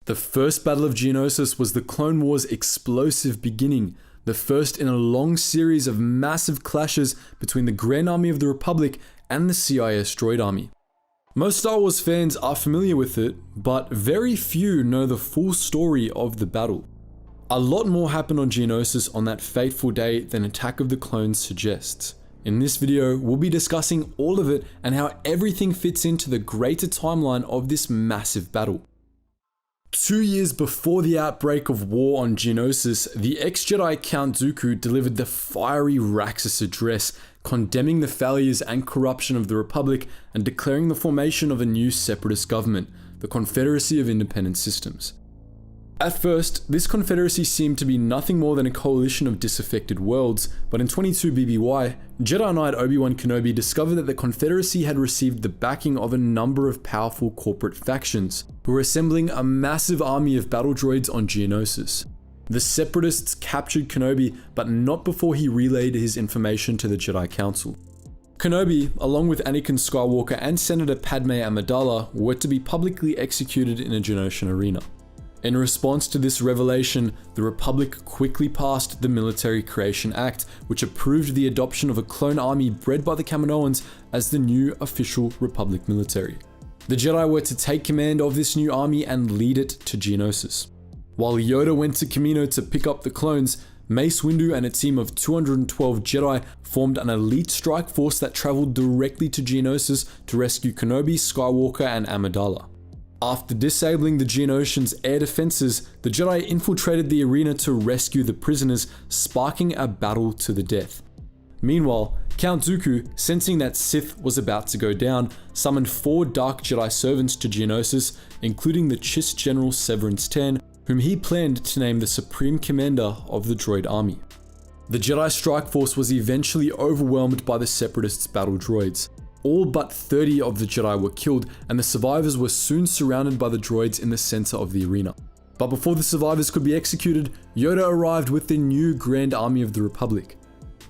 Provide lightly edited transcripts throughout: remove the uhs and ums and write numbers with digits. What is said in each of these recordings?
The first Battle of Geonosis was the Clone Wars' explosive beginning, the first in a long series of massive clashes between the Grand Army of the Republic and the CIS droid army. Most Star Wars fans are familiar with it, but very few know the full story of the battle. A lot more happened on Geonosis on that fateful day than Attack of the Clones suggests. In this video, we'll be discussing all of it and how everything fits into the greater timeline of this massive battle. 2 years before the outbreak of war on Geonosis, the ex-Jedi Count Dooku delivered the fiery Raxus address, condemning the failures and corruption of the Republic and declaring the formation of a new separatist government, the Confederacy of Independent Systems. At first, this confederacy seemed to be nothing more than a coalition of disaffected worlds, but in 22 BBY, Jedi Knight Obi-Wan Kenobi discovered that the confederacy had received the backing of a number of powerful corporate factions, who were assembling a massive army of battle droids on Geonosis. The Separatists captured Kenobi, but not before he relayed his information to the Jedi Council. Kenobi, along with Anakin Skywalker and Senator Padme Amidala, were to be publicly executed in a Geonosian arena. In response to this revelation, the Republic quickly passed the Military Creation Act, which approved the adoption of a clone army bred by the Kaminoans as the new official Republic military. The Jedi were to take command of this new army and lead it to Geonosis. While Yoda went to Kamino to pick up the clones, Mace Windu and a team of 212 Jedi formed an elite strike force that traveled directly to Geonosis to rescue Kenobi, Skywalker, and Amidala. After disabling the Geonosians' air defenses, the Jedi infiltrated the arena to rescue the prisoners, sparking a battle to the death. Meanwhile, Count Dooku, sensing that Sith was about to go down, summoned 4 Dark Jedi servants to Geonosis, including the Chiss General Severance Ten, whom he planned to name the Supreme Commander of the droid army. The Jedi strike force was eventually overwhelmed by the Separatists' battle droids. All but 30 of the Jedi were killed, and the survivors were soon surrounded by the droids in the center of the arena. But before the survivors could be executed, Yoda arrived with the new Grand Army of the Republic.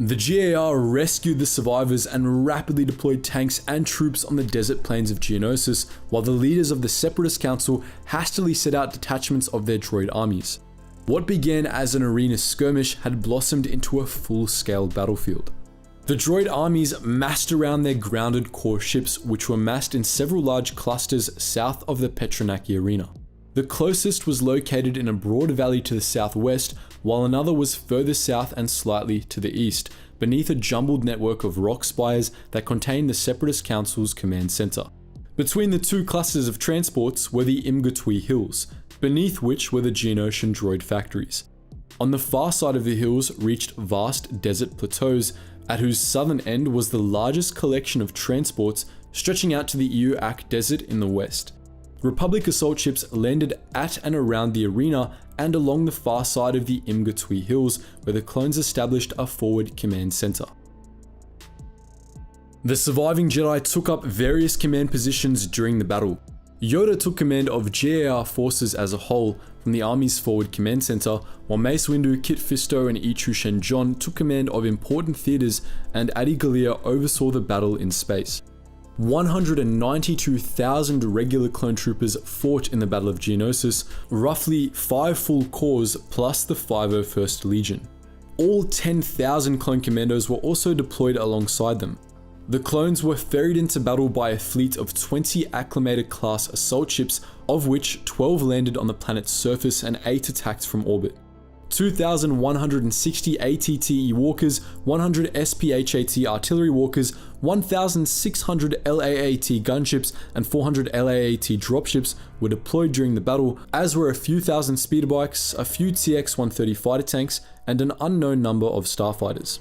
The GAR rescued the survivors and rapidly deployed tanks and troops on the desert plains of Geonosis, while the leaders of the Separatist Council hastily set out detachments of their droid armies. What began as an arena skirmish had blossomed into a full-scale battlefield. The droid armies massed around their grounded core ships, which were massed in several large clusters south of the Petronaki arena. The closest was located in a broad valley to the southwest, while another was further south and slightly to the east, beneath a jumbled network of rock spires that contained the Separatist Council's command center. Between the two clusters of transports were the Imgatwi Hills, beneath which were the Geonosian droid factories. On the far side of the hills reached vast desert plateaus, at whose southern end was the largest collection of transports stretching out to the Uak Desert in the west. Republic assault ships landed at and around the arena and along the far side of the Imgatwi Hills, where the clones established a forward command center. The surviving Jedi took up various command positions during the battle. Yoda took command of GAR forces as a whole from the army's forward command center, while Mace Windu, Kit Fisto, and Ichu Shenjon took command of important theaters, and Adi Gallia oversaw the battle in space. 192,000 regular clone troopers fought in the Battle of Geonosis, roughly 5 full corps plus the 501st Legion. All 10,000 clone commandos were also deployed alongside them. The clones were ferried into battle by a fleet of 20 Acclamator-class assault ships, of which 12 landed on the planet's surface and 8 attacked from orbit. 2,160 AT-TE walkers, 100 SPHAT artillery walkers, 1,600 LAAT gunships, and 400 LAAT dropships were deployed during the battle, as were a few thousand speeder bikes, a few TX-130 fighter tanks, and an unknown number of starfighters.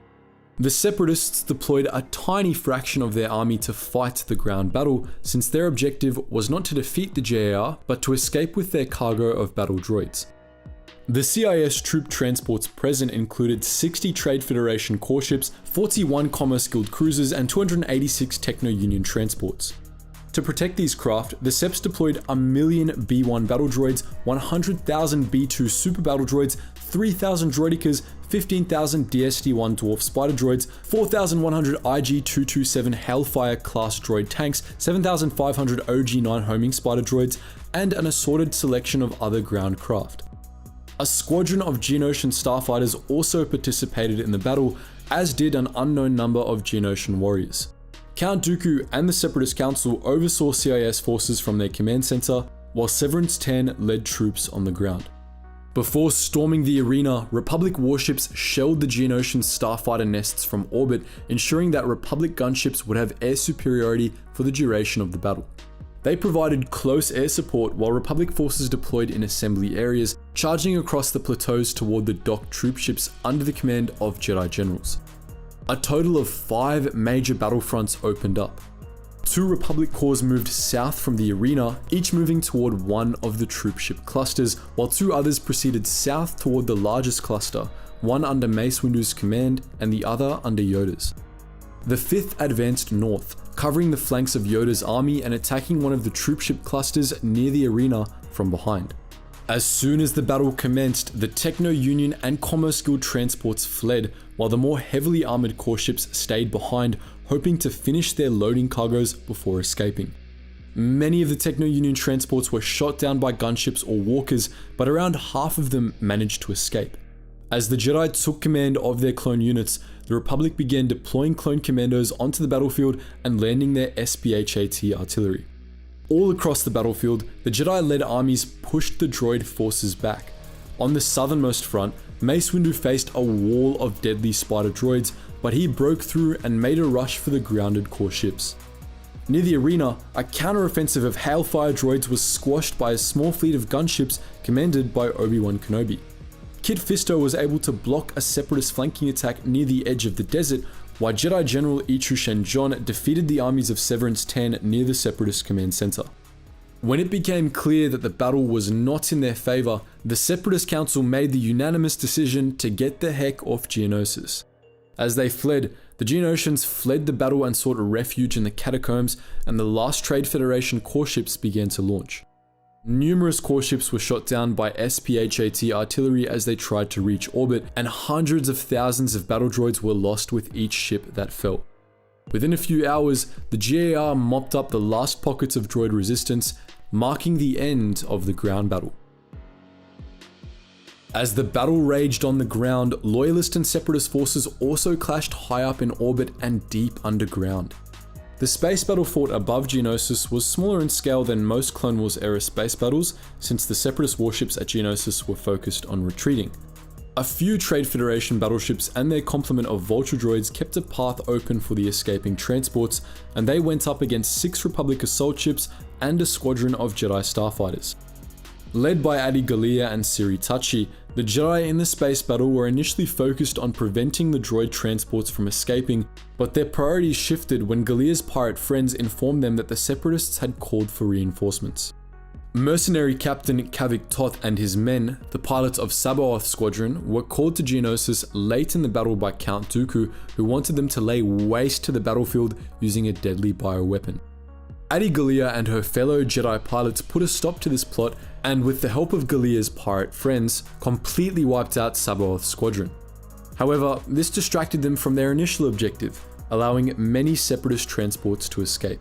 The Separatists deployed a tiny fraction of their army to fight the ground battle, since their objective was not to defeat the JAR, but to escape with their cargo of battle droids. The CIS troop transports present included 60 Trade Federation core ships, 41 Commerce Guild cruisers, and 286 Techno-Union transports. To protect these craft, the Seps deployed 1 million B1 battle droids, 100,000 B2 super battle droids, 3,000 droidicas, 15,000 DSD-1 dwarf spider droids, 4,100 IG-227 Hailfire class droid tanks, 7,500 OG-9 homing spider droids, and an assorted selection of other ground craft. A squadron of Geonosian starfighters also participated in the battle, as did an unknown number of Geonosian warriors. Count Dooku and the Separatist Council oversaw CIS forces from their command center, while Severance 10 led troops on the ground. Before storming the arena, Republic warships shelled the Geonosian starfighter nests from orbit, ensuring that Republic gunships would have air superiority for the duration of the battle. They provided close air support while Republic forces deployed in assembly areas, charging across the plateaus toward the docked troopships under the command of Jedi generals. A total of 5 major battlefronts opened up. 2 Republic corps moved south from the arena, each moving toward one of the troopship clusters, while 2 others proceeded south toward the largest cluster, one under Mace Windu's command and the other under Yoda's. The 5th advanced north, covering the flanks of Yoda's army and attacking one of the troopship clusters near the arena from behind. As soon as the battle commenced, the Techno Union and Commerce Guild transports fled, while the more heavily armored core ships stayed behind, hoping to finish their loading cargoes before escaping. Many of the Techno Union transports were shot down by gunships or walkers, but around half of them managed to escape. As the Jedi took command of their clone units, the Republic began deploying clone commandos onto the battlefield and landing their SPHAT artillery. All across the battlefield, the Jedi-led armies pushed the droid forces back. On the southernmost front, Mace Windu faced a wall of deadly spider droids, but he broke through and made a rush for the grounded core ships. Near the arena, a counter-offensive of Hailfire droids was squashed by a small fleet of gunships commanded by Obi-Wan Kenobi. Kit Fisto was able to block a Separatist flanking attack near the edge of the desert, while Jedi General Ichu Shenjon defeated the armies of Severance 10 near the Separatist command center. When it became clear that the battle was not in their favor, the Separatist Council made the unanimous decision to get the heck off Geonosis. As they fled, the Geonosians fled the battle and sought refuge in the catacombs, and the last Trade Federation core ships began to launch. Numerous core ships were shot down by SPHAT artillery as they tried to reach orbit, and hundreds of thousands of battle droids were lost with each ship that fell. Within a few hours, the GAR mopped up the last pockets of droid resistance, marking the end of the ground battle. As the battle raged on the ground, Loyalist and Separatist forces also clashed high up in orbit and deep underground. The space battle fought above Geonosis was smaller in scale than most Clone Wars era space battles, since the Separatist warships at Geonosis were focused on retreating. A few Trade Federation battleships and their complement of Vulture droids kept a path open for the escaping transports, and they went up against 6 Republic assault ships and a squadron of Jedi starfighters. Led by Adi Gallia and Siri Tachi, the Jedi in the space battle were initially focused on preventing the droid transports from escaping, but their priorities shifted when Gallia's pirate friends informed them that the Separatists had called for reinforcements. Mercenary Captain Kavik Toth and his men, the pilots of Sabaoth Squadron, were called to Geonosis late in the battle by Count Dooku, who wanted them to lay waste to the battlefield using a deadly bioweapon. Adi Gallia and her fellow Jedi pilots put a stop to this plot, and with the help of Gallia's pirate friends, completely wiped out Sabaoth's squadron. However, this distracted them from their initial objective, allowing many Separatist transports to escape.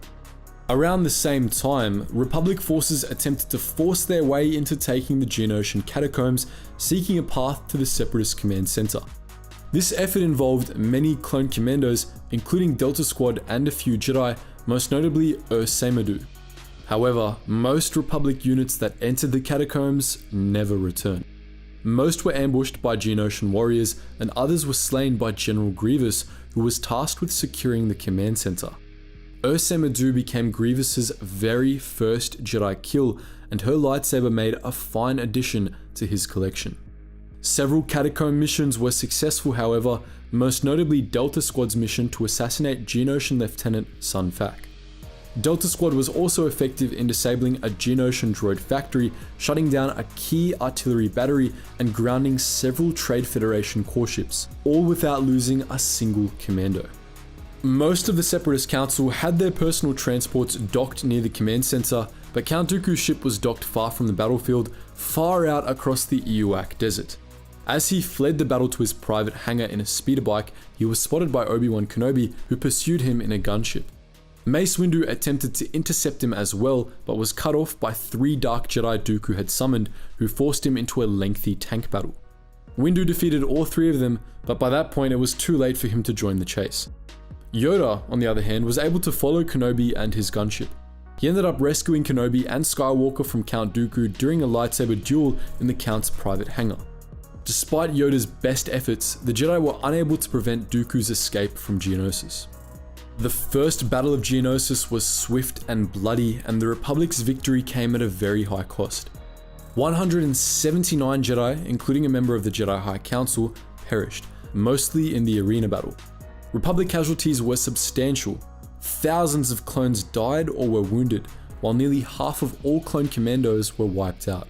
Around the same time, Republic forces attempted to force their way into taking the Geonosian catacombs, seeking a path to the Separatist command center. This effort involved many clone commandos, including Delta Squad and a few Jedi, most notably Semadu. However, most Republic units that entered the catacombs never returned. Most were ambushed by Geonosian warriors, and others were slain by General Grievous, who was tasked with securing the command center. Semadu became Grievous's very first Jedi kill, and her lightsaber made a fine addition to his collection. Several catacomb missions were successful, however, most notably Delta Squad's mission to assassinate Geonosian Lieutenant Sun Fac. Delta Squad was also effective in disabling a Geonosian droid factory, shutting down a key artillery battery, and grounding several Trade Federation core ships, all without losing a single commando. Most of the Separatist Council had their personal transports docked near the command center, but Count Dooku's ship was docked far from the battlefield, far out across the Eowak Desert. As he fled the battle to his private hangar in a speeder bike, he was spotted by Obi-Wan Kenobi, who pursued him in a gunship. Mace Windu attempted to intercept him as well, but was cut off by 3 Dark Jedi Dooku had summoned, who forced him into a lengthy tank battle. Windu defeated all 3 of them, but by that point it was too late for him to join the chase. Yoda, on the other hand, was able to follow Kenobi and his gunship. He ended up rescuing Kenobi and Skywalker from Count Dooku during a lightsaber duel in the Count's private hangar. Despite Yoda's best efforts, the Jedi were unable to prevent Dooku's escape from Geonosis. The first Battle of Geonosis was swift and bloody, and the Republic's victory came at a very high cost. 179 Jedi, including a member of the Jedi High Council, perished, mostly in the arena battle. Republic casualties were substantial. Thousands of clones died or were wounded, while nearly half of all clone commandos were wiped out.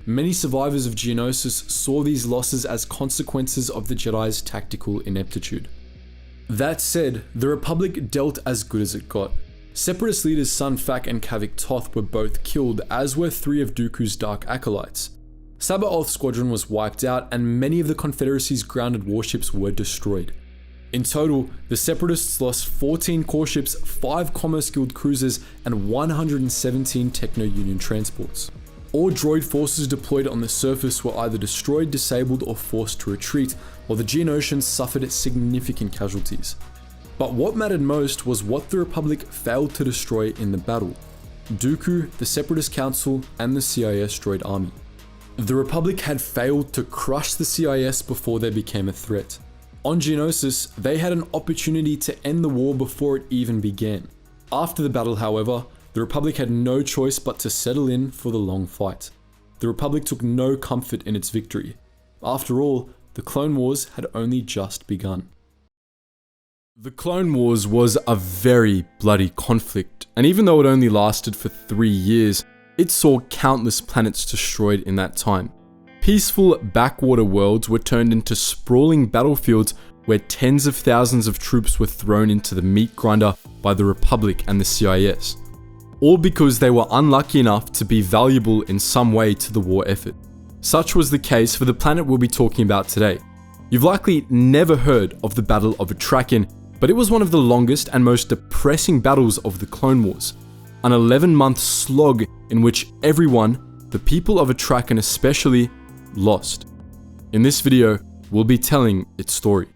Many survivors of Geonosis saw these losses as consequences of the Jedi's tactical ineptitude. That said, the Republic dealt as good as it got. Separatist leaders Sun Fac and Kavik Toth were both killed, as were 3 of Dooku's Dark Acolytes. Sabaoth's squadron was wiped out, and many of the Confederacy's grounded warships were destroyed. In total, the Separatists lost 14 core ships, 5 Commerce Guild cruisers, and 117 Techno-Union transports. All droid forces deployed on the surface were either destroyed, disabled, or forced to retreat, while the Geonosians suffered significant casualties. But what mattered most was what the Republic failed to destroy in the battle: Dooku, the Separatist Council, and the CIS droid army. The Republic had failed to crush the CIS before they became a threat. On Geonosis, they had an opportunity to end the war before it even began. After the battle, however, the Republic had no choice but to settle in for the long fight. The Republic took no comfort in its victory. After all, the Clone Wars had only just begun. The Clone Wars was a very bloody conflict, and even though it only lasted for 3 years, it saw countless planets destroyed in that time. Peaceful backwater worlds were turned into sprawling battlefields where tens of thousands of troops were thrown into the meat grinder by the Republic and the CIS. All because they were unlucky enough to be valuable in some way to the war effort. Such was the case for the planet we'll be talking about today. You've likely never heard of the Battle of Atraken, but it was one of the longest and most depressing battles of the Clone Wars. An 11-month slog in which everyone, the people of Atraken especially, lost. In this video, we'll be telling its story.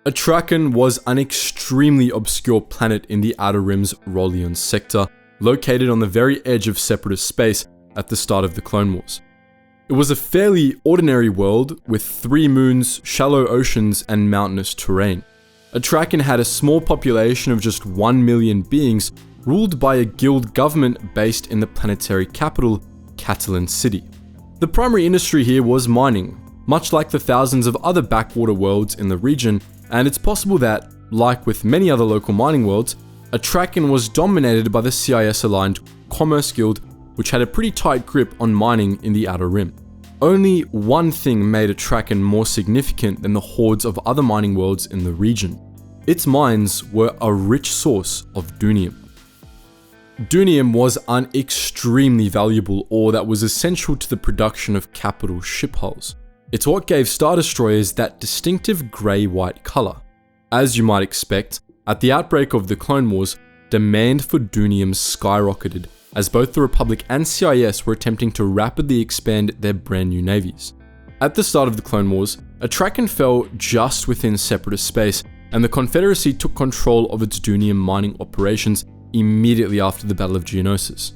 Atraken was an extremely obscure planet in the Outer Rim's Rolion sector, located on the very edge of Separatist space at the start of the Clone Wars. It was a fairly ordinary world with 3 moons, shallow oceans, and mountainous terrain. Atraken had a small population of just 1 million beings, ruled by a guild government based in the planetary capital, Catalan City. The primary industry here was mining, much like the thousands of other backwater worlds in the region, and it's possible that, like with many other local mining worlds, Atraken was dominated by the CIS-aligned Commerce Guild, which had a pretty tight grip on mining in the Outer Rim. Only one thing made Atraken more significant than the hordes of other mining worlds in the region. Its mines were a rich source of Dunium. Dunium was an extremely valuable ore that was essential to the production of capital ship hulls. It's what gave Star Destroyers that distinctive grey-white colour. As you might expect, at the outbreak of the Clone Wars, demand for Dunium skyrocketed, as both the Republic and CIS were attempting to rapidly expand their brand new navies. At the start of the Clone Wars, Atraken fell just within Separatist space, and the Confederacy took control of its Dunium mining operations immediately after the Battle of Geonosis,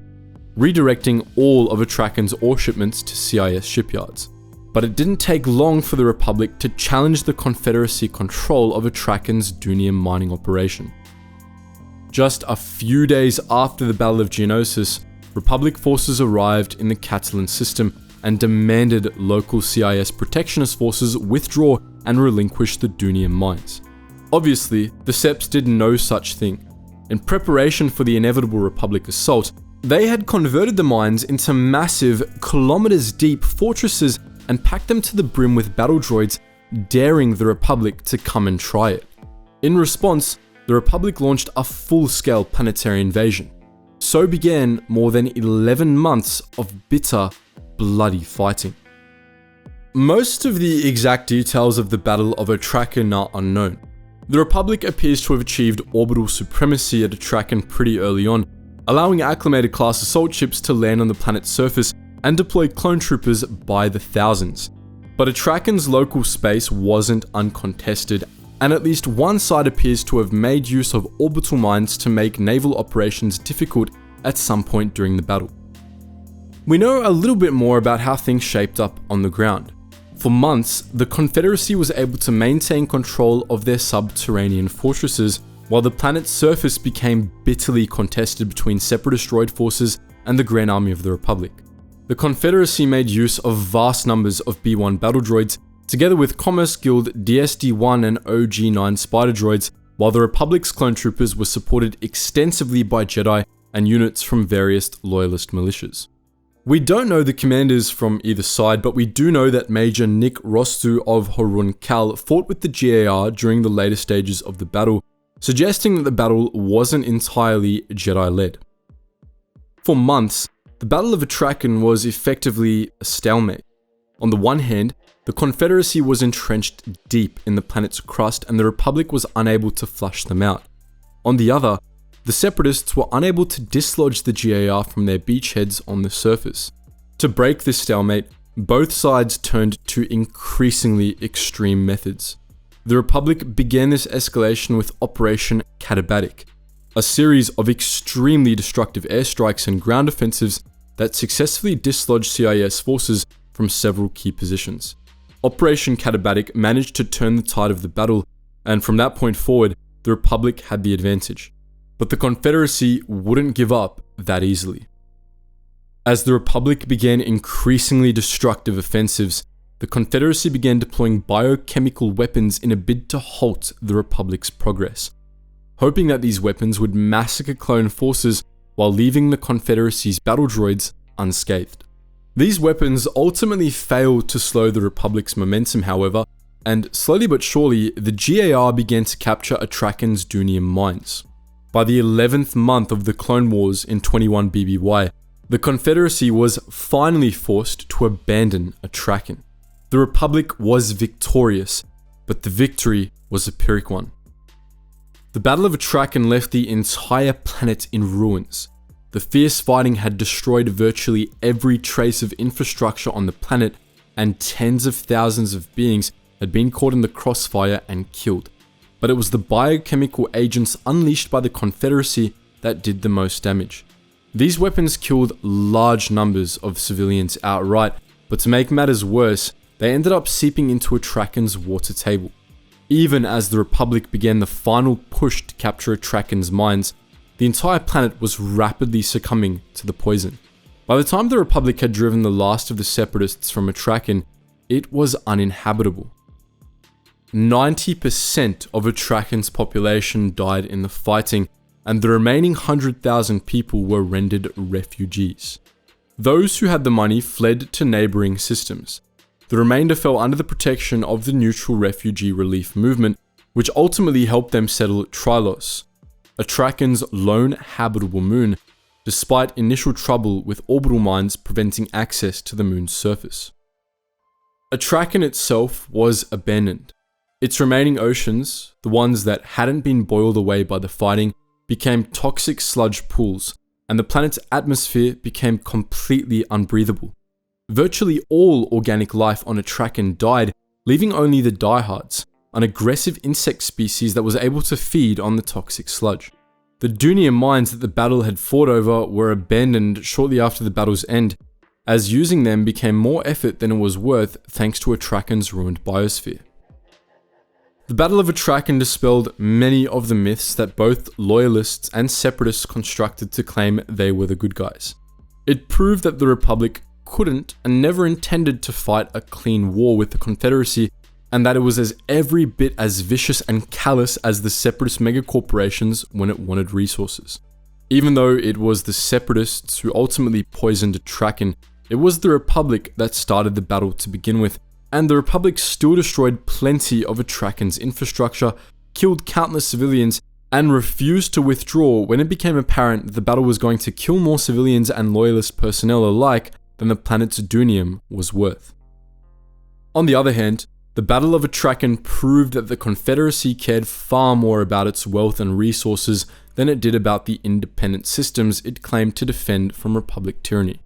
redirecting all of Atraken's ore shipments to CIS shipyards. But it didn't take long for the Republic to challenge the Confederacy control of Atraken's Dunium mining operation. Just a few days after the Battle of Geonosis, Republic forces arrived in the Catalan system and demanded local CIS protectionist forces withdraw and relinquish the Dunium mines. Obviously, the Seps did no such thing. In preparation for the inevitable Republic assault, they had converted the mines into massive, kilometers-deep fortresses and packed them to the brim with battle droids, daring the Republic to come and try it. In response, the Republic launched a full-scale planetary invasion. So began more than 11 months of bitter, bloody fighting. Most of the exact details of the Battle of Atraken are unknown. The Republic appears to have achieved orbital supremacy at Atraken pretty early on, allowing acclimated-class assault ships to land on the planet's surface and deploy clone troopers by the thousands. But Atraken's local space wasn't uncontested, and at least one side appears to have made use of orbital mines to make naval operations difficult at some point during the battle. We know a little bit more about how things shaped up on the ground. For months, the Confederacy was able to maintain control of their subterranean fortresses, while the planet's surface became bitterly contested between Separatist droid forces and the Grand Army of the Republic. The Confederacy made use of vast numbers of B-1 battle droids, together with Commerce Guild DSD-1 and OG-9 spider droids, while the Republic's clone troopers were supported extensively by Jedi and units from various loyalist militias. We don't know the commanders from either side, but we do know that Major Nick Rostu of Harun Kal fought with the GAR during the later stages of the battle, suggesting that the battle wasn't entirely Jedi-led. For months, the Battle of Atraken was effectively a stalemate. On the one hand, the Confederacy was entrenched deep in the planet's crust and the Republic was unable to flush them out. On the other, the Separatists were unable to dislodge the GAR from their beachheads on the surface. To break this stalemate, both sides turned to increasingly extreme methods. The Republic began this escalation with Operation Katabatic, a series of extremely destructive airstrikes and ground offensives that successfully dislodged CIS forces from several key positions. Operation Katabatic managed to turn the tide of the battle, and from that point forward, the Republic had the advantage. But the Confederacy wouldn't give up that easily. As the Republic began increasingly destructive offensives, the Confederacy began deploying biochemical weapons in a bid to halt the Republic's progress, hoping that these weapons would massacre clone forces while leaving the Confederacy's battle droids unscathed. These weapons ultimately failed to slow the Republic's momentum, however, and slowly but surely, the GAR began to capture Atraken's Dunium mines. By the 11th month of the Clone Wars in 21 BBY, the Confederacy was finally forced to abandon Atraken. The Republic was victorious, but the victory was a Pyrrhic one. The Battle of Atraken left the entire planet in ruins. The fierce fighting had destroyed virtually every trace of infrastructure on the planet, and tens of thousands of beings had been caught in the crossfire and killed. But it was the biochemical agents unleashed by the Confederacy that did the most damage. These weapons killed large numbers of civilians outright, but to make matters worse, they ended up seeping into Atraken's water table. Even as the Republic began the final push to capture Atraken's mines, the entire planet was rapidly succumbing to the poison. By the time the Republic had driven the last of the Separatists from Atraken, it was uninhabitable. 90% of Atraken's population died in the fighting, and the remaining 100,000 people were rendered refugees. Those who had the money fled to neighboring systems. The remainder fell under the protection of the neutral refugee relief movement, which ultimately helped them settle at Ryloth, Atraken's lone habitable moon, despite initial trouble with orbital mines preventing access to the moon's surface. Atraken itself was abandoned. Its remaining oceans, the ones that hadn't been boiled away by the fighting, became toxic sludge pools, and the planet's atmosphere became completely unbreathable. Virtually all organic life on Atraken died, leaving only the diehards, an aggressive insect species that was able to feed on the toxic sludge. The Dunium mines that the battle had fought over were abandoned shortly after the battle's end, as using them became more effort than it was worth thanks to Atraken's ruined biosphere. The Battle of Atraken dispelled many of the myths that both loyalists and separatists constructed to claim they were the good guys. It proved that the Republic couldn't and never intended to fight a clean war with the Confederacy, and that it was as every bit as vicious and callous as the separatist megacorporations when it wanted resources. Even though it was the separatists who ultimately poisoned Atraken, it was the Republic that started the battle to begin with, and the Republic still destroyed plenty of Atraken's infrastructure, killed countless civilians, and refused to withdraw when it became apparent that the battle was going to kill more civilians and loyalist personnel alike than the planet's dunium was worth. On the other hand, the Battle of Atraken proved that the Confederacy cared far more about its wealth and resources than it did about the independent systems it claimed to defend from Republic tyranny.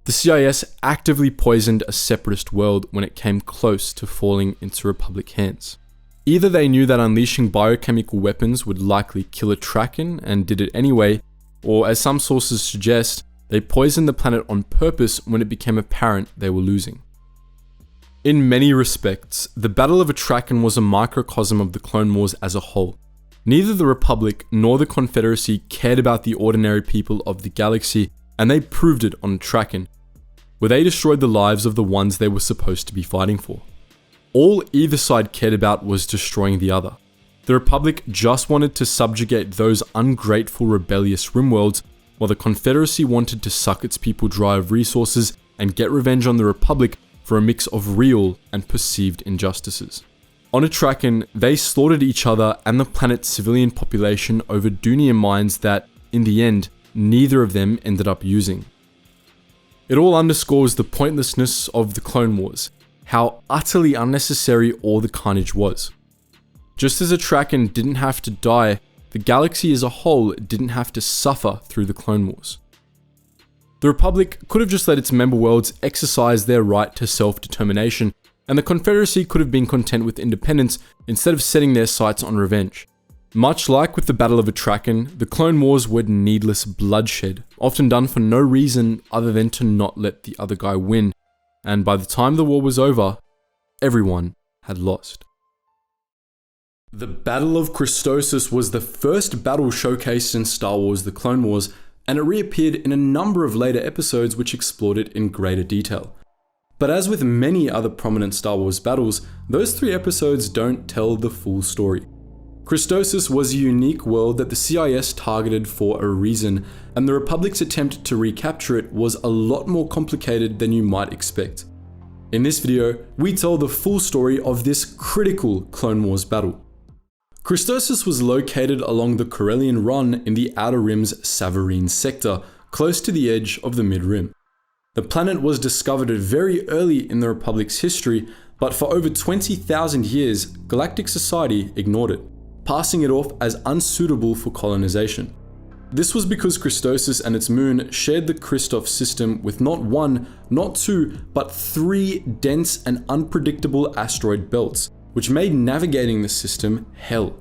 The CIS actively poisoned a separatist world when it came close to falling into Republic hands. Either they knew that unleashing biochemical weapons would likely kill Atraken and did it anyway, or as some sources suggest, they poisoned the planet on purpose when it became apparent they were losing. In many respects, the Battle of Atraken was a microcosm of the Clone Wars as a whole. Neither the Republic nor the Confederacy cared about the ordinary people of the galaxy, and they proved it on Atraken, where they destroyed the lives of the ones they were supposed to be fighting for. All either side cared about was destroying the other. The Republic just wanted to subjugate those ungrateful, rebellious Rimworlds, while the Confederacy wanted to suck its people dry of resources and get revenge on the Republic for a mix of real and perceived injustices. On Atraken, they slaughtered each other and the planet's civilian population over Dunium mines that, in the end, neither of them ended up using. It all underscores the pointlessness of the Clone Wars, how utterly unnecessary all the carnage was. Just as Atraken didn't have to die, the galaxy as a whole didn't have to suffer through the Clone Wars. The Republic could have just let its member worlds exercise their right to self-determination, and the Confederacy could have been content with independence instead of setting their sights on revenge. Much like with the Battle of Atraken, the Clone Wars were needless bloodshed, often done for no reason other than to not let the other guy win, and by the time the war was over, everyone had lost. The Battle of Christophsis was the first battle showcased in Star Wars: The Clone Wars, and it reappeared in a number of later episodes which explored it in greater detail. But as with many other prominent Star Wars battles, those 3 episodes don't tell the full story. Christophsis was a unique world that the CIS targeted for a reason, and the Republic's attempt to recapture it was a lot more complicated than you might expect. In this video, we tell the full story of this critical Clone Wars battle. Christophsis was located along the Corellian Run in the Outer Rim's Savareen sector, close to the edge of the Mid-Rim. The planet was discovered very early in the Republic's history, but for over 20,000 years, Galactic Society ignored it, passing it off as unsuitable for colonization. This was because Christophsis and its moon shared the Christophs system with not 1, not 2, but 3 dense and unpredictable asteroid belts, which made navigating the system hell.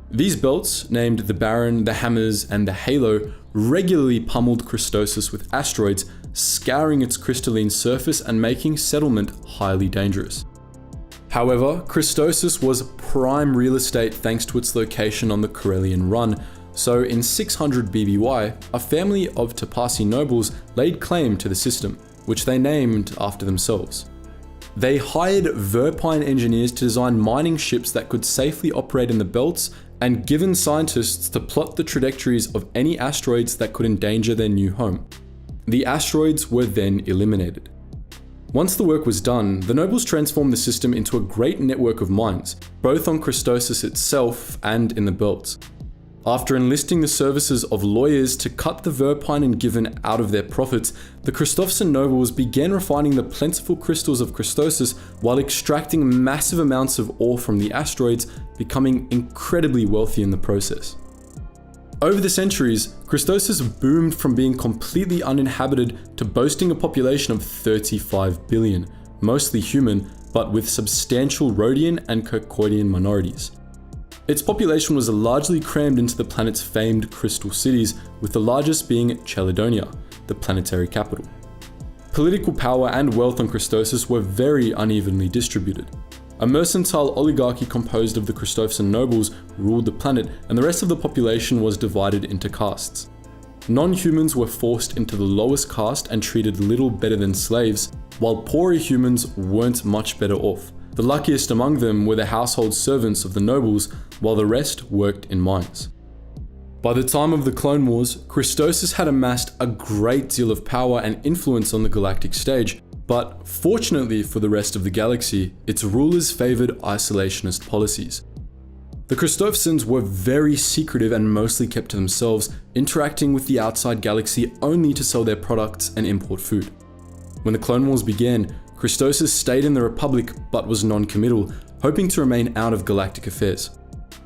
These belts, named the Baron, the Hammers, and the Halo, regularly pummeled Christophsis with asteroids, scouring its crystalline surface and making settlement highly dangerous. However, Christophsis was prime real estate thanks to its location on the Corellian Run, so in 600 BBY, a family of Tapasi nobles laid claim to the system, which they named after themselves. They hired Verpine engineers to design mining ships that could safely operate in the belts, and given scientists to plot the trajectories of any asteroids that could endanger their new home. The asteroids were then eliminated. Once the work was done, the nobles transformed the system into a great network of mines, both on Christophsis itself and in the belts. After enlisting the services of lawyers to cut the Verpine and Given out of their profits, the Christophsian nobles began refining the plentiful crystals of Christophsis while extracting massive amounts of ore from the asteroids, becoming incredibly wealthy in the process. Over the centuries, Christophsis boomed from being completely uninhabited to boasting a population of 35 billion, mostly human, but with substantial Rhodian and Kirkoidian minorities. Its population was largely crammed into the planet's famed crystal cities, with the largest being Chelidonia, the planetary capital. Political power and wealth on Christophsis were very unevenly distributed. A mercantile oligarchy composed of the Christophsian nobles ruled the planet, and the rest of the population was divided into castes. Non-humans were forced into the lowest caste and treated little better than slaves, while poorer humans weren't much better off. The luckiest among them were the household servants of the nobles, while the rest worked in mines. By the time of the Clone Wars, Christophsis had amassed a great deal of power and influence on the galactic stage, but fortunately for the rest of the galaxy, its rulers favored isolationist policies. The Christophsians were very secretive and mostly kept to themselves, interacting with the outside galaxy only to sell their products and import food. When the Clone Wars began, Christophsis stayed in the Republic but was non-committal, hoping to remain out of galactic affairs.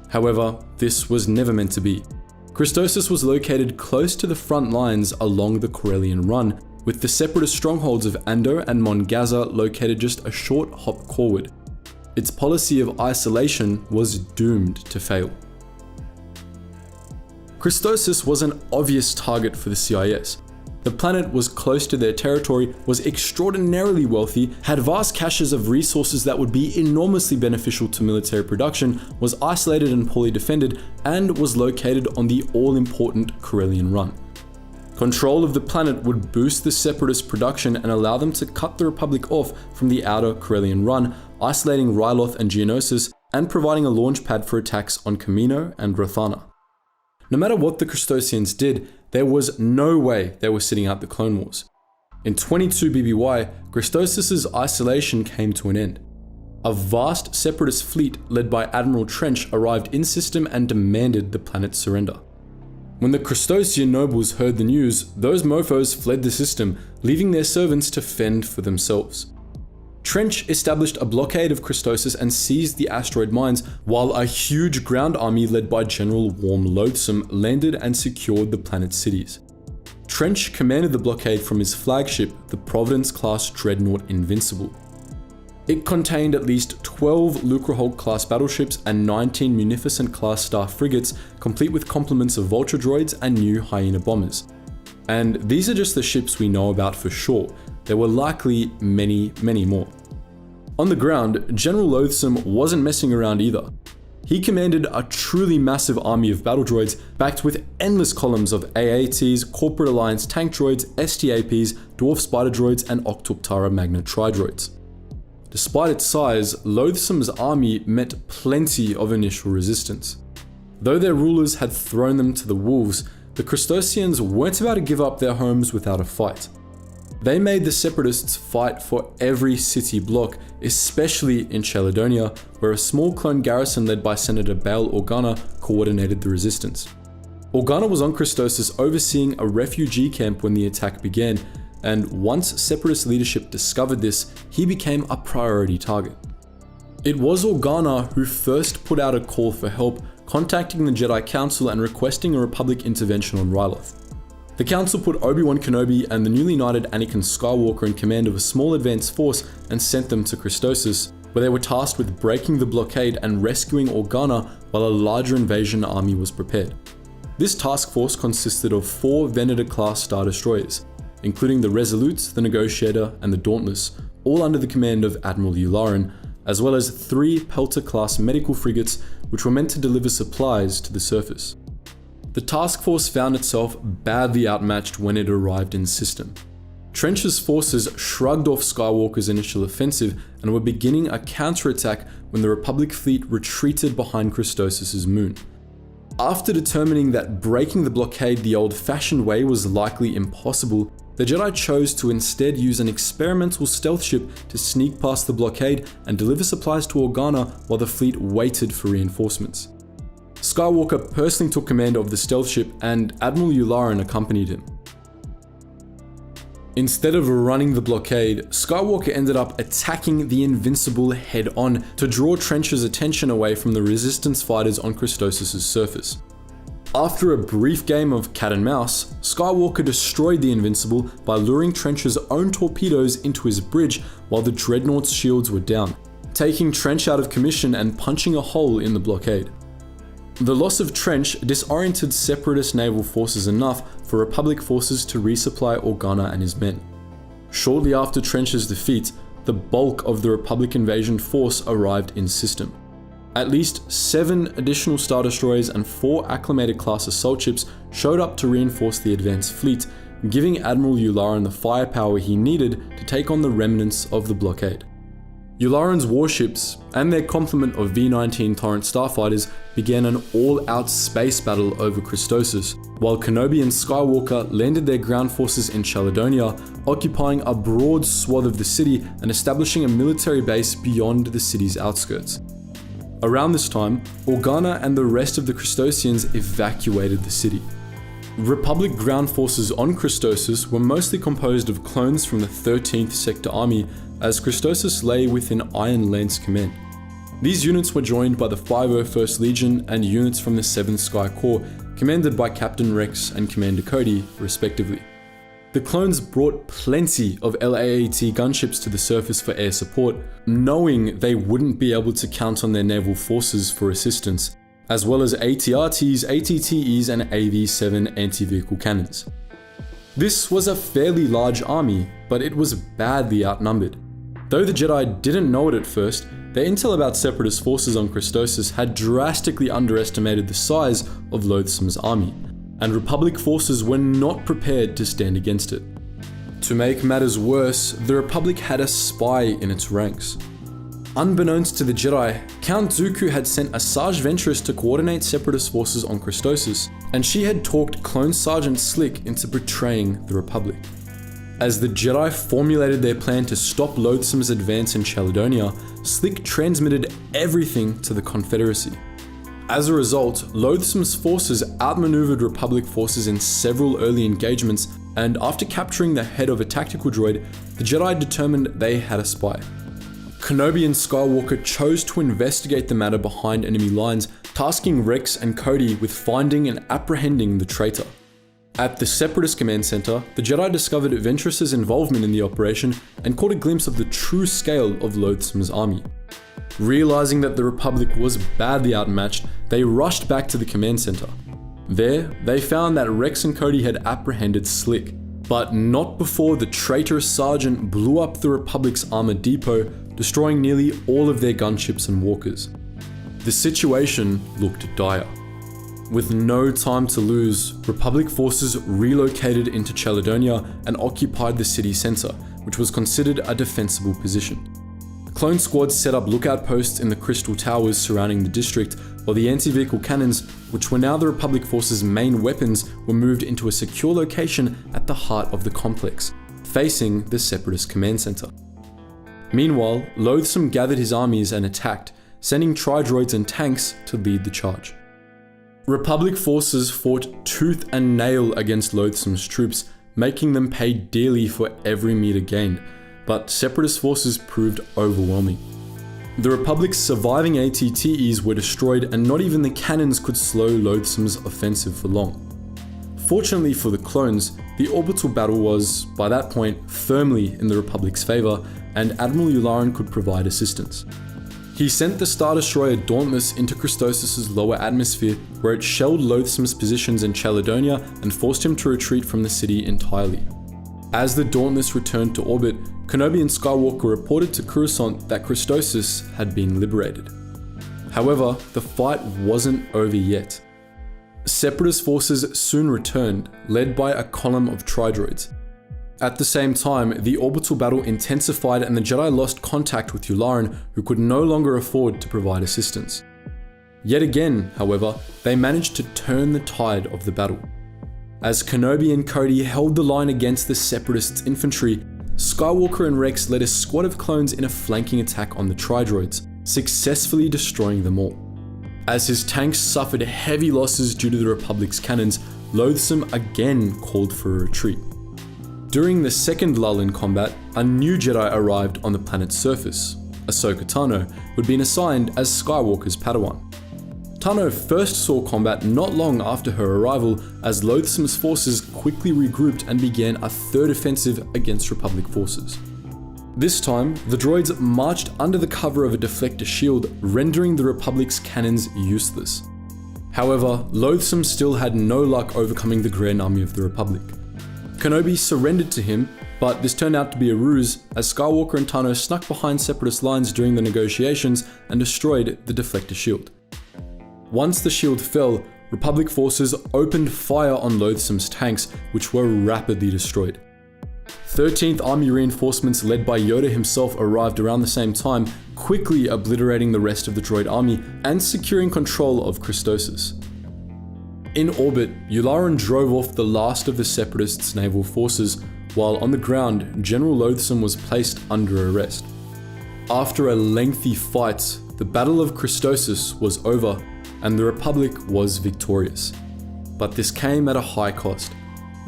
However, this was never meant to be. Christophsis was located close to the front lines along the Corellian Run, with the Separatist strongholds of Andor and Mon Gaza located just a short hop forward. Its policy of isolation was doomed to fail. Christophsis was an obvious target for the CIS. The planet was close to their territory, was extraordinarily wealthy, had vast caches of resources that would be enormously beneficial to military production, was isolated and poorly defended, and was located on the all-important Corellian Run. Control of the planet would boost the Separatist production and allow them to cut the Republic off from the outer Corellian Run, isolating Ryloth and Geonosis, and providing a launch pad for attacks on Kamino and Rothana. No matter what the Christophsians did, there was no way they were sitting out the Clone Wars. In 22 BBY, Christophsis' isolation came to an end. A vast Separatist fleet led by Admiral Trench arrived in system and demanded the planet's surrender. When the Christophsian nobles heard the news, those mofos fled the system, leaving their servants to fend for themselves. Trench established a blockade of Christophsis and seized the asteroid mines, while a huge ground army led by General Worm Loathsome landed and secured the planet's cities. Trench commanded the blockade from his flagship, the Providence-class dreadnought Invincible. It contained at least 12 Lucrehulk-class battleships and 19 Munificent-class star frigates, complete with complements of Vulture droids and new Hyena bombers. And these are just the ships we know about for sure. There were likely many, many more. On the ground, General Loathsome wasn't messing around either. He commanded a truly massive army of battle droids, backed with endless columns of AATs, Corporate Alliance tank droids, STAPs, Dwarf Spider droids, and Octoptara Magna Tri-droids. Despite its size, Loathsome's army met plenty of initial resistance. Though their rulers had thrown them to the wolves, the Christophsians weren't about to give up their homes without a fight. They made the Separatists fight for every city block, especially in Cheladonia, where a small clone garrison led by Senator Bail Organa coordinated the resistance. Organa was on Christophsis overseeing a refugee camp when the attack began, and once Separatist leadership discovered this, he became a priority target. It was Organa who first put out a call for help, contacting the Jedi Council and requesting a Republic intervention on Ryloth. The Council put Obi-Wan Kenobi and the newly knighted Anakin Skywalker in command of a small advanced force and sent them to Christophsis, where they were tasked with breaking the blockade and rescuing Organa while a larger invasion army was prepared. This task force consisted of 4 Venator-class Star Destroyers, including the Resolute, the Negotiator, and the Dauntless, all under the command of Admiral Yularen, as well as 3 Pelter-class medical frigates which were meant to deliver supplies to the surface. The task force found itself badly outmatched when it arrived in system. Trench's forces shrugged off Skywalker's initial offensive and were beginning a counterattack when the Republic fleet retreated behind Christophsis' moon. After determining that breaking the blockade the old-fashioned way was likely impossible, the Jedi chose to instead use an experimental stealth ship to sneak past the blockade and deliver supplies to Organa while the fleet waited for reinforcements. Skywalker personally took command of the stealth ship and Admiral Yularen accompanied him. Instead of running the blockade, Skywalker ended up attacking the Invincible head-on to draw Trench's attention away from the Resistance fighters on Christophsis' surface. After a brief game of cat and mouse, Skywalker destroyed the Invincible by luring Trench's own torpedoes into his bridge while the Dreadnought's shields were down, taking Trench out of commission and punching a hole in the blockade. The loss of Trench disoriented Separatist naval forces enough for Republic forces to resupply Organa and his men. Shortly after Trench's defeat, the bulk of the Republic invasion force arrived in system. At least 7 additional Star Destroyers and 4 acclimated class assault ships showed up to reinforce the advanced fleet, giving Admiral Yularen the firepower he needed to take on the remnants of the blockade. Yularen's warships and their complement of V-19 Torrent starfighters began an all-out space battle over Christophsis, while Kenobi and Skywalker landed their ground forces in Cheladonia, occupying a broad swath of the city and establishing a military base beyond the city's outskirts. Around this time, Organa and the rest of the Christossians evacuated the city. Republic ground forces on Christophsis were mostly composed of clones from the 13th Sector Army, as Christophsis lay within Iron Lance command. These units were joined by the 501st Legion and units from the 7th Sky Corps, commanded by Captain Rex and Commander Cody, respectively. The clones brought plenty of LAAT gunships to the surface for air support, knowing they wouldn't be able to count on their naval forces for assistance, as well as ATRTs, ATTEs, and AV-7 anti-vehicle cannons. This was a fairly large army, but it was badly outnumbered. Though the Jedi didn't know it at first, their intel about Separatist forces on Christophsis had drastically underestimated the size of Loathsome's army, and Republic forces were not prepared to stand against it. To make matters worse, the Republic had a spy in its ranks. Unbeknownst to the Jedi, Count Dooku had sent a Sarge Ventress to coordinate Separatist forces on Christophsis, and she had talked Clone Sergeant Slick into betraying the Republic. As the Jedi formulated their plan to stop Loathsome's advance in Chaladonia, Slick transmitted everything to the Confederacy. As a result, Loathsome's forces outmaneuvered Republic forces in several early engagements, and after capturing the head of a tactical droid, the Jedi determined they had a spy. Kenobi and Skywalker chose to investigate the matter behind enemy lines, tasking Rex and Cody with finding and apprehending the traitor. At the Separatist Command Center, the Jedi discovered Ventress's involvement in the operation and caught a glimpse of the true scale of Loathsome's army. Realizing that the Republic was badly outmatched, they rushed back to the command center. There, they found that Rex and Cody had apprehended Slick, but not before the traitorous sergeant blew up the Republic's armored depot, destroying nearly all of their gunships and walkers. The situation looked dire. With no time to lose, Republic forces relocated into Chaladonia and occupied the city center, which was considered a defensible position. Clone squads set up lookout posts in the crystal towers surrounding the district, while the anti-vehicle cannons, which were now the Republic forces' main weapons, were moved into a secure location at the heart of the complex, facing the Separatist command center. Meanwhile, Loathsome gathered his armies and attacked, sending tri-droids and tanks to lead the charge. Republic forces fought tooth and nail against Loathsome's troops, making them pay dearly for every meter gained, but Separatist forces proved overwhelming. The Republic's surviving ATTEs were destroyed, and not even the cannons could slow Loathsome's offensive for long. Fortunately for the clones, the orbital battle was, by that point, firmly in the Republic's favor, and Admiral Yularen could provide assistance. He sent the Star Destroyer Dauntless into Christophsis' lower atmosphere, where it shelled Loathsome's positions in Chaladonia and forced him to retreat from the city entirely. As the Dauntless returned to orbit, Kenobi and Skywalker reported to Coruscant that Christophsis had been liberated. However, the fight wasn't over yet. Separatist forces soon returned, led by a column of tri-droids. At the same time, the orbital battle intensified and the Jedi lost contact with Yularen, who could no longer afford to provide assistance. Yet again, however, they managed to turn the tide of the battle. As Kenobi and Cody held the line against the Separatists' infantry, Skywalker and Rex led a squad of clones in a flanking attack on the tri-droids, successfully destroying them all. As his tanks suffered heavy losses due to the Republic's cannons, Loathsome again called for a retreat. During the second lull in combat, a new Jedi arrived on the planet's surface. Ahsoka Tano, who had been assigned as Skywalker's Padawan. Tano first saw combat not long after her arrival, as Loathsome's forces quickly regrouped and began a third offensive against Republic forces. This time, the droids marched under the cover of a deflector shield, rendering the Republic's cannons useless. However, Loathsome still had no luck overcoming the Grand Army of the Republic. Kenobi surrendered to him, but this turned out to be a ruse, as Skywalker and Tano snuck behind Separatist lines during the negotiations and destroyed the deflector shield. Once the shield fell, Republic forces opened fire on Loathsome's tanks, which were rapidly destroyed. 13th Army reinforcements led by Yoda himself arrived around the same time, quickly obliterating the rest of the droid army and securing control of Christophsis. In orbit, Yularen drove off the last of the Separatists' naval forces, while on the ground, General Loathsome was placed under arrest. After a lengthy fight, the Battle of Christophsis was over and the Republic was victorious. But this came at a high cost.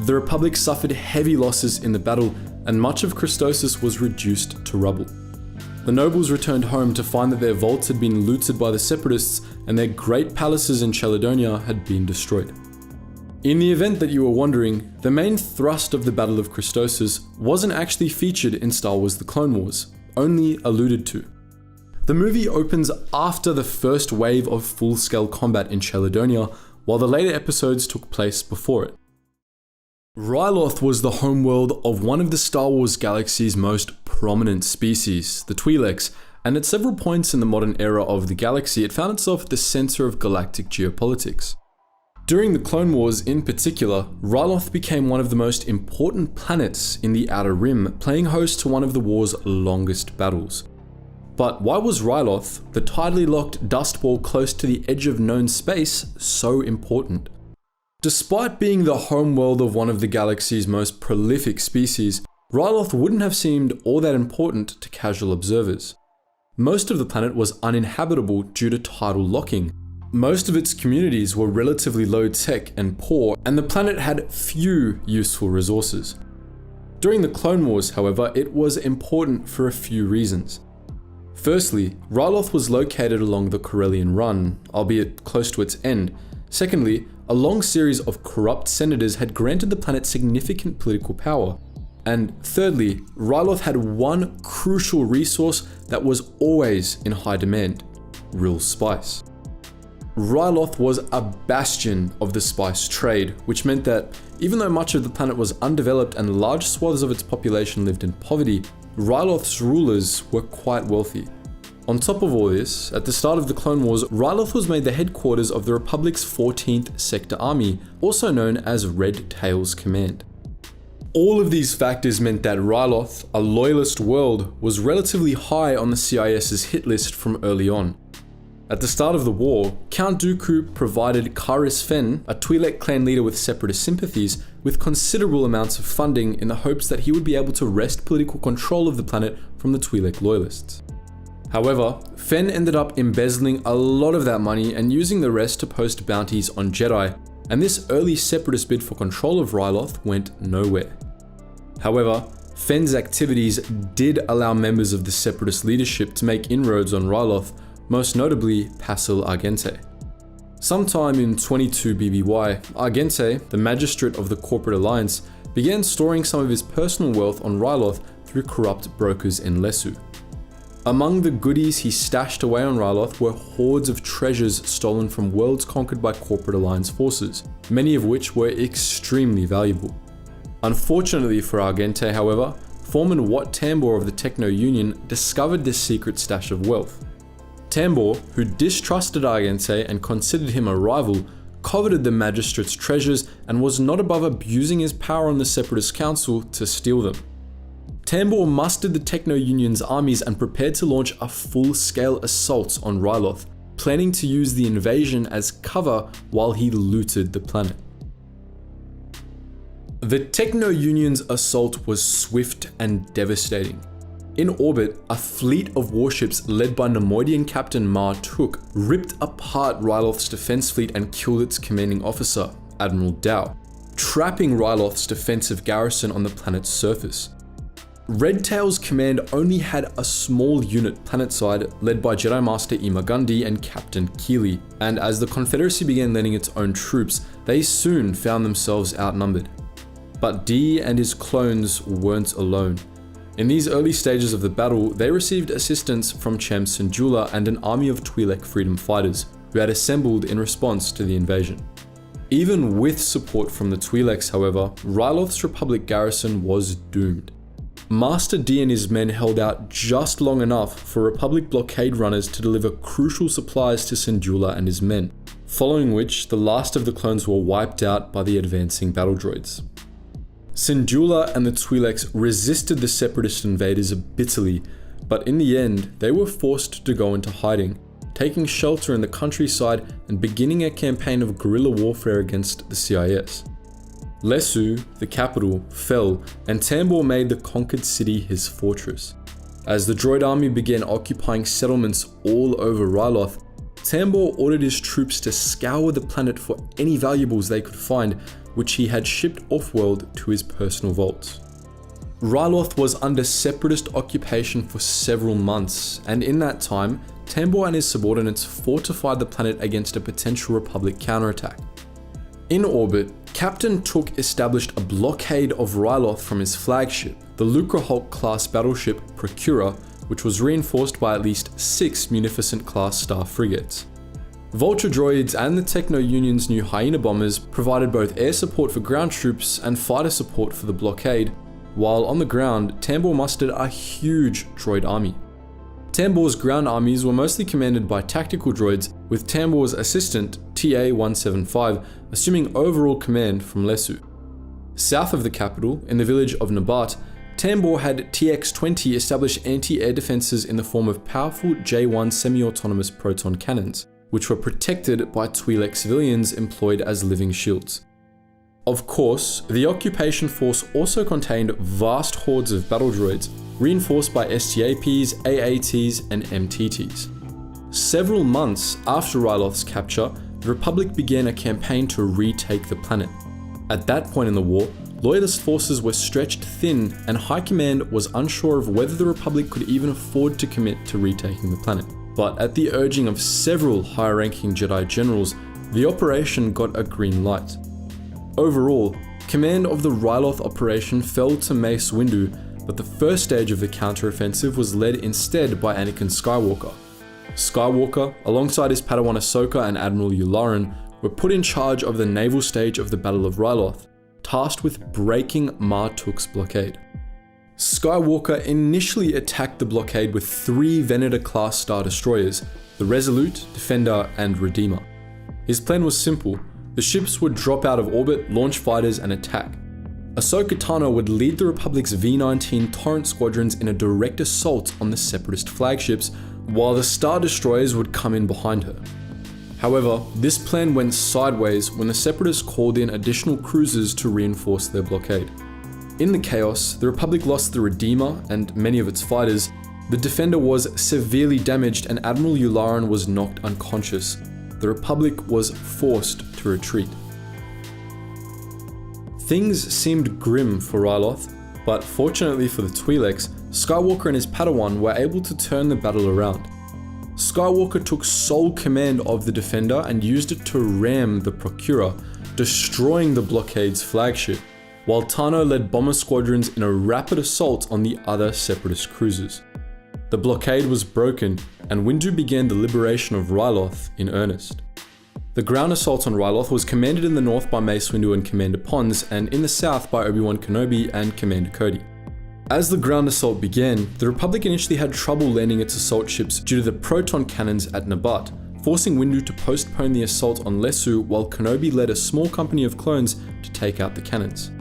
The Republic suffered heavy losses in the battle and much of Christophsis was reduced to rubble. The nobles returned home to find that their vaults had been looted by the Separatists and their great palaces in Chelidonia had been destroyed. In the event that you were wondering, the main thrust of the Battle of Christophsis wasn't actually featured in Star Wars: The Clone Wars, only alluded to. The movie opens after the first wave of full-scale combat in Chelidonia, while the later episodes took place before it. Ryloth was the homeworld of one of the Star Wars galaxy's most prominent species, the Twi'leks, and at several points in the modern era of the galaxy, it found itself at the center of galactic geopolitics. During the Clone Wars in particular, Ryloth became one of the most important planets in the Outer Rim, playing host to one of the war's longest battles. But why was Ryloth, the tidally locked dust ball close to the edge of known space, so important? Despite being the homeworld of one of the galaxy's most prolific species, Ryloth wouldn't have seemed all that important to casual observers. Most of the planet was uninhabitable due to tidal locking. Most of its communities were relatively low-tech and poor, and the planet had few useful resources. During the Clone Wars, however, it was important for a few reasons. Firstly, Ryloth was located along the Corellian Run, albeit close to its end. Secondly, a long series of corrupt senators had granted the planet significant political power. And thirdly, Ryloth had one crucial resource that was always in high demand: real spice. Ryloth was a bastion of the spice trade, which meant that even though much of the planet was undeveloped and large swaths of its population lived in poverty, Ryloth's rulers were quite wealthy. On top of all this, at the start of the Clone Wars, Ryloth was made the headquarters of the Republic's 14th Sector Army, also known as Red Tail's Command. All of these factors meant that Ryloth, a loyalist world, was relatively high on the CIS's hit list from early on. At the start of the war, Count Dooku provided Karis Fen, a Twi'lek clan leader with separatist sympathies, with considerable amounts of funding in the hopes that he would be able to wrest political control of the planet from the Twi'lek loyalists. However, Fen ended up embezzling a lot of that money and using the rest to post bounties on Jedi, and this early separatist bid for control of Ryloth went nowhere. However, Fen's activities did allow members of the separatist leadership to make inroads on Ryloth, most notably Pasil Argente. Sometime in 22 BBY, Argente, the magistrate of the Corporate Alliance, began storing some of his personal wealth on Ryloth through corrupt brokers in Lesu. Among the goodies he stashed away on Ryloth were hordes of treasures stolen from worlds conquered by Corporate Alliance forces, many of which were extremely valuable. Unfortunately for Argente, however, Foreman Wat Tambor of the Techno Union discovered this secret stash of wealth. Tambor, who distrusted Argente and considered him a rival, coveted the magistrate's treasures and was not above abusing his power on the Separatist Council to steal them. Tambor mustered the Techno Union's armies and prepared to launch a full-scale assault on Ryloth, planning to use the invasion as cover while he looted the planet. The Techno Union's assault was swift and devastating. In orbit, a fleet of warships led by Nemoidian Captain Ma Tuk ripped apart Ryloth's defense fleet and killed its commanding officer, Admiral Dao, trapping Ryloth's defensive garrison on the planet's surface. Red Tail's command only had a small unit planetside led by Jedi Master Imagundi and Captain Keeley, and as the Confederacy began lending its own troops, they soon found themselves outnumbered. But D and his clones weren't alone. In these early stages of the battle, they received assistance from Chem Syndulla and an army of Twi'lek freedom fighters, who had assembled in response to the invasion. Even with support from the Twi'leks, however, Ryloth's Republic garrison was doomed. Master D and his men held out just long enough for Republic blockade runners to deliver crucial supplies to Syndulla and his men, following which the last of the clones were wiped out by the advancing battle droids. Syndulla and the Twi'leks resisted the Separatist invaders bitterly, but in the end, they were forced to go into hiding, taking shelter in the countryside and beginning a campaign of guerrilla warfare against the CIS. Lesu, the capital, fell, and Tambor made the conquered city his fortress. As the droid army began occupying settlements all over Ryloth, Tambor ordered his troops to scour the planet for any valuables they could find, which he had shipped off-world to his personal vaults. Ryloth was under Separatist occupation for several months, and in that time, Tambor and his subordinates fortified the planet against a potential Republic counterattack. In orbit, Captain Took established a blockade of Ryloth from his flagship, the Lucrehulk-class battleship Procurer, which was reinforced by at least 6 Munificent-class star frigates. Vulture droids and the Techno-Union's new Hyena bombers provided both air support for ground troops and fighter support for the blockade, while on the ground, Tambor mustered a huge droid army. Tambor's ground armies were mostly commanded by tactical droids, with Tambor's assistant, TA-175, assuming overall command from Lesu. South of the capital, in the village of Nabat, Tambor had TX-20 establish anti-air defenses in the form of powerful J-1 semi-autonomous proton cannons, which were protected by Twi'lek civilians employed as living shields. Of course, the occupation force also contained vast hordes of battle droids, reinforced by STAPs, AATs, and MTTs. Several months after Ryloth's capture, the Republic began a campaign to retake the planet. At that point in the war, Loyalist forces were stretched thin, and High Command was unsure of whether the Republic could even afford to commit to retaking the planet. But at the urging of several high-ranking Jedi generals, the operation got a green light. Overall, command of the Ryloth operation fell to Mace Windu, but the first stage of the counter-offensive was led instead by Anakin Skywalker. Skywalker, alongside his Padawan Ahsoka and Admiral Yularen, were put in charge of the naval stage of the Battle of Ryloth, tasked with breaking Mar Tuk's blockade. Skywalker initially attacked the blockade with 3 Venator-class Star Destroyers, the Resolute, Defender, and Redeemer. His plan was simple. The ships would drop out of orbit, launch fighters, and attack. Ahsoka Tano would lead the Republic's V-19 Torrent squadrons in a direct assault on the Separatist flagships, while the Star Destroyers would come in behind her. However, this plan went sideways when the Separatists called in additional cruisers to reinforce their blockade. In the chaos, the Republic lost the Redeemer and many of its fighters, the Defender was severely damaged, and Admiral Yularen was knocked unconscious. The Republic was forced to retreat. Things seemed grim for Ryloth, but fortunately for the Twi'leks, Skywalker and his Padawan were able to turn the battle around. Skywalker took sole command of the Defender and used it to ram the Procurer, destroying the blockade's flagship, while Tano led bomber squadrons in a rapid assault on the other Separatist cruisers. The blockade was broken, and Windu began the liberation of Ryloth in earnest. The ground assault on Ryloth was commanded in the north by Mace Windu and Commander Pons, and in the south by Obi-Wan Kenobi and Commander Cody. As the ground assault began, the Republic initially had trouble landing its assault ships due to the proton cannons at Nabat, forcing Windu to postpone the assault on Lesu while Kenobi led a small company of clones to take out the cannons.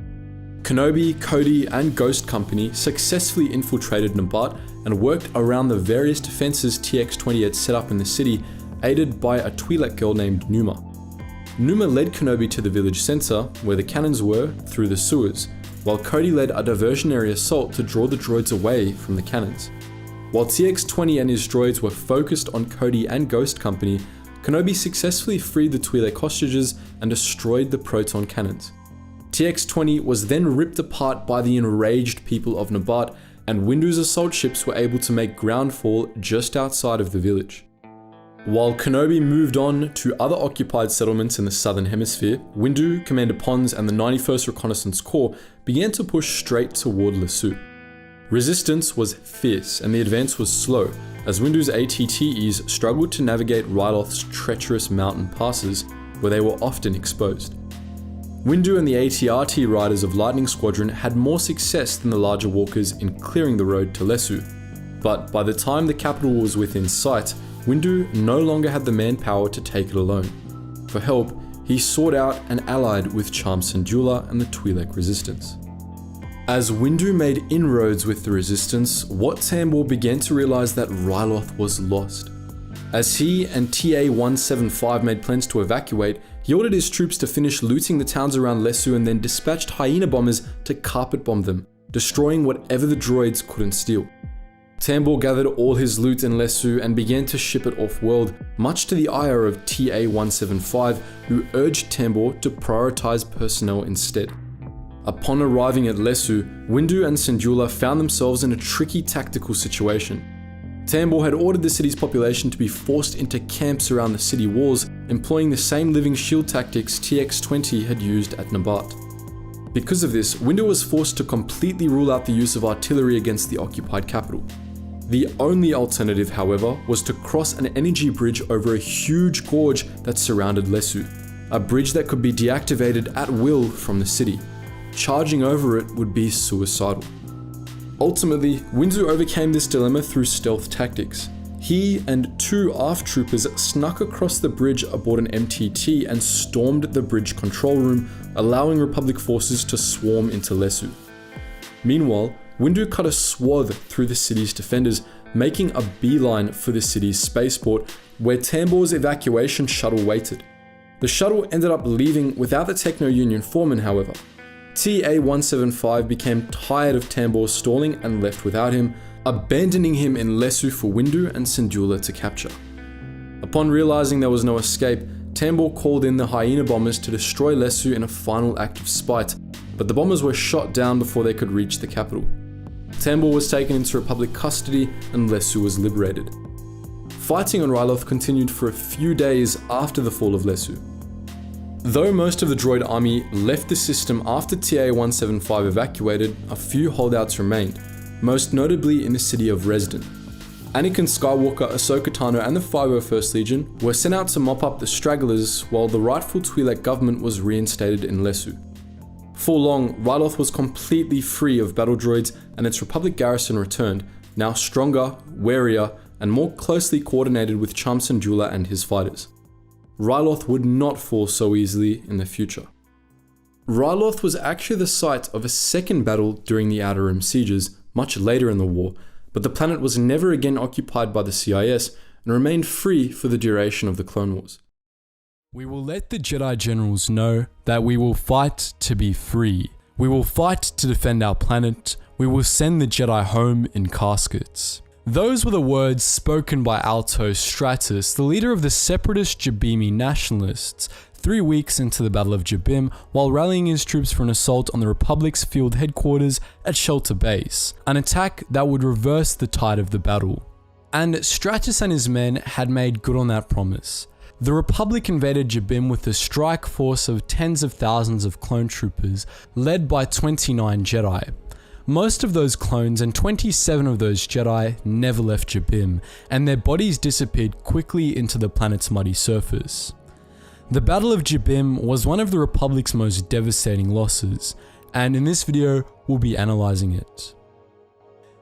Kenobi, Cody, and Ghost Company successfully infiltrated Nabat and worked around the various defenses TX-20 had set up in the city, aided by a Twi'lek girl named Numa. Numa led Kenobi to the village center, where the cannons were, through the sewers, while Cody led a diversionary assault to draw the droids away from the cannons. While TX-20 and his droids were focused on Cody and Ghost Company, Kenobi successfully freed the Twi'lek hostages and destroyed the proton cannons. TX-20 was then ripped apart by the enraged people of Nabat, and Windu's assault ships were able to make groundfall just outside of the village. While Kenobi moved on to other occupied settlements in the southern hemisphere, Windu, Commander Pons, and the 91st Reconnaissance Corps began to push straight toward Lesu. Resistance was fierce, and the advance was slow, as Windu's ATTEs struggled to navigate Ryloth's treacherous mountain passes, where they were often exposed. Windu and the AT-RT riders of Lightning Squadron had more success than the larger walkers in clearing the road to Lesu, but by the time the capital was within sight, Windu no longer had the manpower to take it alone. For help, he sought out and allied with Charm Syndulla and the Twi'lek resistance. As Windu made inroads with the resistance, Wat Tambor began to realize that Ryloth was lost. As he and TA-175 made plans to evacuate, he ordered his troops to finish looting the towns around Lesu and then dispatched hyena bombers to carpet bomb them, destroying whatever the droids couldn't steal. Tambor gathered all his loot in Lesu and began to ship it off-world, much to the ire of TA-175, who urged Tambor to prioritize personnel instead. Upon arriving at Lesu, Windu and Syndulla found themselves in a tricky tactical situation. Tambor had ordered the city's population to be forced into camps around the city walls, employing the same living shield tactics TX-20 had used at Nabat. Because of this, Windu was forced to completely rule out the use of artillery against the occupied capital. The only alternative, however, was to cross an energy bridge over a huge gorge that surrounded Lesu, a bridge that could be deactivated at will from the city. Charging over it would be suicidal. Ultimately, Windu overcame this dilemma through stealth tactics. He and 2 ARF troopers snuck across the bridge aboard an MTT and stormed the bridge control room, allowing Republic forces to swarm into Lesu. Meanwhile, Windu cut a swath through the city's defenders, making a beeline for the city's spaceport, where Tambor's evacuation shuttle waited. The shuttle ended up leaving without the Techno-Union foreman, however. TA-175 became tired of Tambor stalling and left without him, abandoning him in Lesu for Windu and Syndulla to capture. Upon realizing there was no escape, Tambor called in the Hyena bombers to destroy Lesu in a final act of spite, but the bombers were shot down before they could reach the capital. Tambor was taken into Republic custody and Lesu was liberated. Fighting on Ryloth continued for a few days after the fall of Lesu. Though most of the droid army left the system after TA-175 evacuated, a few holdouts remained, most notably in the city of Resden. Anakin Skywalker, Ahsoka Tano and the 501st Legion were sent out to mop up the stragglers while the rightful Twi'lek government was reinstated in Lesu. For long, Ryloth was completely free of battle droids and its Republic garrison returned, now stronger, warier, and more closely coordinated with Cham Syndulla and his fighters. Ryloth would not fall so easily in the future. Ryloth was actually the site of a second battle during the Outer Rim sieges, much later in the war, but the planet was never again occupied by the CIS and remained free for the duration of the Clone Wars. We will let the Jedi generals know that we will fight to be free. We will fight to defend our planet. We will send the Jedi home in caskets. Those were the words spoken by Alto Stratus, the leader of the Separatist Jabiim nationalists, 3 weeks into the Battle of Jabiim, while rallying his troops for an assault on the Republic's field headquarters at Shelter Base, an attack that would reverse the tide of the battle. And Stratus and his men had made good on that promise. The Republic invaded Jabiim with a strike force of tens of thousands of clone troopers, led by 29 Jedi. Most of those clones and 27 of those Jedi never left Jabiim, and their bodies disappeared quickly into the planet's muddy surface. The Battle of Jabiim was one of the Republic's most devastating losses, and in this video, we'll be analysing it.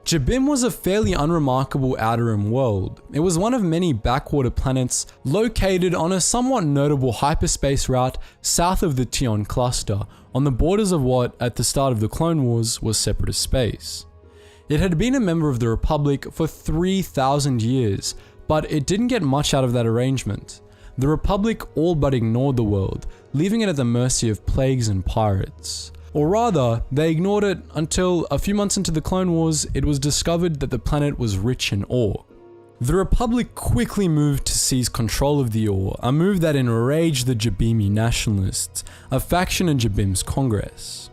Jabiim was a fairly unremarkable Outer Rim world. It was one of many backwater planets located on a somewhat notable hyperspace route south of the Tion cluster, on the borders of what, at the start of the Clone Wars, was Separatist space. It had been a member of the Republic for 3,000 years, but it didn't get much out of that arrangement. The Republic all but ignored the world, leaving it at the mercy of plagues and pirates. Or rather, they ignored it until a few months into the Clone Wars, it was discovered that the planet was rich in ore. The Republic quickly moved to seize control of the ore, a move that enraged the Jabiim nationalists, a faction in Jabiim's Congress.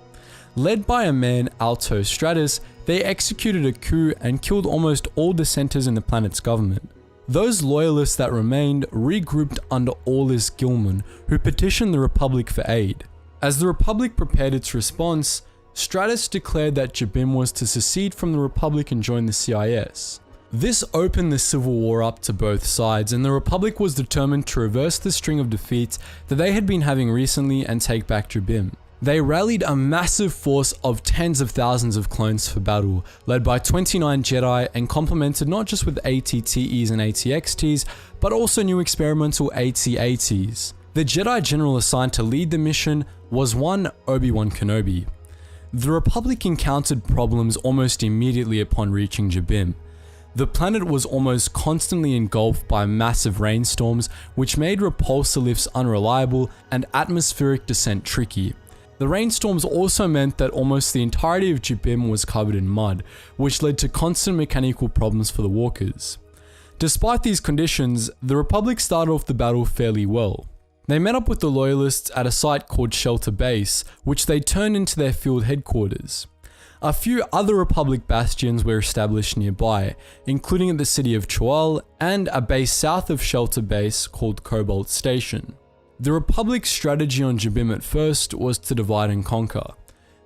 Led by a man, Alto Stratus, they executed a coup and killed almost all dissenters in the planet's government. Those loyalists that remained regrouped under Orlis Gilman, who petitioned the Republic for aid. As the Republic prepared its response, Stratus declared that Jabiim was to secede from the Republic and join the CIS. This opened the Civil War up to both sides, and the Republic was determined to reverse the string of defeats that they had been having recently and take back Jabiim. They rallied a massive force of tens of thousands of clones for battle, led by 29 Jedi and complemented not just with ATTEs and ATXTs, but also new experimental AT-ATs. The Jedi General assigned to lead the mission was one Obi-Wan Kenobi. The Republic encountered problems almost immediately upon reaching Jabiim. The planet was almost constantly engulfed by massive rainstorms, which made repulsor lifts unreliable and atmospheric descent tricky. The rainstorms also meant that almost the entirety of Jabiim was covered in mud, which led to constant mechanical problems for the walkers. Despite these conditions, the Republic started off the battle fairly well. They met up with the Loyalists at a site called Shelter Base, which they turned into their field headquarters. A few other Republic bastions were established nearby, including at the city of Choal and a base south of Shelter Base called Cobalt Station. The Republic's strategy on Jabiim at first was to divide and conquer.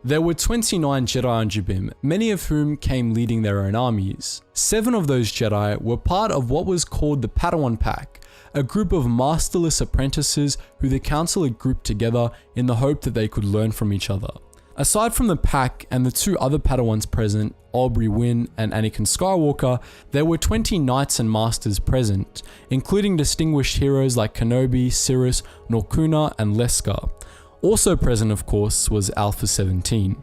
There were 29 Jedi on Jabiim, many of whom came leading their own armies. 7 of those Jedi were part of what was called the Padawan Pack, a group of masterless apprentices who the Council had grouped together in the hope that they could learn from each other. Aside from the pack and the 2 other Padawans present, Aubrey Wynn and Anakin Skywalker, there were 20 Knights and Masters present, including distinguished heroes like Kenobi, Cirrus, Norkuna, and Leska. Also present, of course, was Alpha 17.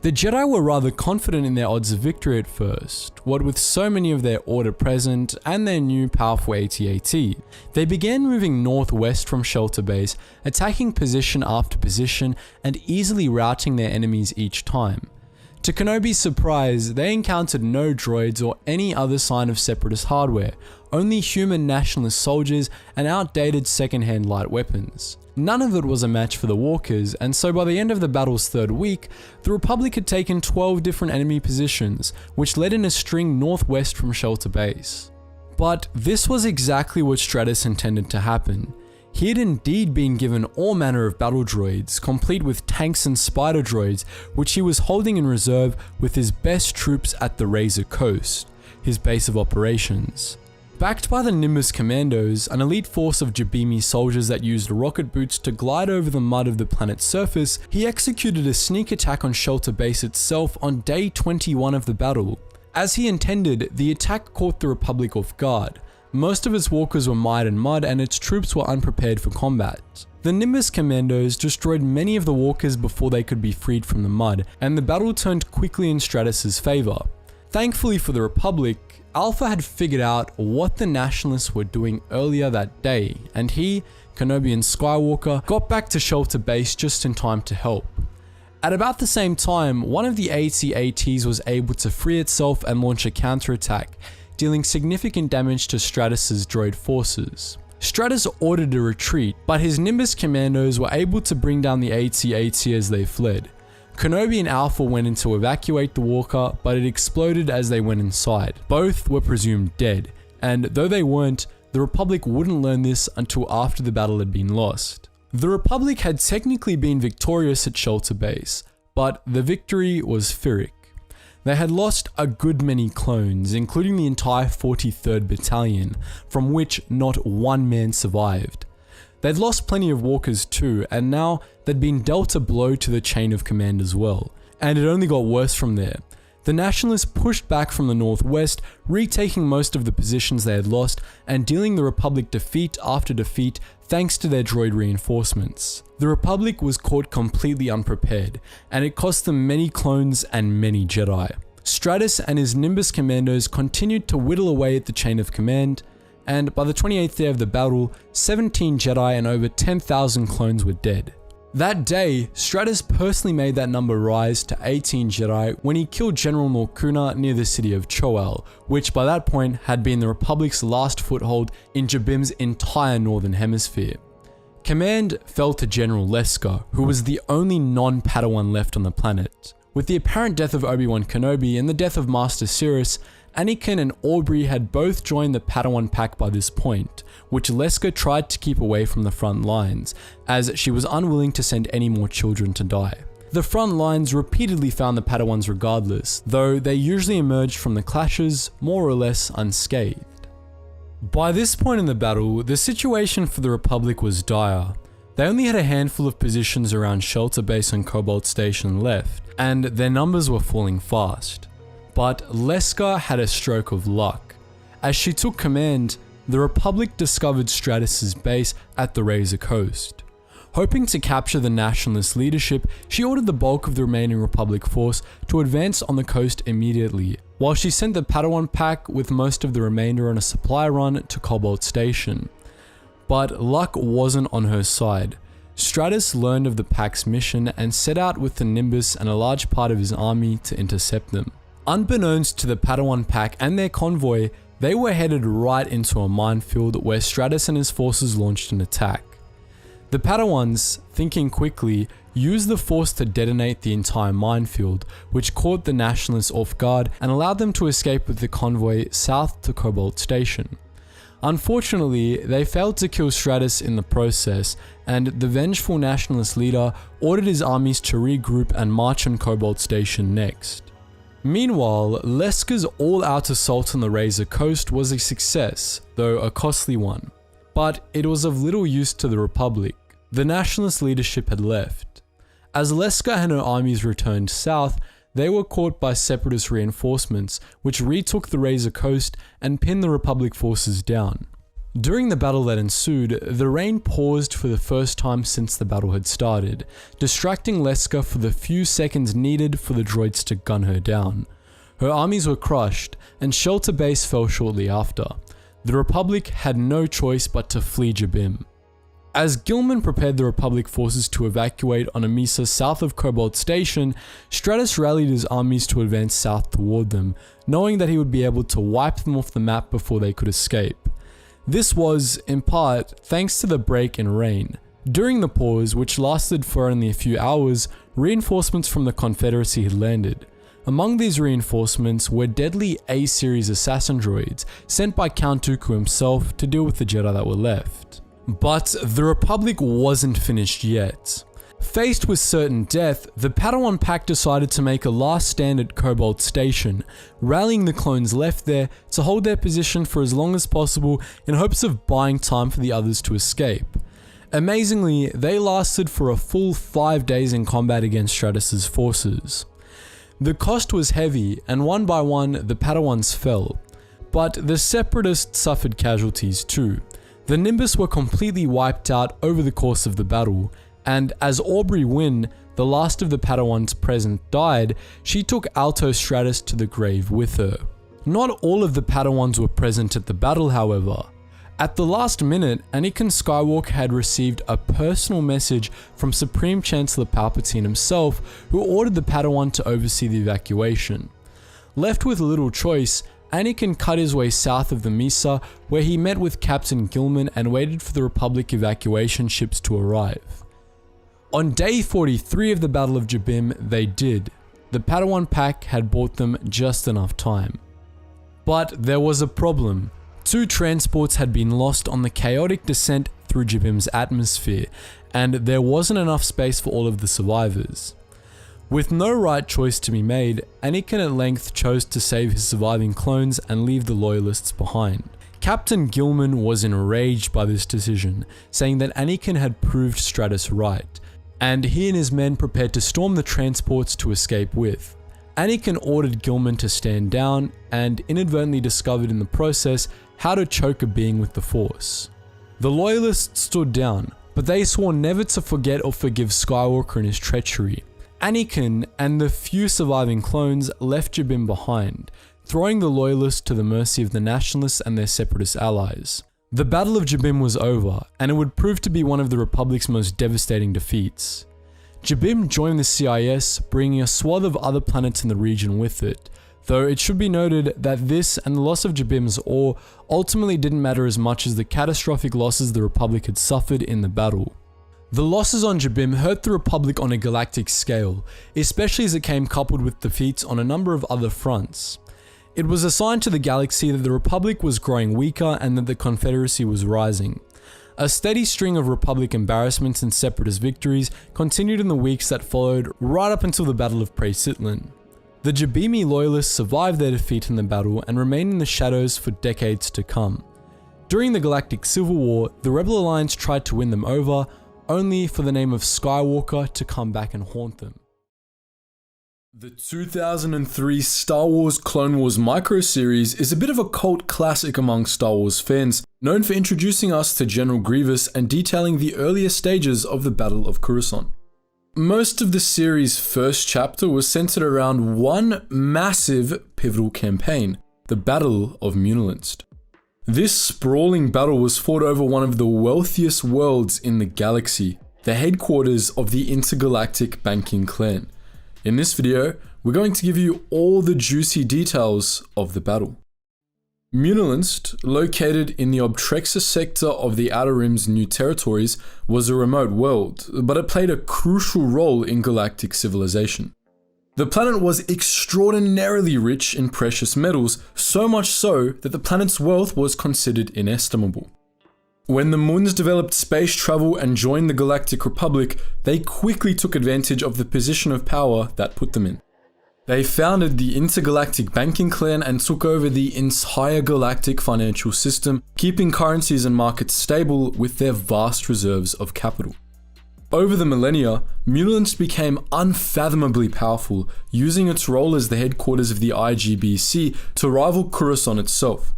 The Jedi were rather confident in their odds of victory at first, what with so many of their order present and their new powerful AT-AT. They began moving northwest from Shelter Base, attacking position after position and easily routing their enemies each time. To Kenobi's surprise, they encountered no droids or any other sign of Separatist hardware, only human nationalist soldiers and outdated second-hand light weapons. None of it was a match for the walkers, and so by the end of the battle's 3rd week, the Republic had taken 12 different enemy positions, which led in a string northwest from Shelter Base. But this was exactly what Stratus intended to happen. He had indeed been given all manner of battle droids, complete with tanks and spider droids, which he was holding in reserve with his best troops at the Razor Coast, his base of operations. Backed by the Nimbus Commandos, an elite force of Jabiimi soldiers that used rocket boots to glide over the mud of the planet's surface, he executed a sneak attack on Shelter Base itself on day 21 of the battle. As he intended, the attack caught the Republic off guard. Most of its walkers were mired in mud and its troops were unprepared for combat. The Nimbus Commandos destroyed many of the walkers before they could be freed from the mud, and the battle turned quickly in Stratus's favor. Thankfully for the Republic, Alpha had figured out what the Nationalists were doing earlier that day, and he, Kenobi and Skywalker, got back to Shelter Base just in time to help. At about the same time, one of the AT-ATs was able to free itself and launch a counterattack, dealing significant damage to Stratus's droid forces. Stratus ordered a retreat, but his Nimbus Commandos were able to bring down the AT-AT as they fled. Kenobi and Alpha went in to evacuate the walker, but it exploded as they went inside. Both were presumed dead, and though they weren't, the Republic wouldn't learn this until after the battle had been lost. The Republic had technically been victorious at Shelter Base, but the victory was Pyrrhic. They had lost a good many clones, including the entire 43rd Battalion, from which not one man survived. They'd lost plenty of walkers too, and now they'd been dealt a blow to the chain of command as well, and it only got worse from there. The Nationalists pushed back from the northwest, retaking most of the positions they had lost and dealing the Republic defeat after defeat thanks to their droid reinforcements. The Republic was caught completely unprepared, and it cost them many clones and many Jedi. Stratus and his Nimbus Commandos continued to whittle away at the chain of command, and by the 28th day of the battle, 17 Jedi and over 10,000 clones were dead. That day, Stratus personally made that number rise to 18 Jedi when he killed General Norkuna near the city of Choal, which by that point had been the Republic's last foothold in Jabiim's entire northern hemisphere. Command fell to General Leska, who was the only non-Padawan left on the planet. With the apparent death of Obi-Wan Kenobi and the death of Master Cirrus, Anakin and Aubrey had both joined the Padawan pack by this point, which Leska tried to keep away from the front lines, as she was unwilling to send any more children to die. The front lines repeatedly found the Padawans regardless, though they usually emerged from the clashes more or less unscathed. By this point in the battle, the situation for the Republic was dire. They only had a handful of positions around Shelter Base and Cobalt Station left, and their numbers were falling fast. But Leska had a stroke of luck. As she took command, the Republic discovered Stratus's base at the Razor Coast. Hoping to capture the Nationalist leadership, she ordered the bulk of the remaining Republic force to advance on the coast immediately, while she sent the Padawan pack with most of the remainder on a supply run to Cobalt Station. But luck wasn't on her side. Stratus learned of the Pack's mission and set out with the Nimbus and a large part of his army to intercept them. Unbeknownst to the Padawan Pack and their convoy, they were headed right into a minefield where Stratus and his forces launched an attack. The Padawans, thinking quickly, used the Force to detonate the entire minefield, which caught the Nationalists off guard and allowed them to escape with the convoy south to Cobalt Station. Unfortunately, they failed to kill Stratus in the process, and the vengeful Nationalist leader ordered his armies to regroup and march on Cobalt Station next. Meanwhile, Leska's all-out assault on the Razor Coast was a success, though a costly one. But it was of little use to the Republic. The Nationalist leadership had left. As Leska and her armies returned south, they were caught by Separatist reinforcements, which retook the Razor Coast and pinned the Republic forces down. During the battle that ensued, the rain paused for the first time since the battle had started, distracting Leska for the few seconds needed for the droids to gun her down. Her armies were crushed, and Shelter Base fell shortly after. The Republic had no choice but to flee Jabiim. As Gilman prepared the Republic forces to evacuate on a mesa south of Cobalt Station, Stratus rallied his armies to advance south toward them, knowing that he would be able to wipe them off the map before they could escape. This was, in part, thanks to the break in rain. During the pause, which lasted for only a few hours, reinforcements from the Confederacy had landed. Among these reinforcements were deadly A-series assassin droids, sent by Count Dooku himself to deal with the Jedi that were left. But the Republic wasn't finished yet. Faced with certain death, the Padawan Pack decided to make a last stand at Cobalt Station, rallying the clones left there to hold their position for as long as possible in hopes of buying time for the others to escape. Amazingly, they lasted for a full 5 days in combat against Stratus's forces. The cost was heavy, and one by one, the Padawans fell. But the Separatists suffered casualties too. The Nimbus were completely wiped out over the course of the battle, and as Aubrey Wynn, the last of the Padawans present, died, she took Alto Stratus to the grave with her. Not all of the Padawans were present at the battle, however. At the last minute, Anakin Skywalker had received a personal message from Supreme Chancellor Palpatine himself, who ordered the Padawan to oversee the evacuation. Left with little choice, Anakin cut his way south of the Mesa, where he met with Captain Gilman and waited for the Republic evacuation ships to arrive. On day 43 of the Battle of Jabiim, they did. The Padawan Pack had bought them just enough time. But there was a problem. 2 transports had been lost on the chaotic descent through Jabiim's atmosphere, and there wasn't enough space for all of the survivors. With no right choice to be made, Anakin at length chose to save his surviving clones and leave the Loyalists behind. Captain Gilman was enraged by this decision, saying that Anakin had proved Stratus right, and he and his men prepared to storm the transports to escape with. Anakin ordered Gilman to stand down, and inadvertently discovered in the process how to choke a being with the Force. The Loyalists stood down, but they swore never to forget or forgive Skywalker and his treachery. Anakin and the few surviving clones left Jabiim behind, throwing the Loyalists to the mercy of the Nationalists and their Separatist allies. The Battle of Jabiim was over, and it would prove to be one of the Republic's most devastating defeats. Jabiim joined the CIS, bringing a swath of other planets in the region with it, though it should be noted that this and the loss of Jabiim's ore ultimately didn't matter as much as the catastrophic losses the Republic had suffered in the battle. The losses on Jabiim hurt the Republic on a galactic scale, especially as it came coupled with defeats on a number of other fronts. It was a sign to the galaxy that the Republic was growing weaker and that the Confederacy was rising. A steady string of Republic embarrassments and Separatist victories continued in the weeks that followed right up until the Battle of Pre-Sitlin. The Jabiimi Loyalists survived their defeat in the battle and remained in the shadows for decades to come. During the Galactic Civil War, the Rebel Alliance tried to win them over, only for the name of Skywalker to come back and haunt them. The 2003 Star Wars Clone Wars micro-series is a bit of a cult classic among Star Wars fans, known for introducing us to General Grievous and detailing the earlier stages of the Battle of Coruscant. Most of the series' first chapter was centered around one massive pivotal campaign, the Battle of Muunilinst. This sprawling battle was fought over one of the wealthiest worlds in the galaxy. the headquarters of the intergalactic banking clan. In this video, we're going to give you all the juicy details of the battle. Muunilinst, located in the Obtrexus sector of the Outer Rim's new territories, was a remote world, but it played a crucial role in galactic civilization. The planet was extraordinarily rich in precious metals, so much so that the planet's wealth was considered inestimable. When the Moons developed space travel and joined the Galactic Republic, they quickly took advantage of the position of power that put them in. They founded the Intergalactic Banking Clan and took over the entire galactic financial system, keeping currencies and markets stable with their vast reserves of capital. Over the millennia, Muunilinst became unfathomably powerful, using its role as the headquarters of the IGBC to rival Coruscant itself.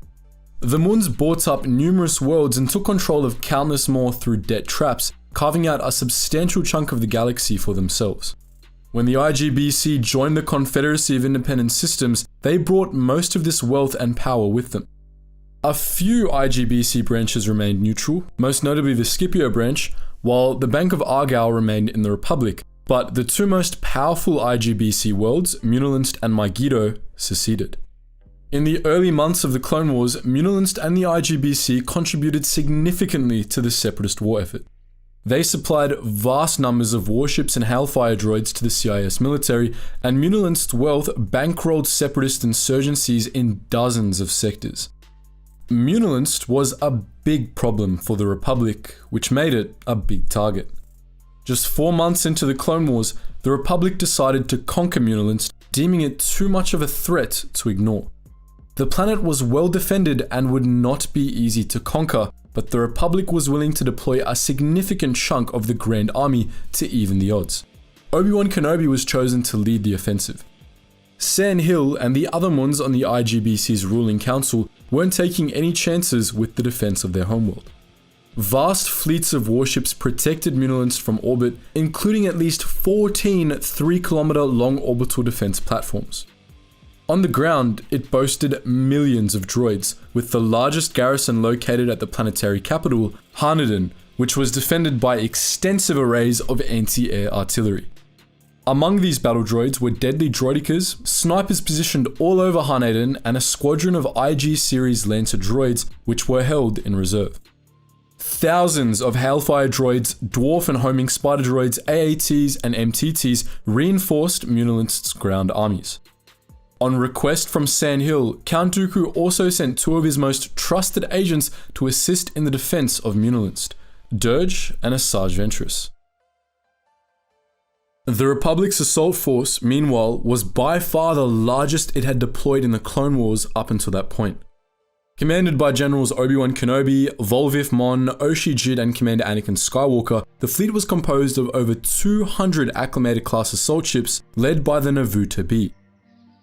The Moons bought up numerous worlds and took control of countless more through debt traps, carving out a substantial chunk of the galaxy for themselves. When the IGBC joined the Confederacy of Independent Systems, they brought most of this wealth and power with them. A few IGBC branches remained neutral, most notably the Scipio branch, while the Bank of Argyll remained in the Republic, but the two most powerful IGBC worlds, Muunilinst and Mygeeto, seceded. In the early months of the Clone Wars, Muunilinst and the IGBC contributed significantly to the Separatist war effort. They supplied vast numbers of warships and Hellfire droids to the CIS military, and Muunilinst's wealth bankrolled Separatist insurgencies in dozens of sectors. Muunilinst was a big problem for the Republic, which made it a big target. Just 4 months into the Clone Wars, the Republic decided to conquer Muunilinst, deeming it too much of a threat to ignore. The planet was well defended and would not be easy to conquer, but the Republic was willing to deploy a significant chunk of the Grand Army to even the odds. Obi-Wan Kenobi was chosen to lead the offensive. Sand Hill and the other Moons on the IGBC's ruling council weren't taking any chances with the defense of their homeworld. Vast fleets of warships protected Muunilinst from orbit, including at least 14 3-kilometer long orbital defense platforms. On the ground, it boasted millions of droids, with the largest garrison located at the planetary capital, Harneden, which was defended by extensive arrays of anti-air artillery. Among these battle droids were deadly droidicas, snipers positioned all over Harneden, and a squadron of IG-series Lancer droids, which were held in reserve. Thousands of Hellfire droids, Dwarf and Homing Spider droids, AATs, and MTTs reinforced Muunilinst's ground armies. On request from Sand Hill, Count Dooku also sent 2 of his most trusted agents to assist in the defense of Muunilinst, Dirge and Asajj Ventress. The Republic's assault force, meanwhile, was by far the largest it had deployed in the Clone Wars up until that point. Commanded by Generals Obi-Wan Kenobi, Volvif Mon, Oshi Jid, and Commander Anakin Skywalker, the fleet was composed of over 200 acclimated-class assault ships led by the Navoo B.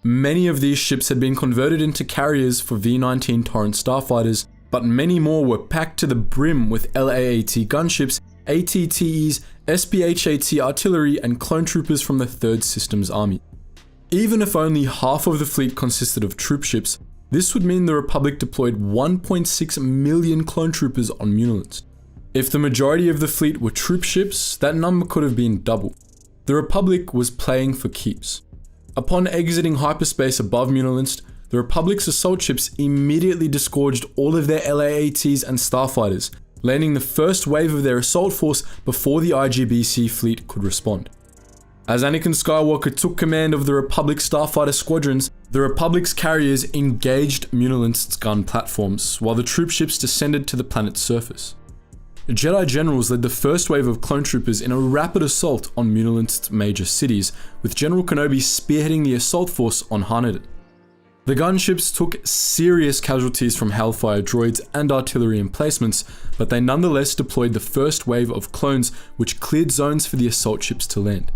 Many of these ships had been converted into carriers for V-19 Torrent starfighters, but many more were packed to the brim with LAAT gunships, ATTEs, SPHAT artillery, and clone troopers from the 3rd Systems Army. Even if only half of the fleet consisted of troop ships, this would mean the Republic deployed 1.6 million clone troopers on Muunilinst. If the majority of the fleet were troop ships, that number could have been double. The Republic was playing for keeps. Upon exiting hyperspace above Muunilinst, the Republic's assault ships immediately disgorged all of their LAATs and starfighters, landing the first wave of their assault force before the IGBC fleet could respond. As Anakin Skywalker took command of the Republic starfighter squadrons, the Republic's carriers engaged Muunilinst's gun platforms, while the troop ships descended to the planet's surface. Jedi generals led the first wave of clone troopers in a rapid assault on Muunilinst's major cities, with General Kenobi spearheading the assault force on Harneden. The gunships took serious casualties from Hellfire droids and artillery emplacements, but they nonetheless deployed the first wave of clones, which cleared zones for the assault ships to land.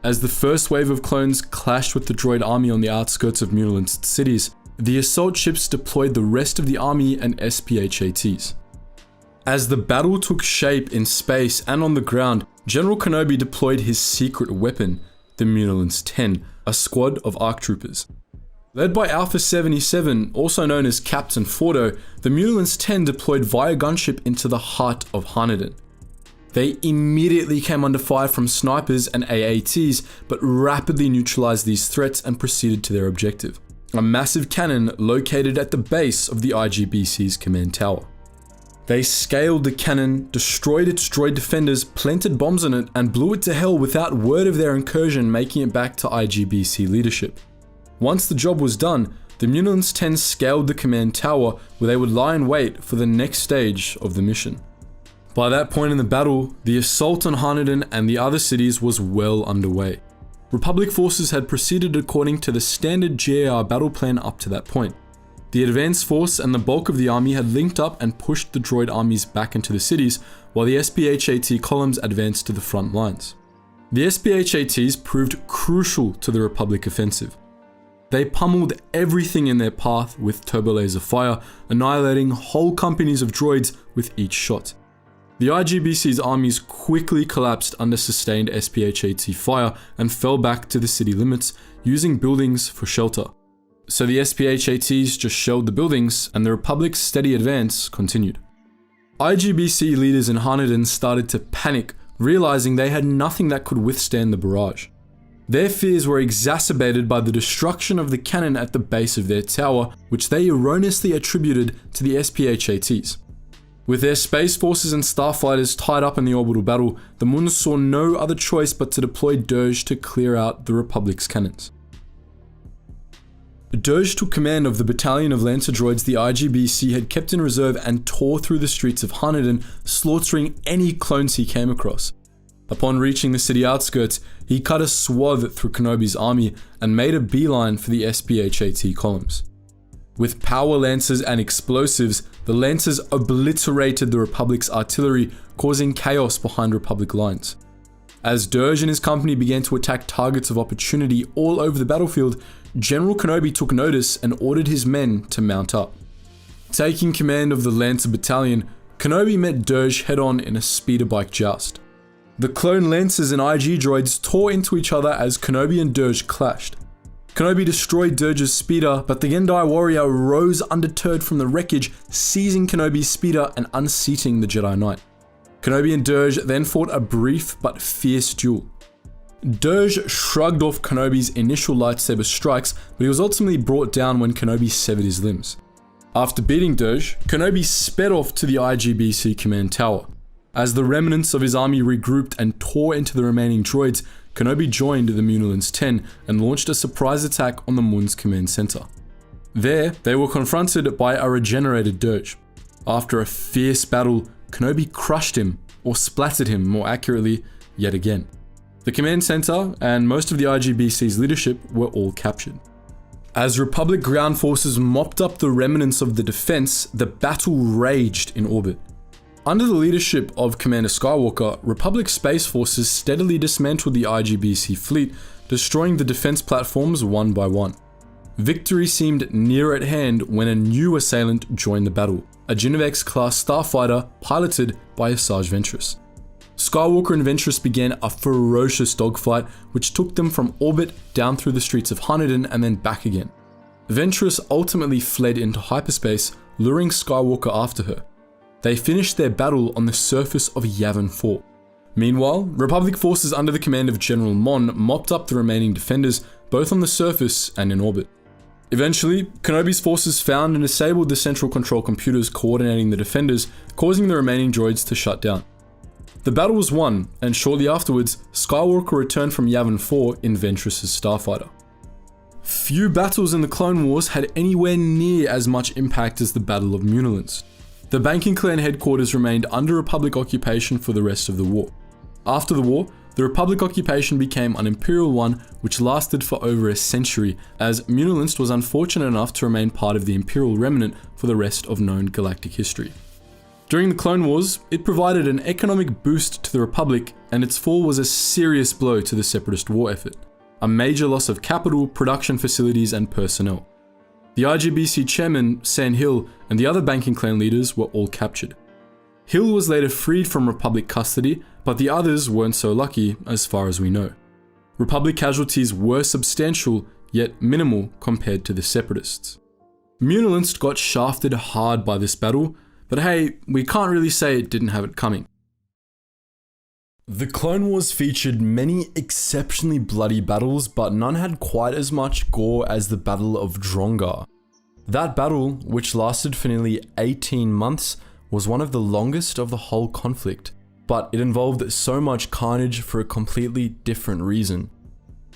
As the first wave of clones clashed with the droid army on the outskirts of Muunilinst's cities, the assault ships deployed the rest of the army and SPHATs. As the battle took shape in space and on the ground, General Kenobi deployed his secret weapon, the Muunilinst 10, a squad of ARC troopers. Led by Alpha 77, also known as Captain Fordo, the Muunilinst 10 deployed via gunship into the heart of Harneden. They immediately came under fire from snipers and AATs, but rapidly neutralized these threats and proceeded to their objective, a massive cannon located at the base of the IGBC's command tower. They scaled the cannon, destroyed its droid defenders, planted bombs on it, and blew it to hell without word of their incursion making it back to IGBC leadership. Once the job was done, the Muunilinst 10 scaled the command tower where they would lie in wait for the next stage of the mission. By that point in the battle, the assault on Harneden and the other cities was well underway. Republic forces had proceeded according to the standard GAR battle plan up to that point. The advanced force and the bulk of the army had linked up and pushed the droid armies back into the cities, while the SPHAT columns advanced to the front lines. The SPHATs proved crucial to the Republic offensive. They pummeled everything in their path with turbolaser fire, annihilating whole companies of droids with each shot. The IGBC's armies quickly collapsed under sustained SPHAT fire and fell back to the city limits, using buildings for shelter. So the SPHATs just shelled the buildings, and the Republic's steady advance continued. IGBC leaders in Harneden started to panic, realizing they had nothing that could withstand the barrage. Their fears were exacerbated by the destruction of the cannon at the base of their tower, which they erroneously attributed to the SPHATs. With their space forces and starfighters tied up in the orbital battle, the Muns saw no other choice but to deploy Dirge to clear out the Republic's cannons. Dirge took command of the battalion of Lancer droids the IGBC had kept in reserve and tore through the streets of Harneden, slaughtering any clones he came across. Upon reaching the city outskirts, he cut a swath through Kenobi's army and made a beeline for the SPHAT columns. With power lancers and explosives, the lancers obliterated the Republic's artillery, causing chaos behind Republic lines. As Dirge and his company began to attack targets of opportunity all over the battlefield, General Kenobi took notice and ordered his men to mount up. Taking command of the Lancer battalion, Kenobi met Dirge head-on in a speeder bike joust. The clone Lancers and IG droids tore into each other as Kenobi and Dirge clashed. Kenobi destroyed Dirge's speeder, but the Gendai warrior rose undeterred from the wreckage, seizing Kenobi's speeder and unseating the Jedi Knight. Kenobi and Dirge then fought a brief but fierce duel. Dirge shrugged off Kenobi's initial lightsaber strikes, but he was ultimately brought down when Kenobi severed his limbs. After beating Dirge, Kenobi sped off to the IGBC command tower. As the remnants of his army regrouped and tore into the remaining droids, Kenobi joined the Muunilinst 10 and launched a surprise attack on the Mun's command center. There, they were confronted by a regenerated Dirge. After a fierce battle, Kenobi crushed him, or splattered him more accurately, yet again. The command center and most of the IGBC's leadership were all captured. As Republic ground forces mopped up the remnants of the defense, the battle raged in orbit. Under the leadership of Commander Skywalker, Republic space forces steadily dismantled the IGBC fleet, destroying the defense platforms one by one. Victory seemed near at hand when a new assailant joined the battle, a Genevex-class starfighter piloted by Asajj Ventress. Skywalker and Ventress began a ferocious dogfight, which took them from orbit down through the streets of Harneden and then back again. Ventress ultimately fled into hyperspace, luring Skywalker after her. They finished their battle on the surface of Yavin 4. Meanwhile, Republic forces under the command of General Mon mopped up the remaining defenders, both on the surface and in orbit. Eventually, Kenobi's forces found and disabled the central control computers coordinating the defenders, causing the remaining droids to shut down. The battle was won, and shortly afterwards, Skywalker returned from Yavin 4 in Ventress's starfighter. Few battles in the Clone Wars had anywhere near as much impact as the Battle of Muunilinst. The Banking Clan headquarters remained under Republic occupation for the rest of the war. After the war, the Republic occupation became an Imperial one which lasted for over a century, as Muunilinst was unfortunate enough to remain part of the Imperial remnant for the rest of known galactic history. During the Clone Wars, it provided an economic boost to the Republic, and its fall was a serious blow to the Separatist war effort, a major loss of capital, production facilities, and personnel. The IGBC chairman, San Hill, and the other Banking Clan leaders were all captured. Hill was later freed from Republic custody, but the others weren't so lucky as far as we know. Republic casualties were substantial, yet minimal compared to the Separatists. Muunilinst got shafted hard by this battle, but hey, we can't really say it didn't have it coming. The Clone Wars featured many exceptionally bloody battles, but none had quite as much gore as the Battle of Drongar. That battle, which lasted for nearly 18 months, was one of the longest of the whole conflict, but it involved so much carnage for a completely different reason.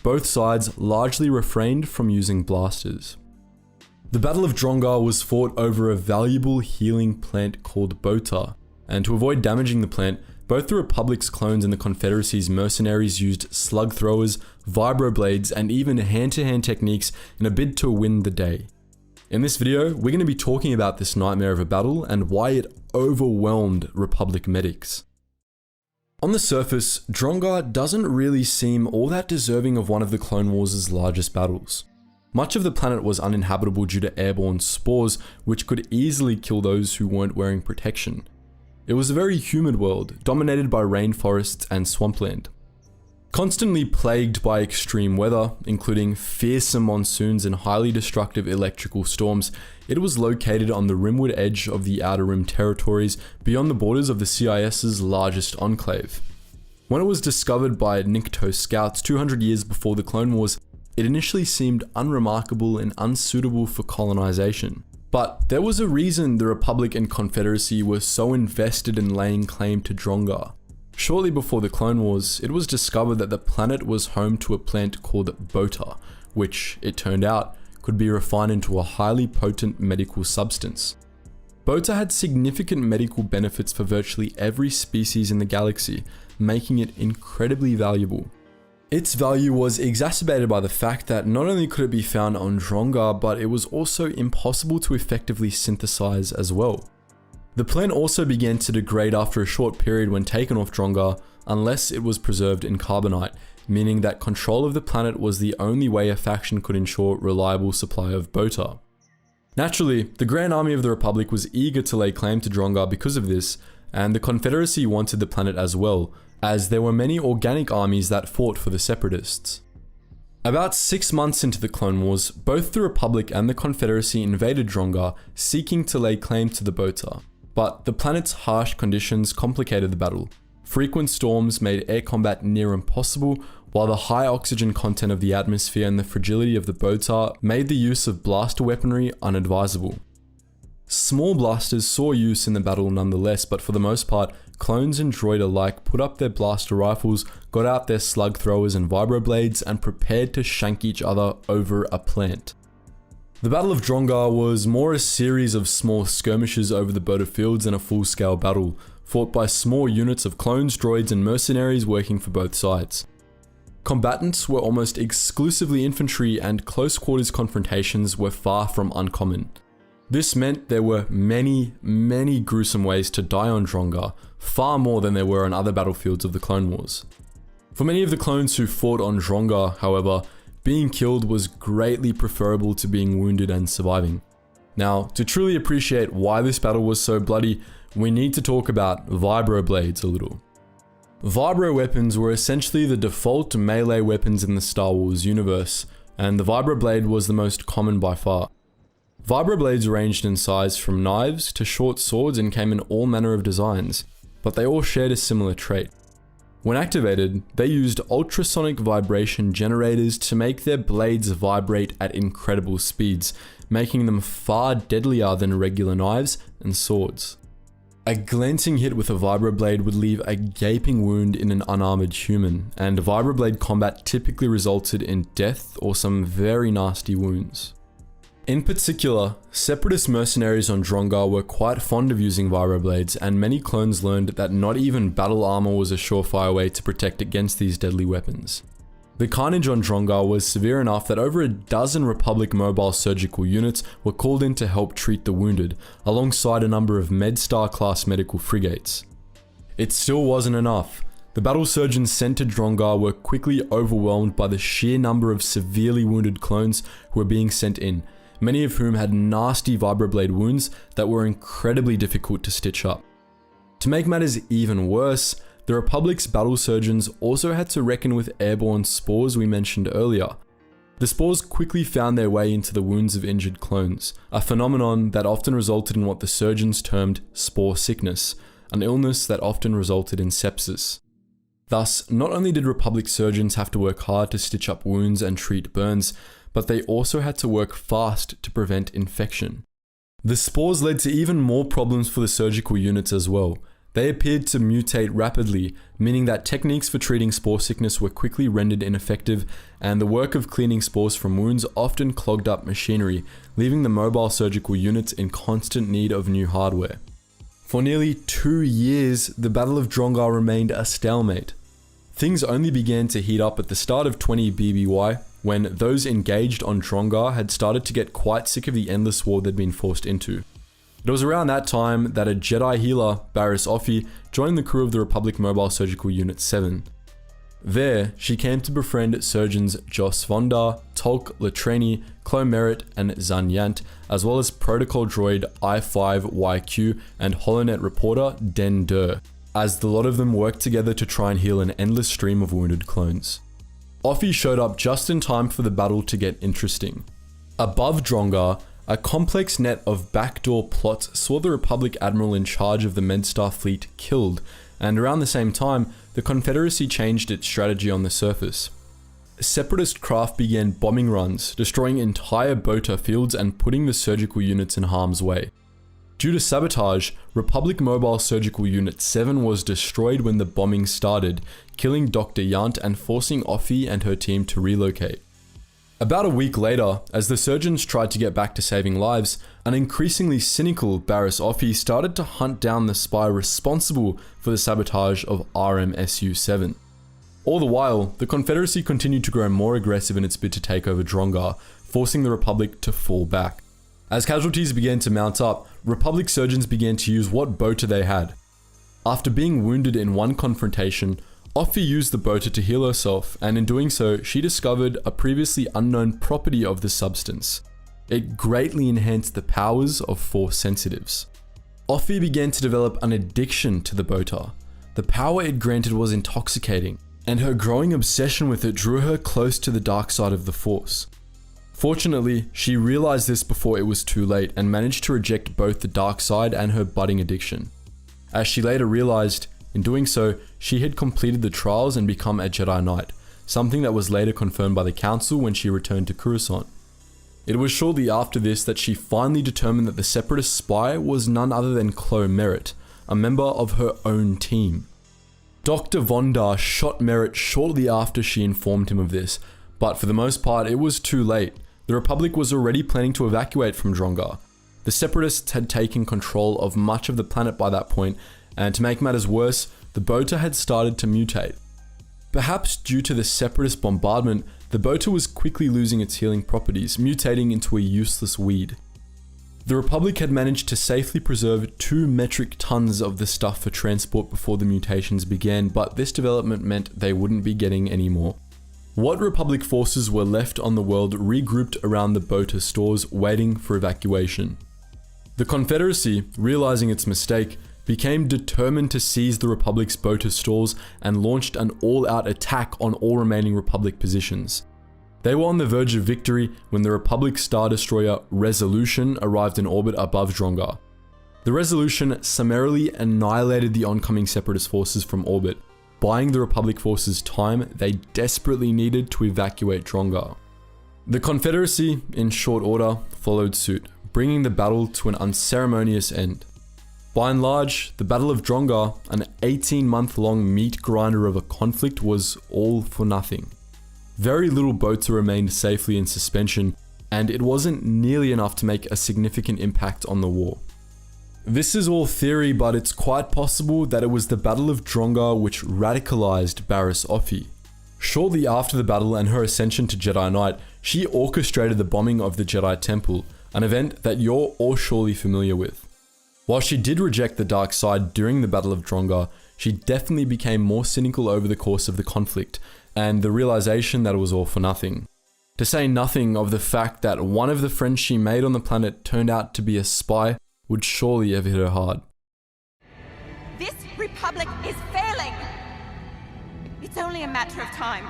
Both sides largely refrained from using blasters. The Battle of Drongar was fought over a valuable healing plant called Botar, and to avoid damaging the plant, both the Republic's clones and the Confederacy's mercenaries used slug throwers, vibroblades, and even hand-to-hand techniques in a bid to win the day. In this video, we're going to be talking about this nightmare of a battle and why it overwhelmed Republic medics. On the surface, Drongar doesn't really seem all that deserving of one of the Clone Wars' largest battles. Much of the planet was uninhabitable due to airborne spores, which could easily kill those who weren't wearing protection. It was a very humid world, dominated by rainforests and swampland. Constantly plagued by extreme weather, including fearsome monsoons and highly destructive electrical storms, it was located on the rimward edge of the Outer Rim territories beyond the borders of the CIS's largest enclave. When it was discovered by Nikto scouts 200 years before the Clone Wars, it initially seemed unremarkable and unsuitable for colonization. But there was a reason the Republic and Confederacy were so invested in laying claim to Drongar. Shortly before the Clone Wars, it was discovered that the planet was home to a plant called Botar, which, it turned out, could be refined into a highly potent medical substance. Botar had significant medical benefits for virtually every species in the galaxy, making it incredibly valuable. Its value was exacerbated by the fact that not only could it be found on Drongar, but it was also impossible to effectively synthesize as well. The plant also began to degrade after a short period when taken off Drongar, unless it was preserved in carbonite, meaning that control of the planet was the only way a faction could ensure reliable supply of Botar. Naturally, the Grand Army of the Republic was eager to lay claim to Drongar because of this, and the Confederacy wanted the planet as well, as there were many organic armies that fought for the Separatists. About 6 months into the Clone Wars, both the Republic and the Confederacy invaded Drongar, seeking to lay claim to the Botar. But the planet's harsh conditions complicated the battle. Frequent storms made air combat near impossible, while the high oxygen content of the atmosphere and the fragility of the Botar made the use of blaster weaponry unadvisable. Small blasters saw use in the battle nonetheless, but for the most part, clones and droid alike put up their blaster rifles, got out their slug throwers and vibroblades, and prepared to shank each other over a plant. The Battle of Drongar was more a series of small skirmishes over the Botar fields than a full-scale battle, fought by small units of clones, droids, and mercenaries working for both sides. Combatants were almost exclusively infantry, and close-quarters confrontations were far from uncommon. This meant there were many gruesome ways to die on Drongar, far more than there were on other battlefields of the Clone Wars. For many of the clones who fought on Drongar, however, being killed was greatly preferable to being wounded and surviving. Now, to truly appreciate why this battle was so bloody, we need to talk about vibroblades a little. Vibro weapons were essentially the default melee weapons in the Star Wars universe, and the vibroblade was the most common by far. Vibroblades ranged in size from knives to short swords and came in all manner of designs, but they all shared a similar trait. When activated, they used ultrasonic vibration generators to make their blades vibrate at incredible speeds, making them far deadlier than regular knives and swords. A glancing hit with a vibroblade would leave a gaping wound in an unarmored human, and vibroblade combat typically resulted in death or some very nasty wounds. In particular, Separatist mercenaries on Drongar were quite fond of using vibroblades, and many clones learned that not even battle armor was a surefire way to protect against these deadly weapons. The carnage on Drongar was severe enough that over a dozen Republic mobile surgical units were called in to help treat the wounded, alongside a number of MedStar class medical frigates. It still wasn't enough. The battle surgeons sent to Drongar were quickly overwhelmed by the sheer number of severely wounded clones who were being sent in, many of whom had nasty vibroblade wounds that were incredibly difficult to stitch up. To make matters even worse, the Republic's battle surgeons also had to reckon with airborne spores we mentioned earlier. The spores quickly found their way into the wounds of injured clones, a phenomenon that often resulted in what the surgeons termed spore sickness, an illness that often resulted in sepsis. Thus, not only did Republic surgeons have to work hard to stitch up wounds and treat burns, but they also had to work fast to prevent infection. The spores led to even more problems for the surgical units as well. They appeared to mutate rapidly, meaning that techniques for treating spore sickness were quickly rendered ineffective, and the work of cleaning spores from wounds often clogged up machinery, leaving the mobile surgical units in constant need of new hardware. For nearly 2 years, the Battle of Drongar remained a stalemate. Things only began to heat up at the start of 20 BBY, when those engaged on Drongar had started to get quite sick of the endless war they'd been forced into. It was around that time that a Jedi healer, Barriss Offee, joined the crew of the Republic Mobile Surgical Unit 7. There, she came to befriend surgeons Jos Vondar, Tolk Latreni, Clo Merritt, and Zan Yant, as well as protocol droid I5YQ and HoloNet reporter Den Dur, as the lot of them worked together to try and heal an endless stream of wounded clones. Offee showed up just in time for the battle to get interesting. Above Drongar, a complex net of backdoor plots saw the Republic Admiral in charge of the Medstar fleet killed, and around the same time, the Confederacy changed its strategy on the surface. Separatist craft began bombing runs, destroying entire Bota fields and putting the surgical units in harm's way. Due to sabotage, Republic Mobile Surgical Unit 7 was destroyed when the bombing started, killing Dr. Yant and forcing Offee and her team to relocate. About a week later, as the surgeons tried to get back to saving lives, an increasingly cynical Barriss Offee started to hunt down the spy responsible for the sabotage of RMSU-7. All the while, the Confederacy continued to grow more aggressive in its bid to take over Drongar, forcing the Republic to fall back. As casualties began to mount up, Republic surgeons began to use what Bota they had. After being wounded in one confrontation, Offee used the Bota to heal herself, and in doing so, she discovered a previously unknown property of the substance. It greatly enhanced the powers of Force sensitives. Offee began to develop an addiction to the Bota. The power it granted was intoxicating, and her growing obsession with it drew her close to the dark side of the Force. Fortunately, she realized this before it was too late and managed to reject both the dark side and her budding addiction. As she later realized, in doing so, she had completed the trials and become a Jedi Knight, something that was later confirmed by the Council when she returned to Coruscant. It was shortly after this that she finally determined that the Separatist spy was none other than Clo Merritt, a member of her own team. Dr. Vondar shot Merritt shortly after she informed him of this, but for the most part it was too late. The Republic was already planning to evacuate from Drongar. The Separatists had taken control of much of the planet by that point, and to make matters worse, the Bota had started to mutate. Perhaps due to the Separatist bombardment, the Bota was quickly losing its healing properties, mutating into a useless weed. The Republic had managed to safely preserve 2 metric tons of the stuff for transport before the mutations began, but this development meant they wouldn't be getting any more. What Republic forces were left on the world regrouped around the Bota stores, waiting for evacuation. The Confederacy, realizing its mistake, became determined to seize the Republic's Bota stores and launched an all-out attack on all remaining Republic positions. They were on the verge of victory when the Republic Star Destroyer Resolution arrived in orbit above Drongar. The Resolution summarily annihilated the oncoming Separatist forces from orbit, buying the Republic forces time they desperately needed to evacuate Drongar. The Confederacy, in short order, followed suit, bringing the battle to an unceremonious end. By and large, the Battle of Drongar, an 18-month-long meat grinder of a conflict, was all for nothing. Very little Bota remained safely in suspension, and it wasn't nearly enough to make a significant impact on the war. This is all theory, but it's quite possible that it was the Battle of Drongar which radicalized Barriss Offee. Shortly after the battle and her ascension to Jedi Knight, she orchestrated the bombing of the Jedi Temple, an event that you're all surely familiar with. While she did reject the dark side during the Battle of Drongar, she definitely became more cynical over the course of the conflict, and the realization that it was all for nothing. To say nothing of the fact that one of the friends she made on the planet turned out to be a spy would surely have hit her hard. This Republic is failing! It's only a matter of time.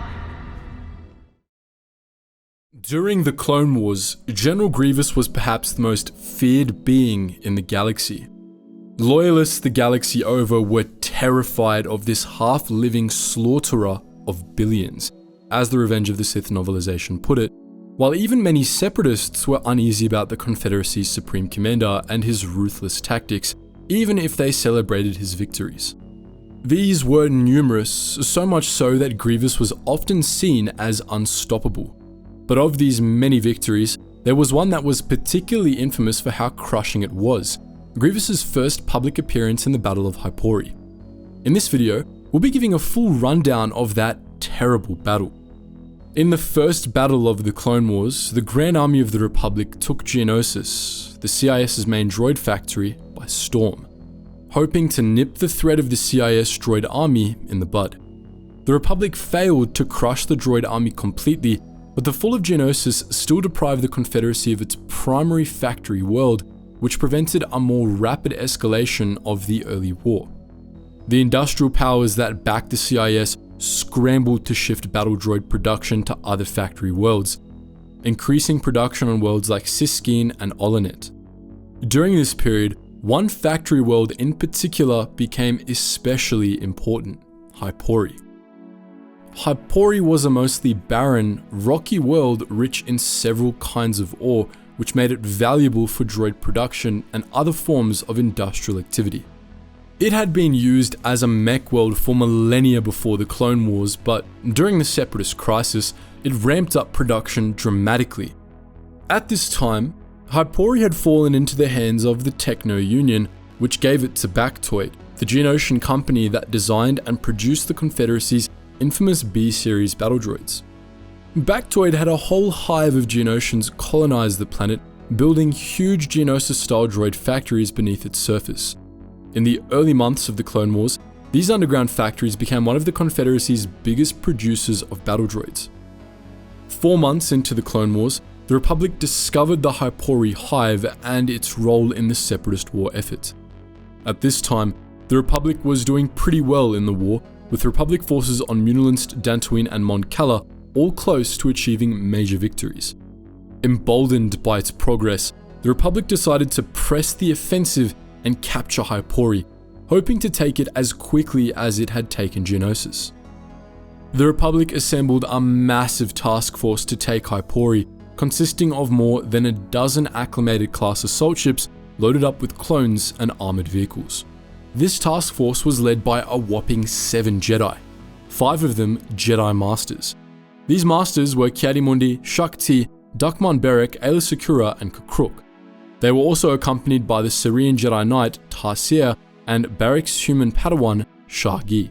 During the Clone Wars, General Grievous was perhaps the most feared being in the galaxy. Loyalists the galaxy over were terrified of this half-living slaughterer of billions, as the Revenge of the Sith novelization put it, while even many Separatists were uneasy about the Confederacy's Supreme Commander and his ruthless tactics, even if they celebrated his victories. These were numerous, so much so that Grievous was often seen as unstoppable. But of these many victories, there was one that was particularly infamous for how crushing it was: Grievous's first public appearance in the Battle of Hypori. In this video, we'll be giving a full rundown of that terrible battle. In the first battle of the Clone Wars, the Grand Army of the Republic took Geonosis, the CIS's main droid factory, by storm, hoping to nip the threat of the CIS droid army in the bud. The Republic failed to crush the droid army completely, but the fall of Geonosis still deprived the Confederacy of its primary factory world, which prevented a more rapid escalation of the early war. The industrial powers that backed the CIS scrambled to shift battle droid production to other factory worlds, increasing production on worlds like Siskeen and Olonet. During this period, one factory world in particular became especially important: Hypori. Hypori was a mostly barren, rocky world rich in several kinds of ore, which made it valuable for droid production and other forms of industrial activity. It had been used as a mech world for millennia before the Clone Wars, but during the Separatist crisis, it ramped up production dramatically. At this time, Hypori had fallen into the hands of the Techno Union, which gave it to Baktoid, the Geonosian company that designed and produced the Confederacy's infamous B-series battle droids. Baktoid had a whole hive of Geonosians colonize the planet, building huge Geonosis-style droid factories beneath its surface. In the early months of the Clone Wars, these underground factories became one of the Confederacy's biggest producers of battle droids. 4 months into the Clone Wars, the Republic discovered the Hypori hive and its role in the Separatist war effort. At this time, the Republic was doing pretty well in the war, with Republic forces on Muunilinst, Dantooine and Mon Cala all close to achieving major victories. Emboldened by its progress, the Republic decided to press the offensive and capture Hypori, hoping to take it as quickly as it had taken Geonosis. The Republic assembled a massive task force to take Hypori, consisting of more than a dozen acclimated class assault ships loaded up with clones and armored vehicles. This task force was led by a whopping 7 Jedi, 5 of them Jedi Masters. These Masters were Ki-Adi-Mundi, Shakti, Dukman Beric, Aayla Secura and Kukruk. They were also accompanied by the Syrian Jedi Knight Tarsier and Barrick's human Padawan Giorgi.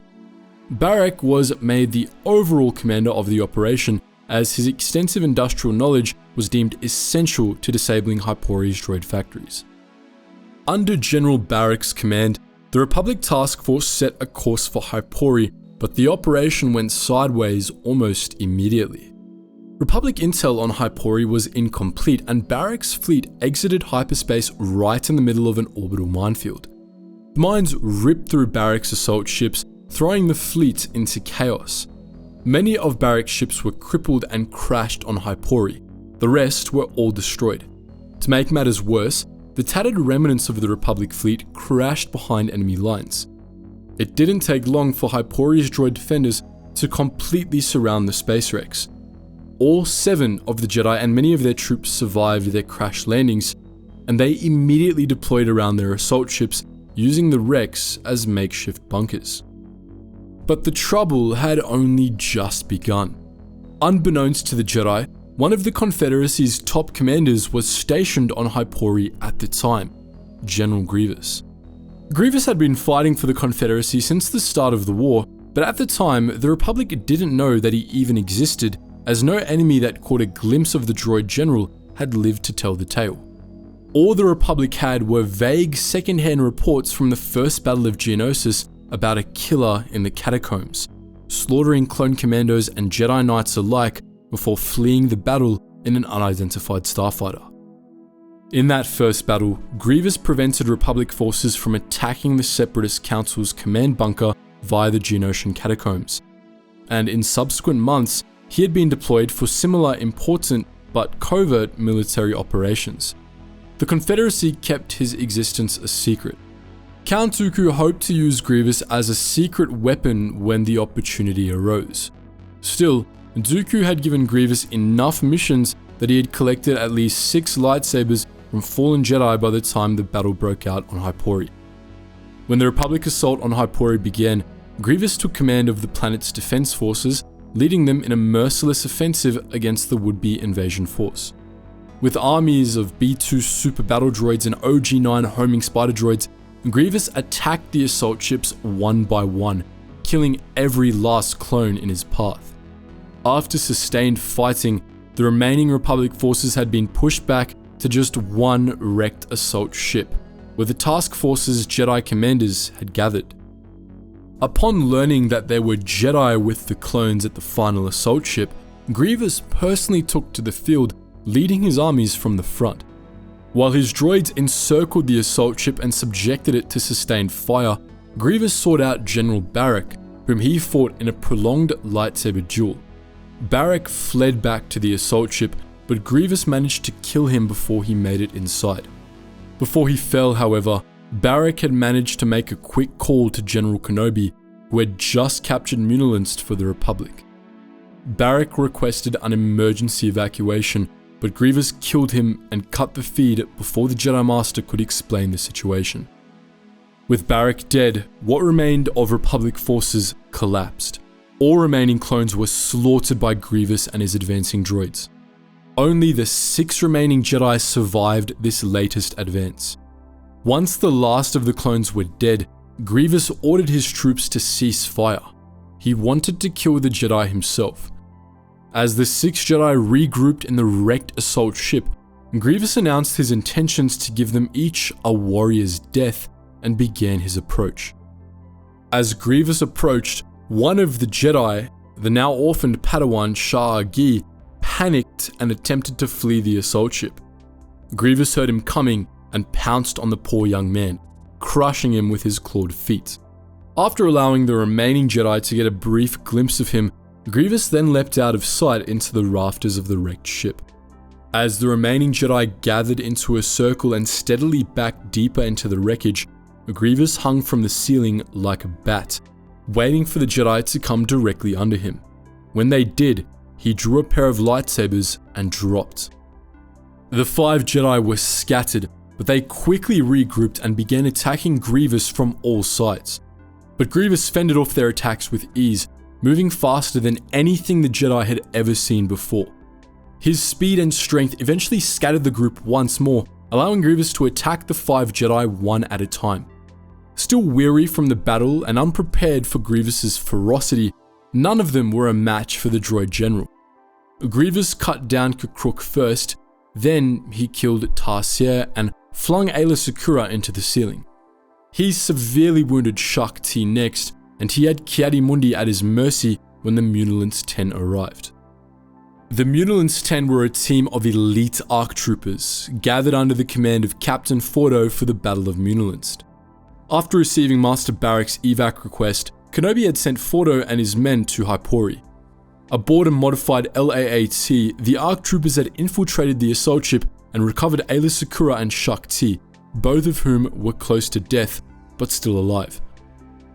Barrick was made the overall commander of the operation, as his extensive industrial knowledge was deemed essential to disabling Hypori's droid factories. Under General Barrick's command, the Republic Task Force set a course for Hypori, but the operation went sideways almost immediately. Republic intel on Hypori was incomplete, and Barrick's fleet exited hyperspace right in the middle of an orbital minefield. The mines ripped through Barrick's assault ships, throwing the fleet into chaos. Many of Barrick's ships were crippled and crashed on Hypori. The rest were all destroyed. To make matters worse, the tattered remnants of the Republic fleet crashed behind enemy lines. It didn't take long for Hypori's droid defenders to completely surround the space wrecks. All 7 of the Jedi and many of their troops survived their crash landings, and they immediately deployed around their assault ships, using the wrecks as makeshift bunkers. But the trouble had only just begun. Unbeknownst to the Jedi, one of the Confederacy's top commanders was stationed on Hypori at the time, General Grievous. Grievous had been fighting for the Confederacy since the start of the war, but at the time, the Republic didn't know that he even existed, as no enemy that caught a glimpse of the droid general had lived to tell the tale. All the Republic had were vague second-hand reports from the first Battle of Geonosis about a killer in the catacombs, slaughtering clone commandos and Jedi Knights alike before fleeing the battle in an unidentified starfighter. In that first battle, Grievous prevented Republic forces from attacking the Separatist Council's command bunker via the Geonosian catacombs, and in subsequent months, he had been deployed for similar important but covert military operations. The Confederacy kept his existence a secret. Count Dooku hoped to use Grievous as a secret weapon when the opportunity arose. Still, Dooku had given Grievous enough missions that he had collected at least 6 lightsabers from fallen Jedi by the time the battle broke out on Hypori. When the Republic assault on Hypori began, Grievous took command of the planet's defense forces, leading them in a merciless offensive against the would-be invasion force. With armies of B-2 super battle droids and OG-9 homing spider droids, Grievous attacked the assault ships one by one, killing every last clone in his path. After sustained fighting, the remaining Republic forces had been pushed back to just one wrecked assault ship, where the task force's Jedi commanders had gathered. Upon learning that there were Jedi with the clones at the final assault ship, Grievous personally took to the field, leading his armies from the front. While his droids encircled the assault ship and subjected it to sustained fire, Grievous sought out General Barrack, whom he fought in a prolonged lightsaber duel. Barrack fled back to the assault ship, but Grievous managed to kill him before he made it inside. Before he fell, however, Barrack had managed to make a quick call to General Kenobi, who had just captured Muunilinst for the Republic. Barrack requested an emergency evacuation, but Grievous killed him and cut the feed before the Jedi Master could explain the situation. With Barrack dead, what remained of Republic forces collapsed. All remaining clones were slaughtered by Grievous and his advancing droids. Only the 6 remaining Jedi survived this latest advance. Once the last of the clones were dead, Grievous ordered his troops to cease fire. He wanted to kill the Jedi himself. As the 6 Jedi regrouped in the wrecked assault ship, Grievous announced his intentions to give them each a warrior's death and began his approach. As Grievous approached, one of the Jedi, the now orphaned Padawan Giorgi, panicked and attempted to flee the assault ship. Grievous heard him coming and pounced on the poor young man, crushing him with his clawed feet. After allowing the remaining Jedi to get a brief glimpse of him, Grievous then leapt out of sight into the rafters of the wrecked ship. As the remaining Jedi gathered into a circle and steadily backed deeper into the wreckage, Grievous hung from the ceiling like a bat, waiting for the Jedi to come directly under him. When they did, he drew a pair of lightsabers and dropped. The 5 Jedi were scattered, but they quickly regrouped and began attacking Grievous from all sides. But Grievous fended off their attacks with ease, moving faster than anything the Jedi had ever seen before. His speed and strength eventually scattered the group once more, allowing Grievous to attack the 5 Jedi one at a time. Still weary from the battle and unprepared for Grievous's ferocity, none of them were a match for the droid general. Grievous cut down Kukruk first, then he killed Tarsier and flung Aayla Secura into the ceiling. He severely wounded Shaak Ti next, and he had Ki-Adi-Mundi at his mercy when the Muunilinst 10 arrived. The Muunilinst 10 were a team of elite ARC troopers, gathered under the command of Captain Fordo for the Battle of Muunilinst. After receiving Master Barrack's evac request, Kenobi had sent Fordo and his men to Hypori. Aboard a modified LAAT, the ARC troopers had infiltrated the assault ship and recovered Aayla Secura and Shaak Ti, both of whom were close to death, but still alive.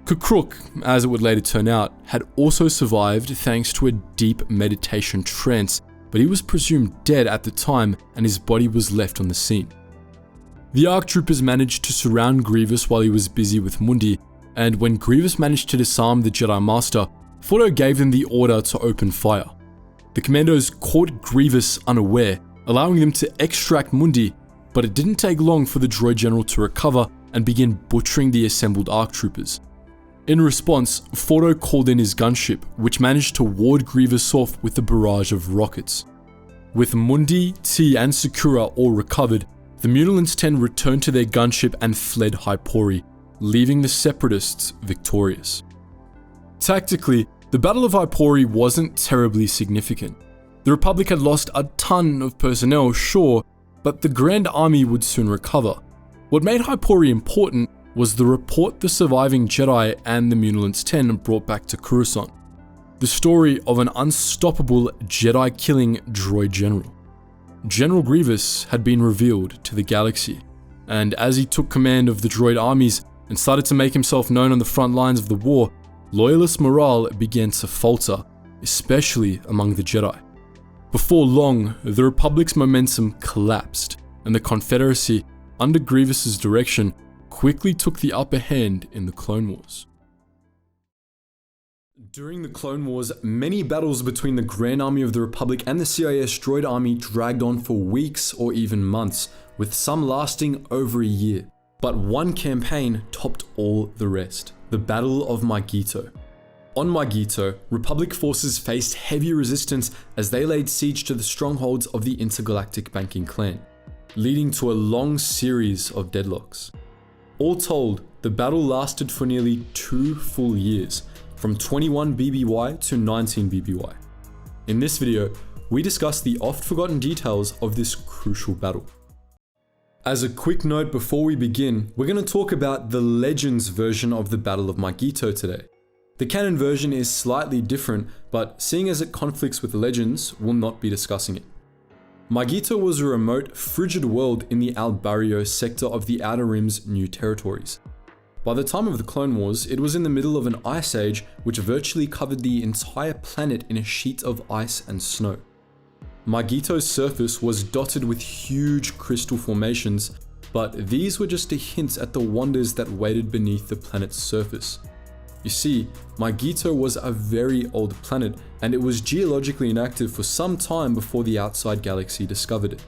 Kukruk, as it would later turn out, had also survived thanks to a deep meditation trance, but he was presumed dead at the time and his body was left on the scene. The ARC troopers managed to surround Grievous while he was busy with Mundi, and when Grievous managed to disarm the Jedi Master, Fordo gave them the order to open fire. The commandos caught Grievous unaware, allowing them to extract Mundi, but it didn't take long for the droid general to recover and begin butchering the assembled ARC troopers. In response, Fordo called in his gunship, which managed to ward Grievous off with a barrage of rockets. With Mundi, Ti and Secura all recovered, the Muunilinst 10 returned to their gunship and fled Hypori, leaving the Separatists victorious. Tactically, the Battle of Hypori wasn't terribly significant. The Republic had lost a ton of personnel, sure, but the Grand Army would soon recover. What made Hypori important was the report the surviving Jedi and the Muunilinst 10 brought back to Coruscant. The story of an unstoppable Jedi-killing droid general. General Grievous had been revealed to the galaxy, and as he took command of the droid armies, and started to make himself known on the front lines of the war, loyalist morale began to falter, especially among the Jedi. Before long, the Republic's momentum collapsed, and the Confederacy, under Grievous's direction, quickly took the upper hand in the Clone Wars. During the Clone Wars, many battles between the Grand Army of the Republic and the CIS droid army dragged on for weeks or even months, with some lasting over a year. But one campaign topped all the rest, the Battle of Mygeeto. On Mygeeto, Republic forces faced heavy resistance as they laid siege to the strongholds of the intergalactic banking clan, leading to a long series of deadlocks. All told, the battle lasted for nearly 2 full years, from 21 BBY to 19 BBY. In this video, we discuss the oft-forgotten details of this crucial battle. As a quick note before we begin, we're going to talk about the Legends version of the Battle of Mygeeto today. The canon version is slightly different, but seeing as it conflicts with the Legends, we'll not be discussing it. Mygeeto was a remote, frigid world in the Albarrio sector of the Outer Rim's new territories. By the time of the Clone Wars, it was in the middle of an ice age which virtually covered the entire planet in a sheet of ice and snow. Mygeeto's surface was dotted with huge crystal formations, but these were just a hint at the wonders that waited beneath the planet's surface. You see, Mygeeto was a very old planet, and it was geologically inactive for some time before the outside galaxy discovered it.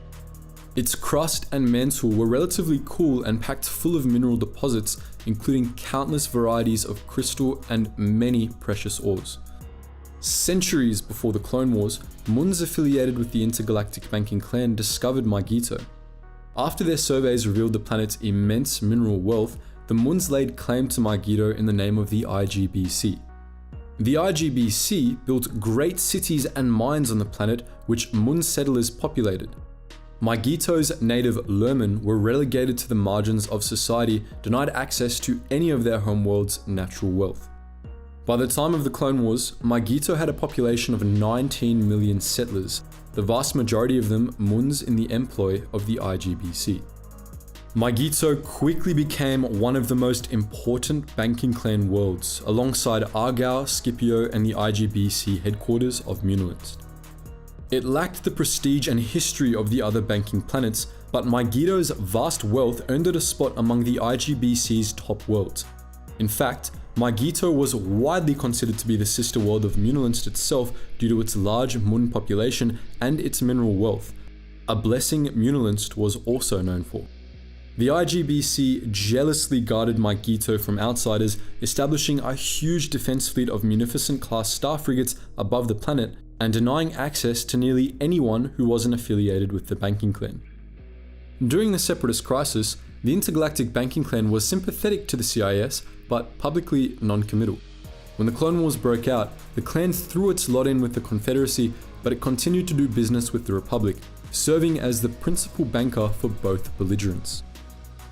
Its crust and mantle were relatively cool and packed full of mineral deposits, including countless varieties of crystal and many precious ores. Centuries before the Clone Wars, Muns affiliated with the intergalactic banking clan discovered Mygeeto. After their surveys revealed the planet's immense mineral wealth, the Muns laid claim to Mygeeto in the name of the IGBC. The IGBC built great cities and mines on the planet, which Mun settlers populated. Mygeeto's native Lurmen were relegated to the margins of society, denied access to any of their homeworld's natural wealth. By the time of the Clone Wars, Mygeeto had a population of 19 million settlers, the vast majority of them Muns in the employ of the IGBC. Mygeeto quickly became one of the most important banking clan worlds, alongside Argao, Scipio, and the IGBC headquarters of Muunilinst. It lacked the prestige and history of the other banking planets, but Mygeeto's vast wealth earned it a spot among the IGBC's top worlds. In fact, Mygeeto was widely considered to be the sister world of Muunilinst itself due to its large Mun population and its mineral wealth, a blessing Muunilinst was also known for. The IGBC jealously guarded Mygeeto from outsiders, establishing a huge defense fleet of Munificent-class star frigates above the planet and denying access to nearly anyone who wasn't affiliated with the banking clan. During the Separatist crisis, the intergalactic banking clan was sympathetic to the CIS, but publicly non-committal. When the Clone Wars broke out, the clan threw its lot in with the Confederacy, but it continued to do business with the Republic, serving as the principal banker for both belligerents.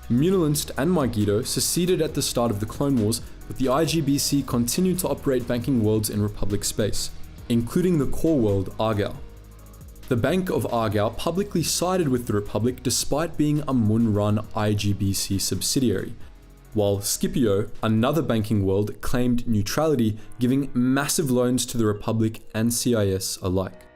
Muunilinst and Mygeeto seceded at the start of the Clone Wars, but the IGBC continued to operate banking worlds in Republic space, including the core world Argao. The Bank of Argao publicly sided with the Republic despite being a Mun-run IGBC subsidiary, while Scipio, another banking world, claimed neutrality, giving massive loans to the Republic and CIS alike.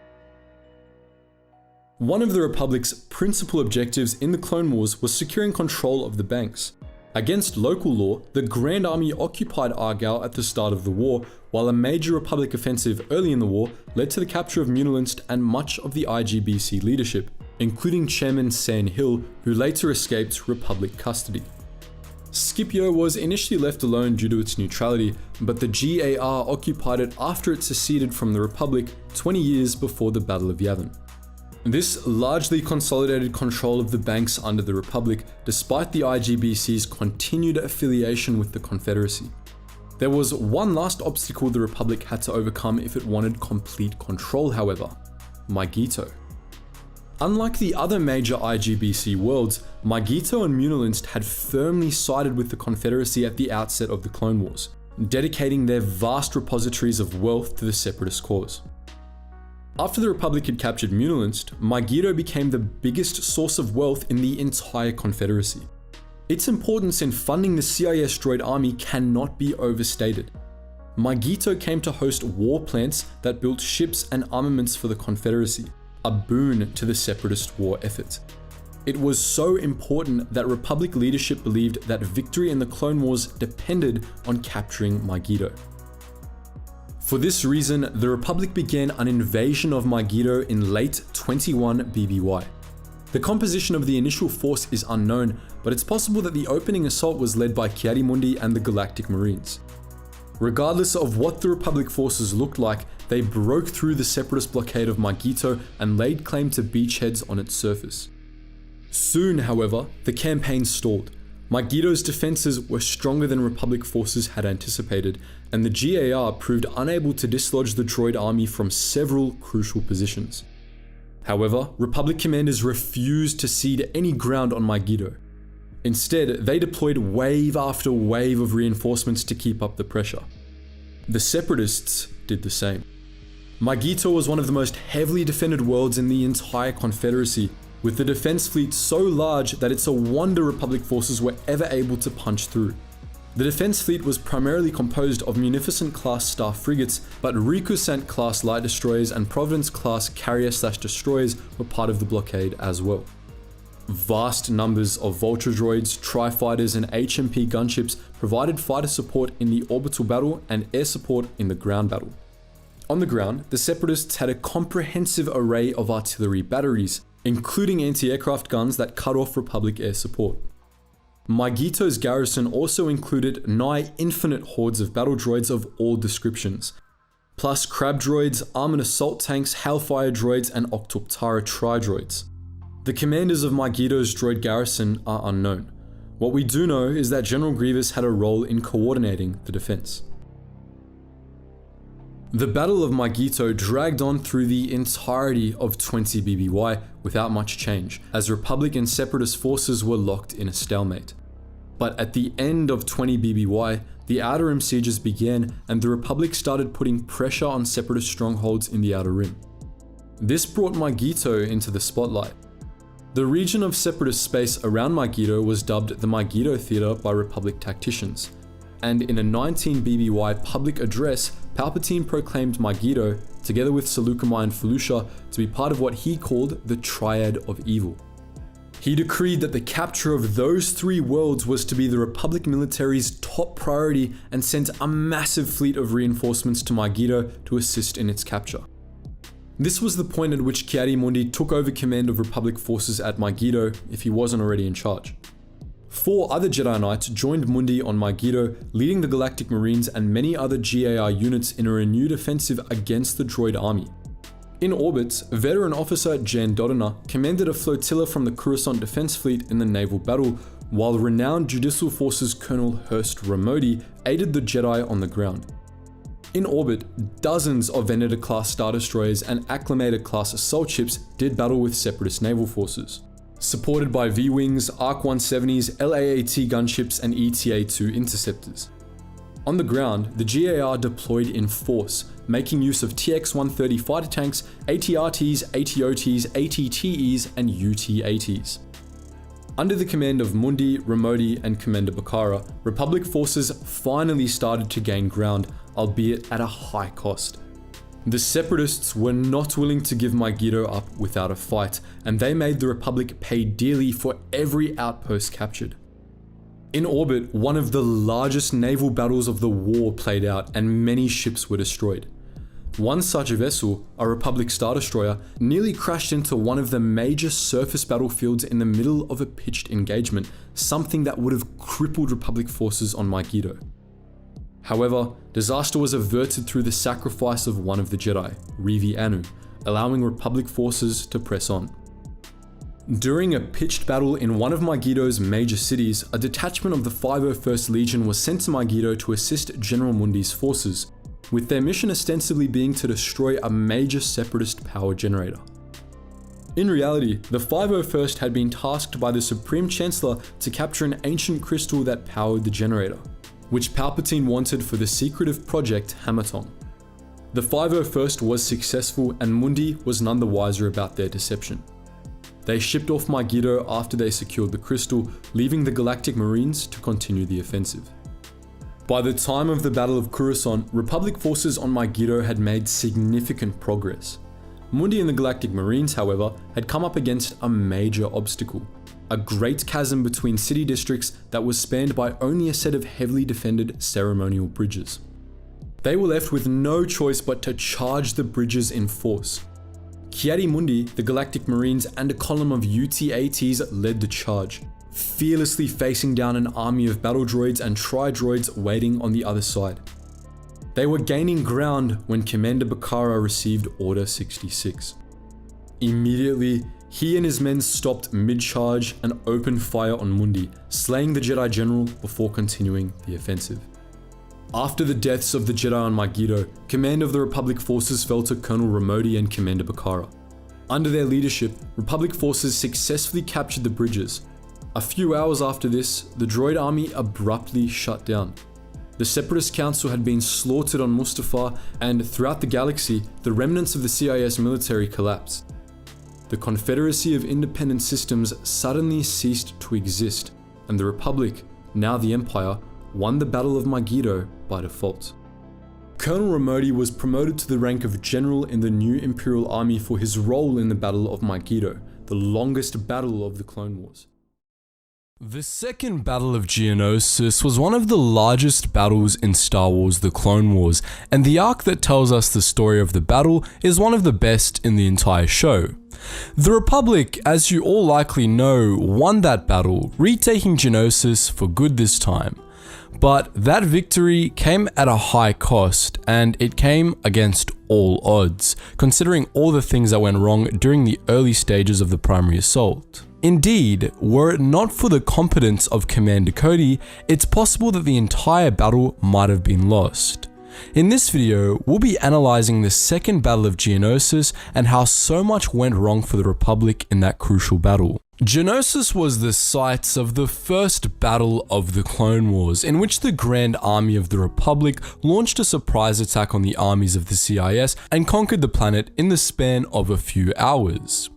One of the Republic's principal objectives in the Clone Wars was securing control of the banks. Against local law, the Grand Army occupied Argao at the start of the war, while a major Republic offensive early in the war led to the capture of Muunilinst and much of the IGBC leadership, including Chairman San Hill, who later escaped Republic custody. Scipio was initially left alone due to its neutrality, but the GAR occupied it after it seceded from the Republic 20 years before the Battle of Yavin. This largely consolidated control of the banks under the Republic, despite the IGBC's continued affiliation with the Confederacy. There was one last obstacle the Republic had to overcome if it wanted complete control, however: Mygeeto. Unlike the other major IGBC worlds, Mygeeto and Muunilinst had firmly sided with the Confederacy at the outset of the Clone Wars, dedicating their vast repositories of wealth to the Separatist cause. After the Republic had captured Muunilinst, Mygeeto became the biggest source of wealth in the entire Confederacy. Its importance in funding the CIS droid army cannot be overstated. Mygeeto came to host war plants that built ships and armaments for the Confederacy, a boon to the Separatist war effort. It was so important that Republic leadership believed that victory in the Clone Wars depended on capturing Mygeeto. For this reason, the Republic began an invasion of Mygeeto in late 21 BBY. The composition of the initial force is unknown, but it's possible that the opening assault was led by Ki-Adi-Mundi and the Galactic Marines. Regardless of what the Republic forces looked like, they broke through the Separatist blockade of Mygeeto and laid claim to beachheads on its surface. Soon, however, the campaign stalled. Mygeeto's defenses were stronger than Republic forces had anticipated, and the GAR proved unable to dislodge the droid army from several crucial positions. However, Republic commanders refused to cede any ground on Mygeeto. Instead, they deployed wave after wave of reinforcements to keep up the pressure. The Separatists did the same. Mygeeto was one of the most heavily defended worlds in the entire Confederacy, with the defense fleet so large that it's a wonder Republic forces were ever able to punch through. The defense fleet was primarily composed of Munificent-class Star frigates, but Recusant-class light destroyers and Providence-class carrier/destroyers were part of the blockade as well. Vast numbers of Vulture droids, Tri-Fighters and HMP gunships provided fighter support in the orbital battle and air support in the ground battle. On the ground, the Separatists had a comprehensive array of artillery batteries, including anti-aircraft guns that cut off Republic air support. Mygeeto's garrison also included nigh infinite hordes of battle droids of all descriptions, plus crab droids, armored assault tanks, Hailfire droids and Octoptara tri-droids. The commanders of Mygeeto's droid garrison are unknown. What we do know is that General Grievous had a role in coordinating the defense. The Battle of Mygeeto dragged on through the entirety of 20 BBY without much change, as Republic and Separatist forces were locked in a stalemate. But at the end of 20 BBY, the Outer Rim sieges began and the Republic started putting pressure on Separatist strongholds in the Outer Rim. This brought Mygeeto into the spotlight. The region of Separatist space around Mygeeto was dubbed the Mygeeto Theatre by Republic tacticians, and in a 19 BBY public address, Palpatine proclaimed Mygeeto, together with Seleucami and Felucia, to be part of what he called the Triad of Evil. He decreed that the capture of those three worlds was to be the Republic military's top priority and sent a massive fleet of reinforcements to Mygeeto to assist in its capture. This was the point at which Ki-Adi-Mundi took over command of Republic forces at Mygeeto, if he wasn't already in charge. 4 other Jedi Knights joined Mundi on Mygeeto, leading the Galactic Marines and many other GAR units in a renewed offensive against the droid army. In orbit, veteran officer Jan Dodona commanded a flotilla from the Coruscant Defense Fleet in the naval battle, while renowned Judicial Forces Colonel Hurst Ramodi aided the Jedi on the ground. In orbit, dozens of Venator-class Star Destroyers and Acclamator-class assault ships did battle with Separatist naval forces, supported by V-Wings, ARC-170s, LAAT gunships and ETA-2 interceptors. On the ground, the GAR deployed in force, making use of TX-130 fighter tanks, ATRTs, ATOTs, ATTEs and UT-80s. Under the command of Mundi, Ramodi and Commander Bakara, Republic forces finally started to gain ground, albeit at a high cost. The Separatists were not willing to give Mygeeto up without a fight, and they made the Republic pay dearly for every outpost captured. In orbit, one of the largest naval battles of the war played out and many ships were destroyed. One such vessel, a Republic Star Destroyer, nearly crashed into one of the major surface battlefields in the middle of a pitched engagement, something that would have crippled Republic forces on Mygeeto. However, disaster was averted through the sacrifice of one of the Jedi, Revi Anu, allowing Republic forces to press on. During a pitched battle in one of Mygeeto's major cities, a detachment of the 501st Legion was sent to Mygeeto to assist General Mundi's forces, with their mission ostensibly being to destroy a major Separatist power generator. In reality, the 501st had been tasked by the Supreme Chancellor to capture an ancient crystal that powered the generator, which Palpatine wanted for the secretive project Hamatong. The 501st was successful and Mundi was none the wiser about their deception. They shipped off Mygeeto after they secured the crystal, leaving the Galactic Marines to continue the offensive. By the time of the Battle of Coruscant, Republic forces on Mygeeto had made significant progress. Mundi and the Galactic Marines, however, had come up against a major obstacle. A great chasm between city districts that was spanned by only a set of heavily defended ceremonial bridges. They were left with no choice but to charge the bridges in force. Kiadi Mundi, the Galactic Marines, and a column of UT-ATs led the charge, fearlessly facing down an army of battle droids and tri-droids waiting on the other side. They were gaining ground when Commander Bakara received Order 66. Immediately, he and his men stopped mid-charge and opened fire on Mundi, slaying the Jedi General before continuing the offensive. After the deaths of the Jedi on Mygeeto, command of the Republic forces fell to Colonel Ramodi and Commander Bakara. Under their leadership, Republic forces successfully captured the bridges. A few hours after this, the droid army abruptly shut down. The Separatist Council had been slaughtered on Mustafar, and throughout the galaxy, the remnants of the CIS military collapsed. The Confederacy of Independent Systems suddenly ceased to exist, and the Republic, now the Empire, won the Battle of Mygeeto by default. Colonel Ramodi was promoted to the rank of General in the new Imperial Army for his role in the Battle of Mygeeto, the longest battle of the Clone Wars. The Second Battle of Geonosis was one of the largest battles in Star Wars: The Clone Wars, and the arc that tells us the story of the battle is one of the best in the entire show. The Republic, as you all likely know, won that battle, retaking Geonosis for good this time. But that victory came at a high cost, and it came against all odds, considering all the things that went wrong during the early stages of the primary assault. Indeed, were it not for the competence of Commander Cody, it's possible that the entire battle might have been lost. In this video, we'll be analysing the Second Battle of Geonosis and how so much went wrong for the Republic in that crucial battle. Geonosis was the site of the first Battle of the Clone Wars, in which the Grand Army of the Republic launched a surprise attack on the armies of the CIS and conquered the planet in the span of a few hours.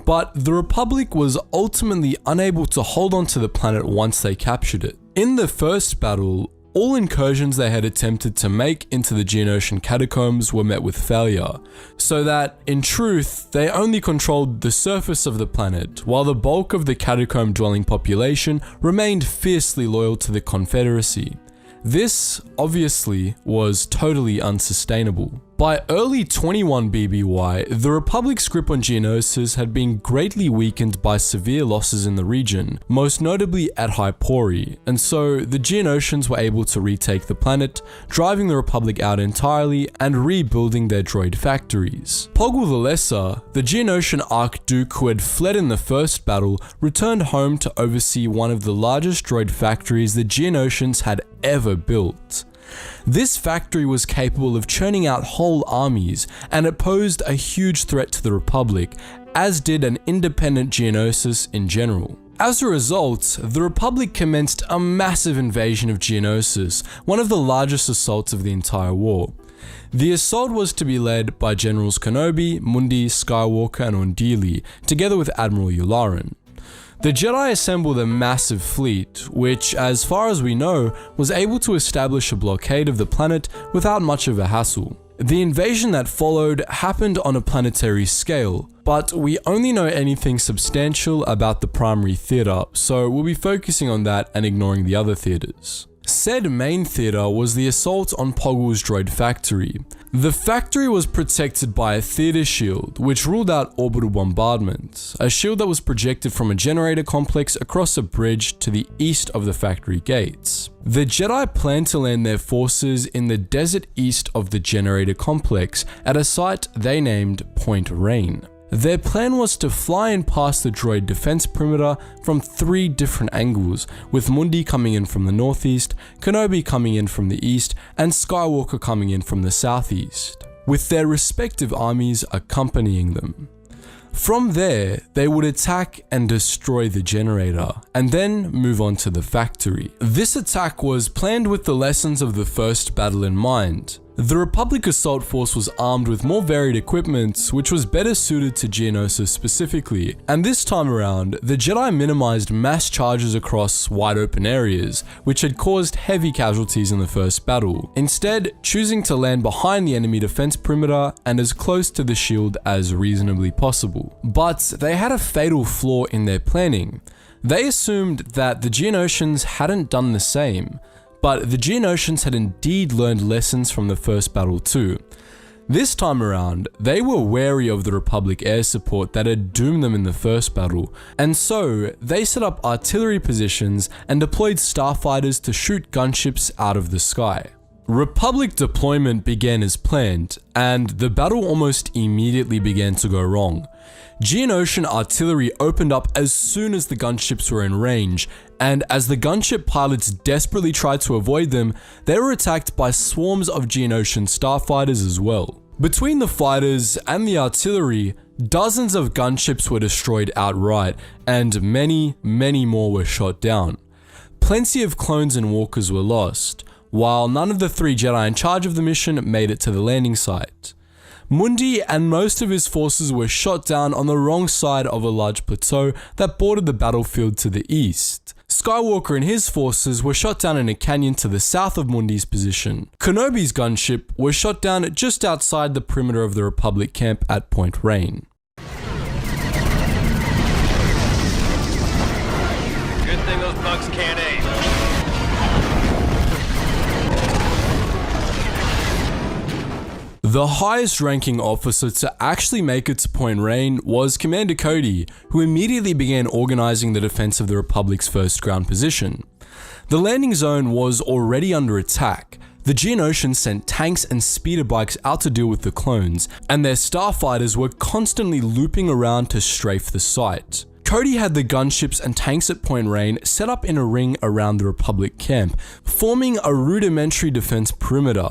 But the Republic was ultimately unable to hold on to the planet once they captured it. In the first battle, all incursions they had attempted to make into the Geonosian catacombs were met with failure, so that, in truth, they only controlled the surface of the planet, while the bulk of the catacomb-dwelling population remained fiercely loyal to the Confederacy. This, obviously, was totally unsustainable. By early 21 BBY, the Republic's grip on Geonosis had been greatly weakened by severe losses in the region, most notably at Hypori, and so the Geonosians were able to retake the planet, driving the Republic out entirely and rebuilding their droid factories. Poggle the Lesser, the Geonosian Archduke who had fled in the first battle, returned home to oversee one of the largest droid factories the Geonosians had ever built. This factory was capable of churning out whole armies, and it posed a huge threat to the Republic, as did an independent Geonosis in general. As a result, the Republic commenced a massive invasion of Geonosis, one of the largest assaults of the entire war. The assault was to be led by Generals Kenobi, Mundi, Skywalker, and Rendili, together with Admiral Yularen. The Jedi assembled a massive fleet, which, as far as we know, was able to establish a blockade of the planet without much of a hassle. The invasion that followed happened on a planetary scale, but we only know anything substantial about the primary theatre, so we'll be focusing on that and ignoring the other theatres. Said main theatre was the assault on Poggle's droid factory. The factory was protected by a theatre shield, which ruled out orbital bombardment, a shield that was projected from a generator complex across a bridge to the east of the factory gates. The Jedi planned to land their forces in the desert east of the generator complex at a site they named Point Rain. Their plan was to fly in past the droid defense perimeter from 3 different angles, with Mundi coming in from the northeast, Kenobi coming in from the east, and Skywalker coming in from the southeast, with their respective armies accompanying them. From there, they would attack and destroy the generator, and then move on to the factory. This attack was planned with the lessons of the first battle in mind. The Republic Assault Force was armed with more varied equipment, which was better suited to Geonosis specifically, and this time around, the Jedi minimized mass charges across wide open areas, which had caused heavy casualties in the first battle, instead choosing to land behind the enemy defense perimeter and as close to the shield as reasonably possible. But they had a fatal flaw in their planning. They assumed that the Geonosians hadn't done the same, but the Geonosians had indeed learned lessons from the first battle too. This time around, they were wary of the Republic air support that had doomed them in the first battle, and so they set up artillery positions and deployed starfighters to shoot gunships out of the sky. Republic deployment began as planned, and the battle almost immediately began to go wrong. Geonosian artillery opened up as soon as the gunships were in range, and as the gunship pilots desperately tried to avoid them, they were attacked by swarms of Geonosian starfighters as well. Between the fighters and the artillery, dozens of gunships were destroyed outright, and many more were shot down. Plenty of clones and walkers were lost, while none of the 3 Jedi in charge of the mission made it to the landing site. Mundi and most of his forces were shot down on the wrong side of a large plateau that bordered the battlefield to the east. Skywalker and his forces were shot down in a canyon to the south of Mundi's position. Kenobi's gunship was shot down just outside the perimeter of the Republic camp at Point Rain. Good thing those bugs can't aim. The highest ranking officer to actually make it to Point Rain was Commander Cody, who immediately began organizing the defense of the Republic's first ground position. The landing zone was already under attack. The Geonosians sent tanks and speeder bikes out to deal with the clones, and their starfighters were constantly looping around to strafe the site. Cody had the gunships and tanks at Point Rain set up in a ring around the Republic camp, forming a rudimentary defense perimeter.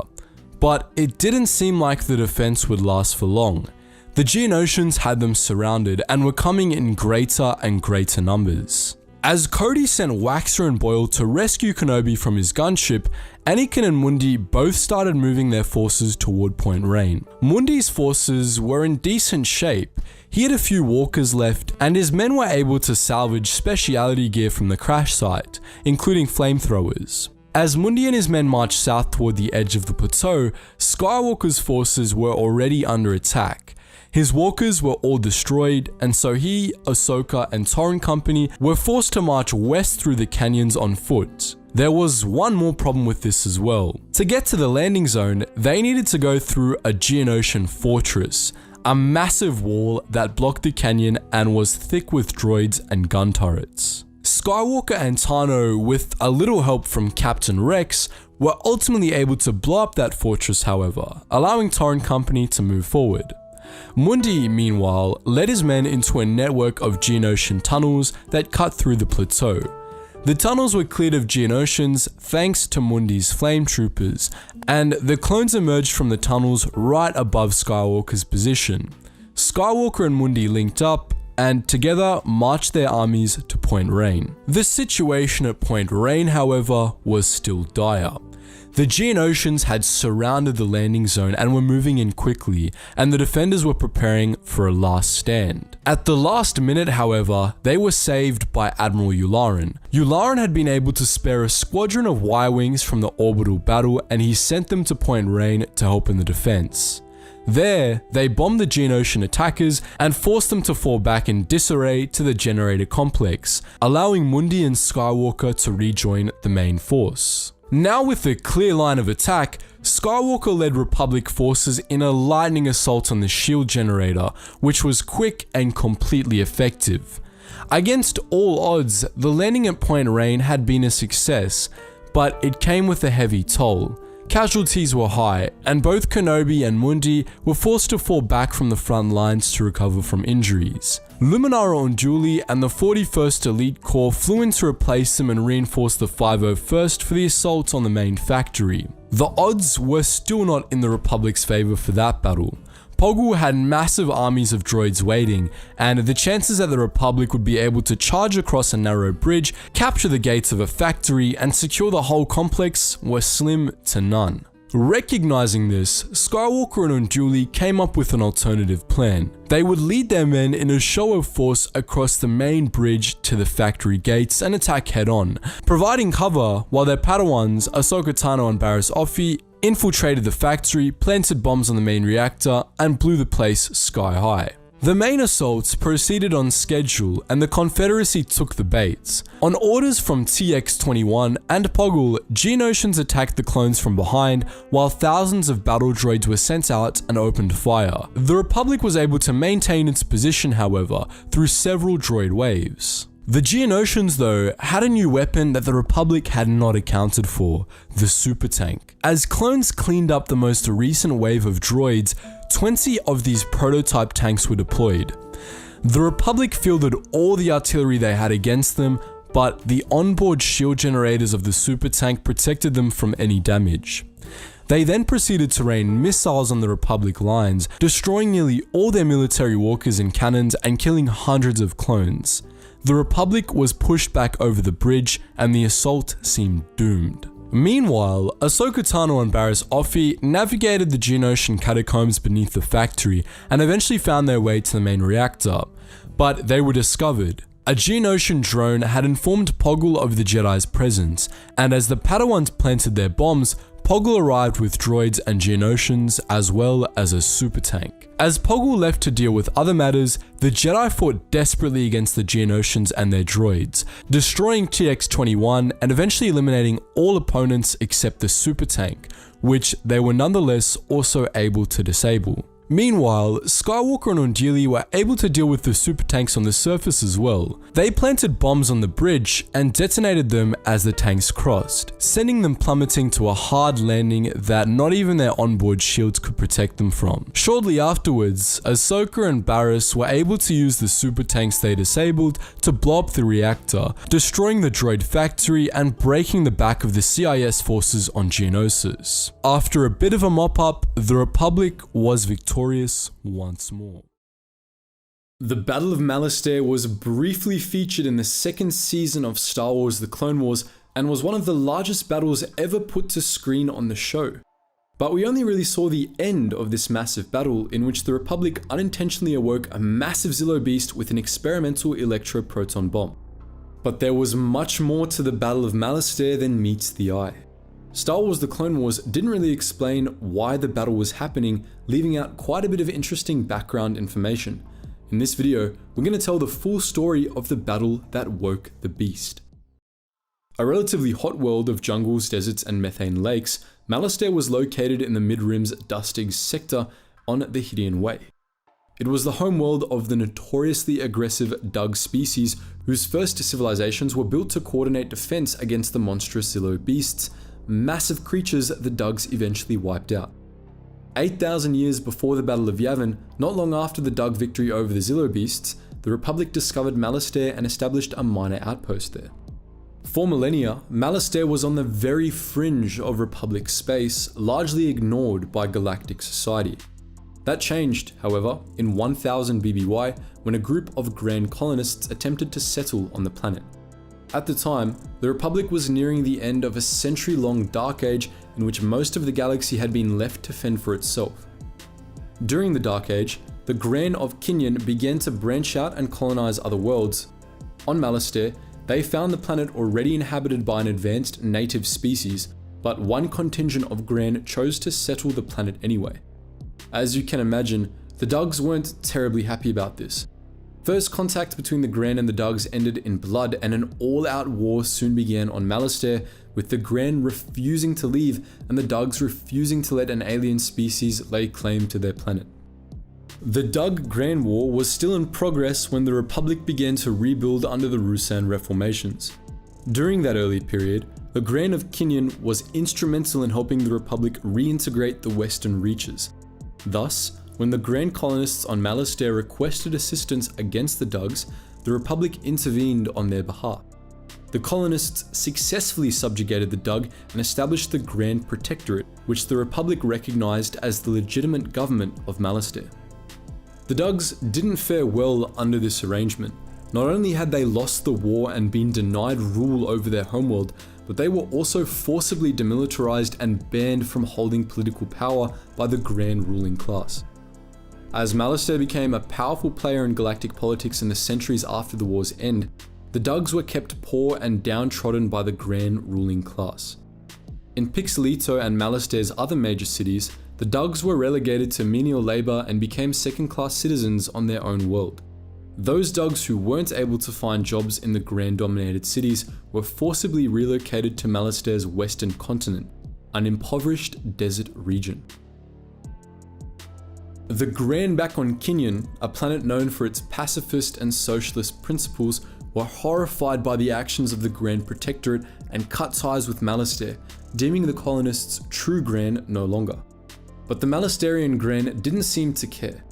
But it didn't seem like the defense would last for long. The Geonosians had them surrounded and were coming in greater and greater numbers. As Cody sent Waxer and Boyle to rescue Kenobi from his gunship, Anakin and Mundi both started moving their forces toward Point Rain. Mundi's forces were in decent shape. He had a few walkers left, and his men were able to salvage specialty gear from the crash site, including flamethrowers. As Mundi and his men marched south toward the edge of the plateau, Skywalker's forces were already under attack. His walkers were all destroyed, and so he, Ahsoka, and Torrent Company were forced to march west through the canyons on foot. There was one more problem with this as well. To get to the landing zone, they needed to go through a Geonosian fortress, a massive wall that blocked the canyon and was thick with droids and gun turrets. Skywalker and Tano, with a little help from Captain Rex, were ultimately able to blow up that fortress however, allowing Torrent Company to move forward. Mundi, meanwhile, led his men into a network of Geonosian tunnels that cut through the plateau. The tunnels were cleared of Geonosians thanks to Mundi's flame troopers, and the clones emerged from the tunnels right above Skywalker's position. Skywalker and Mundi linked up, and together marched their armies to Point Rain. The situation at Point Rain, however, was still dire. The Geonosians had surrounded the landing zone and were moving in quickly, and the defenders were preparing for a last stand. At the last minute, however, they were saved by Admiral Yularen. Yularen had been able to spare a squadron of Y-Wings from the orbital battle, and he sent them to Point Rain to help in the defense. There, they bombed the Geonosian attackers and forced them to fall back in disarray to the generator complex, allowing Mundi and Skywalker to rejoin the main force. Now with a clear line of attack, Skywalker led Republic forces in a lightning assault on the shield generator, which was quick and completely effective. Against all odds, the landing at Point Rain had been a success, but it came with a heavy toll. Casualties were high, and both Kenobi and Mundi were forced to fall back from the front lines to recover from injuries. Luminara Unduli and the 41st Elite Corps flew in to replace them and reinforce the 501st for the assault on the main factory. The odds were still not in the Republic's favour for that battle. Poggle had massive armies of droids waiting, and the chances that the Republic would be able to charge across a narrow bridge, capture the gates of a factory, and secure the whole complex were slim to none. Recognizing this, Skywalker and Unduli came up with an alternative plan. They would lead their men in a show of force across the main bridge to the factory gates and attack head-on, providing cover while their Padawans, Ahsoka Tano and Barriss Offee, infiltrated the factory, planted bombs on the main reactor, and blew the place sky high. The main assaults proceeded on schedule and the Confederacy took the bait. On orders from TX-21 and Poggle, Geonosians attacked the clones from behind while thousands of battle droids were sent out and opened fire. The Republic was able to maintain its position, however, through several droid waves. The Geonosians, though, had a new weapon that the Republic had not accounted for, the super tank. As clones cleaned up the most recent wave of droids, 20 of these prototype tanks were deployed. The Republic fielded all the artillery they had against them, but the onboard shield generators of the super tank protected them from any damage. They then proceeded to rain missiles on the Republic lines, destroying nearly all their military walkers and cannons and killing hundreds of clones. The Republic was pushed back over the bridge and the assault seemed doomed. Meanwhile, Ahsoka Tano and Barriss Offee navigated the Geonosian catacombs beneath the factory and eventually found their way to the main reactor, but they were discovered. A Geonosian drone had informed Poggle of the Jedi's presence, and as the Padawans planted their bombs, Poggle arrived with droids and Geonosians as well as a super tank. As Poggle left to deal with other matters, the Jedi fought desperately against the Geonosians and their droids, destroying TX-21 and eventually eliminating all opponents except the super tank, which they were nonetheless also able to disable. Meanwhile, Skywalker and Unduli were able to deal with the super tanks on the surface as well. They planted bombs on the bridge and detonated them as the tanks crossed, sending them plummeting to a hard landing that not even their onboard shields could protect them from. Shortly afterwards, Ahsoka and Barriss were able to use the super tanks they disabled to blow up the reactor, destroying the droid factory and breaking the back of the CIS forces on Geonosis. After a bit of a mop-up, the Republic was victorious once more. The Battle of Malastare was briefly featured in the second season of Star Wars: The Clone Wars and was one of the largest battles ever put to screen on the show. But we only really saw the end of this massive battle, in which the Republic unintentionally awoke a massive Zillo beast with an experimental electro-proton bomb. But there was much more to the Battle of Malastare than meets the eye. Star Wars: The Clone Wars didn't really explain why the battle was happening, leaving out quite a bit of interesting background information. In this video, we're going to tell the full story of the battle that woke the beast. A relatively hot world of jungles, deserts, and methane lakes, Malastare was located in the Mid-Rim's Dustig sector on the Hydian Way. It was the homeworld of the notoriously aggressive Dug species, whose first civilizations were built to coordinate defense against the monstrous Zillo beasts, massive creatures the Dugs eventually wiped out. 8,000 years before the Battle of Yavin, not long after the Dug victory over the Zillo beasts, the Republic discovered Malastare and established a minor outpost there. For millennia, Malastare was on the very fringe of Republic space, largely ignored by galactic society. That changed, however, in 1000 BBY when a group of Grand Colonists attempted to settle on the planet. At the time, the Republic was nearing the end of a century-long Dark Age in which most of the galaxy had been left to fend for itself. During the Dark Age, the Gran of Kinyan began to branch out and colonize other worlds. On Malastare, they found the planet already inhabited by an advanced native species, but one contingent of Gran chose to settle the planet anyway. As you can imagine, the Dugs weren't terribly happy about this. First contact between the Gran and the Dugs ended in blood, and an all-out war soon began on Malastare, with the Gran refusing to leave and the Dugs refusing to let an alien species lay claim to their planet. The Dug-Gran War was still in progress when the Republic began to rebuild under the Ruusan reformations. During that early period, the Gran of Kinyan was instrumental in helping the Republic reintegrate the Western Reaches. Thus, when the Grand Colonists on Malastare requested assistance against the Dugs, the Republic intervened on their behalf. The colonists successfully subjugated the Dug and established the Grand Protectorate, which the Republic recognized as the legitimate government of Malastare. The Dugs didn't fare well under this arrangement. Not only had they lost the war and been denied rule over their homeworld, but they were also forcibly demilitarized and banned from holding political power by the grand ruling class. As Malastare became a powerful player in galactic politics in the centuries after the war's end, the Dugs were kept poor and downtrodden by the grand ruling class. In Pixelito and Malastare's other major cities, the Dugs were relegated to menial labor and became second-class citizens on their own world. Those Dugs who weren't able to find jobs in the grand-dominated cities were forcibly relocated to Malastare's western continent, an impoverished desert region. The Grand back on Kinyon, a planet known for its pacifist and socialist principles, were horrified by the actions of the Grand Protectorate and cut ties with Malastare, deeming the colonists' true Grand no longer. But the Malastarian Grand didn't seem to care.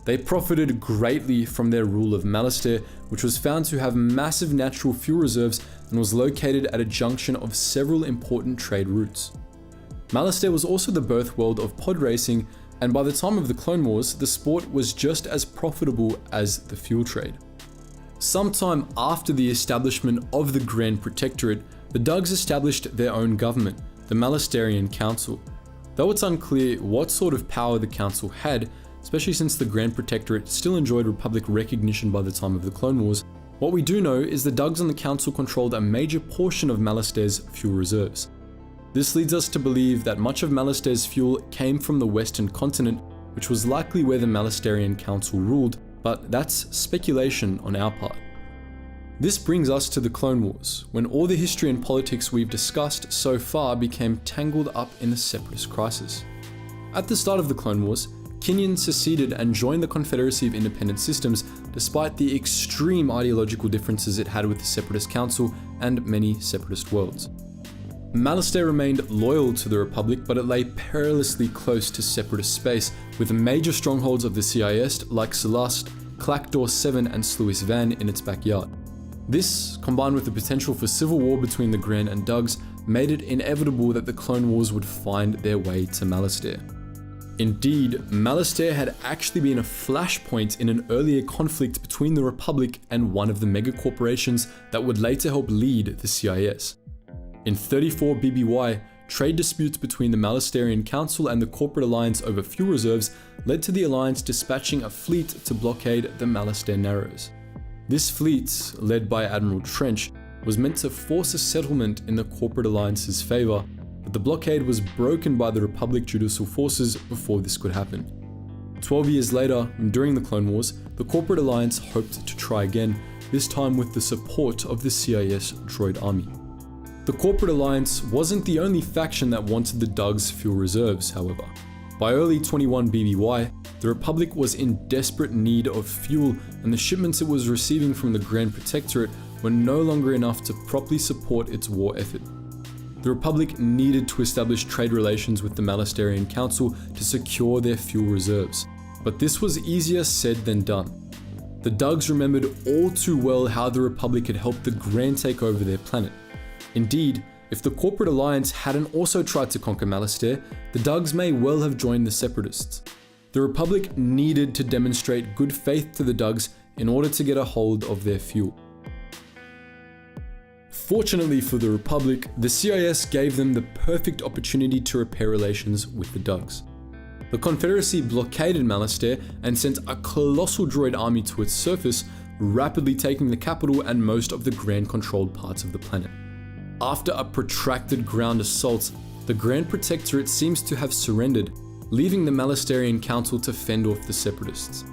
They profited greatly from their rule of Malastare, which was found to have massive natural fuel reserves and was located at a junction of several important trade routes. Malastare was also the birthworld of pod racing, and by the time of the Clone Wars, the sport was just as profitable as the fuel trade. Sometime after the establishment of the Grand Protectorate, the Dugs established their own government, the Malastarian Council. Though it's unclear what sort of power the council had, especially since the Grand Protectorate still enjoyed Republic recognition by the time of the Clone Wars, what we do know is the Dugs on the council controlled a major portion of Malastare's fuel reserves. This leads us to believe that much of Malastare's fuel came from the western continent, which was likely where the Malastarian Council ruled, but that's speculation on our part. This brings us to the Clone Wars, when all the history and politics we've discussed so far became tangled up in the Separatist crisis. At the start of the Clone Wars, Kinyon seceded and joined the Confederacy of Independent Systems despite the extreme ideological differences it had with the Separatist Council and many Separatist worlds. Malastare remained loyal to the Republic, but it lay perilously close to Separatist space, with major strongholds of the CIS like Celeste, Clackdoor 7 and Sluis Van in its backyard. This, combined with the potential for civil war between the Grand and Dugs, made it inevitable that the Clone Wars would find their way to Malastare. Indeed, Malastare had actually been a flashpoint in an earlier conflict between the Republic and one of the megacorporations that would later help lead the CIS. In 34 BBY, trade disputes between the Malastarian Council and the Corporate Alliance over fuel reserves led to the Alliance dispatching a fleet to blockade the Malastare Narrows. This fleet, led by Admiral Trench, was meant to force a settlement in the Corporate Alliance's favour, but the blockade was broken by the Republic Judicial Forces before this could happen. 12 years later, during the Clone Wars, the Corporate Alliance hoped to try again, this time with the support of the CIS droid army. The Corporate Alliance wasn't the only faction that wanted the Dugs' fuel reserves, however. By early 21 BBY, the Republic was in desperate need of fuel, and the shipments it was receiving from the Grand Protectorate were no longer enough to properly support its war effort. The Republic needed to establish trade relations with the Malastarian Council to secure their fuel reserves, but this was easier said than done. The Dugs remembered all too well how the Republic had helped the Grand take over their planet. Indeed, if the Corporate Alliance hadn't also tried to conquer Malastare, the Dugs may well have joined the Separatists. The Republic needed to demonstrate good faith to the Dugs in order to get a hold of their fuel. Fortunately for the Republic, the CIS gave them the perfect opportunity to repair relations with the Dugs. The Confederacy blockaded Malastare and sent a colossal droid army to its surface, rapidly taking the capital and most of the Grand-controlled parts of the planet. After a protracted ground assault, the Grand Protectorate seems to have surrendered, leaving the Malastarian Council to fend off the Separatists.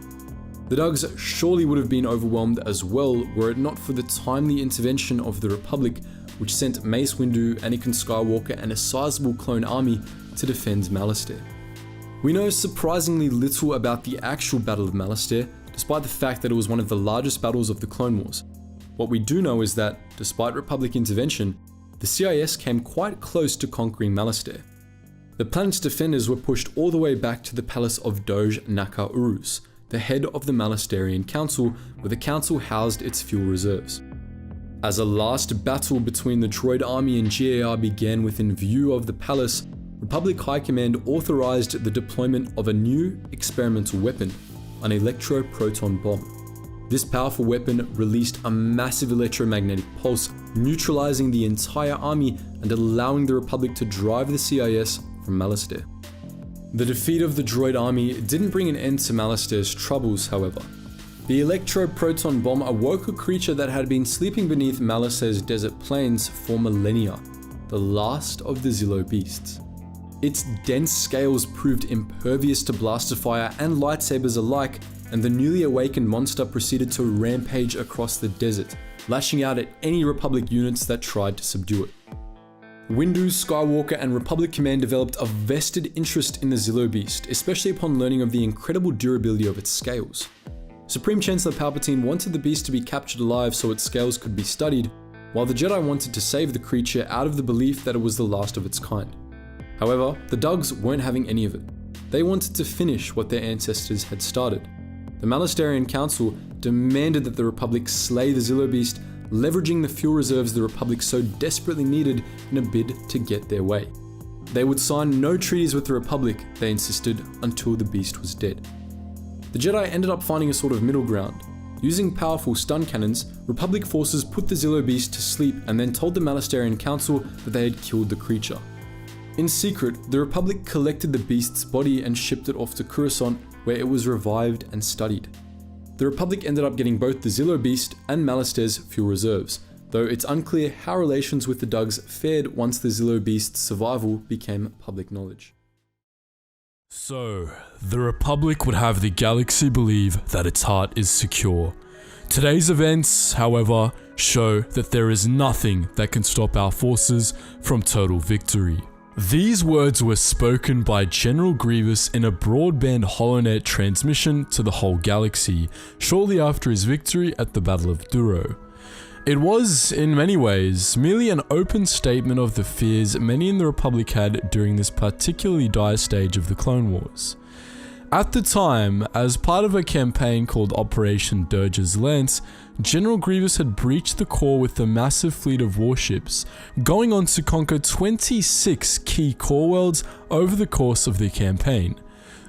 The Dugs surely would have been overwhelmed as well were it not for the timely intervention of the Republic, which sent Mace Windu, Anakin Skywalker and a sizable clone army to defend Malastare. We know surprisingly little about the actual Battle of Malastare, despite the fact that it was one of the largest battles of the Clone Wars. What we do know is that, despite Republic intervention, the CIS came quite close to conquering Malastare. The planet's defenders were pushed all the way back to the palace of Doge Naka Urus, the head of the Malastarian Council, where the council housed its fuel reserves. As a last battle between the droid army and GAR began within view of the palace, Republic High Command authorized the deployment of a new experimental weapon, an electro-proton bomb. This powerful weapon released a massive electromagnetic pulse, neutralizing the entire army and allowing the Republic to drive the CIS from Malastare. The defeat of the droid army didn't bring an end to Malastare's troubles, however. The electro-proton bomb awoke a creature that had been sleeping beneath Malastare's desert plains for millennia, the last of the Zillo beasts. Its dense scales proved impervious to blaster fire and lightsabers alike, and the newly awakened monster proceeded to rampage across the desert, lashing out at any Republic units that tried to subdue it. Windu, Skywalker, and Republic Command developed a vested interest in the Zillo beast, especially upon learning of the incredible durability of its scales. Supreme Chancellor Palpatine wanted the beast to be captured alive so its scales could be studied, while the Jedi wanted to save the creature out of the belief that it was the last of its kind. However, the Dugs weren't having any of it. They wanted to finish what their ancestors had started. The Malastarian Council demanded that the Republic slay the Zillo beast, leveraging the fuel reserves the Republic so desperately needed in a bid to get their way. They would sign no treaties with the Republic, they insisted, until the beast was dead. The Jedi ended up finding a sort of middle ground. Using powerful stun cannons, Republic forces put the Zillo beast to sleep and then told the Malastarian Council that they had killed the creature. In secret, the Republic collected the beast's body and shipped it off to Coruscant, where it was revived and studied. The Republic ended up getting both the Zillo beast and Malastare's fuel reserves, though it's unclear how relations with the Dugs fared once the Zillo beast's survival became public knowledge. So, the Republic would have the galaxy believe that its heart is secure. Today's events, however, show that there is nothing that can stop our forces from total victory. These words were spoken by General Grievous in a broadband HoloNet transmission to the whole galaxy, shortly after his victory at the Battle of Duro. It was, in many ways, merely an open statement of the fears many in the Republic had during this particularly dire stage of the Clone Wars. At the time, as part of a campaign called Operation Dirge's Lance, General Grievous had breached the core with a massive fleet of warships, going on to conquer 26 key core worlds over the course of the campaign.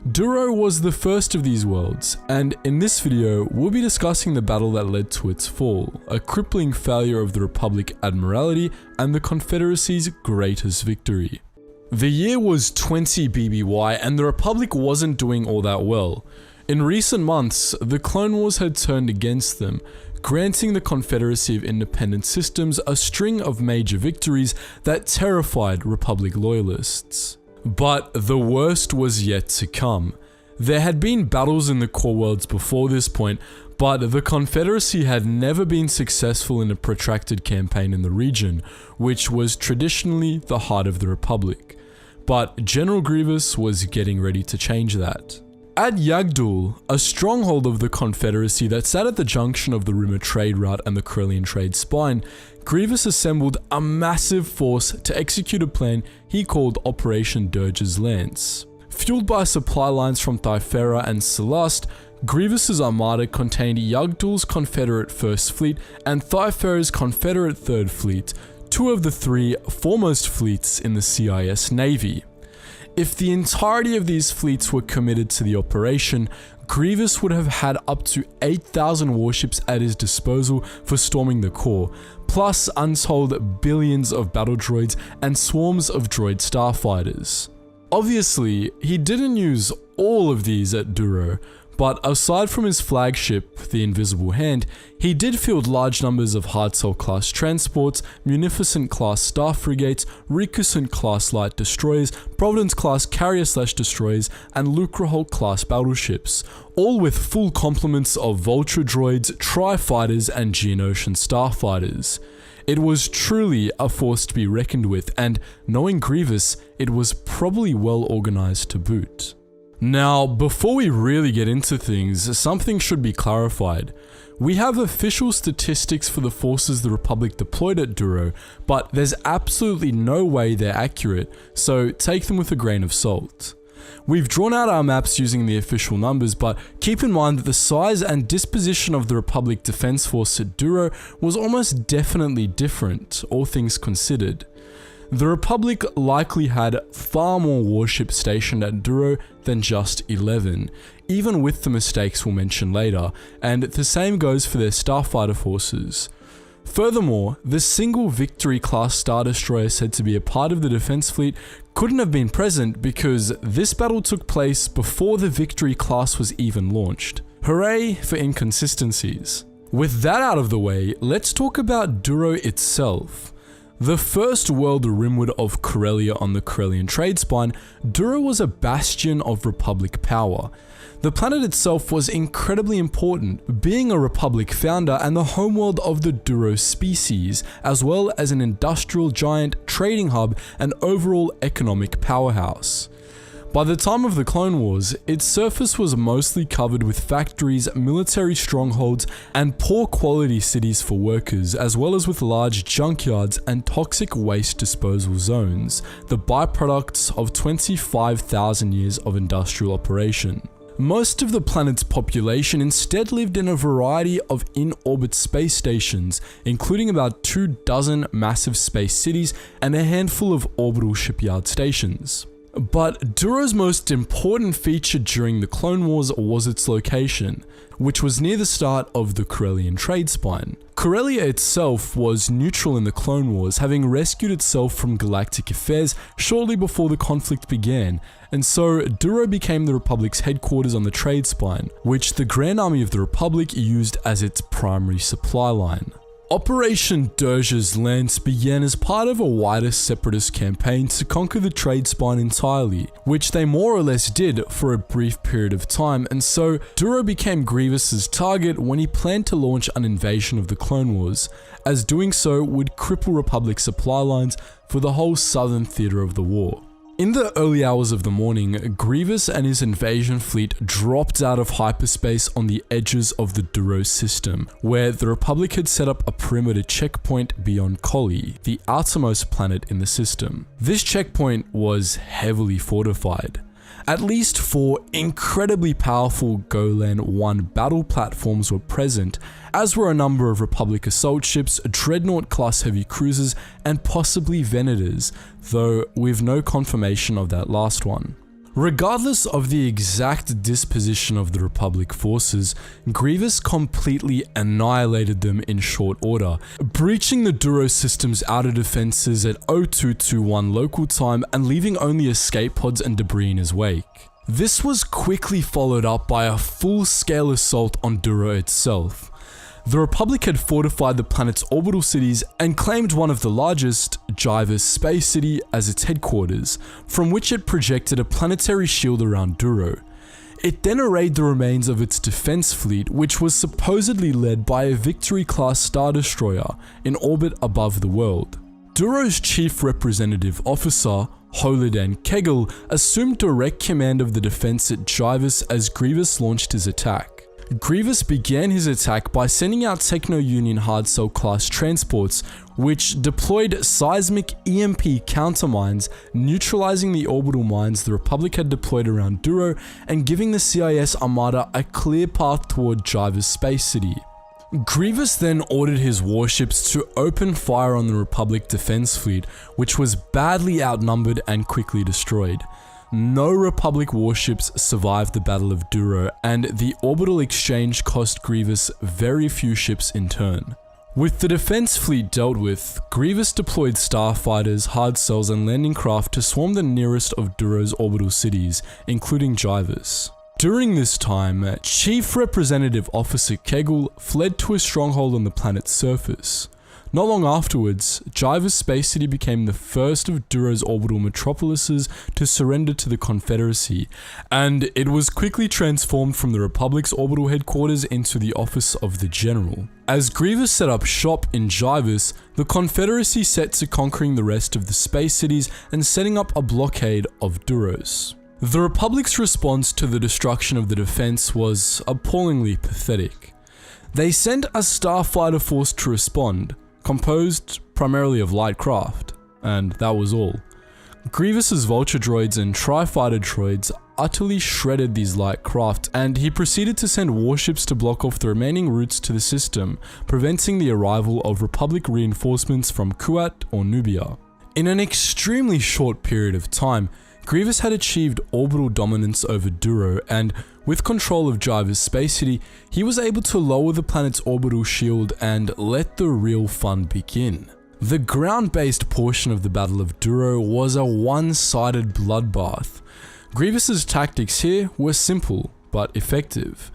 Duro was the first of these worlds, and in this video, we'll be discussing the battle that led to its fall, a crippling failure of the Republic Admiralty and the Confederacy's greatest victory. The year was 20 BBY, and the Republic wasn't doing all that well. In recent months, the Clone Wars had turned against them, granting the Confederacy of Independent Systems a string of major victories that terrified Republic loyalists. But the worst was yet to come. There had been battles in the core worlds before this point, but the Confederacy had never been successful in a protracted campaign in the region, which was traditionally the heart of the Republic. But General Grievous was getting ready to change that. At Yagdul, a stronghold of the Confederacy that sat at the junction of the Rumor trade route and the Corellian trade spine, Grievous assembled a massive force to execute a plan he called Operation Dirge's Lance. Fueled by supply lines from Thyfera and Celeste, Grievous's armada contained Yagdul's Confederate First Fleet and Thyfera's Confederate Third Fleet, two of the three foremost fleets in the CIS Navy. If the entirety of these fleets were committed to the operation, Grievous would have had up to 8,000 warships at his disposal for storming the core, plus untold billions of battle droids and swarms of droid starfighters. Obviously, he didn't use all of these at Duro, but aside from his flagship, the Invisible Hand, he did field large numbers of Hardcell-class transports, Munificent-class staff frigates, Recusant-class light destroyers, Providence-class carrier/destroyers, and Lucrehulk-class battleships, all with full complements of Vulture droids, Tri-fighters, and Geonosian starfighters. It was truly a force to be reckoned with, and knowing Grievous, it was probably well organized to boot. Now, before we really get into things, something should be clarified. We have official statistics for the forces the Republic deployed at Duro, but there's absolutely no way they're accurate, so take them with a grain of salt. We've drawn out our maps using the official numbers, but keep in mind that the size and disposition of the Republic Defense Force at Duro was almost definitely different, all things considered. The Republic likely had far more warships stationed at Duro than just 11, even with the mistakes we'll mention later, and the same goes for their starfighter forces. Furthermore, the single Victory-class Star Destroyer said to be a part of the defense fleet couldn't have been present because this battle took place before the Victory class was even launched. Hooray for inconsistencies. With that out of the way, let's talk about Duro itself. The first world rimward of Corellia on the Corellian trade spine, Duro was a bastion of Republic power. The planet itself was incredibly important, being a Republic founder and the homeworld of the Duro species, as well as an industrial giant, trading hub, and overall economic powerhouse. By the time of the Clone Wars, its surface was mostly covered with factories, military strongholds, and poor quality cities for workers, as well as with large junkyards and toxic waste disposal zones, the byproducts of 25,000 years of industrial operation. Most of the planet's population instead lived in a variety of in-orbit space stations, including about 24 massive space cities and a handful of orbital shipyard stations. But Duro's most important feature during the Clone Wars was its location, which was near the start of the Corellian trade spine. Corellia itself was neutral in the Clone Wars, having rescued itself from galactic affairs shortly before the conflict began, and so Duro became the Republic's headquarters on the trade spine, which the Grand Army of the Republic used as its primary supply line. Operation Dirge's Lance began as part of a wider Separatist campaign to conquer the trade spine entirely, which they more or less did for a brief period of time, and so Duro became Grievous's target when he planned to launch an invasion of the Clone Wars, as doing so would cripple Republic supply lines for the whole southern theater of the war. In the early hours of the morning, Grievous and his invasion fleet dropped out of hyperspace on the edges of the Duro system, where the Republic had set up a perimeter checkpoint beyond Collie, the outermost planet in the system. This checkpoint was heavily fortified. At least 4 incredibly powerful Golan 1 battle platforms were present, as were a number of Republic assault ships, Dreadnought-class heavy cruisers, and possibly Venators, though with no confirmation of that last one. Regardless of the exact disposition of the Republic forces, Grievous completely annihilated them in short order, breaching the Duro system's outer defenses at 0221 local time and leaving only escape pods and debris in his wake. This was quickly followed up by a full-scale assault on Duro itself. The Republic had fortified the planet's orbital cities and claimed one of the largest, Jivas Space City, as its headquarters, from which it projected a planetary shield around Duro. It then arrayed the remains of its defense fleet, which was supposedly led by a Victory-class Star Destroyer in orbit above the world. Duro's chief representative officer, Holodan Kegel, assumed direct command of the defense at Jivas as Grievous launched his attack. Grievous began his attack by sending out Techno-Union Hard Cell class transports, which deployed seismic EMP countermines, neutralizing the orbital mines the Republic had deployed around Duro and giving the CIS Armada a clear path toward Jivas Space City. Grievous then ordered his warships to open fire on the Republic defense fleet, which was badly outnumbered and quickly destroyed. No Republic warships survived the Battle of Duro, and the orbital exchange cost Grievous very few ships in turn. With the defense fleet dealt with, Grievous deployed starfighters, hard cells, and landing craft to swarm the nearest of Duro's orbital cities, including Jivas. During this time, Chief Representative Officer Kegel fled to a stronghold on the planet's surface. Not long afterwards, Jivas Space City became the first of Duro's orbital metropolises to surrender to the Confederacy, and it was quickly transformed from the Republic's orbital headquarters into the office of the General. As Grievous set up shop in Jivas, the Confederacy set to conquering the rest of the space cities and setting up a blockade of Duros. The Republic's response to the destruction of the defense was appallingly pathetic. They sent a starfighter force to respond, composed primarily of light craft, and that was all. Grievous's Vulture droids and Tri-Fighter droids utterly shredded these light craft, and he proceeded to send warships to block off the remaining routes to the system, preventing the arrival of Republic reinforcements from Kuat or Nubia. In an extremely short period of time, Grievous had achieved orbital dominance over Duro, and with control of Java's space city, he was able to lower the planet's orbital shield and let the real fun begin. The ground-based portion of the Battle of Duro was a one-sided bloodbath. Grievous's tactics here were simple, but effective.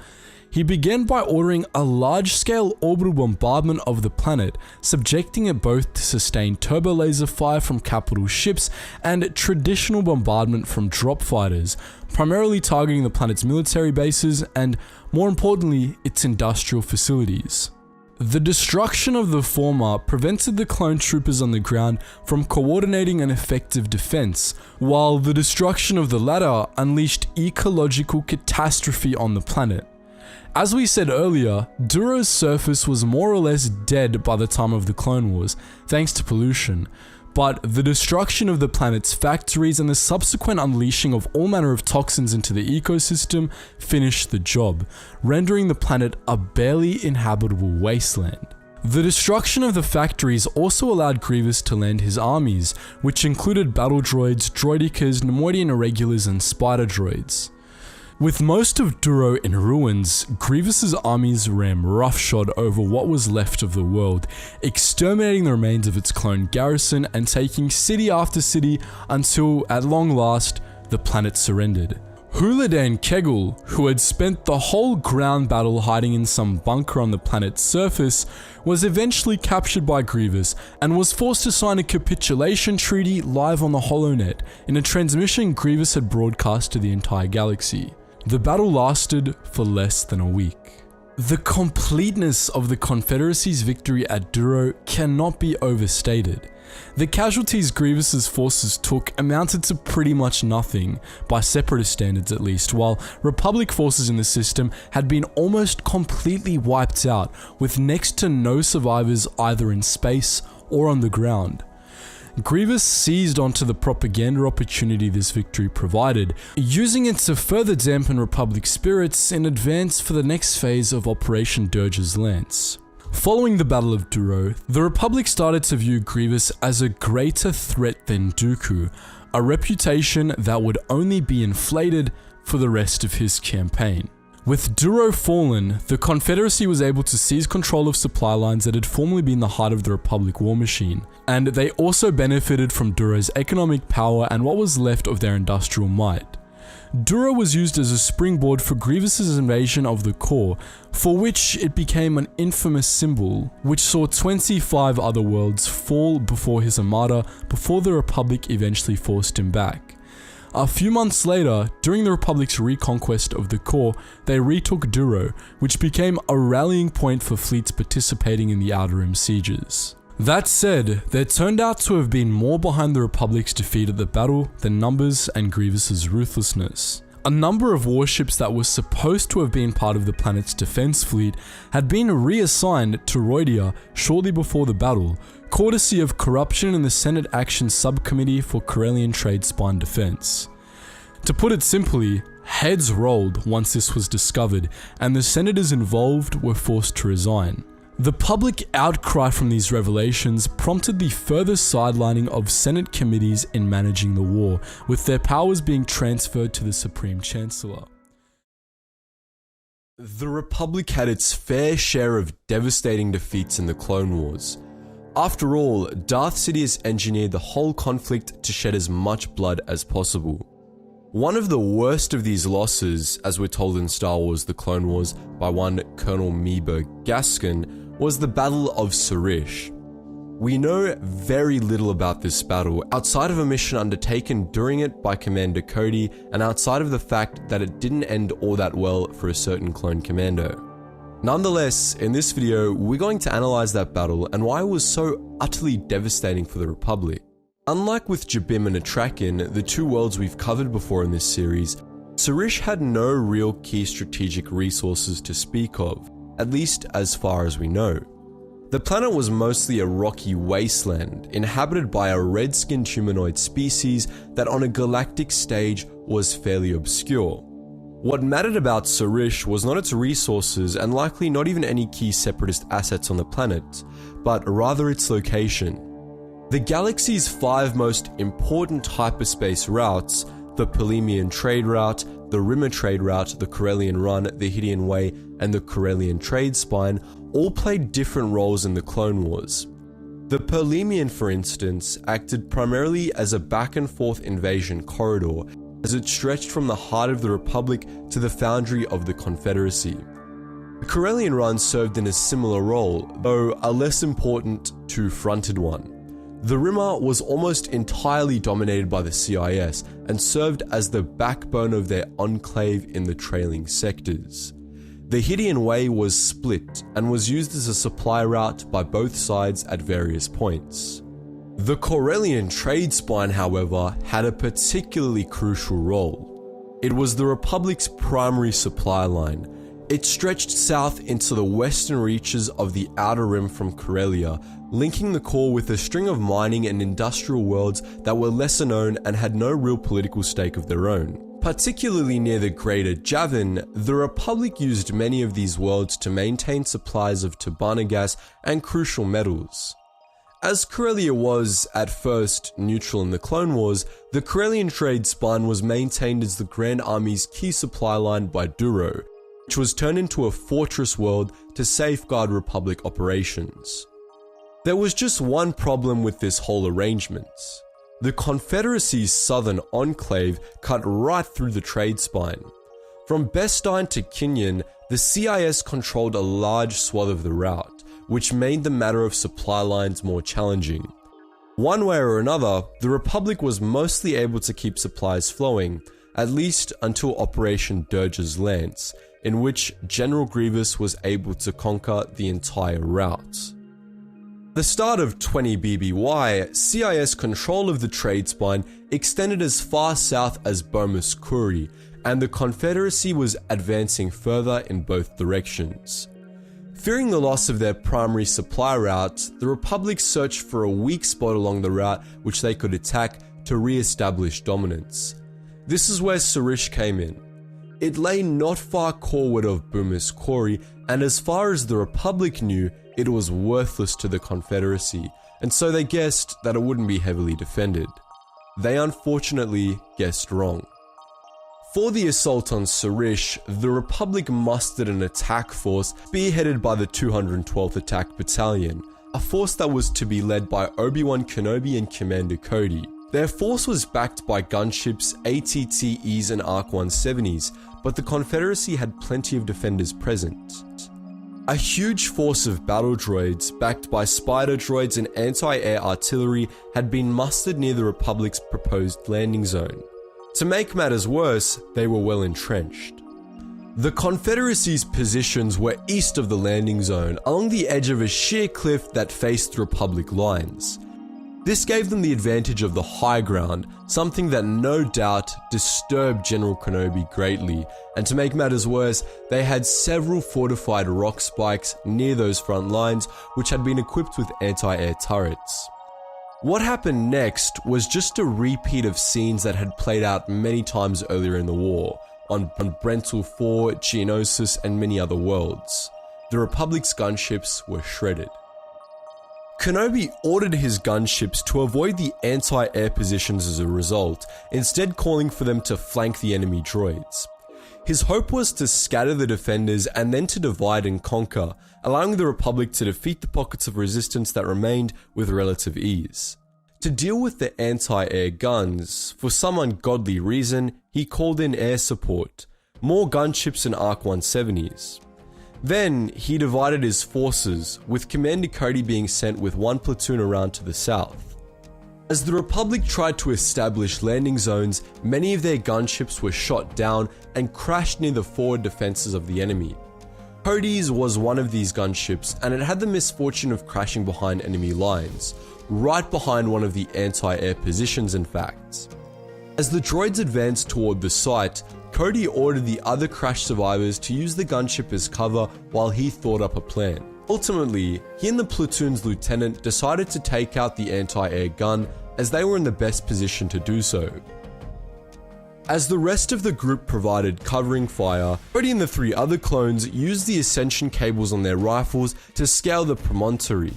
He began by ordering a large-scale orbital bombardment of the planet, subjecting it both to sustained turbo-laser fire from capital ships and traditional bombardment from drop fighters, primarily targeting the planet's military bases and, more importantly, its industrial facilities. The destruction of the former prevented the clone troopers on the ground from coordinating an effective defense, while the destruction of the latter unleashed ecological catastrophe on the planet. As we said earlier, Duro's surface was more or less dead by the time of the Clone Wars, thanks to pollution, but the destruction of the planet's factories and the subsequent unleashing of all manner of toxins into the ecosystem finished the job, rendering the planet a barely inhabitable wasteland. The destruction of the factories also allowed Grievous to land his armies, which included battle droids, droidicas, Neimoidian irregulars, and spider droids. With most of Duro in ruins, Grievous's armies ran roughshod over what was left of the world, exterminating the remains of its clone garrison and taking city after city until, at long last, the planet surrendered. Huladan Kegel, who had spent the whole ground battle hiding in some bunker on the planet's surface, was eventually captured by Grievous and was forced to sign a capitulation treaty live on the HoloNet in a transmission Grievous had broadcast to the entire galaxy. The battle lasted for less than a week. The completeness of the Confederacy's victory at Duro cannot be overstated. The casualties Grievous's forces took amounted to pretty much nothing, by Separatist standards at least, while Republic forces in the system had been almost completely wiped out, with next to no survivors either in space or on the ground. Grievous seized onto the propaganda opportunity this victory provided, using it to further dampen Republic spirits in advance for the next phase of Operation Dirge's Lance. Following the Battle of Duro, the Republic started to view Grievous as a greater threat than Dooku, a reputation that would only be inflated for the rest of his campaign. With Duro fallen, the Confederacy was able to seize control of supply lines that had formerly been the heart of the Republic war machine, and they also benefited from Duro's economic power and what was left of their industrial might. Duro was used as a springboard for Grievous's invasion of the core, for which it became an infamous symbol, which saw 25 other worlds fall before his armada before the Republic eventually forced him back. A few months later, during the Republic's reconquest of the core, they retook Duro, which became a rallying point for fleets participating in the Outer Rim sieges. That said, there turned out to have been more behind the Republic's defeat at the battle than numbers and Grievous's ruthlessness. A number of warships that were supposed to have been part of the planet's defense fleet had been reassigned to Roidia shortly before the battle, courtesy of corruption in the Senate Action Subcommittee for Corellian Trade Spine Defense. To put it simply, heads rolled once this was discovered, and the senators involved were forced to resign. The public outcry from these revelations prompted the further sidelining of Senate committees in managing the war, with their powers being transferred to the Supreme Chancellor. The Republic had its fair share of devastating defeats in the Clone Wars. After all, Darth Sidious engineered the whole conflict to shed as much blood as possible. One of the worst of these losses, as we're told in Star Wars The Clone Wars by one Colonel Meeber Gaskin, was the Battle of Sarrish. We know very little about this battle, outside of a mission undertaken during it by Commander Cody, and outside of the fact that it didn't end all that well for a certain clone commando. Nonetheless, in this video, we're going to analyze that battle and why it was so utterly devastating for the Republic. Unlike with Jabiim and Atraken, the two worlds we've covered before in this series, Sarrish had no real key strategic resources to speak of, at least as far as we know. The planet was mostly a rocky wasteland, inhabited by a red-skinned humanoid species that on a galactic stage was fairly obscure. What mattered about Sarrish was not its resources and likely not even any key Separatist assets on the planet, but rather its location. The galaxy's 5 most important hyperspace routes, the Polemian Trade Route, the Rimmer Trade Route, the Corellian Run, the Hydian Way, and the Corellian Trade Spine, all played different roles in the Clone Wars. The Polemian, for instance, acted primarily as a back-and-forth invasion corridor, as it stretched from the heart of the Republic to the foundry of the Confederacy. The Corellian Run served in a similar role, though a less important two-fronted one. The Rimmer was almost entirely dominated by the CIS and served as the backbone of their enclave in the trailing sectors. The Hydian Way was split and was used as a supply route by both sides at various points. The Corellian Trade Spine, however, had a particularly crucial role. It was the Republic's primary supply line. It stretched south into the western reaches of the Outer Rim from Corellia, linking the core with a string of mining and industrial worlds that were lesser known and had no real political stake of their own. Particularly near the Greater Javan, the Republic used many of these worlds to maintain supplies of Turbana gas and crucial metals. As Corellia was, at first, neutral in the Clone Wars, the Corellian Trade Spine was maintained as the Grand Army's key supply line by Duro, which was turned into a fortress world to safeguard Republic operations. There was just one problem with this whole arrangement. The Confederacy's southern enclave cut right through the trade spine. From Bestine to Kinyon, the CIS controlled a large swath of the route, which made the matter of supply lines more challenging. One way or another, the Republic was mostly able to keep supplies flowing, at least until Operation Dirge's Lance, in which General Grievous was able to conquer the entire route. The start of 20 BBY, CIS control of the trade spine extended as far south as Bomus Kuri, and the Confederacy was advancing further in both directions. Fearing the loss of their primary supply route, the Republic searched for a weak spot along the route which they could attack to re-establish dominance. This is where Sarrish came in. It lay not far coreward of Bomus Kuri, and as far as the Republic knew, it was worthless to the Confederacy, and so they guessed that it wouldn't be heavily defended. They unfortunately guessed wrong. For the assault on Sarrish, the Republic mustered an attack force spearheaded by the 212th Attack Battalion, a force that was to be led by Obi-Wan Kenobi and Commander Cody. Their force was backed by gunships, ATTEs and ARC-170s, but the Confederacy had plenty of defenders present. A huge force of battle droids, backed by spider droids and anti-air artillery, had been mustered near the Republic's proposed landing zone. To make matters worse, they were well entrenched. The Confederacy's positions were east of the landing zone, along the edge of a sheer cliff that faced the Republic lines. This gave them the advantage of the high ground, something that no doubt disturbed General Kenobi greatly, and to make matters worse, they had several fortified rock spikes near those front lines which had been equipped with anti-air turrets. What happened next was just a repeat of scenes that had played out many times earlier in the war, on Brental 4, Geonosis and many other worlds. The Republic's gunships were shredded. Kenobi ordered his gunships to avoid the anti-air positions as a result, instead calling for them to flank the enemy droids. His hope was to scatter the defenders and then to divide and conquer, allowing the Republic to defeat the pockets of resistance that remained with relative ease. To deal with the anti-air guns, for some ungodly reason, he called in air support, more gunships and ARC-170s. Then, he divided his forces, with Commander Cody being sent with one platoon around to the south. As the Republic tried to establish landing zones, many of their gunships were shot down and crashed near the forward defenses of the enemy. Cody's was one of these gunships, and it had the misfortune of crashing behind enemy lines, right behind one of the anti-air positions in fact. As the droids advanced toward the site, Cody ordered the other crash survivors to use the gunship as cover while he thought up a plan. Ultimately, he and the platoon's lieutenant decided to take out the anti-air gun as they were in the best position to do so. As the rest of the group provided covering fire, Cody and the 3 other clones used the ascension cables on their rifles to scale the promontory.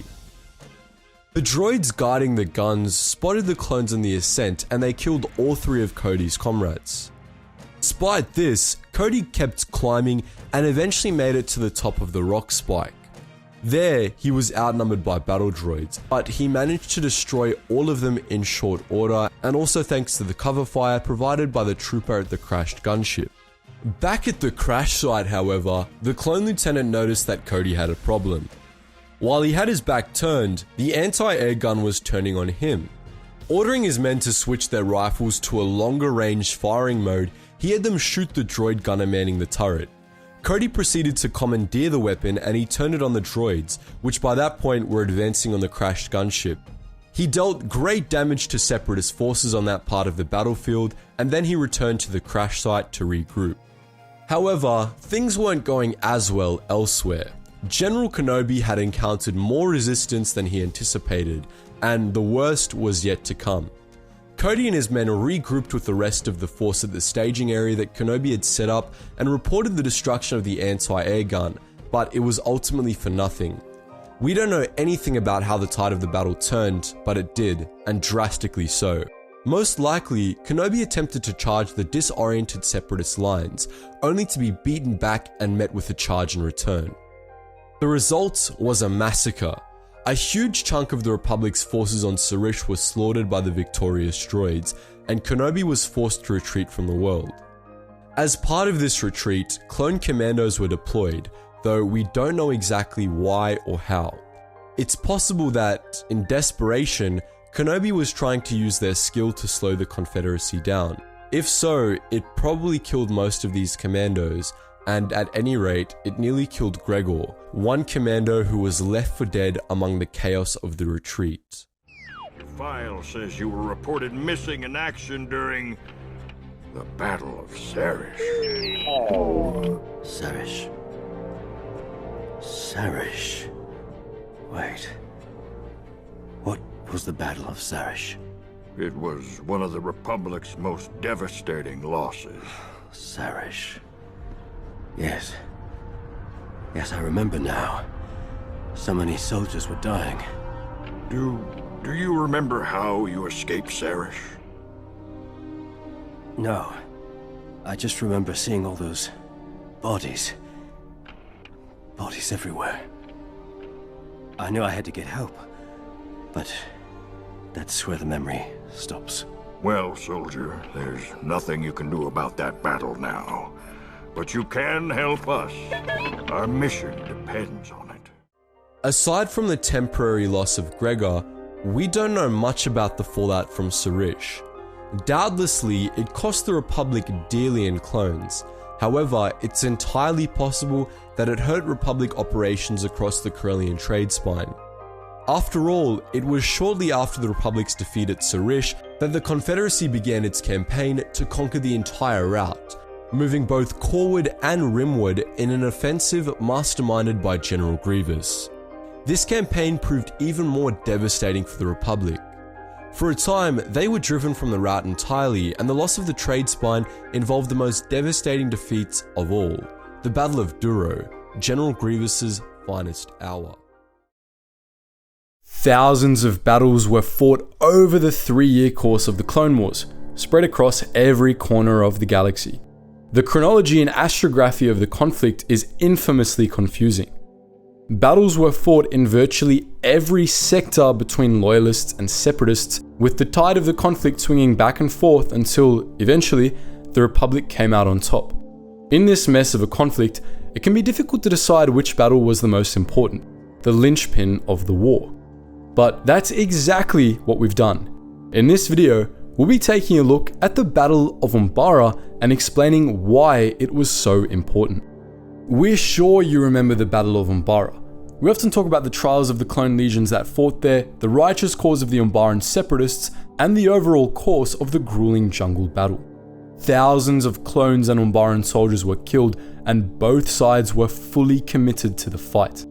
The droids guarding the guns spotted the clones on the ascent and they killed all 3 of Cody's comrades. Despite this, Cody kept climbing and eventually made it to the top of the rock spike. There, he was outnumbered by battle droids, but he managed to destroy all of them in short order, and also thanks to the cover fire provided by the trooper at the crashed gunship. Back at the crash site, however, the clone lieutenant noticed that Cody had a problem. While he had his back turned, the anti-air gun was turning on him. Ordering his men to switch their rifles to a longer range firing mode, he had them shoot the droid gunner manning the turret. Cody proceeded to commandeer the weapon and he turned it on the droids, which by that point were advancing on the crashed gunship. He dealt great damage to Separatist forces on that part of the battlefield, and then he returned to the crash site to regroup. However, things weren't going as well elsewhere. General Kenobi had encountered more resistance than he anticipated, and the worst was yet to come. Cody and his men regrouped with the rest of the force at the staging area that Kenobi had set up and reported the destruction of the anti-air gun, but it was ultimately for nothing. We don't know anything about how the tide of the battle turned, but it did, and drastically so. Most likely, Kenobi attempted to charge the disoriented Separatist lines, only to be beaten back and met with a charge in return. The result was a massacre. A huge chunk of the Republic's forces on Sarrish was slaughtered by the victorious droids, and Kenobi was forced to retreat from the world. As part of this retreat, clone commandos were deployed, though we don't know exactly why or how. It's possible that, in desperation, Kenobi was trying to use their skill to slow the Confederacy down. If so, it probably killed most of these commandos, and at any rate, it nearly killed Gregor, one commando who was left for dead among the chaos of the retreat. Your file says you were reported missing in action during the Battle of Sarrish. Sarrish. Sarrish. Wait. What was the Battle of Sarrish? It was one of the Republic's most devastating losses. Sarrish. Yes. Yes, I remember now. So many soldiers were dying. Do you remember how you escaped Sarrish? No. I just remember seeing all those bodies. Bodies everywhere. I knew I had to get help, but that's where the memory stops. Well, soldier, there's nothing you can do about that battle now. But you can help us. Our mission depends on it. Aside from the temporary loss of Gregor, we don't know much about the fallout from Sarrish. Doubtlessly, it cost the Republic dearly in clones. However, it's entirely possible that it hurt Republic operations across the Corellian trade spine. After all, it was shortly after the Republic's defeat at Sarrish that the Confederacy began its campaign to conquer the entire route, moving both coreward and rimward in an offensive masterminded by General Grievous. This campaign proved even more devastating for the Republic. For a time, they were driven from the route entirely, and the loss of the trade spine involved the most devastating defeats of all, the Battle of Duro, General Grievous's finest hour. Thousands of battles were fought over the 3-year course of the Clone Wars, spread across every corner of the galaxy. The chronology and astrography of the conflict is infamously confusing. Battles were fought in virtually every sector between Loyalists and Separatists, with the tide of the conflict swinging back and forth until, eventually, the Republic came out on top. In this mess of a conflict, it can be difficult to decide which battle was the most important, the linchpin of the war. But that's exactly what we've done. In this video, we'll be taking a look at the Battle of Umbara and explaining why it was so important. We're sure you remember the Battle of Umbara. We often talk about the trials of the clone legions that fought there, the righteous cause of the Umbaran Separatists, and the overall course of the grueling jungle battle. Thousands of clones and Umbaran soldiers were killed, and both sides were fully committed to the fight.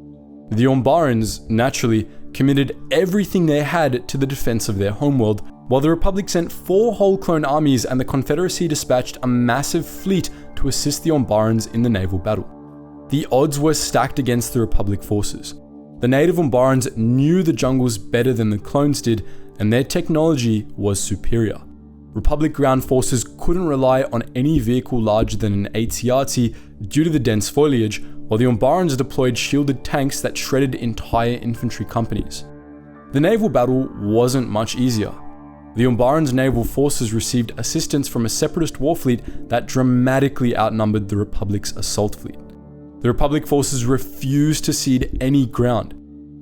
The Umbarans, naturally, committed everything they had to the defense of their homeworld, while the Republic sent 4 whole clone armies and the Confederacy dispatched a massive fleet to assist the Umbarans in the naval battle. The odds were stacked against the Republic forces. The native Umbarans knew the jungles better than the clones did, and their technology was superior. Republic ground forces couldn't rely on any vehicle larger than an AT-RT due to the dense foliage, while the Umbarans deployed shielded tanks that shredded entire infantry companies. The naval battle wasn't much easier. The Umbarans' naval forces received assistance from a Separatist warfleet that dramatically outnumbered the Republic's assault fleet. The Republic forces refused to cede any ground.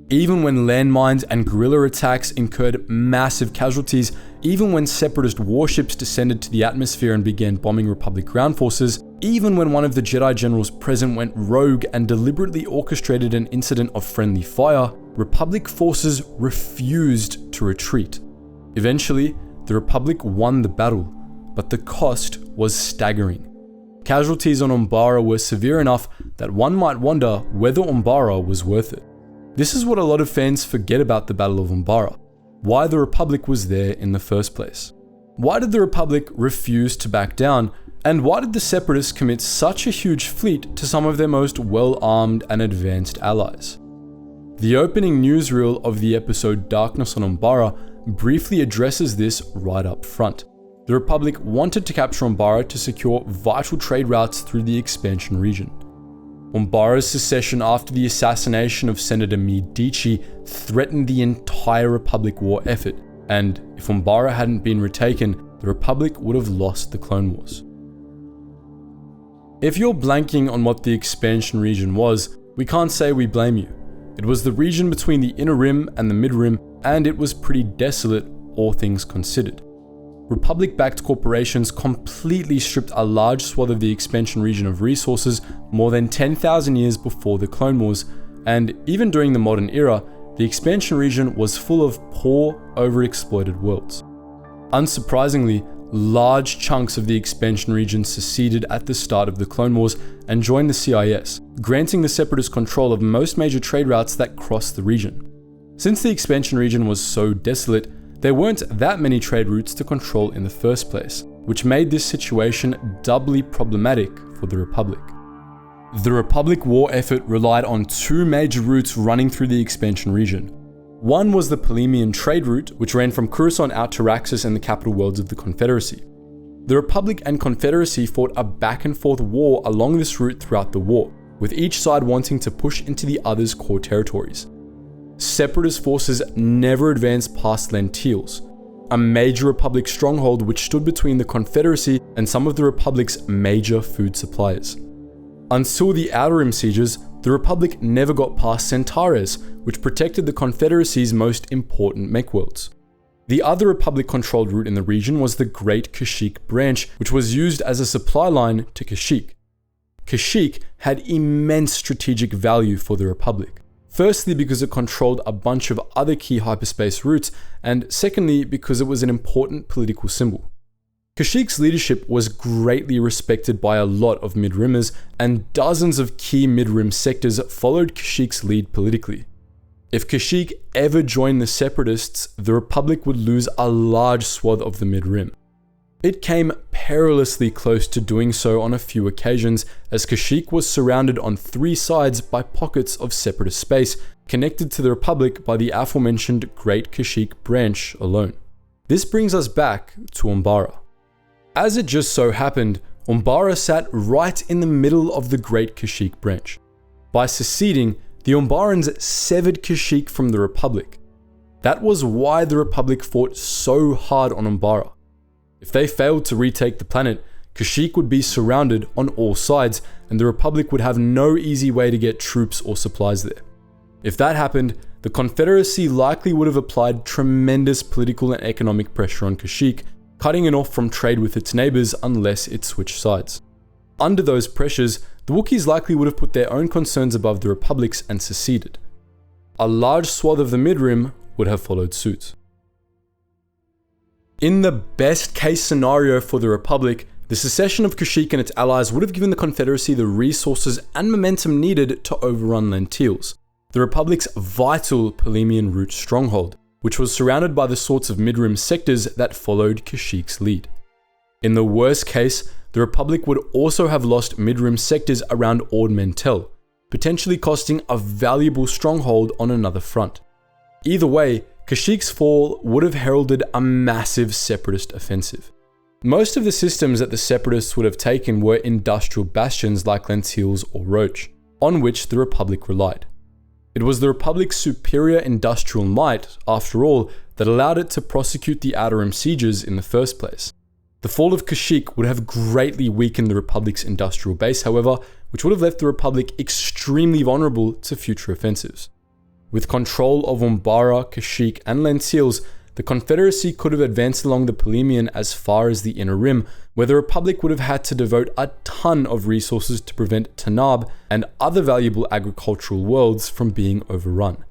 Even when landmines and guerrilla attacks incurred massive casualties, even when Separatist warships descended to the atmosphere and began bombing Republic ground forces, even when one of the Jedi generals present went rogue and deliberately orchestrated an incident of friendly fire, Republic forces refused to retreat. Eventually, the Republic won the battle, but the cost was staggering. Casualties on Umbara were severe enough that one might wonder whether Umbara was worth it. This is what a lot of fans forget about the Battle of Umbara, why the Republic was there in the first place. Why did the Republic refuse to back down, and why did the Separatists commit such a huge fleet to some of their most well-armed and advanced allies? The opening newsreel of the episode Darkness on Umbara briefly addresses this right up front. The Republic wanted to capture Umbara to secure vital trade routes through the expansion region. Umbara's secession after the assassination of Senator Mygeeto threatened the entire Republic war effort, and if Umbara hadn't been retaken, the Republic would have lost the Clone Wars. If you're blanking on what the expansion region was, we can't say we blame you. It was the region between the Inner Rim and the Mid Rim, and it was pretty desolate, all things considered. Republic-backed corporations completely stripped a large swath of the expansion region of resources more than 10,000 years before the Clone Wars, and even during the modern era, the expansion region was full of poor, overexploited worlds. Unsurprisingly, large chunks of the expansion region seceded at the start of the Clone Wars and joined the CIS, granting the Separatists control of most major trade routes that crossed the region. Since the expansion region was so desolate, there weren't that many trade routes to control in the first place, which made this situation doubly problematic for the Republic. The Republic war effort relied on two major routes running through the expansion region. One was the Polemian trade route, which ran from Coruscant out to Raxus and the capital worlds of the Confederacy. The Republic and Confederacy fought a back and forth war along this route throughout the war, with each side wanting to push into the other's core territories. Separatist forces never advanced past Lentils, a major Republic stronghold which stood between the Confederacy and some of the Republic's major food suppliers. Until the Outer Rim sieges, the Republic never got past Centaures, which protected the Confederacy's most important mech worlds. The other Republic-controlled route in the region was the Great Kashyyyk branch, which was used as a supply line to Kashyyyk. Kashyyyk had immense strategic value for the Republic. Firstly, because it controlled a bunch of other key hyperspace routes, and secondly, because it was an important political symbol. Kashyyyk's leadership was greatly respected by a lot of Mid-Rimmers, and dozens of key Mid-Rim sectors followed Kashyyyk's lead politically. If Kashyyyk ever joined the Separatists, the Republic would lose a large swath of the Mid-Rim. It came perilously close to doing so on a few occasions, as Kashyyyk was surrounded on three sides by pockets of Separatist space, connected to the Republic by the aforementioned Great Kashyyyk branch alone. This brings us back to Umbara. As it just so happened, Umbara sat right in the middle of the Great Kashyyyk branch. By seceding, the Umbarans severed Kashyyyk from the Republic. That was why the Republic fought so hard on Umbara. If they failed to retake the planet, Kashyyyk would be surrounded on all sides, and the Republic would have no easy way to get troops or supplies there. If that happened, the Confederacy likely would have applied tremendous political and economic pressure on Kashyyyk, cutting it off from trade with its neighbors unless it switched sides. Under those pressures, the Wookiees likely would have put their own concerns above the Republic's and seceded. A large swath of the Mid-Rim would have followed suit. In the best case scenario for the Republic, the secession of Kashyyyk and its allies would have given the Confederacy the resources and momentum needed to overrun Lentils, the Republic's vital Polemian route stronghold, which was surrounded by the sorts of Mid-Rim sectors that followed Kashyyyk's lead. In the worst case, the Republic would also have lost Mid-Rim sectors around Ord Mantell, potentially costing a valuable stronghold on another front. Either way, Kashyyyk's fall would have heralded a massive Separatist offensive. Most of the systems that the Separatists would have taken were industrial bastions like Lentils or Roach, on which the Republic relied. It was the Republic's superior industrial might, after all, that allowed it to prosecute the Outer Rim sieges in the first place. The fall of Kashyyyk would have greatly weakened the Republic's industrial base, however, which would have left the Republic extremely vulnerable to future offensives. With control of Umbara, Kashyyyk, and Lentils, the Confederacy could have advanced along the Polemian as far as the Inner Rim, where the Republic would have had to devote a ton of resources to prevent Tanab and other valuable agricultural worlds from being overrun.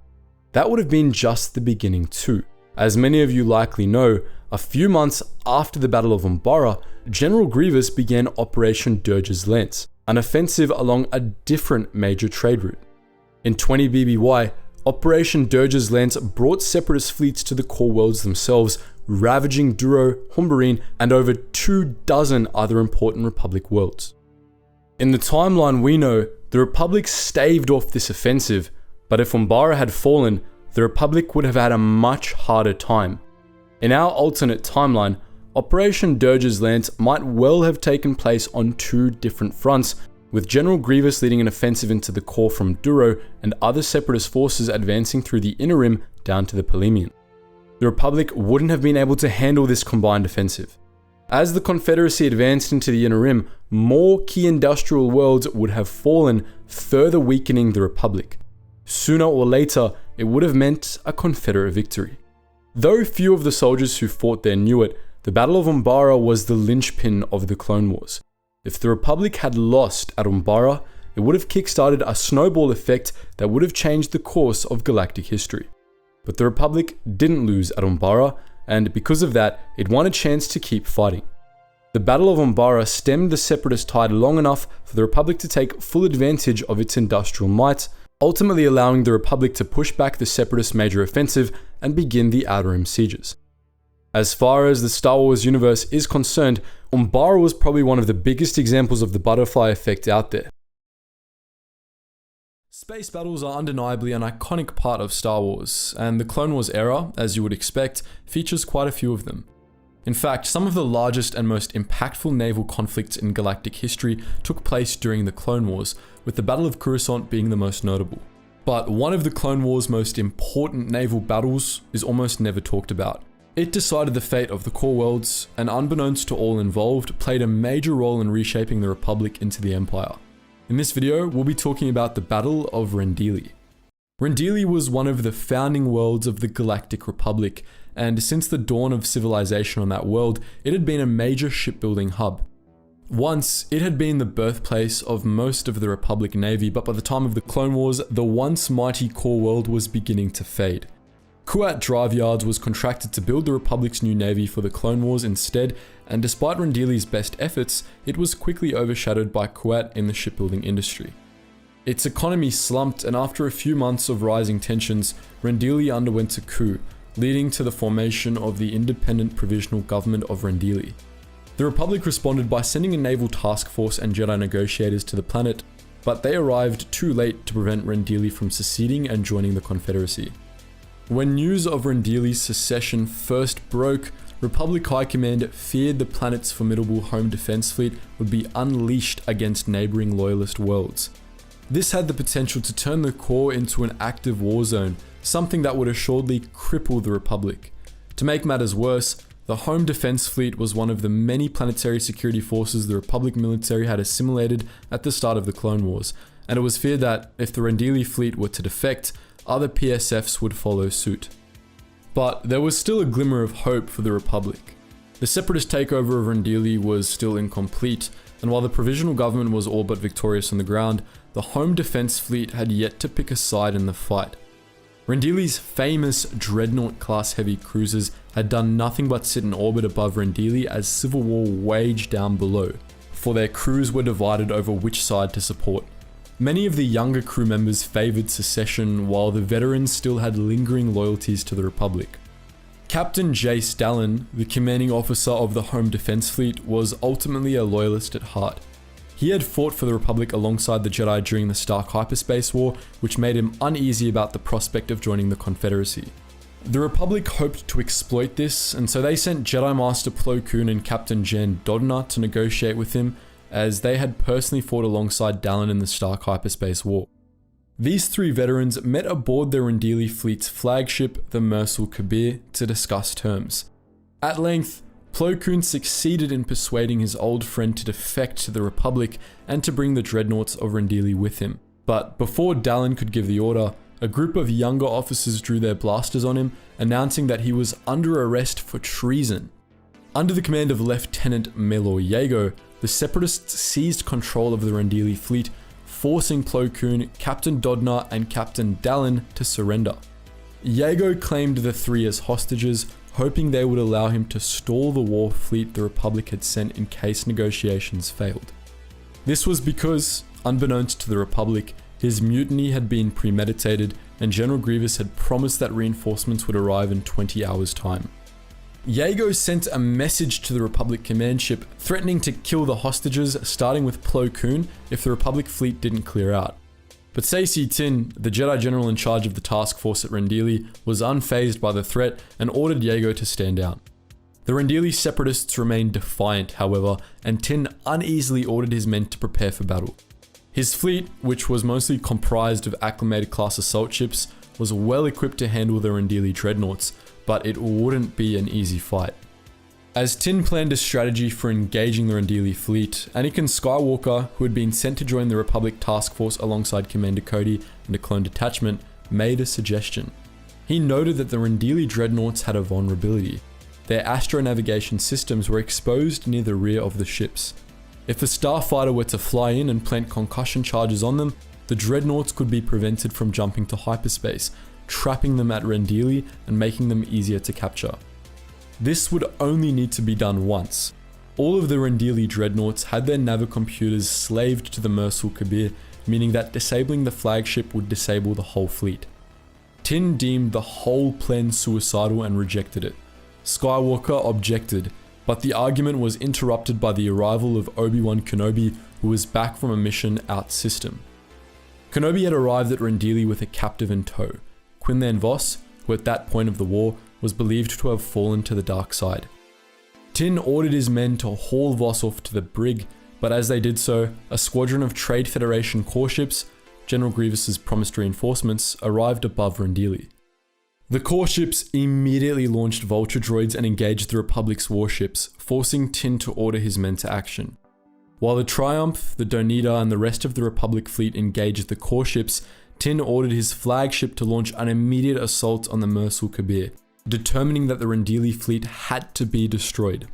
That would have been just the beginning too. As many of you likely know, a few months after the Battle of Umbara, General Grievous began Operation Dirge's Lance, an offensive along a different major trade route. In 20 BBY, Operation Dirge's Lance brought Separatist fleets to the core worlds themselves, ravaging Duro, Humbarine, and over 24 other important Republic worlds. In the timeline we know, the Republic staved off this offensive, but if Umbara had fallen, the Republic would have had a much harder time. In our alternate timeline, Operation Dirge's Lance might well have taken place on two different fronts, with General Grievous leading an offensive into the core from Duro and other Separatist forces advancing through the Inner Rim down to the Polemian. The Republic wouldn't have been able to handle this combined offensive. As the Confederacy advanced into the Inner Rim, more key industrial worlds would have fallen, further weakening the Republic. Sooner or later, it would have meant a Confederate victory. Though few of the soldiers who fought there knew it, the Battle of Umbara was the linchpin of the Clone Wars. If the Republic had lost at Umbara, it would have kickstarted a snowball effect that would have changed the course of galactic history. But the Republic didn't lose at Umbara, and because of that, it won a chance to keep fighting. The Battle of Umbara stemmed the Separatist tide long enough for the Republic to take full advantage of its industrial might, ultimately allowing the Republic to push back the Separatist major offensive and begin the Outer Rim sieges. As far as the Star Wars universe is concerned, Umbara was probably one of the biggest examples of the butterfly effect out there. Space battles are undeniably an iconic part of Star Wars, and the Clone Wars era, as you would expect, features quite a few of them. In fact, some of the largest and most impactful naval conflicts in galactic history took place during the Clone Wars, with the Battle of Coruscant being the most notable. But one of the Clone Wars' most important naval battles is almost never talked about. It decided the fate of the core worlds, and unbeknownst to all involved, played a major role in reshaping the Republic into the Empire. In this video, we'll be talking about the Battle of Rendili. Rendili was one of the founding worlds of the Galactic Republic, and since the dawn of civilization on that world, it had been a major shipbuilding hub. Once, it had been the birthplace of most of the Republic Navy, but by the time of the Clone Wars, the once mighty core world was beginning to fade. Kuat Drive Yards was contracted to build the Republic's new navy for the Clone Wars instead, and despite Rendili's best efforts, it was quickly overshadowed by Kuat in the shipbuilding industry. Its economy slumped, and after a few months of rising tensions, Rendili underwent a coup, leading to the formation of the Independent Provisional Government of Rendili. The Republic responded by sending a naval task force and Jedi negotiators to the planet, but they arrived too late to prevent Rendili from seceding and joining the Confederacy. When news of Rendili's secession first broke, Republic High Command feared the planet's formidable home defense fleet would be unleashed against neighboring loyalist worlds. This had the potential to turn the core into an active war zone, something that would assuredly cripple the Republic. To make matters worse, the home defense fleet was one of the many planetary security forces the Republic military had assimilated at the start of the Clone Wars, and it was feared that if the Rendili fleet were to defect, other PSFs would follow suit. But there was still a glimmer of hope for the Republic. The Separatist takeover of Rendili was still incomplete, and while the provisional government was all but victorious on the ground, the home defense fleet had yet to pick a side in the fight. Rendili's famous Dreadnought-class heavy cruisers had done nothing but sit in orbit above Rendili as civil war waged down below, for their crews were divided over which side to support. Many of the younger crew members favoured secession, while the veterans still had lingering loyalties to the Republic. Captain J. Stalin, the commanding officer of the Home Defense Fleet, was ultimately a loyalist at heart. He had fought for the Republic alongside the Jedi during the Stark Hyperspace War, which made him uneasy about the prospect of joining the Confederacy. The Republic hoped to exploit this, and so they sent Jedi Master Plo Koon and Captain Jan Dodna to negotiate with him, as they had personally fought alongside Dallin in the Stark Hyperspace War. These three veterans met aboard the Rendili fleet's flagship, the Mursal Kabir, to discuss terms. At length, Plo Koon succeeded in persuading his old friend to defect to the Republic and to bring the dreadnoughts of Rendili with him. But before Dallin could give the order, a group of younger officers drew their blasters on him, announcing that he was under arrest for treason. Under the command of Lieutenant Melor Yago, the Separatists seized control of the Rendili fleet, forcing Plo Koon, Captain Dodna, and Captain Dallin to surrender. Yago claimed the three as hostages, hoping they would allow him to stall the war fleet the Republic had sent in case negotiations failed. This was because, unbeknownst to the Republic, his mutiny had been premeditated, and General Grievous had promised that reinforcements would arrive in 20 hours' time. Yago sent a message to the Republic command ship threatening to kill the hostages, starting with Plo Koon, if the Republic fleet didn't clear out. But Saesee Tiin, the Jedi General in charge of the task force at Rendili, was unfazed by the threat and ordered Yago to stand down. The Rendili Separatists remained defiant, however, and Tiin uneasily ordered his men to prepare for battle. His fleet, which was mostly comprised of acclimated class assault ships, was well equipped to handle the Rendili dreadnoughts, but it wouldn't be an easy fight. As Tiin planned a strategy for engaging the Rendili fleet, Anakin Skywalker, who had been sent to join the Republic task force alongside Commander Cody and a clone detachment, made a suggestion. He noted that the Rendili dreadnoughts had a vulnerability. Their astronavigation systems were exposed near the rear of the ships. If the starfighter were to fly in and plant concussion charges on them, the dreadnoughts could be prevented from jumping to hyperspace, trapping them at Rendili and making them easier to capture. This would only need to be done once. All of the Rendili dreadnoughts had their navicomputers slaved to the Mursal Kabir, meaning that disabling the flagship would disable the whole fleet. Tiin deemed the whole plan suicidal and rejected it. Skywalker objected, but the argument was interrupted by the arrival of Obi-Wan Kenobi, who was back from a mission out system. Kenobi had arrived at Rendili with a captive in tow, Quinlan Vos, who at that point of the war was believed to have fallen to the dark side. Tiin ordered his men to haul Vos off to the brig, but as they did so, a squadron of Trade Federation core ships, General Grievous's promised reinforcements, arrived above Rendili. The core ships immediately launched vulture droids and engaged the Republic's warships, forcing Tiin to order his men to action. While the Triumph, the Donida, and the rest of the Republic fleet engaged the core ships, Tiin ordered his flagship to launch an immediate assault on the Mursal Kabir, determining that the Rendili fleet had to be destroyed.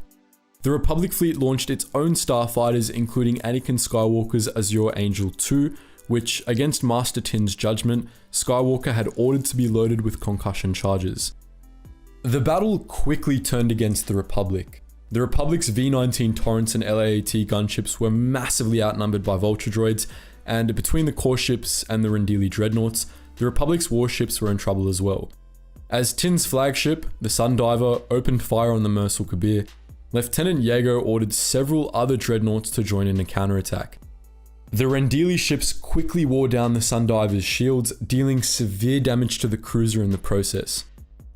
The Republic fleet launched its own starfighters, including Anakin Skywalker's Azure Angel II, which, against Master Tin's judgment, Skywalker had ordered to be loaded with concussion charges. The battle quickly turned against the Republic. The Republic's V-19 Torrents and LAAT gunships were massively outnumbered by vulture droids, and between the core ships and the Rendili dreadnoughts, the Republic's warships were in trouble as well. As Tin's flagship, the Sundiver, opened fire on the Mursal Kabir, Lieutenant Yago ordered several other dreadnoughts to join in a counterattack. The Rendili ships quickly wore down the Sundiver's shields, dealing severe damage to the cruiser in the process.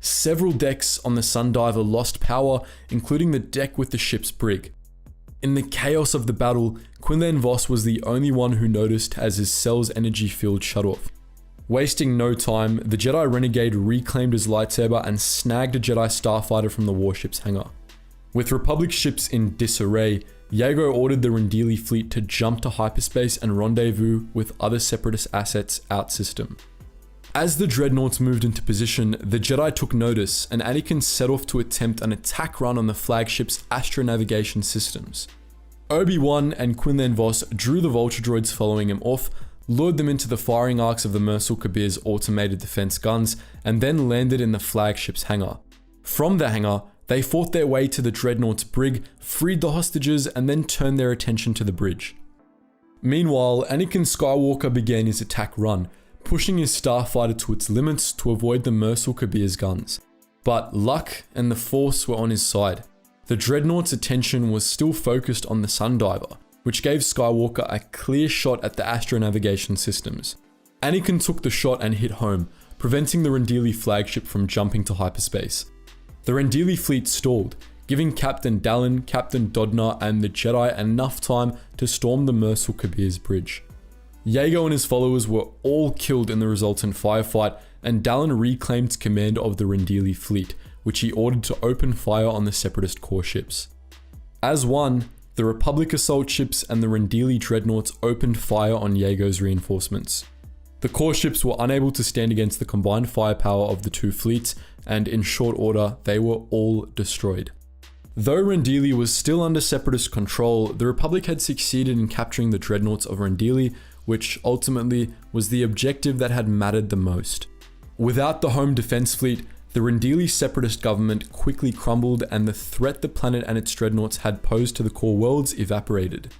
Several decks on the Sundiver lost power, including the deck with the ship's brig. In the chaos of the battle, Quinlan Vos was the only one who noticed as his cell's energy field shut off. Wasting no time, the Jedi Renegade reclaimed his lightsaber and snagged a Jedi starfighter from the warship's hangar. With Republic ships in disarray, Yago ordered the Rendili fleet to jump to hyperspace and rendezvous with other Separatist assets out system. As the dreadnoughts moved into position, the Jedi took notice and Anakin set off to attempt an attack run on the flagship's astronavigation systems. Obi-Wan and Quinlan Vos drew the vulture droids following him off, lured them into the firing arcs of the Mursal Kabir's automated defense guns, and then landed in the flagship's hangar. From the hangar, they fought their way to the dreadnought's brig, freed the hostages, and then turned their attention to the bridge. Meanwhile, Anakin Skywalker began his attack run, pushing his starfighter to its limits to avoid the Mursal Kabir's guns. But luck and the Force were on his side. The dreadnought's attention was still focused on the Sundiver, which gave Skywalker a clear shot at the astronavigation systems. Anakin took the shot and hit home, preventing the Rendili flagship from jumping to hyperspace. The Rendili fleet stalled, giving Captain Dallin, Captain Dodnar, and the Jedi enough time to storm the Merciful Kabir's bridge. Yago and his followers were all killed in the resultant firefight, and Dallin reclaimed command of the Rendili fleet, which he ordered to open fire on the Separatist core ships. As one, the Republic assault ships and the Rendili dreadnoughts opened fire on Yago's reinforcements. The core ships were unable to stand against the combined firepower of the two fleets, and in short order, they were all destroyed. Though Rendili was still under Separatist control, the Republic had succeeded in capturing the dreadnoughts of Rendili, which ultimately was the objective that had mattered the most. Without the home defense fleet, the Rendili Separatist government quickly crumbled, and the threat the planet and its dreadnoughts had posed to the core worlds evaporated.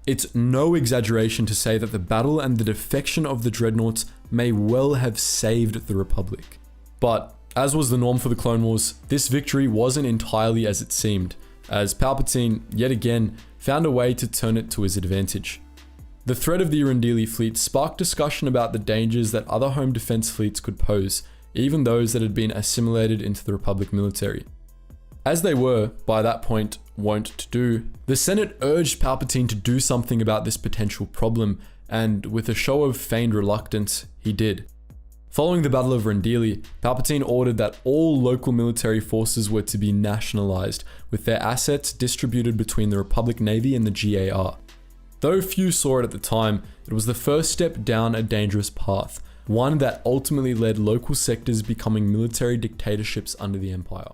It's no exaggeration to say that the battle and the defection of the dreadnoughts may well have saved the Republic. But, as was the norm for the Clone Wars, this victory wasn't entirely as it seemed, as Palpatine, yet again, found a way to turn it to his advantage. The threat of the Rendili fleet sparked discussion about the dangers that other home defense fleets could pose, even those that had been assimilated into the Republic military. As they were, by that point, wont to do, the Senate urged Palpatine to do something about this potential problem, and with a show of feigned reluctance, he did. Following the Battle of Rendili, Palpatine ordered that all local military forces were to be nationalized, with their assets distributed between the Republic Navy and the GAR. Though few saw it at the time, it was the first step down a dangerous path, one that ultimately led local sectors becoming military dictatorships under the Empire.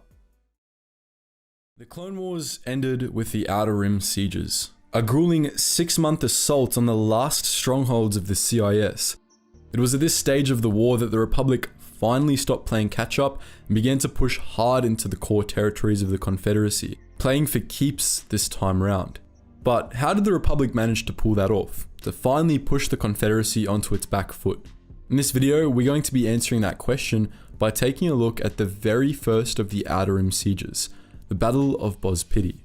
The Clone Wars ended with the Outer Rim sieges, a grueling 6-month assault on the last strongholds of the CIS. It was at this stage of the war that the Republic finally stopped playing catch-up and began to push hard into the core territories of the Confederacy, playing for keeps this time round. But how did the Republic manage to pull that off, to finally push the Confederacy onto its back foot? In this video, we're going to be answering that question by taking a look at the very first of the Outer Rim sieges, the Battle of Boz Pity.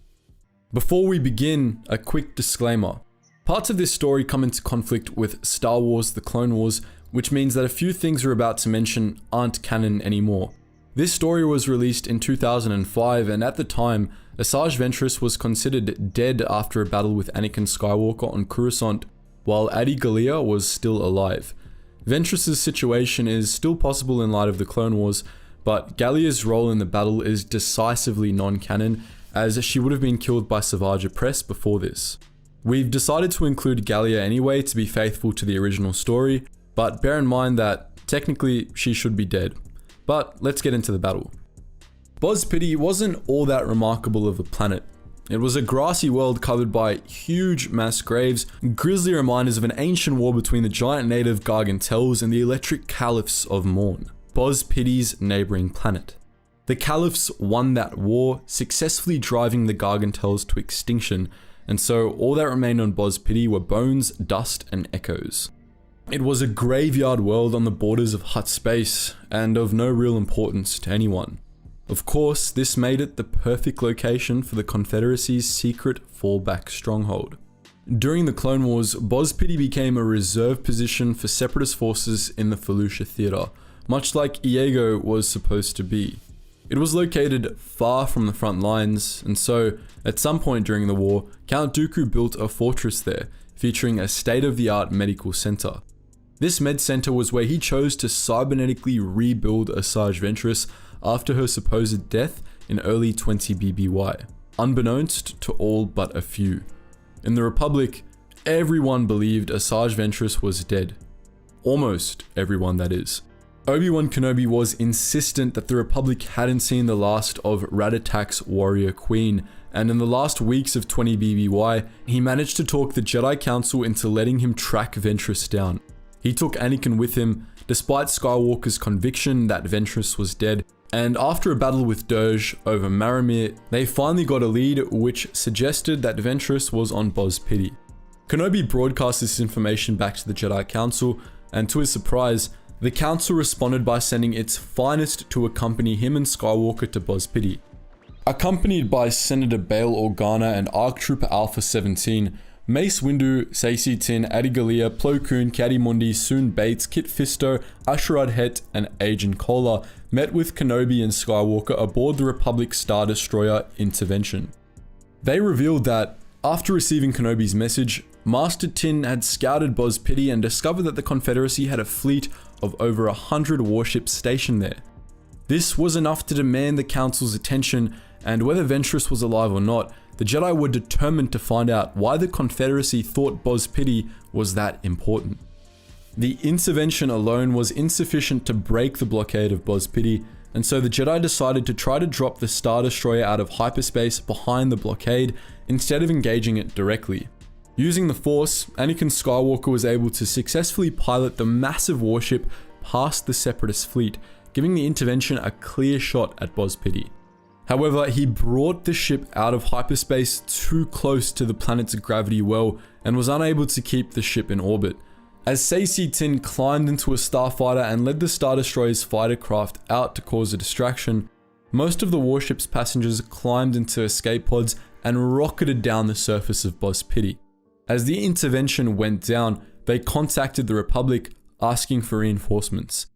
Before we begin, a quick disclaimer. Parts of this story come into conflict with Star Wars: The Clone Wars, which means that a few things we're about to mention aren't canon anymore. This story was released in 2005, and at the time, Asajj Ventress was considered dead after a battle with Anakin Skywalker on Coruscant, while Adi Gallia was still alive. Ventress's situation is still possible in light of the Clone Wars, but Gallia's role in the battle is decisively non-canon, as she would have been killed by Savage Opress before this. We've decided to include Gallia anyway to be faithful to the original story, but bear in mind that technically she should be dead. But let's get into the battle. Boz Pity wasn't all that remarkable of a planet. It was a grassy world covered by huge mass graves, grisly reminders of an ancient war between the giant native Gargantels and the electric caliphs of Morn, Boz Pity's neighboring planet. The caliphs won that war, successfully driving the Gargantels to extinction, and so all that remained on Boz Pity were bones, dust, and echoes. It was a graveyard world on the borders of Hutt space, and of no real importance to anyone. Of course, this made it the perfect location for the Confederacy's secret fallback stronghold. During the Clone Wars, Boz Pity became a reserve position for Separatist forces in the Felucia Theater, much like Iago was supposed to be. It was located far from the front lines, and so, at some point during the war, Count Dooku built a fortress there, featuring a state-of-the-art medical center. This med center was where he chose to cybernetically rebuild Asajj Ventress after her supposed death in early 20 BBY, unbeknownst to all but a few. In the Republic, everyone believed Asajj Ventress was dead. Almost everyone, that is. Obi-Wan Kenobi was insistent that the Republic hadn't seen the last of Ratatak's warrior queen, and in the last weeks of 20 BBY, he managed to talk the Jedi Council into letting him track Ventress down. He took Anakin with him, despite Skywalker's conviction that Ventress was dead, and after a battle with Dirge over Maramir, they finally got a lead which suggested that Ventress was on Boz Pity. Kenobi broadcast this information back to the Jedi Council, and to his surprise, the Council responded by sending its finest to accompany him and Skywalker to Boz Pity. Accompanied by Senator Bail Organa and ARC Trooper Alpha 17, Mace Windu, Saesee Tiin, Adi Gallia, Plo Koon, Caddy Mundi, Soon Bates, Kit Fisto, Asherad Het, and Agent Kola met with Kenobi and Skywalker aboard the Republic Star Destroyer Intervention. They revealed that, after receiving Kenobi's message, Master Tin had scouted Boz Pity and discovered that the Confederacy had a fleet of over 100 warships stationed there. This was enough to demand the Council's attention, and whether Ventress was alive or not, the Jedi were determined to find out why the Confederacy thought Boz Pity was that important. The intervention alone was insufficient to break the blockade of Boz Pity, and so the Jedi decided to try to drop the Star Destroyer out of hyperspace behind the blockade instead of engaging it directly. Using the Force, Anakin Skywalker was able to successfully pilot the massive warship past the Separatist fleet, giving the intervention a clear shot at Boz Pity. However, he brought the ship out of hyperspace too close to the planet's gravity well and was unable to keep the ship in orbit. As Saesee Tiin climbed into a starfighter and led the Star Destroyer's fighter craft out to cause a distraction, most of the warship's passengers climbed into escape pods and rocketed down the surface of Boz Pity. As the intervention went down, they contacted the Republic, asking for reinforcements.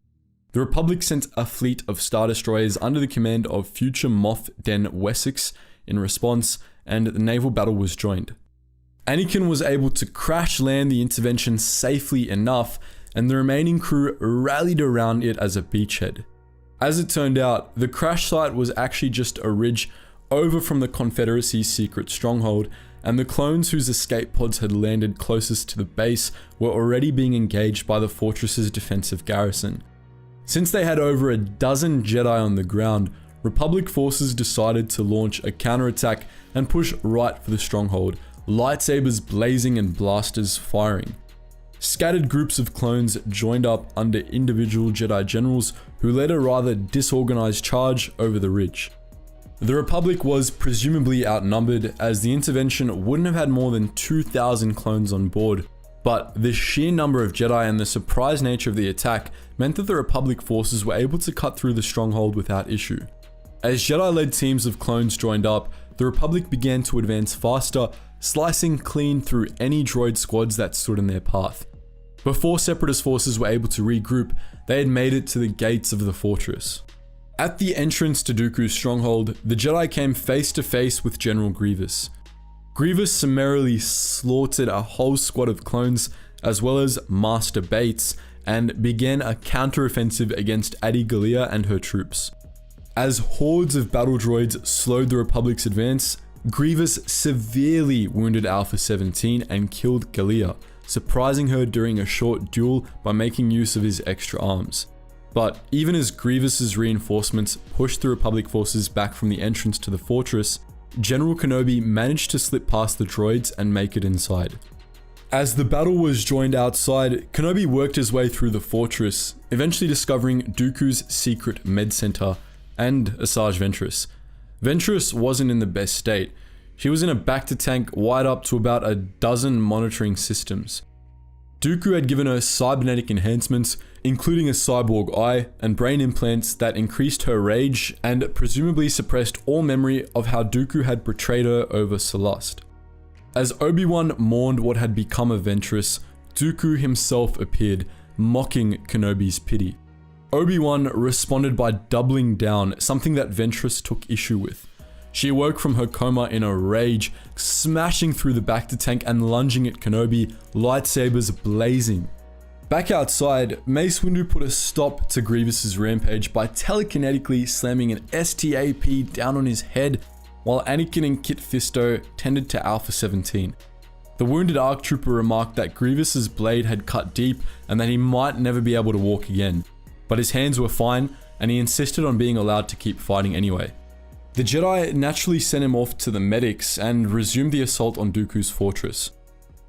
The Republic sent a fleet of Star Destroyers under the command of future Moff Den Wessex in response, and the naval battle was joined. Anakin was able to crash land the intervention safely enough, and the remaining crew rallied around it as a beachhead. As it turned out, the crash site was actually just a ridge over from the Confederacy's secret stronghold, and the clones whose escape pods had landed closest to the base were already being engaged by the fortress's defensive garrison. Since they had over a dozen Jedi on the ground, Republic forces decided to launch a counterattack and push right for the stronghold, lightsabers blazing and blasters firing. Scattered groups of clones joined up under individual Jedi generals who led a rather disorganized charge over the ridge. The Republic was presumably outnumbered, as the intervention wouldn't have had more than 2,000 clones on board, but the sheer number of Jedi and the surprise nature of the attack meant that the Republic forces were able to cut through the stronghold without issue. As Jedi-led teams of clones joined up, the Republic began to advance faster, slicing clean through any droid squads that stood in their path. Before Separatist forces were able to regroup, they had made it to the gates of the fortress. At the entrance to Dooku's stronghold, the Jedi came face to face with General Grievous. Grievous summarily slaughtered a whole squad of clones, as well as Master Bates, and began a counter-offensive against Adi Gallia and her troops. As hordes of battle droids slowed the Republic's advance, Grievous severely wounded Alpha 17 and killed Gallia, surprising her during a short duel by making use of his extra arms. But even as Grievous's reinforcements pushed the Republic forces back from the entrance to the fortress, General Kenobi managed to slip past the droids and make it inside. As the battle was joined outside, Kenobi worked his way through the fortress, eventually discovering Dooku's secret med center and Asajj Ventress. Ventress wasn't in the best state. She was in a back-to-tank wired up to about a dozen monitoring systems. Dooku had given her cybernetic enhancements, including a cyborg eye and brain implants that increased her rage and presumably suppressed all memory of how Dooku had betrayed her over Salust. As Obi-Wan mourned what had become of Ventress, Dooku himself appeared, mocking Kenobi's pity. Obi-Wan responded by doubling down, something that Ventress took issue with. She awoke from her coma in a rage, smashing through the back-to-tank and lunging at Kenobi, lightsabers blazing. Back outside, Mace Windu put a stop to Grievous's rampage by telekinetically slamming an STAP down on his head, while Anakin and Kit Fisto tended to Alpha 17. The wounded ARC trooper remarked that Grievous's blade had cut deep and that he might never be able to walk again, but his hands were fine and he insisted on being allowed to keep fighting anyway. The Jedi naturally sent him off to the medics and resumed the assault on Dooku's fortress.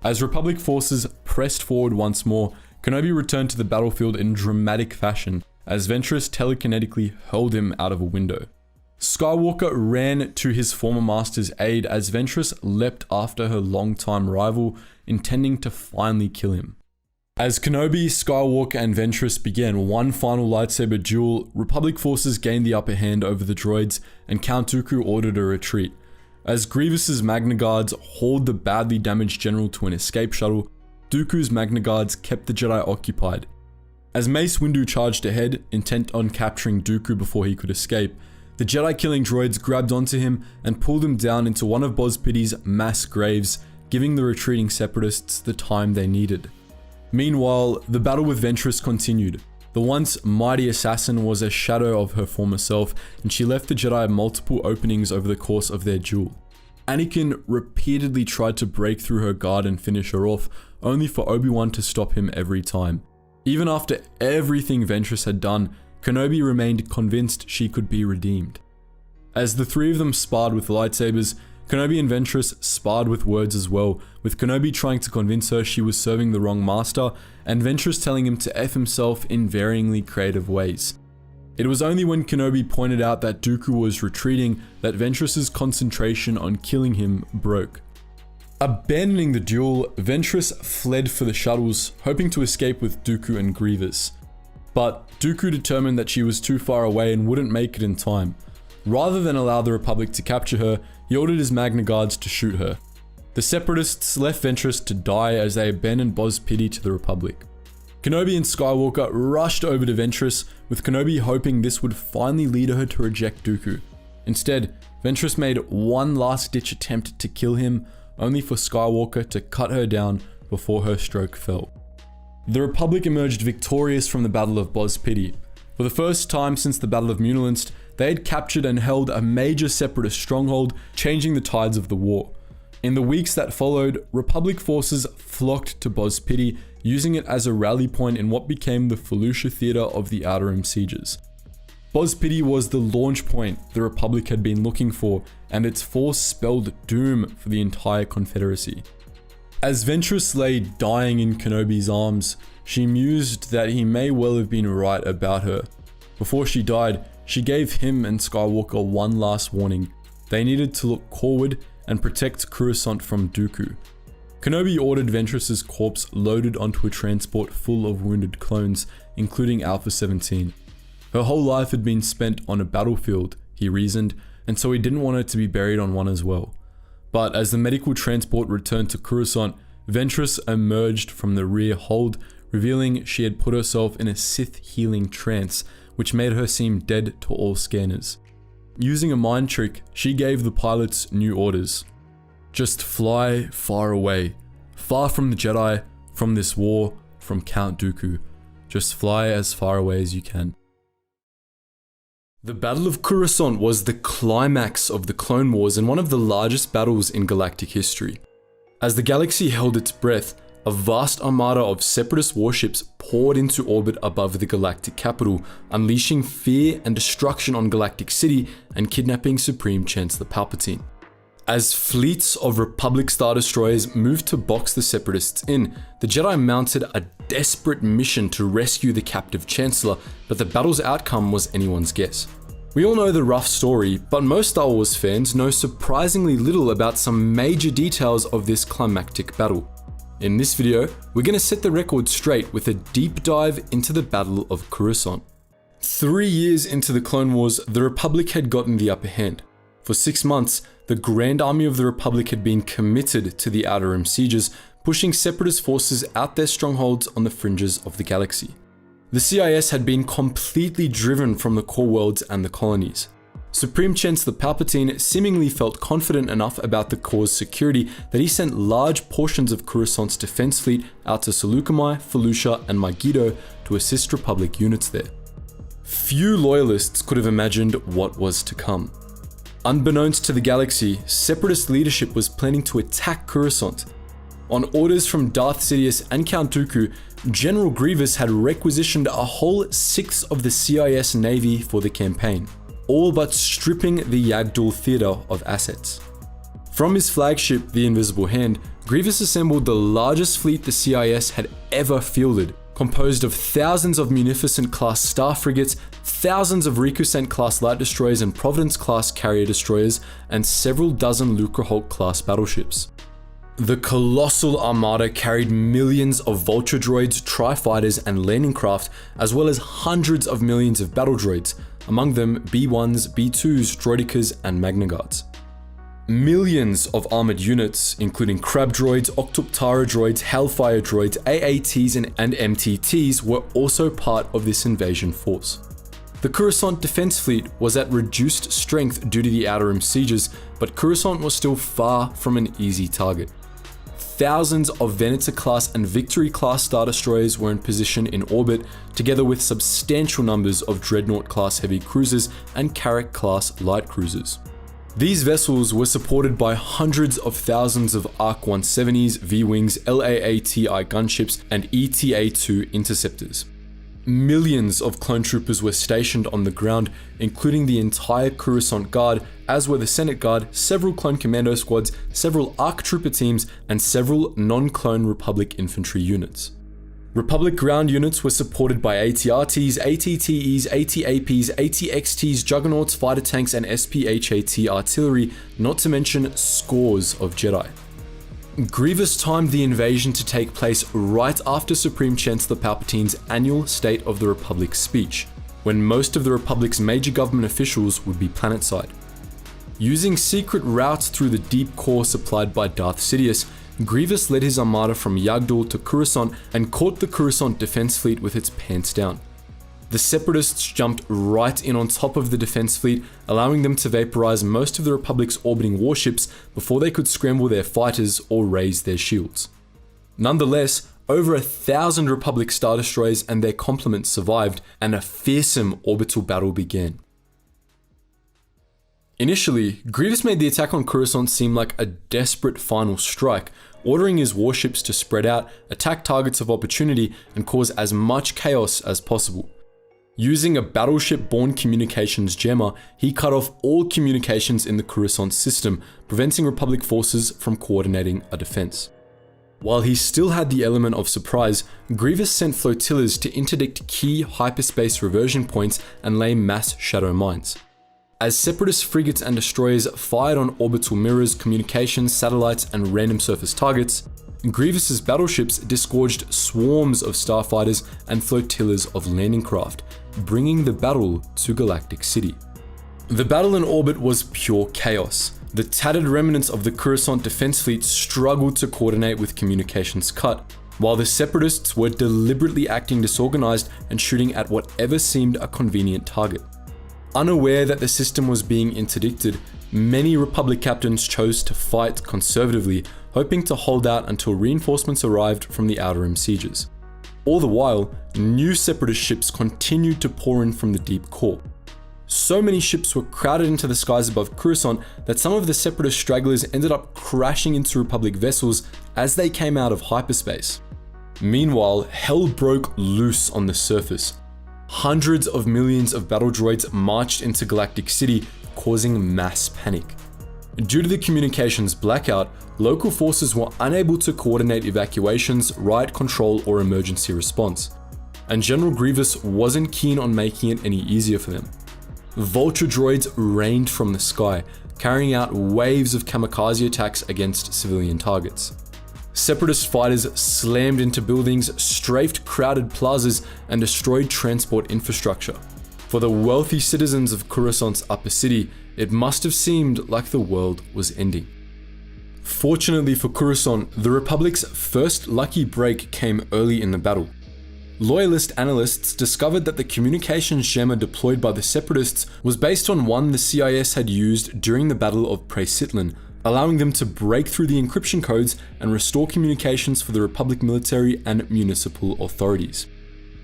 As Republic forces pressed forward once more, Kenobi returned to the battlefield in dramatic fashion as Ventress telekinetically hurled him out of a window. Skywalker ran to his former master's aid as Ventress leapt after her longtime rival, intending to finally kill him. As Kenobi, Skywalker, and Ventress began one final lightsaber duel, Republic forces gained the upper hand over the droids, and Count Dooku ordered a retreat. As Grievous's Magna Guards hauled the badly damaged general to an escape shuttle, Dooku's Magna Guards kept the Jedi occupied. As Mace Windu charged ahead, intent on capturing Dooku before he could escape, the Jedi-killing droids grabbed onto him and pulled him down into one of Boz Pity's mass graves, giving the retreating Separatists the time they needed. Meanwhile, the battle with Ventress continued. The once mighty assassin was a shadow of her former self, and she left the Jedi multiple openings over the course of their duel. Anakin repeatedly tried to break through her guard and finish her off, only for Obi-Wan to stop him every time. Even after everything Ventress had done, Kenobi remained convinced she could be redeemed. As the three of them sparred with lightsabers, Kenobi and Ventress sparred with words as well, with Kenobi trying to convince her she was serving the wrong master, and Ventress telling him to F himself in varyingly creative ways. It was only when Kenobi pointed out that Dooku was retreating that Ventress's concentration on killing him broke. Abandoning the duel, Ventress fled for the shuttles, hoping to escape with Dooku and Grievous. But Dooku determined that she was too far away and wouldn't make it in time. Rather than allow the Republic to capture her, he ordered his Magna Guards to shoot her. The Separatists left Ventress to die as they abandoned Boz Pity to the Republic. Kenobi and Skywalker rushed over to Ventress, with Kenobi hoping this would finally lead her to reject Dooku. Instead, Ventress made one last-ditch attempt to kill him, only for Skywalker to cut her down before her stroke fell. The Republic emerged victorious from the Battle of Boz Pity. For the first time since the Battle of Muunilinst, they had captured and held a major Separatist stronghold, changing the tides of the war. In the weeks that followed, Republic forces flocked to Boz Pity, using it as a rally point in what became the Felucia theater of the Outer Rim sieges. Boz Pity was the launch point the Republic had been looking for, and its force spelled doom for the entire Confederacy. As Ventress lay dying in Kenobi's arms, she mused that he may well have been right about her. Before she died, she gave him and Skywalker one last warning. They needed to look forward and protect Coruscant from Dooku. Kenobi ordered Ventress's corpse loaded onto a transport full of wounded clones, including Alpha 17. Her whole life had been spent on a battlefield, he reasoned, and so he didn't want her to be buried on one as well. But as the medical transport returned to Coruscant, Ventress emerged from the rear hold, revealing she had put herself in a Sith healing trance, which made her seem dead to all scanners. Using a mind trick, she gave the pilots new orders. Just fly far away, far from the Jedi, from this war, from Count Dooku. Just fly as far away as you can. The Battle of Coruscant was the climax of the Clone Wars and one of the largest battles in galactic history. As the galaxy held its breath, a vast armada of Separatist warships poured into orbit above the galactic capital, unleashing fear and destruction on Galactic City and kidnapping Supreme Chancellor Palpatine. As fleets of Republic Star Destroyers moved to box the Separatists in, the Jedi mounted a desperate mission to rescue the captive Chancellor, but the battle's outcome was anyone's guess. We all know the rough story, but most Star Wars fans know surprisingly little about some major details of this climactic battle. In this video, we're going to set the record straight with a deep dive into the Battle of Coruscant. 3 years into the Clone Wars, the Republic had gotten the upper hand. For 6 months, the Grand Army of the Republic had been committed to the Outer Rim sieges, pushing Separatist forces out their strongholds on the fringes of the galaxy. The CIS had been completely driven from the core worlds and the colonies. Supreme Chancellor Palpatine seemingly felt confident enough about the core's security that he sent large portions of Coruscant's defense fleet out to Seleucami, Felucia, and Mygeeto to assist Republic units there. Few loyalists could have imagined what was to come. Unbeknownst to the galaxy, Separatist leadership was planning to attack Coruscant. On orders from Darth Sidious and Count Dooku, General Grievous had requisitioned a whole 6 of the CIS Navy for the campaign, all but stripping the Yagdul theater of assets. From his flagship, the Invisible Hand, Grievous assembled the largest fleet the CIS had ever fielded, composed of thousands of Munificent-class star frigates, thousands of Rikusent-class light destroyers and Providence-class carrier destroyers, and several dozen Lucrehulk-class battleships. The colossal armada carried millions of Vulture droids, Tri-Fighters, and landing craft, as well as hundreds of millions of battle droids, among them B1s, B2s, Droidekas, and Magna Guards. Millions of armored units, including Crab droids, Octoptara droids, Hellfire droids, AATs and MTTs were also part of this invasion force. The Coruscant defense fleet was at reduced strength due to the Outer Rim sieges, but Coruscant was still far from an easy target. Thousands of Venator-class and Victory-class Star Destroyers were in position in orbit, together with substantial numbers of Dreadnought-class heavy cruisers and Carrack-class light cruisers. These vessels were supported by hundreds of thousands of ARC 170s, V-Wings, LAATI gunships, and ETA-2 interceptors. Millions of clone troopers were stationed on the ground, including the entire Coruscant Guard, as were the Senate Guard, several clone commando squads, several ARC trooper teams, and several non-clone Republic infantry units. Republic ground units were supported by ATRTs, ATTEs, ATAPs, ATXTs, Juggernauts, fighter tanks, and SPHAT artillery, not to mention scores of Jedi. Grievous timed the invasion to take place right after Supreme Chancellor Palpatine's annual State of the Republic speech, when most of the Republic's major government officials would be planetside. Using secret routes through the deep core supplied by Darth Sidious, Grievous led his armada from Yagdul to Coruscant and caught the Coruscant defense fleet with its pants down. The Separatists jumped right in on top of the defense fleet, allowing them to vaporize most of the Republic's orbiting warships before they could scramble their fighters or raise their shields. Nonetheless, over 1,000 Republic Star Destroyers and their complements survived, and a fearsome orbital battle began. Initially, Grievous made the attack on Coruscant seem like a desperate final strike, ordering his warships to spread out, attack targets of opportunity, and cause as much chaos as possible. Using a battleship-borne communications jammer, he cut off all communications in the Coruscant system, preventing Republic forces from coordinating a defense. While he still had the element of surprise, Grievous sent flotillas to interdict key hyperspace reversion points and lay mass shadow mines. As Separatist frigates and destroyers fired on orbital mirrors, communications, satellites, and random surface targets, Grievous's battleships disgorged swarms of starfighters and flotillas of landing craft, bringing the battle to Galactic City. The battle in orbit was pure chaos. The tattered remnants of the Coruscant defense fleet struggled to coordinate with communications cut, while the Separatists were deliberately acting disorganized and shooting at whatever seemed a convenient target. Unaware that the system was being interdicted, many Republic captains chose to fight conservatively, hoping to hold out until reinforcements arrived from the Outer Rim sieges. All the while, new Separatist ships continued to pour in from the deep core. So many ships were crowded into the skies above Coruscant that some of the Separatist stragglers ended up crashing into Republic vessels as they came out of hyperspace. Meanwhile, hell broke loose on the surface. Hundreds of millions of battle droids marched into Galactic City, causing mass panic. Due to the communications blackout, local forces were unable to coordinate evacuations, riot control, or emergency response, and General Grievous wasn't keen on making it any easier for them. Vulture droids rained from the sky, carrying out waves of kamikaze attacks against civilian targets. Separatist fighters slammed into buildings, strafed crowded plazas, and destroyed transport infrastructure. For the wealthy citizens of Coruscant's upper city, it must have seemed like the world was ending. Fortunately for Coruscant, the Republic's first lucky break came early in the battle. Loyalist analysts discovered that the communications jammer deployed by the Separatists was based on one the CIS had used during the Battle of Pre-Sitlin, allowing them to break through the encryption codes and restore communications for the Republic military and municipal authorities.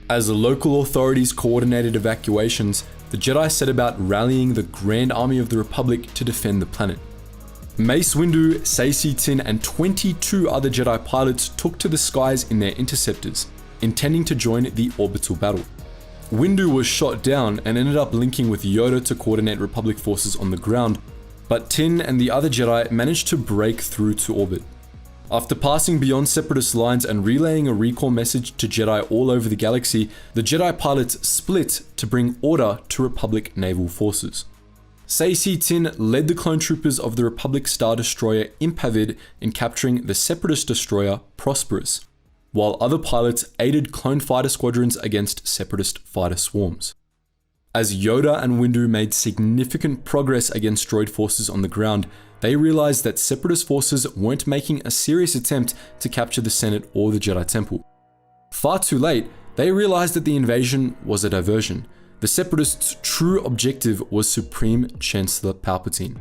As the local authorities coordinated evacuations, the Jedi set about rallying the Grand Army of the Republic to defend the planet. Mace Windu, Saesee Tiin, and 22 other Jedi pilots took to the skies in their interceptors, intending to join the orbital battle. Windu was shot down and ended up linking with Yoda to coordinate Republic forces on the ground, but Tiin and the other Jedi managed to break through to orbit. After passing beyond Separatist lines and relaying a recall message to Jedi all over the galaxy, the Jedi pilots split to bring order to Republic naval forces. Saesee Tiin led the clone troopers of the Republic Star Destroyer Impavid in capturing the Separatist destroyer Prosperous, while other pilots aided clone fighter squadrons against Separatist fighter swarms. As Yoda and Windu made significant progress against droid forces on the ground, they realized that Separatist forces weren't making a serious attempt to capture the Senate or the Jedi Temple. Far too late, they realized that the invasion was a diversion. The Separatists' true objective was Supreme Chancellor Palpatine.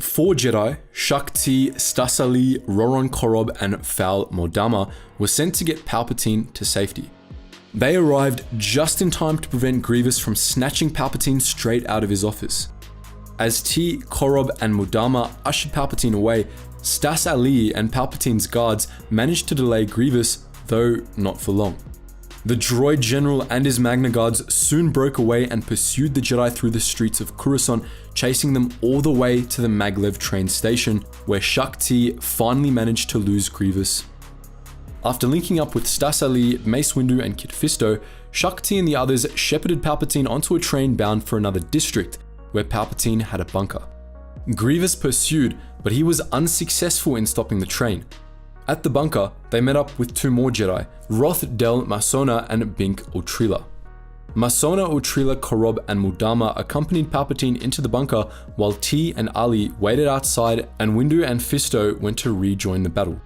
4 Jedi, Shaak Ti, Stas Ali, Roron Korob, and Fal Modama, were sent to get Palpatine to safety. They arrived just in time to prevent Grievous from snatching Palpatine straight out of his office. As Ti, Korob, and Modama ushered Palpatine away, Stas Ali and Palpatine's guards managed to delay Grievous, though not for long. The droid general and his Magna Guards soon broke away and pursued the Jedi through the streets of Coruscant, chasing them all the way to the Maglev train station, where Shaak Ti finally managed to lose Grievous. After linking up with Stas Ali, Mace Windu, and Kit Fisto, Shaak Ti and the others shepherded Palpatine onto a train bound for another district, where Palpatine had a bunker. Grievous pursued, but he was unsuccessful in stopping the train. At the bunker, they met up with 2 more Jedi, Roth Del Masona and Bink Otrila. Masona, Otrila, Korob, and Modama accompanied Palpatine into the bunker, while T and Ali waited outside and Windu and Fisto went to rejoin the battle.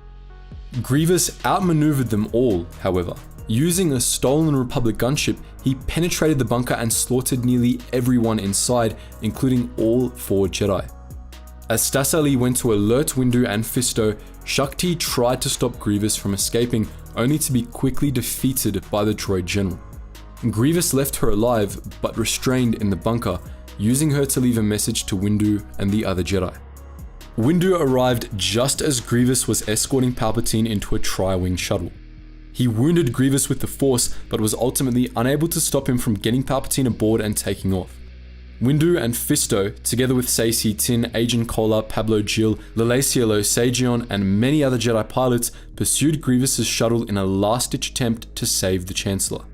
Grievous outmaneuvered them all, however. Using a stolen Republic gunship, he penetrated the bunker and slaughtered nearly everyone inside, including all 4 Jedi. As Stas Ali went to alert Windu and Fisto, Shaak Ti tried to stop Grievous from escaping, only to be quickly defeated by the droid general. Grievous left her alive, but restrained in the bunker, using her to leave a message to Windu and the other Jedi. Windu arrived just as Grievous was escorting Palpatine into a tri-wing shuttle. He wounded Grievous with the Force, but was ultimately unable to stop him from getting Palpatine aboard and taking off. Windu and Fisto, together with Saisi Tin, Agent Kola, Pablo Gil, Lalacielo, Sajion, and many other Jedi pilots, pursued Grievous's shuttle in a last-ditch attempt to save the Chancellor.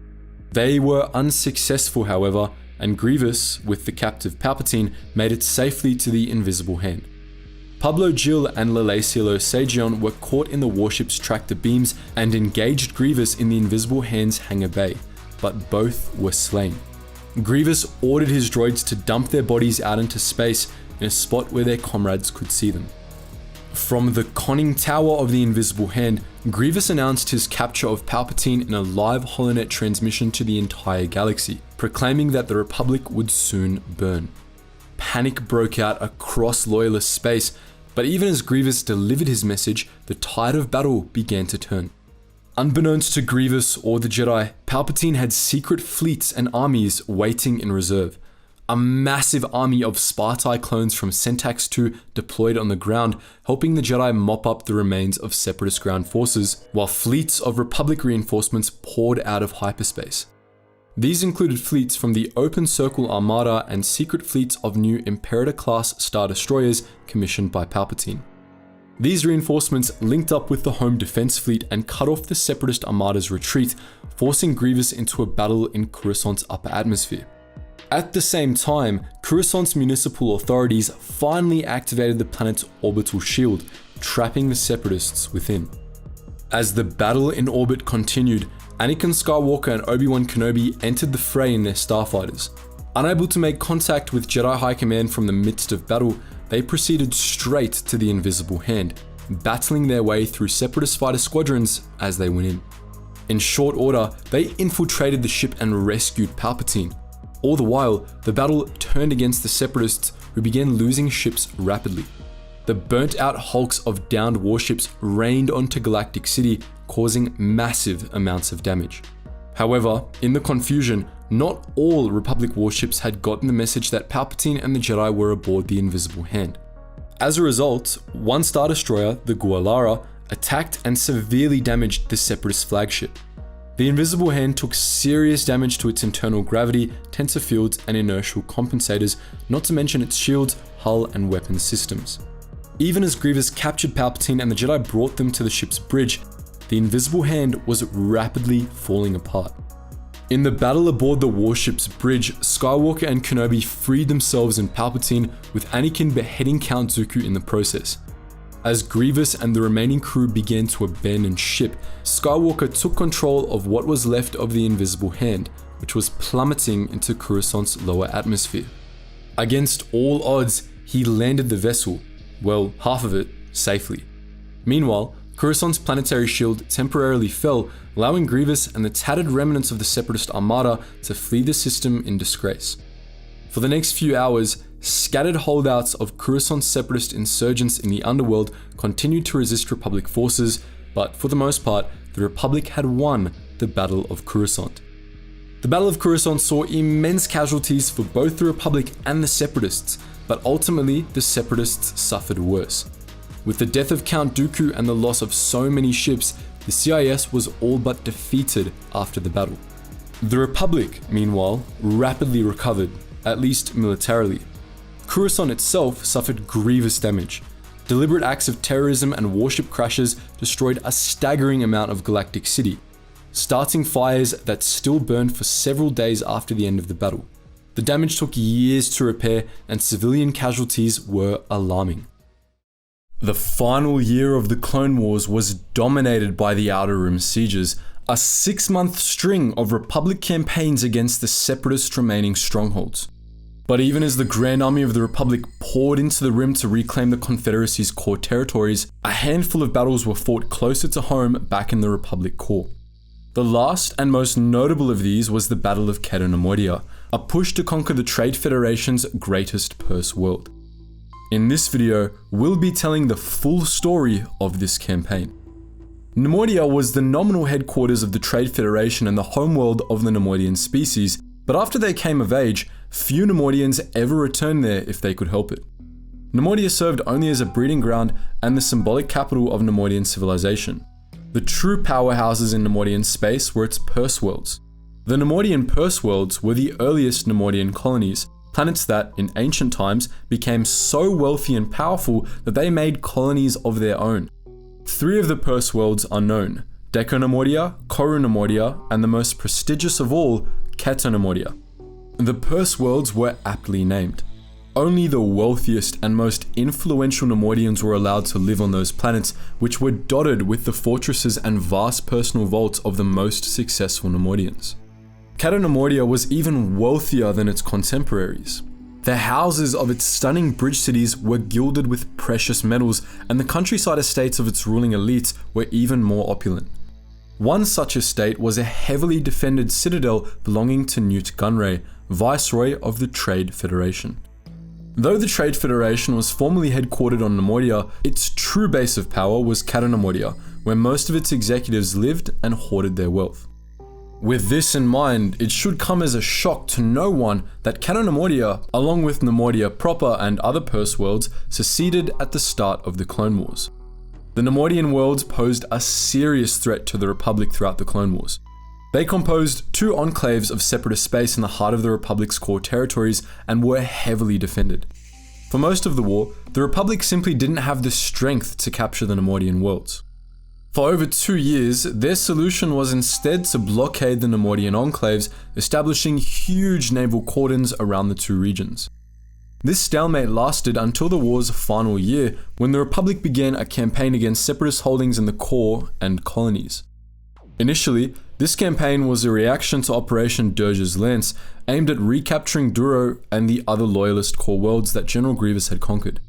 They were unsuccessful, however, and Grievous, with the captive Palpatine, made it safely to the Invisible Hand. Pablo Gil and Lalacielo Sajion were caught in the warship's tractor beams and engaged Grievous in the Invisible Hand's hangar bay, but both were slain. Grievous ordered his droids to dump their bodies out into space in a spot where their comrades could see them. From the conning tower of the Invisible Hand, Grievous announced his capture of Palpatine in a live holonet transmission to the entire galaxy, proclaiming that the Republic would soon burn. Panic broke out across Loyalist space, but even as Grievous delivered his message, the tide of battle began to turn. Unbeknownst to Grievous or the Jedi, Palpatine had secret fleets and armies waiting in reserve. A massive army of Spartai clones from Centax II deployed on the ground, helping the Jedi mop up the remains of Separatist ground forces, while fleets of Republic reinforcements poured out of hyperspace. These included fleets from the Open Circle Armada and secret fleets of new Imperator-class Star Destroyers commissioned by Palpatine. These reinforcements linked up with the Home Defense Fleet and cut off the Separatist Armada's retreat, forcing Grievous into a battle in Coruscant's upper atmosphere. At the same time, Coruscant's municipal authorities finally activated the planet's orbital shield, trapping the Separatists within. As the battle in orbit continued, Anakin Skywalker and Obi-Wan Kenobi entered the fray in their starfighters. Unable to make contact with Jedi High Command from the midst of battle, they proceeded straight to the Invisible Hand, battling their way through Separatist fighter squadrons as they went in. In short order, they infiltrated the ship and rescued Palpatine. All the while, the battle turned against the Separatists, who began losing ships rapidly. The burnt-out hulks of downed warships rained onto Galactic City, causing massive amounts of damage. However, in the confusion, not all Republic warships had gotten the message that Palpatine and the Jedi were aboard the Invisible Hand. As a result, one Star Destroyer, the Gualara, attacked and severely damaged the Separatist flagship. The Invisible Hand took serious damage to its internal gravity, tensor fields, and inertial compensators, not to mention its shields, hull, and weapons systems. Even as Grievous captured Palpatine and the Jedi brought them to the ship's bridge, the Invisible Hand was rapidly falling apart. In the battle aboard the warship's bridge, Skywalker and Kenobi freed themselves and Palpatine, with Anakin beheading Count Dooku in the process. As Grievous and the remaining crew began to abandon ship, Skywalker took control of what was left of the Invisible Hand, which was plummeting into Coruscant's lower atmosphere. Against all odds, he landed the vessel, well, half of it, safely. Meanwhile, Coruscant's planetary shield temporarily fell, allowing Grievous and the tattered remnants of the Separatist Armada to flee the system in disgrace. For the next few hours, scattered holdouts of Coruscant Separatist insurgents in the underworld continued to resist Republic forces, but for the most part, the Republic had won the Battle of Coruscant. The Battle of Coruscant saw immense casualties for both the Republic and the Separatists, but ultimately the Separatists suffered worse. With the death of Count Dooku and the loss of so many ships, the CIS was all but defeated after the battle. The Republic, meanwhile, rapidly recovered, at least militarily. Coruscant itself suffered grievous damage. Deliberate acts of terrorism and warship crashes destroyed a staggering amount of Galactic City, starting fires that still burned for several days after the end of the battle. The damage took years to repair, and civilian casualties were alarming. The final year of the Clone Wars was dominated by the Outer Rim sieges, a 6-month string of Republic campaigns against the Separatist remaining strongholds. But even as the Grand Army of the Republic poured into the Rim to reclaim the Confederacy's core territories, a handful of battles were fought closer to home back in the Republic core. The last and most notable of these was the Battle of Keter Nemoidia, a push to conquer the Trade Federation's greatest purse world. In this video, we'll be telling the full story of this campaign. Nemoidia was the nominal headquarters of the Trade Federation and the homeworld of the Nemoidian species, but after they came of age, few Nemoidians ever returned there if they could help it. Nemoidia served only as a breeding ground and the symbolic capital of Nemoidian civilization. The true powerhouses in Nemoidian space were its purse worlds. The Nemoidian purse worlds were the earliest Nemoidian colonies, planets that, in ancient times, became so wealthy and powerful that they made colonies of their own. 3 of the purse worlds are known: Deco Nemoidia, Koru Nemoidia, and the most prestigious of all, Keter Nemoidia. The purse worlds were aptly named. Only the wealthiest and most influential Nemoidians were allowed to live on those planets, which were dotted with the fortresses and vast personal vaults of the most successful Nemoidians. Keter Nemoidia was even wealthier than its contemporaries. The houses of its stunning bridge cities were gilded with precious metals, and the countryside estates of its ruling elites were even more opulent. One such estate was a heavily defended citadel belonging to Newt Gunray, Viceroy of the Trade Federation. Though the Trade Federation was formerly headquartered on Nemoidia, its true base of power was Keter Nemoidia, where most of its executives lived and hoarded their wealth. With this in mind, it should come as a shock to no one that Keter Nemoidia, along with Nemoidia proper and other purse worlds, seceded at the start of the Clone Wars. The Nemoidian worlds posed a serious threat to the Republic throughout the Clone Wars. They composed 2 enclaves of Separatist space in the heart of the Republic's core territories and were heavily defended. For most of the war, the Republic simply didn't have the strength to capture the Nemoidian worlds. For over 2 years, their solution was instead to blockade the Nemoidian enclaves, establishing huge naval cordons around the 2 regions. This stalemate lasted until the war's final year, when the Republic began a campaign against Separatist holdings in the core and colonies. Initially, this campaign was a reaction to Operation Dirge's Lance, aimed at recapturing Duro and the other loyalist core worlds that General Grievous had conquered.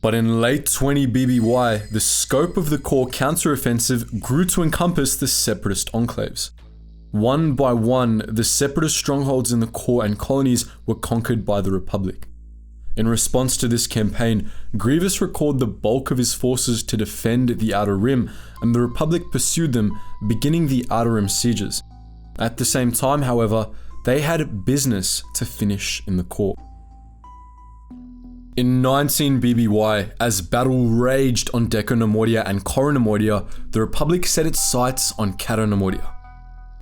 But in late 20 BBY, the scope of the core counteroffensive grew to encompass the Separatist enclaves. One by one, the Separatist strongholds in the core and colonies were conquered by the Republic. In response to this campaign, Grievous recalled the bulk of his forces to defend the Outer Rim, and the Republic pursued them, beginning the Outer Rim sieges. At the same time, however, they had business to finish in the core. In 19 BBY, as battle raged on Deco Nemoidia and Koru Nemoidia, the Republic set its sights on Keter Nemoidia.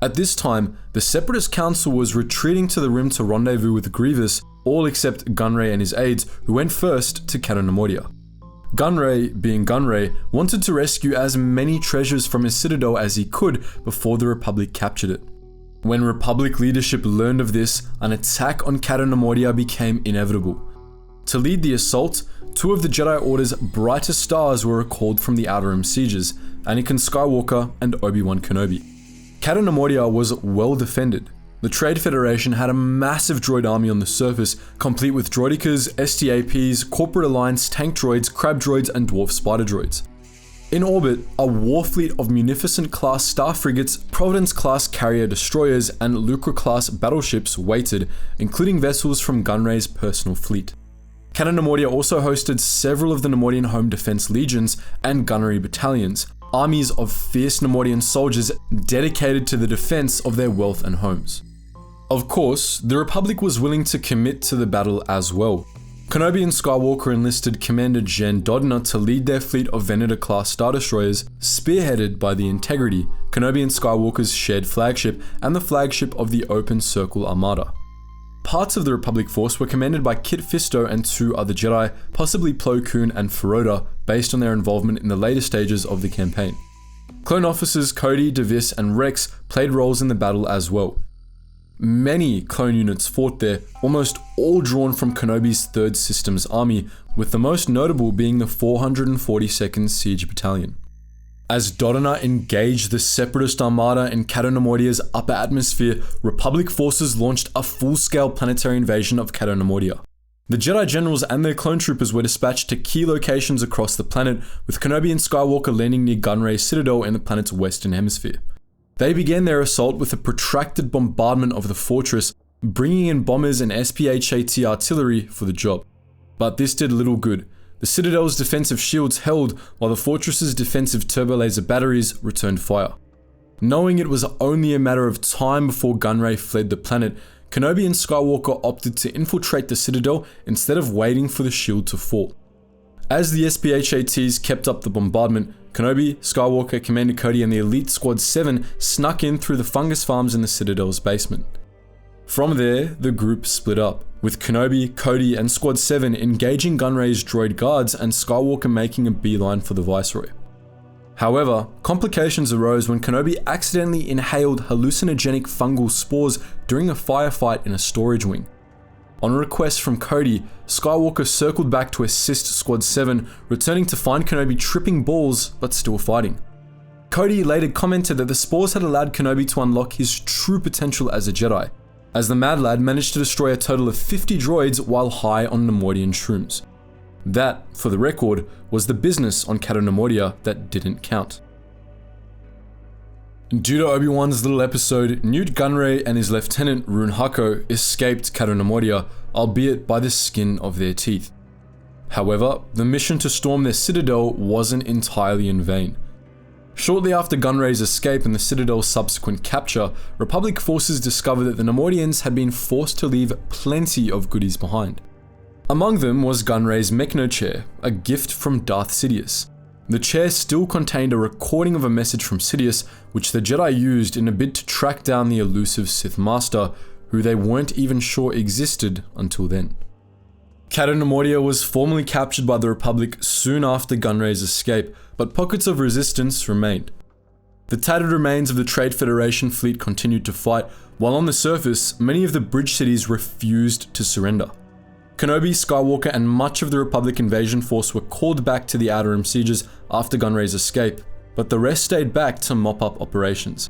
At this time, the Separatist Council was retreating to the Rim to rendezvous with Grievous, all except Gunray and his aides, who went first to Keter Nemoidia. Gunray, being Gunray, wanted to rescue as many treasures from his citadel as he could before the Republic captured it. When Republic leadership learned of this, an attack on Keter Nemoidia became inevitable. To lead the assault, 2 of the Jedi Order's brightest stars were recalled from the Outer Rim sieges, Anakin Skywalker and Obi-Wan Kenobi. Keter Nemoidia was well defended. The Trade Federation had a massive droid army on the surface, complete with droidicas, STAPs, Corporate Alliance tank droids, crab droids, and dwarf spider droids. In orbit, a war fleet of Munificent-class star frigates, Providence-class carrier destroyers, and Lucre-class battleships waited, including vessels from Gunray's personal fleet. Canon Nemoidia also hosted several of the Nemoidian Home Defense Legions and gunnery battalions, armies of fierce Nemoidian soldiers dedicated to the defense of their wealth and homes. Of course, the Republic was willing to commit to the battle as well. Kenobi and Skywalker enlisted Commander Jen Dodner to lead their fleet of Venator-class Star Destroyers, spearheaded by the Integrity, Kenobi and Skywalker's shared flagship, and the flagship of the Open Circle Armada. Parts of the Republic force were commanded by Kit Fisto and 2 other Jedi, possibly Plo Koon and Feroda, based on their involvement in the later stages of the campaign. Clone officers Cody, Davis, and Rex played roles in the battle as well. Many clone units fought there, almost all drawn from Kenobi's 3rd Systems Army, with the most notable being the 442nd Siege Battalion. As Dodona engaged the Separatist Armada in Cato Nemoidia's upper atmosphere, Republic forces launched a full-scale planetary invasion of Cato Nemoidia. The Jedi Generals and their clone troopers were dispatched to key locations across the planet, with Kenobi and Skywalker landing near Gunray Citadel in the planet's western hemisphere. They began their assault with a protracted bombardment of the fortress, bringing in bombers and SPHAT artillery for the job. But this did little good. The Citadel's defensive shields held, while the fortress's defensive turbolaser batteries returned fire. Knowing it was only a matter of time before Gunray fled the planet, Kenobi and Skywalker opted to infiltrate the Citadel instead of waiting for the shield to fall. As the SPHATs kept up the bombardment, Kenobi, Skywalker, Commander Cody, and the Elite Squad 7 snuck in through the fungus farms in the Citadel's basement. From there, the group split up, with Kenobi, Cody, and Squad 7 engaging Gunray's droid guards and Skywalker making a beeline for the Viceroy. However, complications arose when Kenobi accidentally inhaled hallucinogenic fungal spores during a firefight in a storage wing. On a request from Cody, Skywalker circled back to assist Squad 7, returning to find Kenobi tripping balls but still fighting. Cody later commented that the spores had allowed Kenobi to unlock his true potential as a Jedi, as the Mad Lad managed to destroy a total of 50 droids while high on Nemoidian shrooms. That, for the record, was the business on Cato Nemoidia that didn't count. Due to Obi-Wan's little episode, Newt Gunray and his lieutenant Rune Hako escaped Cato Nemoidia, albeit by the skin of their teeth. However, the mission to storm their citadel wasn't entirely in vain. Shortly after Gunray's escape and the Citadel's subsequent capture, Republic forces discovered that the Nemoidians had been forced to leave plenty of goodies behind. Among them was Gunray's Mechno chair, a gift from Darth Sidious. The chair still contained a recording of a message from Sidious, which the Jedi used in a bid to track down the elusive Sith Master, who they weren't even sure existed until then. Cato Nemoidia was formally captured by the Republic soon after Gunray's escape, but pockets of resistance remained. The tattered remains of the Trade Federation fleet continued to fight, while on the surface, many of the bridge cities refused to surrender. Kenobi, Skywalker, and much of the Republic invasion force were called back to the Outer Rim sieges after Gunray's escape, but the rest stayed back to mop up operations.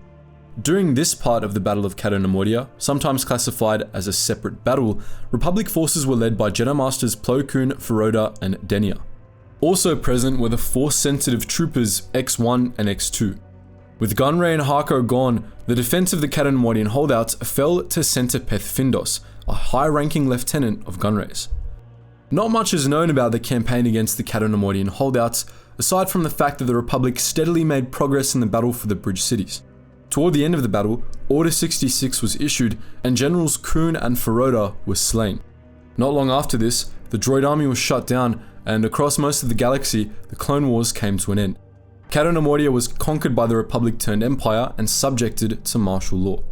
During this part of the Battle of Cato Nemoidia, sometimes classified as a separate battle, Republic forces were led by Jedi Masters Plo Koon, Feroda, and Denia. Also present were the Force-sensitive troopers X1 and X2. With Gunray and Hako gone, the defense of the Cato Nemoidian holdouts fell to Centipeth Findos, a high-ranking lieutenant of Gunray's. Not much is known about the campaign against the Cato Nemoidian holdouts, aside from the fact that the Republic steadily made progress in the battle for the bridge cities. Toward the end of the battle, Order 66 was issued, and Generals Koon and Feroda were slain. Not long after this, the droid army was shut down, and across most of the galaxy, the Clone Wars came to an end. Cato Nemoidia was conquered by the Republic turned Empire and subjected to martial law.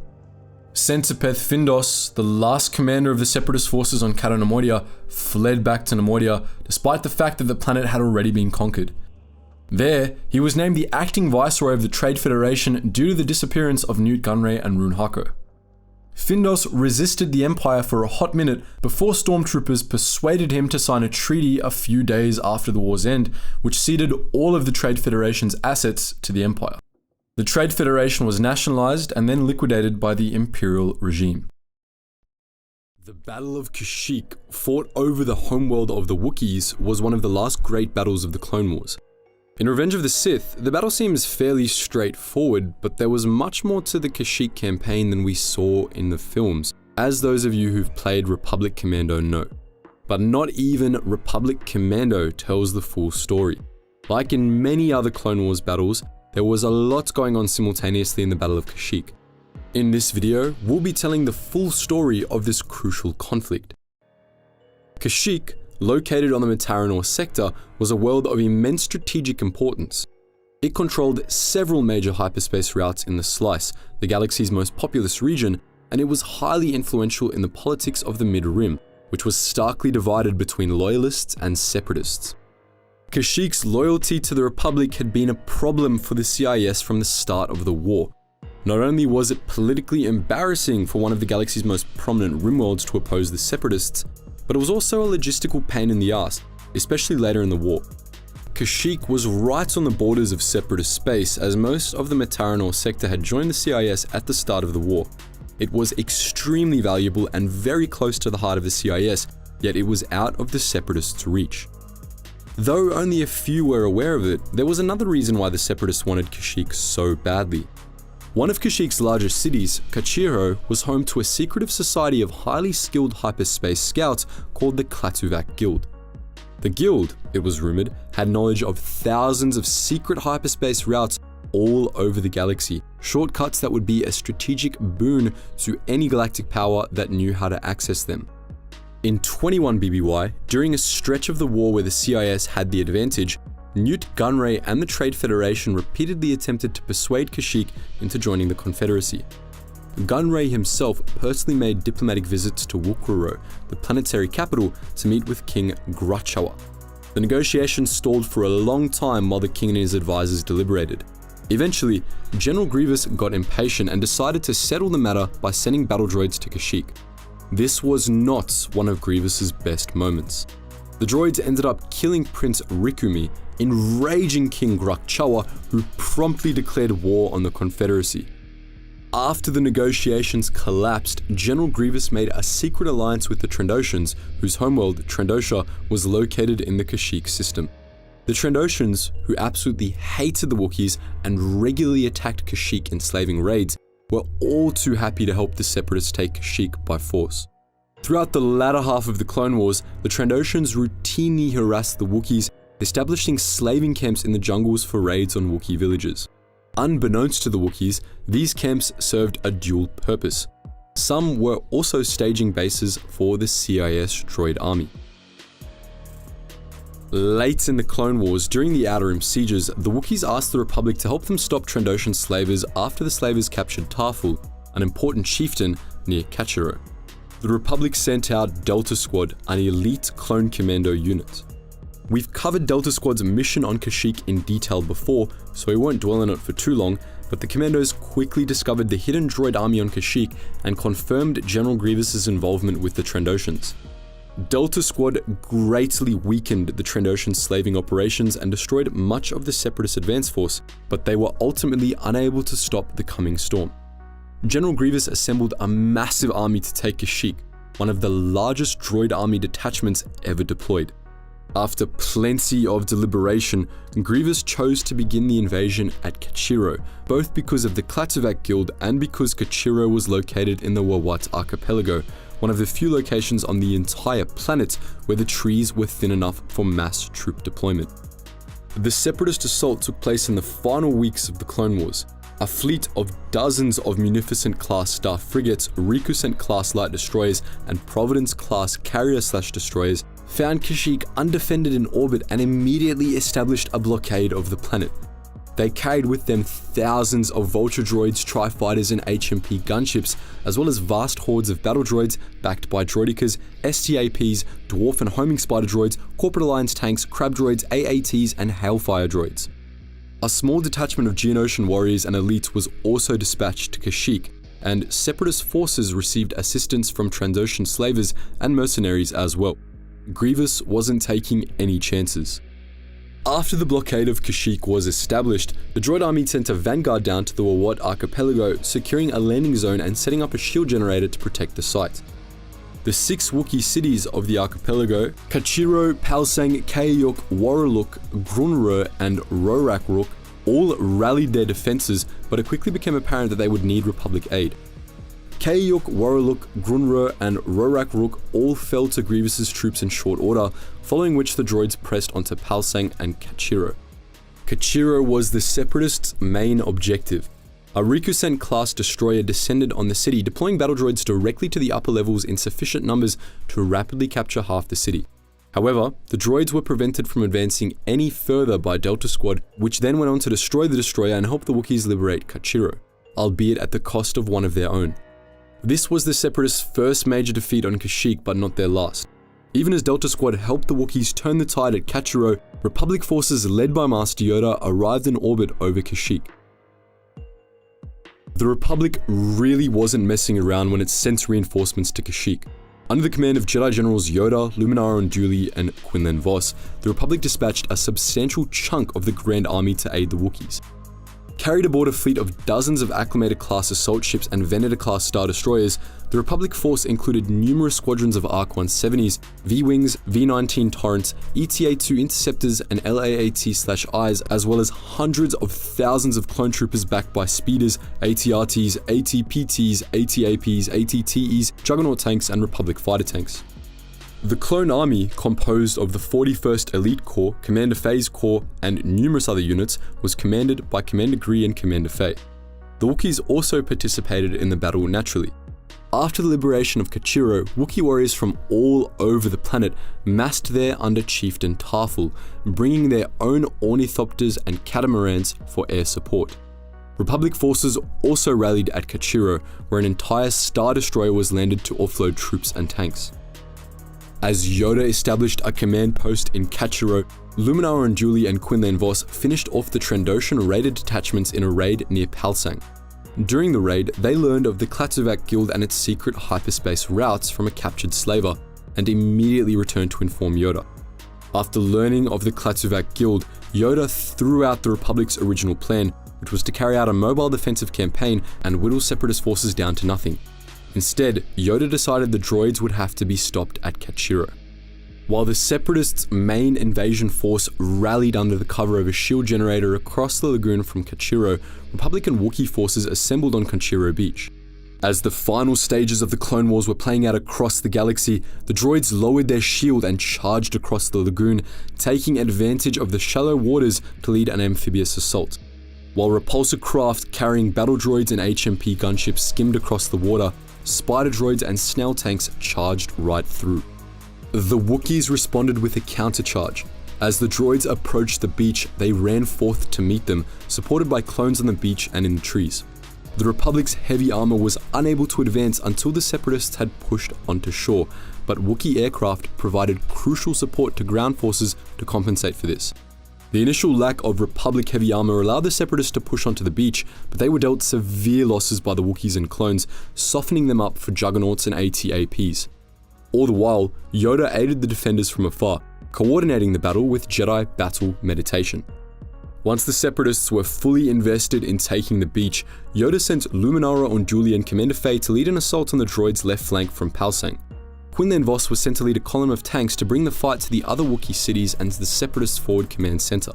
Centipeth Findos, the last commander of the Separatist forces on Cato Nemoidia, fled back to Nemoidia despite the fact that the planet had already been conquered. There, he was named the acting viceroy of the Trade Federation due to the disappearance of Newt Gunray and Rune Hako. Findos resisted the Empire for a hot minute before stormtroopers persuaded him to sign a treaty a few days after the war's end, which ceded all of the Trade Federation's assets to the Empire. The Trade Federation was nationalized and then liquidated by the Imperial regime. The Battle of Kashyyyk, fought over the homeworld of the Wookiees, was one of the last great battles of the Clone Wars. In Revenge of the Sith, the battle seems fairly straightforward, but there was much more to the Kashyyyk campaign than we saw in the films, as those of you who've played Republic Commando know. But not even Republic Commando tells the full story. Like in many other Clone Wars battles, there was a lot going on simultaneously in the Battle of Kashyyyk. In this video, we'll be telling the full story of this crucial conflict. Kashyyyk, located on the Mataranor sector, was a world of immense strategic importance. It controlled several major hyperspace routes in the Slice, the galaxy's most populous region, and it was highly influential in the politics of the Mid-Rim, which was starkly divided between Loyalists and Separatists. Kashyyyk's loyalty to the Republic had been a problem for the CIS from the start of the war. Not only was it politically embarrassing for one of the galaxy's most prominent rimworlds to oppose the Separatists, but it was also a logistical pain in the ass, especially later in the war. Kashyyyk was right on the borders of Separatist space, as most of the Mataranor sector had joined the CIS at the start of the war. It was extremely valuable and very close to the heart of the CIS, yet it was out of the Separatists' reach. Though only a few were aware of it, there was another reason why the Separatists wanted Kashyyyk so badly. One of Kashyyyk's largest cities, Kachiro, was home to a secretive society of highly skilled hyperspace scouts called the Klatuvak Guild. The guild, it was rumored, had knowledge of thousands of secret hyperspace routes all over the galaxy, shortcuts that would be a strategic boon to any galactic power that knew how to access them. In 21 BBY, during a stretch of the war where the CIS had the advantage, Newt Gunray and the Trade Federation repeatedly attempted to persuade Kashyyyk into joining the Confederacy. Gunray himself personally made diplomatic visits to Wukruro, the planetary capital, to meet with King Grachawa. The negotiations stalled for a long time while the king and his advisors deliberated. Eventually, General Grievous got impatient and decided to settle the matter by sending battle droids to Kashyyyk. This was not one of Grievous's best moments. The droids ended up killing Prince Rikumi, enraging King Grachawa, who promptly declared war on the Confederacy. After the negotiations collapsed, General Grievous made a secret alliance with the Trandoshans, whose homeworld, Trandosha, was located in the Kashyyyk system. The Trandoshans, who absolutely hated the Wookiees and regularly attacked Kashyyyk enslaving raids, were all too happy to help the Separatists take Kashyyyk by force. Throughout the latter half of the Clone Wars, the Trandoshans routinely harassed the Wookiees, establishing slaving camps in the jungles for raids on Wookiee villages. Unbeknownst to the Wookiees, these camps served a dual purpose. Some were also staging bases for the CIS droid army. Late in the Clone Wars, during the Outer Rim sieges, the Wookiees asked the Republic to help them stop Trandoshan slavers after the slavers captured Tarful, an important chieftain near Kachiro. The Republic sent out Delta Squad, an elite clone commando unit. We've covered Delta Squad's mission on Kashyyyk in detail before, so we won't dwell on it for too long, but the commandos quickly discovered the hidden droid army on Kashyyyk and confirmed General Grievous's involvement with the Trandoshans. Delta Squad greatly weakened the Trandoshan slaving operations and destroyed much of the Separatist advance force, but they were ultimately unable to stop the coming storm. General Grievous assembled a massive army to take Kashyyyk, one of the largest droid army detachments ever deployed. After plenty of deliberation, Grievous chose to begin the invasion at Kachiro, both because of the Klatuvak Guild and because Kachiro was located in the Wawat Archipelago, one of the few locations on the entire planet where the trees were thin enough for mass troop deployment. The Separatist assault took place in the final weeks of the Clone Wars. A fleet of dozens of Munificent-class Star frigates, Rikusent-class light destroyers, and Providence-class carrier/destroyers found Kashyyyk undefended in orbit and immediately established a blockade of the planet. They carried with them thousands of Vulture droids, Tri-Fighters, and HMP gunships, as well as vast hordes of battle droids backed by droidicas, STAPs, Dwarf and Homing Spider droids, Corporate Alliance tanks, Crab droids, AATs, and Hailfire droids. A small detachment of Geonosian warriors and elites was also dispatched to Kashyyyk, and Separatist forces received assistance from Trandoshan slavers and mercenaries as well. Grievous wasn't taking any chances. After the blockade of Kashyyyk was established, the droid army sent a vanguard down to the Wawat archipelago, securing a landing zone and setting up a shield generator to protect the site. The 6 Wookiee cities of the archipelago, Kachiro, Palsang, Kaeyuk, Waraluk, Grunru, and Rorak-Ruk, all rallied their defenses, but it quickly became apparent that they would need Republic aid. Kaeyuk, Waraluk, Grunru, and Rorak-Ruk all fell to Grievous's troops in short order, following which the droids pressed onto Palsang and Kachiro. Kachiro was the Separatists' main objective. A Rikusen-class destroyer descended on the city, deploying battle droids directly to the upper levels in sufficient numbers to rapidly capture half the city. However, the droids were prevented from advancing any further by Delta Squad, which then went on to destroy the destroyer and help the Wookiees liberate Kachiro, albeit at the cost of one of their own. This was the Separatists' first major defeat on Kashyyyk, but not their last. Even as Delta Squad helped the Wookiees turn the tide at Kachiro, Republic forces led by Master Yoda arrived in orbit over Kashyyyk. The Republic really wasn't messing around when it sent reinforcements to Kashyyyk. Under the command of Jedi Generals Yoda, Luminara Unduli, and Quinlan Vos, the Republic dispatched a substantial chunk of the Grand Army to aid the Wookiees. Carried aboard a fleet of dozens of Acclimated-class assault ships and Venator-class Star Destroyers, the Republic force included numerous squadrons of ARC-170s, V-Wings, V-19 Torrents, ETA-2 Interceptors, and LAAT/Is, as well as hundreds of thousands of clone troopers backed by speeders, ATRTs, ATPTs, ATAPs, ATTEs, Juggernaut tanks, and Republic fighter tanks. The clone army, composed of the 41st Elite Corps, Commander Faye's Corps, and numerous other units, was commanded by Commander Gree and Commander Faye. The Wookiees also participated in the battle naturally. After the liberation of Kachiro, Wookiee warriors from all over the planet massed there under Chieftain Tarful, bringing their own ornithopters and catamarans for air support. Republic forces also rallied at Kachiro, where an entire Star Destroyer was landed to offload troops and tanks. As Yoda established a command post in Kachiro, Luminara Unduli and Quinlan Vos finished off the Trandoshan raided detachments in a raid near Palsang. During the raid, they learned of the Klatzuvak Guild and its secret hyperspace routes from a captured slaver, and immediately returned to inform Yoda. After learning of the Klatzuvak Guild, Yoda threw out the Republic's original plan, which was to carry out a mobile defensive campaign and whittle Separatist forces down to nothing. Instead, Yoda decided the droids would have to be stopped at Kachiro. While the Separatists' main invasion force rallied under the cover of a shield generator across the lagoon from Kachiro, Republic and Wookiee forces assembled on Kachiro Beach. As the final stages of the Clone Wars were playing out across the galaxy, the droids lowered their shield and charged across the lagoon, taking advantage of the shallow waters to lead an amphibious assault. While repulsor craft carrying battle droids and HMP gunships skimmed across the water, spider droids and snail tanks charged right through. The Wookiees responded with a countercharge. As the droids approached the beach, they ran forth to meet them, supported by clones on the beach and in the trees. The Republic's heavy armor was unable to advance until the Separatists had pushed onto shore, but Wookiee aircraft provided crucial support to ground forces to compensate for this. The initial lack of Republic heavy armor allowed the Separatists to push onto the beach, but they were dealt severe losses by the Wookiees and clones, softening them up for Juggernauts and ATAPs. All the while, Yoda aided the defenders from afar, coordinating the battle with Jedi battle meditation. Once the Separatists were fully invested in taking the beach, Yoda sent Luminara Unduli and Commander Faye to lead an assault on the droid's left flank from Palsang. Quinlan Vos was sent to lead a column of tanks to bring the fight to the other Wookiee cities and to the Separatist Forward Command Center.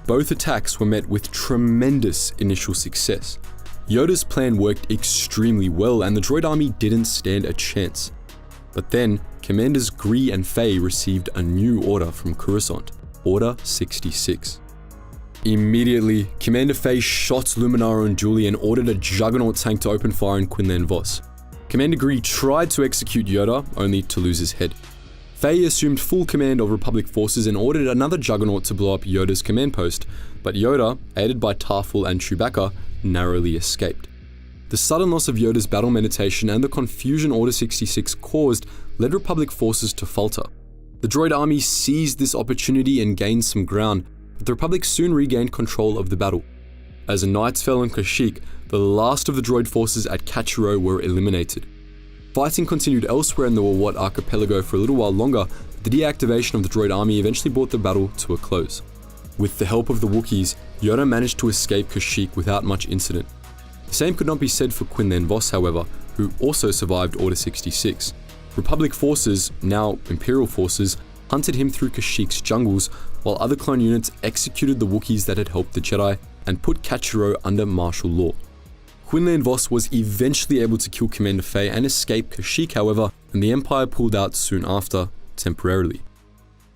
Both attacks were met with tremendous initial success. Yoda's plan worked extremely well and the droid army didn't stand a chance. But then, Commanders Gree and Faye received a new order from Coruscant, Order 66. Immediately, Commander Faye shot Luminara Unduli and ordered a Juggernaut tank to open fire on Quinlan Vos. Commander Gree tried to execute Yoda, only to lose his head. Faye assumed full command of Republic forces and ordered another Juggernaut to blow up Yoda's command post, but Yoda, aided by Tarful and Chewbacca, narrowly escaped. The sudden loss of Yoda's battle meditation and the confusion Order 66 caused led Republic forces to falter. The droid army seized this opportunity and gained some ground, but the Republic soon regained control of the battle. As nights fell on Kashyyyk, the last of the droid forces at Kachiro were eliminated. Fighting continued elsewhere in the Wawat archipelago for a little while longer, but the deactivation of the droid army eventually brought the battle to a close. With the help of the Wookiees, Yoda managed to escape Kashyyyk without much incident. The same could not be said for Quinlan Vos, however, who also survived Order 66. Republic forces, now Imperial forces, hunted him through Kashyyyk's jungles, while other clone units executed the Wookiees that had helped the Jedi and put Kachiro under martial law. Quinlan Vos was eventually able to kill Commander Fey and escape Kashyyyk, however, and the Empire pulled out soon after, temporarily.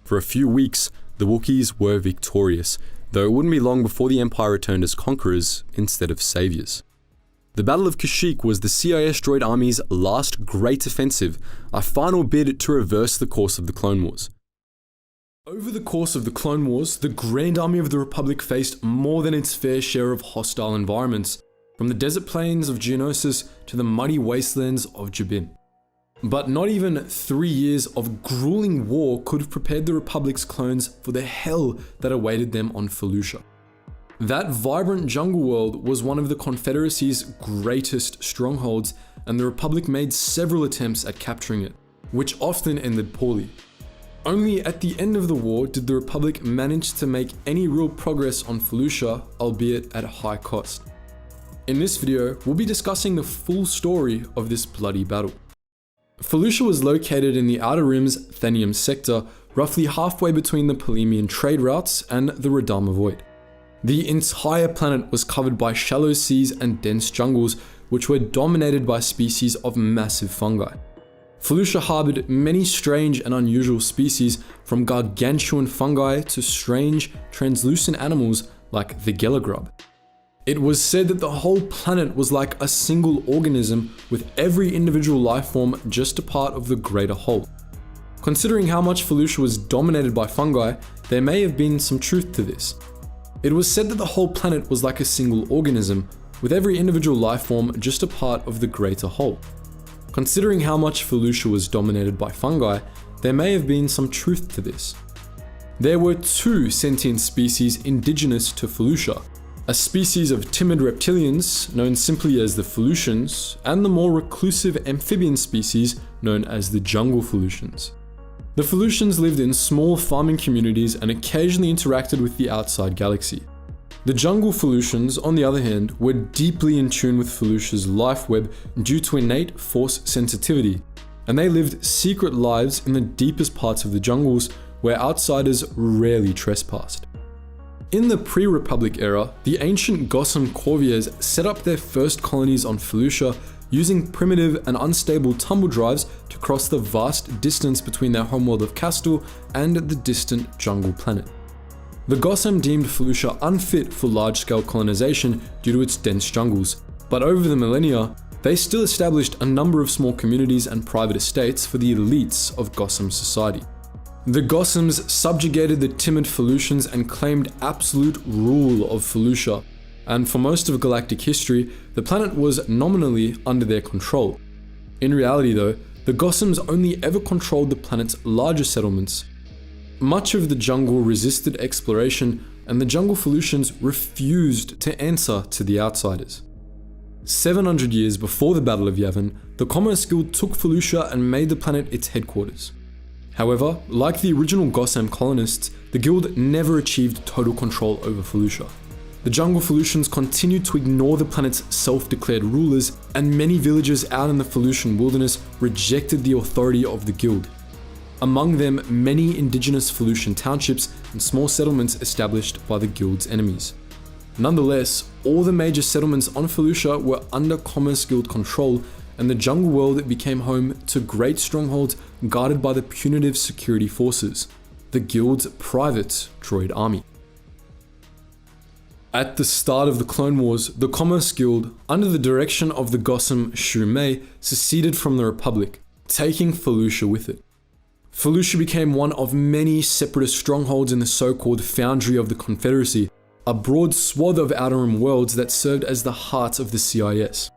For a few weeks, the Wookiees were victorious, though it wouldn't be long before the Empire returned as conquerors instead of saviors. The Battle of Kashyyyk was the CIS droid army's last great offensive, a final bid to reverse the course of the Clone Wars. Over the course of the Clone Wars, the Grand Army of the Republic faced more than its fair share of hostile environments, from the desert plains of Geonosis to the muddy wastelands of Jabiim. But not even 3 years of grueling war could have prepared the Republic's clones for the hell that awaited them on Felucia. That vibrant jungle world was one of the Confederacy's greatest strongholds, and the Republic made several attempts at capturing it, which often ended poorly. Only at the end of the war did the Republic manage to make any real progress on Felucia, albeit at a high cost. In this video, we'll be discussing the full story of this bloody battle. Felucia was located in the Outer Rim's Thenium sector, roughly halfway between the Polemian trade routes and the Radama Void. The entire planet was covered by shallow seas and dense jungles, which were dominated by species of massive fungi. Felucia harbored many strange and unusual species, from gargantuan fungi to strange, translucent animals like the Gelagrub. It was said that the whole planet was like a single organism, with every individual life form just a part of the greater whole. Considering how much Felucia was dominated by fungi, there may have been some truth to this. It was said that the whole planet was like a single organism, with every individual life form just a part of the greater whole. Considering how much Felucia was dominated by fungi, there may have been some truth to this. There were 2 sentient species indigenous to Felucia, a species of timid reptilians known simply as the Felucians, and the more reclusive amphibian species known as the jungle Felucians. The Felucians lived in small farming communities and occasionally interacted with the outside galaxy. The jungle Felucians, on the other hand, were deeply in tune with Felucia's life web due to innate force sensitivity, and they lived secret lives in the deepest parts of the jungles where outsiders rarely trespassed. In the pre-Republic era, the ancient Gossam Corviers set up their first colonies on Felucia using primitive and unstable tumble drives to cross the vast distance between their homeworld of Castle and the distant jungle planet. The Gossam deemed Felucia unfit for large-scale colonization due to its dense jungles, but over the millennia, they still established a number of small communities and private estates for the elites of Gossam society. The Gossams subjugated the timid Felucians and claimed absolute rule of Felucia, and for most of galactic history, the planet was nominally under their control. In reality though, the Gossams only ever controlled the planet's larger settlements. Much of the jungle resisted exploration, and the jungle Felucians refused to answer to the outsiders. 700 years before the Battle of Yavin, the Commerce Guild took Felucia and made the planet its headquarters. However, like the original Gossam colonists, the guild never achieved total control over Felucia. The jungle Felucians continued to ignore the planet's self-declared rulers, and many villagers out in the Felucian wilderness rejected the authority of the guild. Among them, many indigenous Felucian townships and small settlements established by the guild's enemies. Nonetheless, all the major settlements on Felucia were under Commerce Guild control, and the jungle world became home to great strongholds guarded by the punitive security forces, the guild's private droid army. At the start of the Clone Wars, the Commerce Guild, under the direction of the Gossam Shu Mei, seceded from the Republic, taking Felucia with it. Felucia became one of many separatist strongholds in the so-called Foundry of the Confederacy, a broad swath of Outer Rim worlds that served as the heart of the CIS.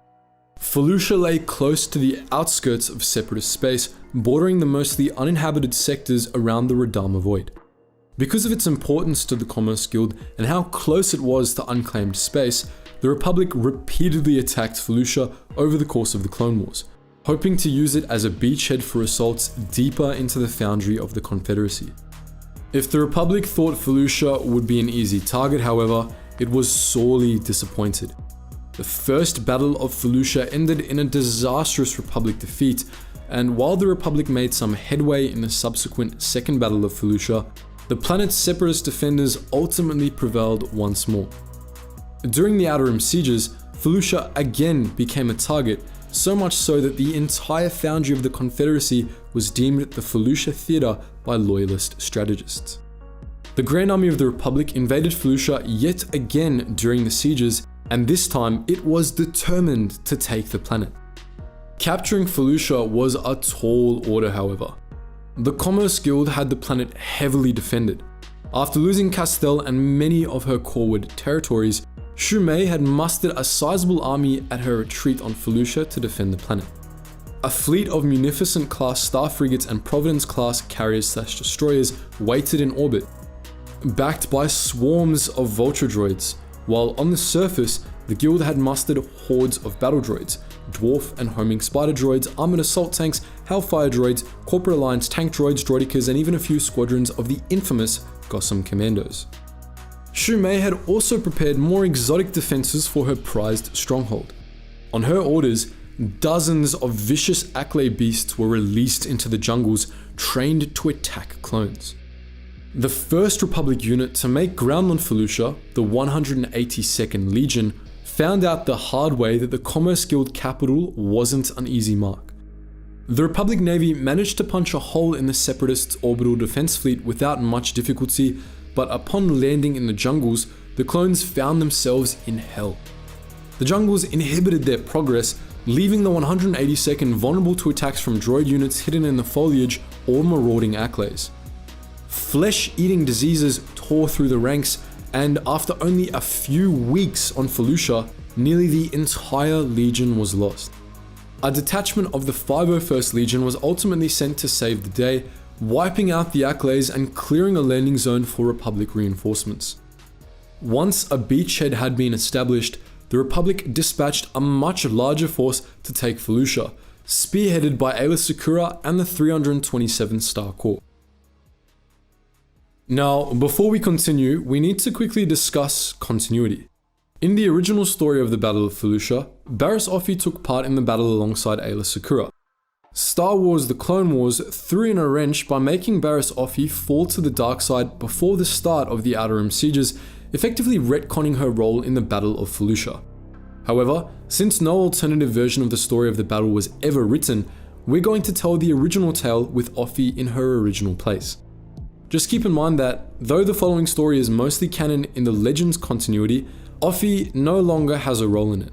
Felucia lay close to the outskirts of Separatist space, bordering the mostly uninhabited sectors around the Radama Void. Because of its importance to the Commerce Guild and how close it was to unclaimed space, the Republic repeatedly attacked Felucia over the course of the Clone Wars, hoping to use it as a beachhead for assaults deeper into the Foundry of the Confederacy. If the Republic thought Felucia would be an easy target, however, it was sorely disappointed. The first Battle of Felucia ended in a disastrous Republic defeat, and while the Republic made some headway in the subsequent Second Battle of Felucia, the planet's Separatist defenders ultimately prevailed once more. During the Outer Rim sieges, Felucia again became a target, so much so that the entire foundry of the Confederacy was deemed the Felucia Theater by loyalist strategists. The Grand Army of the Republic invaded Felucia yet again during the sieges, and this time it was determined to take the planet. Capturing Felucia was a tall order, however. The Commerce Guild had the planet heavily defended. After losing Castell and many of her coreward territories, Shu Mei had mustered a sizable army at her retreat on Felucia to defend the planet. A fleet of Munificent class star frigates and Providence class carriers/destroyers waited in orbit, backed by swarms of vulture droids, while on the surface, the guild had mustered hordes of battle droids, dwarf and homing spider droids, armored assault tanks, hellfire droids, corporate alliance tank droids, droidicas, and even a few squadrons of the infamous Gossam Commandos. Shu Mei had also prepared more exotic defenses for her prized stronghold. On her orders, dozens of vicious Acklay beasts were released into the jungles, trained to attack clones. The first Republic unit to make ground on Felucia, the 182nd Legion, found out the hard way that the Commerce Guild capital wasn't an easy mark. The Republic Navy managed to punch a hole in the Separatists' orbital defense fleet without much difficulty, but upon landing in the jungles, the clones found themselves in hell. The jungles inhibited their progress, leaving the 182nd vulnerable to attacks from droid units hidden in the foliage or marauding Acklays. Flesh-eating diseases tore through the ranks, and after only a few weeks on Felucia, nearly the entire Legion was lost. A detachment of the 501st Legion was ultimately sent to save the day, wiping out the Acklays and clearing a landing zone for Republic reinforcements. Once a beachhead had been established, the Republic dispatched a much larger force to take Felucia, spearheaded by Aayla Secura and the 327th Star Corps. Now, before we continue, we need to quickly discuss continuity. In the original story of the Battle of Felucia, Barriss Offee took part in the battle alongside Aayla Secura. Star Wars: The Clone Wars threw in a wrench by making Barriss Offee fall to the dark side before the start of the Outer Rim sieges, effectively retconning her role in the Battle of Felucia. However, since no alternative version of the story of the battle was ever written, we're going to tell the original tale with Offee in her original place. Just keep in mind that, though the following story is mostly canon in the Legends continuity, Offee no longer has a role in it.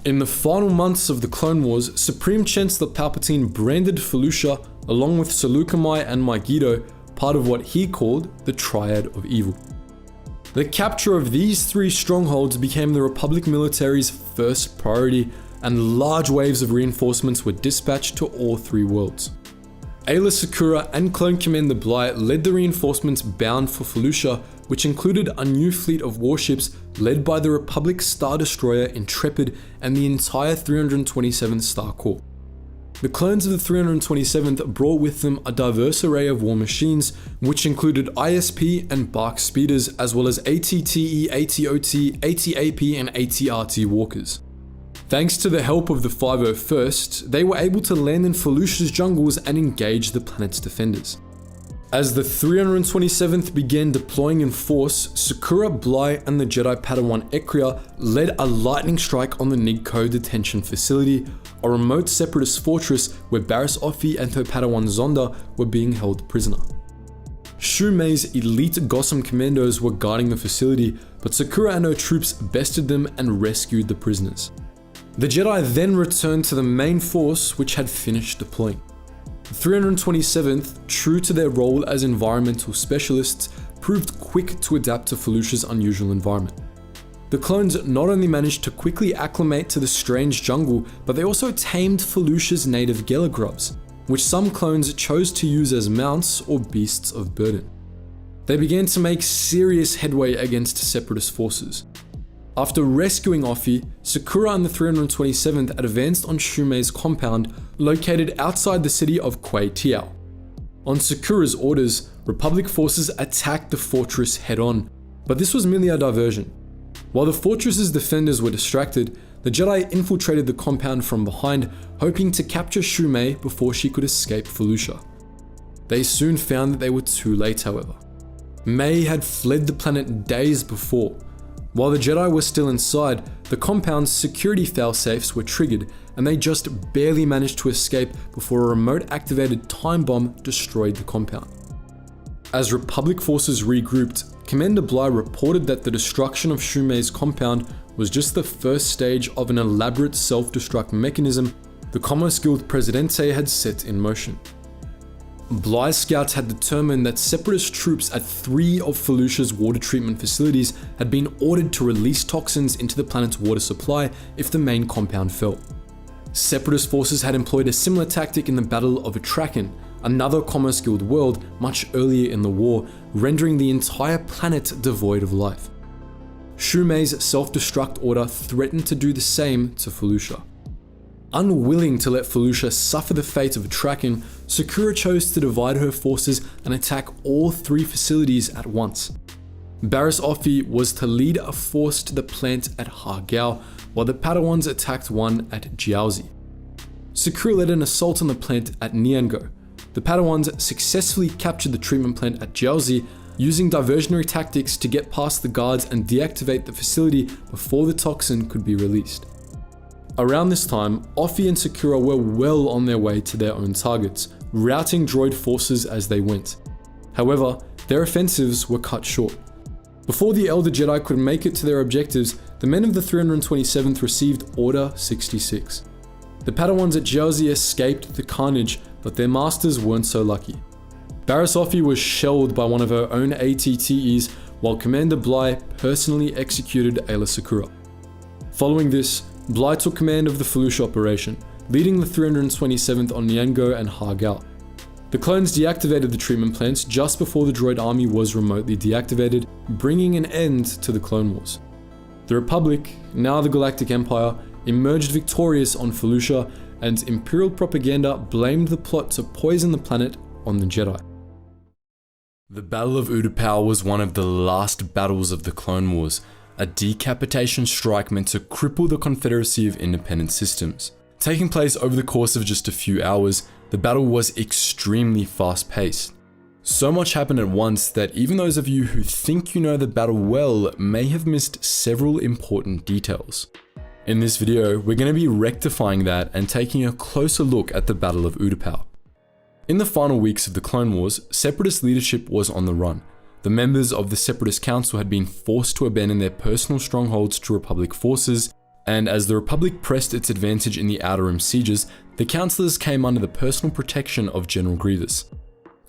In the final months of the Clone Wars, Supreme Chancellor Palpatine branded Felucia, along with Saleucami and Mygeeto, part of what he called the Triad of Evil. The capture of these three strongholds became the Republic military's first priority, and large waves of reinforcements were dispatched to all three worlds. Aayla Secura and Clone Commander Bly led the reinforcements bound for Felucia, which included a new fleet of warships led by the Republic Star Destroyer Intrepid and the entire 327th Star Corps. The clones of the 327th brought with them a diverse array of war machines, which included ISP and BARC speeders, as well as ATTE, ATOT, ATAP, and ATRT walkers. Thanks to the help of the 501st, they were able to land in Felucia's jungles and engage the planet's defenders. As the 327th began deploying in force, Secura, Bly, and the Jedi Padawan Ekria led a lightning strike on the Nigco detention facility, a remote Separatist fortress where Barriss Offee and her Padawan Zonda were being held prisoner. Shu Mei's elite Gossam commandos were guarding the facility, but Secura and her troops bested them and rescued the prisoners. The Jedi then returned to the main force, which had finished deploying. The 327th, true to their role as environmental specialists, proved quick to adapt to Felucia's unusual environment. The clones not only managed to quickly acclimate to the strange jungle, but they also tamed Felucia's native Gela grubs, which some clones chose to use as mounts or beasts of burden. They began to make serious headway against Separatist forces. After rescuing Offee, Secura and the 327th advanced on Shu Mei's compound, located outside the city of Kuei Tiao. On Secura's orders, Republic forces attacked the fortress head-on, but this was merely a diversion. While the fortress's defenders were distracted, the Jedi infiltrated the compound from behind, hoping to capture Shumei before she could escape Felucia. They soon found that they were too late, however. May had fled the planet days before. While the Jedi were still inside, the compound's security failsafes were triggered, and they just barely managed to escape before a remote-activated time bomb destroyed the compound. As Republic forces regrouped, Commander Bly reported that the destruction of Shumei's compound was just the first stage of an elaborate self-destruct mechanism the Commerce Guild Presidente had set in motion. Bly's scouts had determined that Separatist troops at 3 of Felucia's water treatment facilities had been ordered to release toxins into the planet's water supply if the main compound fell. Separatist forces had employed a similar tactic in the Battle of Atraken, another Commerce Guild world much earlier in the war, rendering the entire planet devoid of life. Shumei's self-destruct order threatened to do the same to Felucia. Unwilling to let Felucia suffer the fate of Atraken, Sakura chose to divide her forces and attack all 3 facilities at once. Barriss Offee was to lead a force to the plant at Hargao, while the Padawans attacked one at Jiaozi. Sakura led an assault on the plant at Niango. The Padawans successfully captured the treatment plant at Jiaozi, using diversionary tactics to get past the guards and deactivate the facility before the toxin could be released. Around this time, Offee and Sakura were well on their way to their own targets, routing droid forces as they went. However, their offensives were cut short. Before the Elder Jedi could make it to their objectives, the men of the 327th received Order 66. The Padawans at Jiaozi escaped the carnage, but their masters weren't so lucky. Barriss Offee was shelled by one of her own ATTEs, while Commander Bly personally executed Ayla Sakura. Following this, Bly took command of the Felucia operation, leading the 327th on Niango and Hargao. The clones deactivated the treatment plants just before the droid army was remotely deactivated, bringing an end to the Clone Wars. The Republic, now the Galactic Empire, emerged victorious on Felucia, and Imperial propaganda blamed the plot to poison the planet on the Jedi. The Battle of Utapau was one of the last battles of the Clone Wars, a decapitation strike meant to cripple the Confederacy of Independent Systems. Taking place over the course of just a few hours, the battle was extremely fast-paced. So much happened at once that even those of you who think you know the battle well may have missed several important details. In this video, we're going to be rectifying that and taking a closer look at the Battle of Utapau. In the final weeks of the Clone Wars, Separatist leadership was on the run. The members of the Separatist Council had been forced to abandon their personal strongholds to Republic forces, and as the Republic pressed its advantage in the Outer Rim sieges, the Councillors came under the personal protection of General Grievous.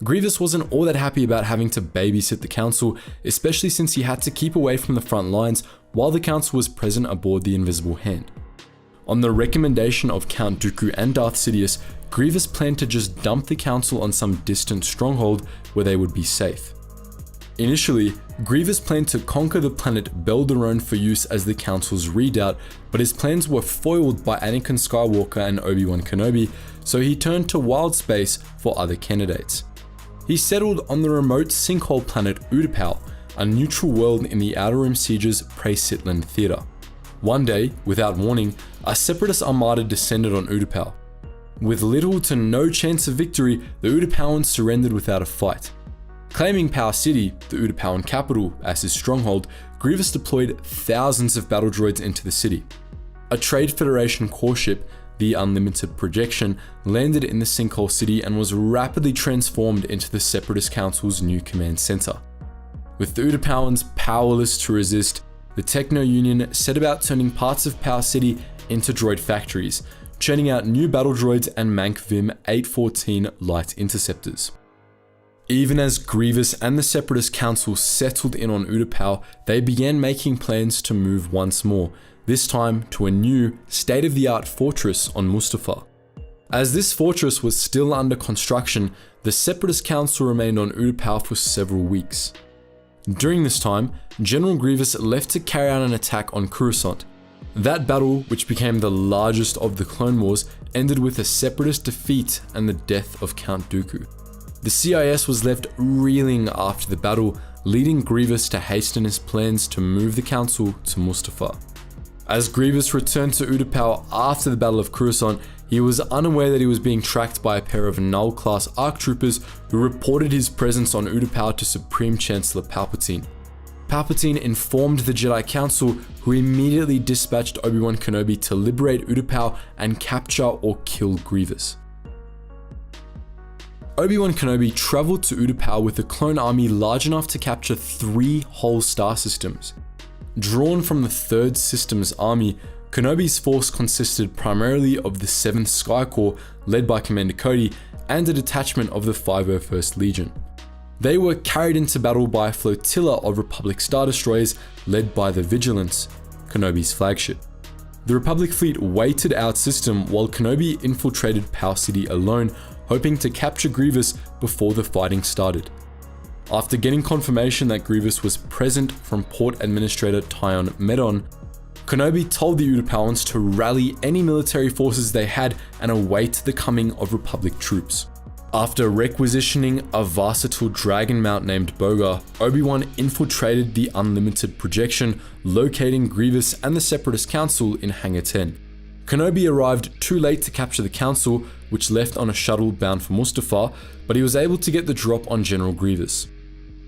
Grievous wasn't all that happy about having to babysit the Council, especially since he had to keep away from the front lines while the Council was present aboard the Invisible Hand. On the recommendation of Count Dooku and Darth Sidious, Grievous planned to just dump the Council on some distant stronghold where they would be safe. Initially, Grievous planned to conquer the planet Belderone for use as the Council's redoubt, but his plans were foiled by Anakin Skywalker and Obi-Wan Kenobi, so he turned to wild space for other candidates. He settled on the remote sinkhole planet Utapau, a neutral world in the Outer Rim Siege's Pre-Sitland theater. One day, without warning, a Separatist armada descended on Utapau. With little to no chance of victory, the Utapauans surrendered without a fight. Claiming Power City, the Utapauan capital, as his stronghold, Grievous deployed thousands of battle droids into the city. A Trade Federation core ship, the Unlimited Projection, landed in the sinkhole city and was rapidly transformed into the Separatist Council's new command center. With the Utapauans powerless to resist, the Techno Union set about turning parts of Power City into droid factories, churning out new battle droids and Mank Vim 814 light interceptors. Even as Grievous and the Separatist Council settled in on Utapau, they began making plans to move once more, this time to a new, state-of-the-art fortress on Mustafar. As this fortress was still under construction, the Separatist Council remained on Utapau for several weeks. During this time, General Grievous left to carry out an attack on Coruscant. That battle, which became the largest of the Clone Wars, ended with a Separatist defeat and the death of Count Dooku. The CIS was left reeling after the battle, leading Grievous to hasten his plans to move the council to Mustafar. As Grievous returned to Utapau after the Battle of Coruscant, he was unaware that he was being tracked by a pair of Null-class ARC troopers who reported his presence on Utapau to Supreme Chancellor Palpatine. Palpatine informed the Jedi Council, who immediately dispatched Obi-Wan Kenobi to liberate Utapau and capture or kill Grievous. Obi-Wan Kenobi traveled to Utapau with a clone army large enough to capture 3 whole star systems. Drawn from the 3rd System's army, Kenobi's force consisted primarily of the 7th Sky Corps, led by Commander Cody, and a detachment of the 501st Legion. They were carried into battle by a flotilla of Republic Star Destroyers led by the Vigilance, Kenobi's flagship. The Republic fleet waited out system while Kenobi infiltrated Power City alone, hoping to capture Grievous before the fighting started. After getting confirmation that Grievous was present from Port Administrator Tyon Medon, Kenobi told the Utapauans to rally any military forces they had and await the coming of Republic troops. After requisitioning a versatile dragon mount named Bogar, Obi-Wan infiltrated the Unlimited Projection, locating Grievous and the Separatist Council in Hangar 10. Kenobi arrived too late to capture the Council, which left on a shuttle bound for Mustafar, but he was able to get the drop on General Grievous.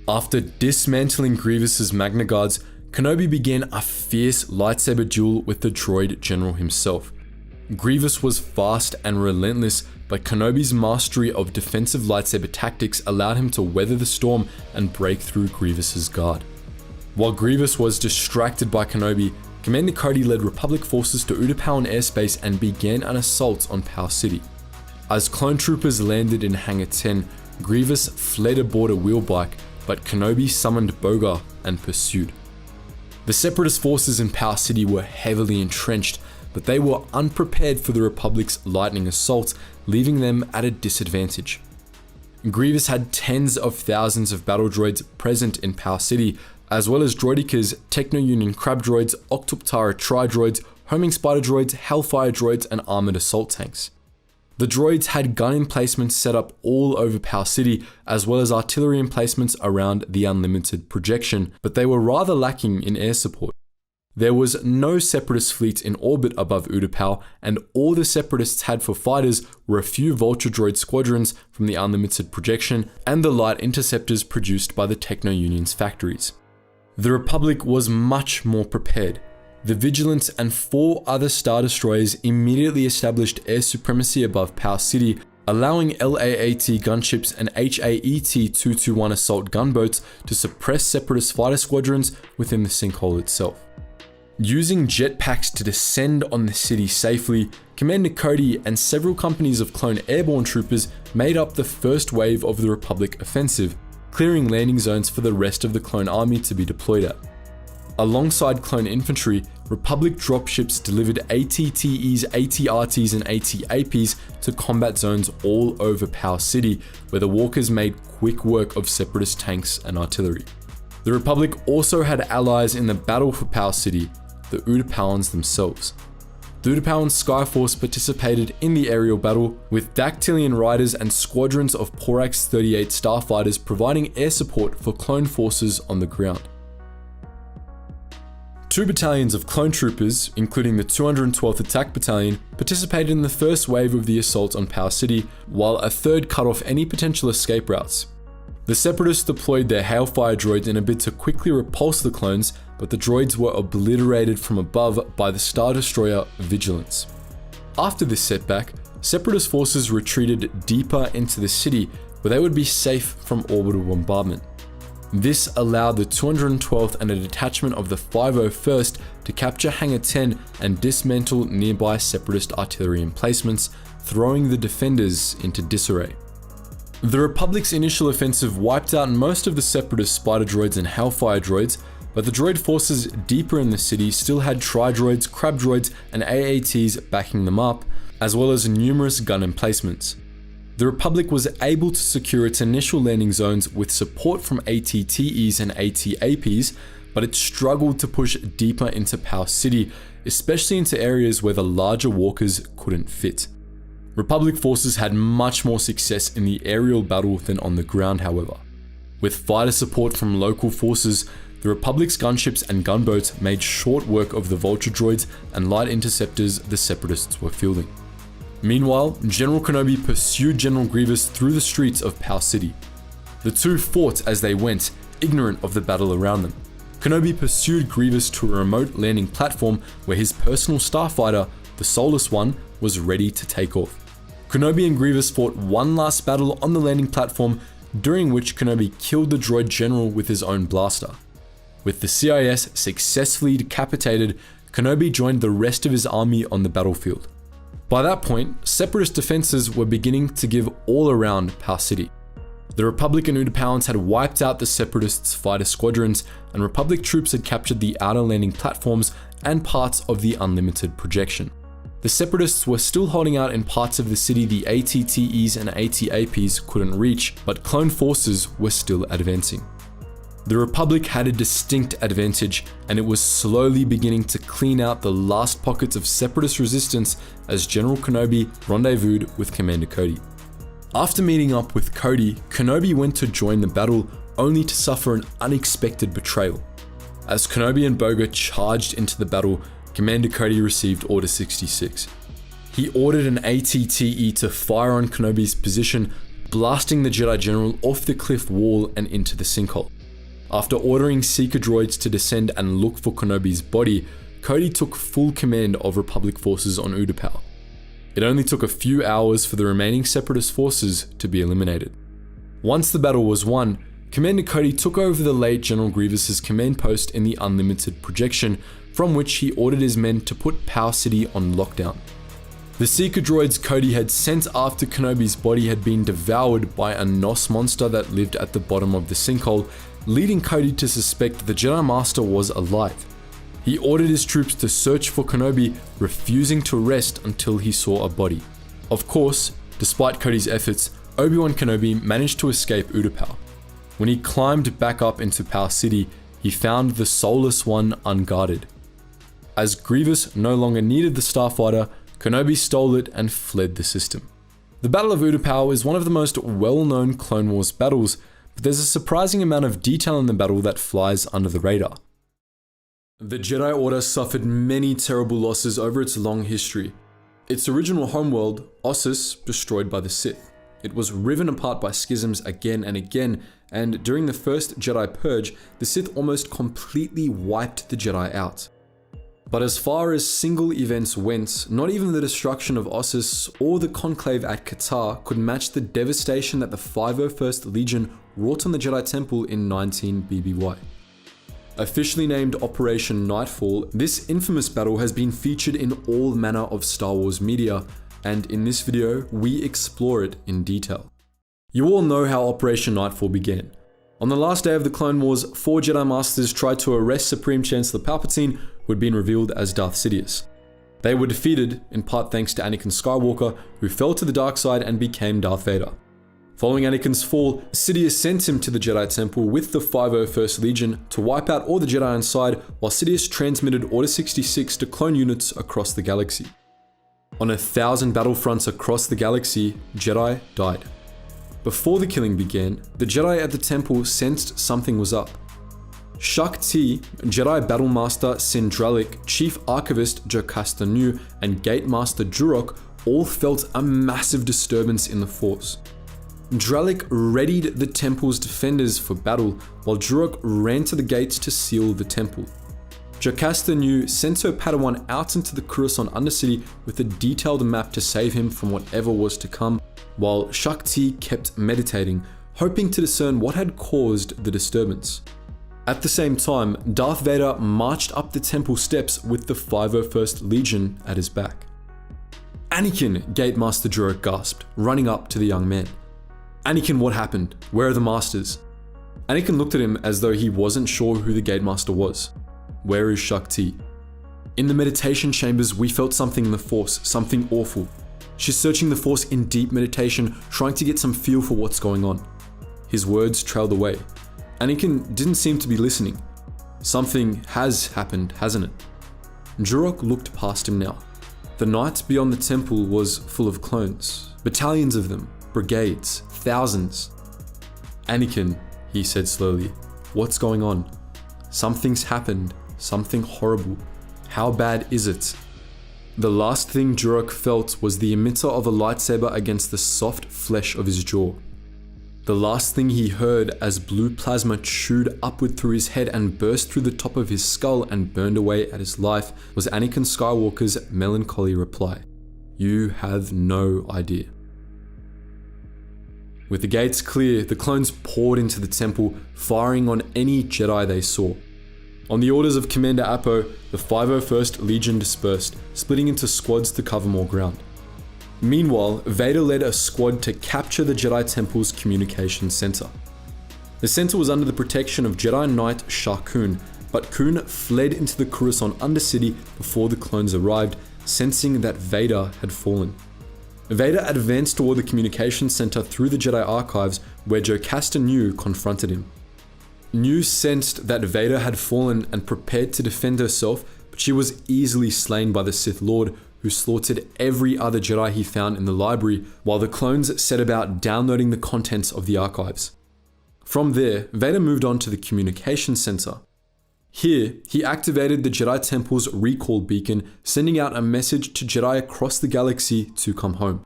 After dismantling Grievous's Magna Guards, Kenobi began a fierce lightsaber duel with the droid general himself. Grievous was fast and relentless, but Kenobi's mastery of defensive lightsaber tactics allowed him to weather the storm and break through Grievous's guard. While Grievous was distracted by Kenobi, Commander Cody led Republic forces to Utapauan airspace and began an assault on Power City. As clone troopers landed in Hangar 10, Grievous fled aboard a wheelbike, but Kenobi summoned Bogar and pursued. The Separatist forces in Power City were heavily entrenched, but they were unprepared for the Republic's lightning assault, leaving them at a disadvantage. Grievous had tens of thousands of battle droids present in Power City, as well as droidicas, Techno-Union crab droids, Octoptara tri-droids, homing spider droids, Hellfire droids, and armored assault tanks. The droids had gun emplacements set up all over Power City, as well as artillery emplacements around the Unlimited Projection, but they were rather lacking in air support. There was no Separatist fleet in orbit above Utapau, and all the Separatists had for fighters were a few Vulture droid squadrons from the Unlimited Projection and the light interceptors produced by the Techno-Union's factories. The Republic was much more prepared. The Vigilance and 4 other Star Destroyers immediately established air supremacy above Power City, allowing LAAT gunships and HAET-221 assault gunboats to suppress Separatist fighter squadrons within the sinkhole itself. Using jetpacks to descend on the city safely, Commander Cody and several companies of clone airborne troopers made up the first wave of the Republic offensive, clearing landing zones for the rest of the clone army to be deployed at. Alongside clone infantry, Republic dropships delivered ATTEs, ATRTs, and ATAPs to combat zones all over Power City, where the walkers made quick work of Separatist tanks and artillery. The Republic also had allies in the battle for Power City, the Utapauans themselves. The Utapauan Skyforce participated in the aerial battle, with Dactylian riders and squadrons of Porax 38 starfighters providing air support for clone forces on the ground. 2 battalions of clone troopers, including the 212th Attack Battalion, participated in the first wave of the assault on Power City, while a third cut off any potential escape routes. The Separatists deployed their Hailfire droids in a bid to quickly repulse the clones, but the droids were obliterated from above by the Star Destroyer Vigilance. After this setback, Separatist forces retreated deeper into the city, where they would be safe from orbital bombardment. This allowed the 212th and a detachment of the 501st to capture Hangar 10 and dismantle nearby Separatist artillery emplacements, throwing the defenders into disarray. The Republic's initial offensive wiped out most of the Separatist spider droids and Hellfire droids, but the droid forces deeper in the city still had tri-droids, crab droids, and AATs backing them up, as well as numerous gun emplacements. The Republic was able to secure its initial landing zones with support from ATTEs and ATAPs, but it struggled to push deeper into Power City, especially into areas where the larger walkers couldn't fit. Republic forces had much more success in the aerial battle than on the ground, however. With fighter support from local forces, the Republic's gunships and gunboats made short work of the vulture droids and light interceptors the Separatists were fielding. Meanwhile, General Kenobi pursued General Grievous through the streets of Pow City. The two fought as they went, ignorant of the battle around them. Kenobi pursued Grievous to a remote landing platform where his personal starfighter, the Soulless One, was ready to take off. Kenobi and Grievous fought one last battle on the landing platform, during which Kenobi killed the droid general with his own blaster. With the CIS successfully decapitated, Kenobi joined the rest of his army on the battlefield. By that point, Separatist defenses were beginning to give all around Pow City. The Republic and Utapauans had wiped out the Separatists' fighter squadrons, and Republic troops had captured the outer landing platforms and parts of the unlimited projection. The Separatists were still holding out in parts of the city the ATTEs and ATAPs couldn't reach, but clone forces were still advancing. The Republic had a distinct advantage, and it was slowly beginning to clean out the last pockets of Separatist resistance as General Kenobi rendezvoused with Commander Cody. After meeting up with Cody, Kenobi went to join the battle, only to suffer an unexpected betrayal. As Kenobi and Boga charged into the battle, Commander Cody received Order 66. He ordered an ATTE to fire on Kenobi's position, blasting the Jedi General off the cliff wall and into the sinkhole. After ordering Seeker droids to descend and look for Kenobi's body, Cody took full command of Republic forces on Utapau. It only took a few hours for the remaining Separatist forces to be eliminated. Once the battle was won, Commander Cody took over the late General Grievous's command post in the unlimited projection, from which he ordered his men to put Pow City on lockdown. The Seeker droids Cody had sent after Kenobi's body had been devoured by a Nos monster that lived at the bottom of the sinkhole, leading Cody to suspect that the Jedi Master was alive. He ordered his troops to search for Kenobi, refusing to rest until he saw a body. Of course, despite Cody's efforts, Obi-Wan Kenobi managed to escape Utapau. When he climbed back up into Pow City, he found the Soulless One unguarded. As Grievous no longer needed the starfighter, Kenobi stole it and fled the system. The Battle of Utapau is one of the most well-known Clone Wars battles, but there's a surprising amount of detail in the battle that flies under the radar. The Jedi Order suffered many terrible losses over its long history. Its original homeworld, Ossus, destroyed by the Sith. It was riven apart by schisms again and again, and during the first Jedi Purge, the Sith almost completely wiped the Jedi out. But as far as single events went, not even the destruction of Ossus or the conclave at Qatar could match the devastation that the 501st Legion wrought on the Jedi Temple in 19 BBY. Officially named Operation Nightfall, this infamous battle has been featured in all manner of Star Wars media, and in this video, we explore it in detail. You all know how Operation Nightfall began. On the last day of the Clone Wars, 4 Jedi Masters tried to arrest Supreme Chancellor Palpatine, who had been revealed as Darth Sidious. They were defeated, in part thanks to Anakin Skywalker, who fell to the dark side and became Darth Vader. Following Anakin's fall, Sidious sent him to the Jedi Temple with the 501st Legion to wipe out all the Jedi inside, while Sidious transmitted Order 66 to clone units across the galaxy. On 1,000 battlefronts across the galaxy, Jedi died. Before the killing began, the Jedi at the temple sensed something was up. Shaak Ti, Jedi Battlemaster Sindralik, Chief Archivist Jocasta Nu, and Gate Master Durok all felt a massive disturbance in the Force. Dralik readied the temple's defenders for battle, while Durok ran to the gates to seal the temple. Jocasta Nu sent her Padawan out into the Coruscant Undercity with a detailed map to save him from whatever was to come, while Shaak Ti kept meditating, hoping to discern what had caused the disturbance. At the same time, Darth Vader marched up the temple steps with the 501st Legion at his back. Anakin, Gate Master Durok gasped, running up to the young man. Anakin, what happened? Where are the Masters? Anakin looked at him as though he wasn't sure who the Gate Master was. Where is Shaak Ti? In the meditation chambers, we felt something in the Force, something awful. She's searching the Force in deep meditation, trying to get some feel for what's going on. His words trailed away. Anakin didn't seem to be listening. Something has happened, hasn't it? Durok looked past him now. The night beyond the temple was full of clones. Battalions of them, brigades, thousands. "Anakin," he said slowly, "what's going on? Something's happened, something horrible. How bad is it?" The last thing Jurok felt was the emitter of a lightsaber against the soft flesh of his jaw. The last thing he heard as blue plasma chewed upward through his head and burst through the top of his skull and burned away at his life was Anakin Skywalker's melancholy reply, "You have no idea." With the gates clear, the clones poured into the temple, firing on any Jedi they saw. On the orders of Commander Appo, the 501st Legion dispersed, splitting into squads to cover more ground. Meanwhile, Vader led a squad to capture the Jedi Temple's communication center. The center was under the protection of Jedi Knight Shah Kun, but Kun fled into the Coruscant Undercity before the clones arrived, sensing that Vader had fallen. Vader advanced toward the communication center through the Jedi archives, where Jocasta Nu confronted him. Nu sensed that Vader had fallen and prepared to defend herself, but she was easily slain by the Sith Lord, who slaughtered every other Jedi he found in the library, while the clones set about downloading the contents of the archives. From there, Vader moved on to the communication center. Here, he activated the Jedi Temple's recall beacon, sending out a message to Jedi across the galaxy to come home.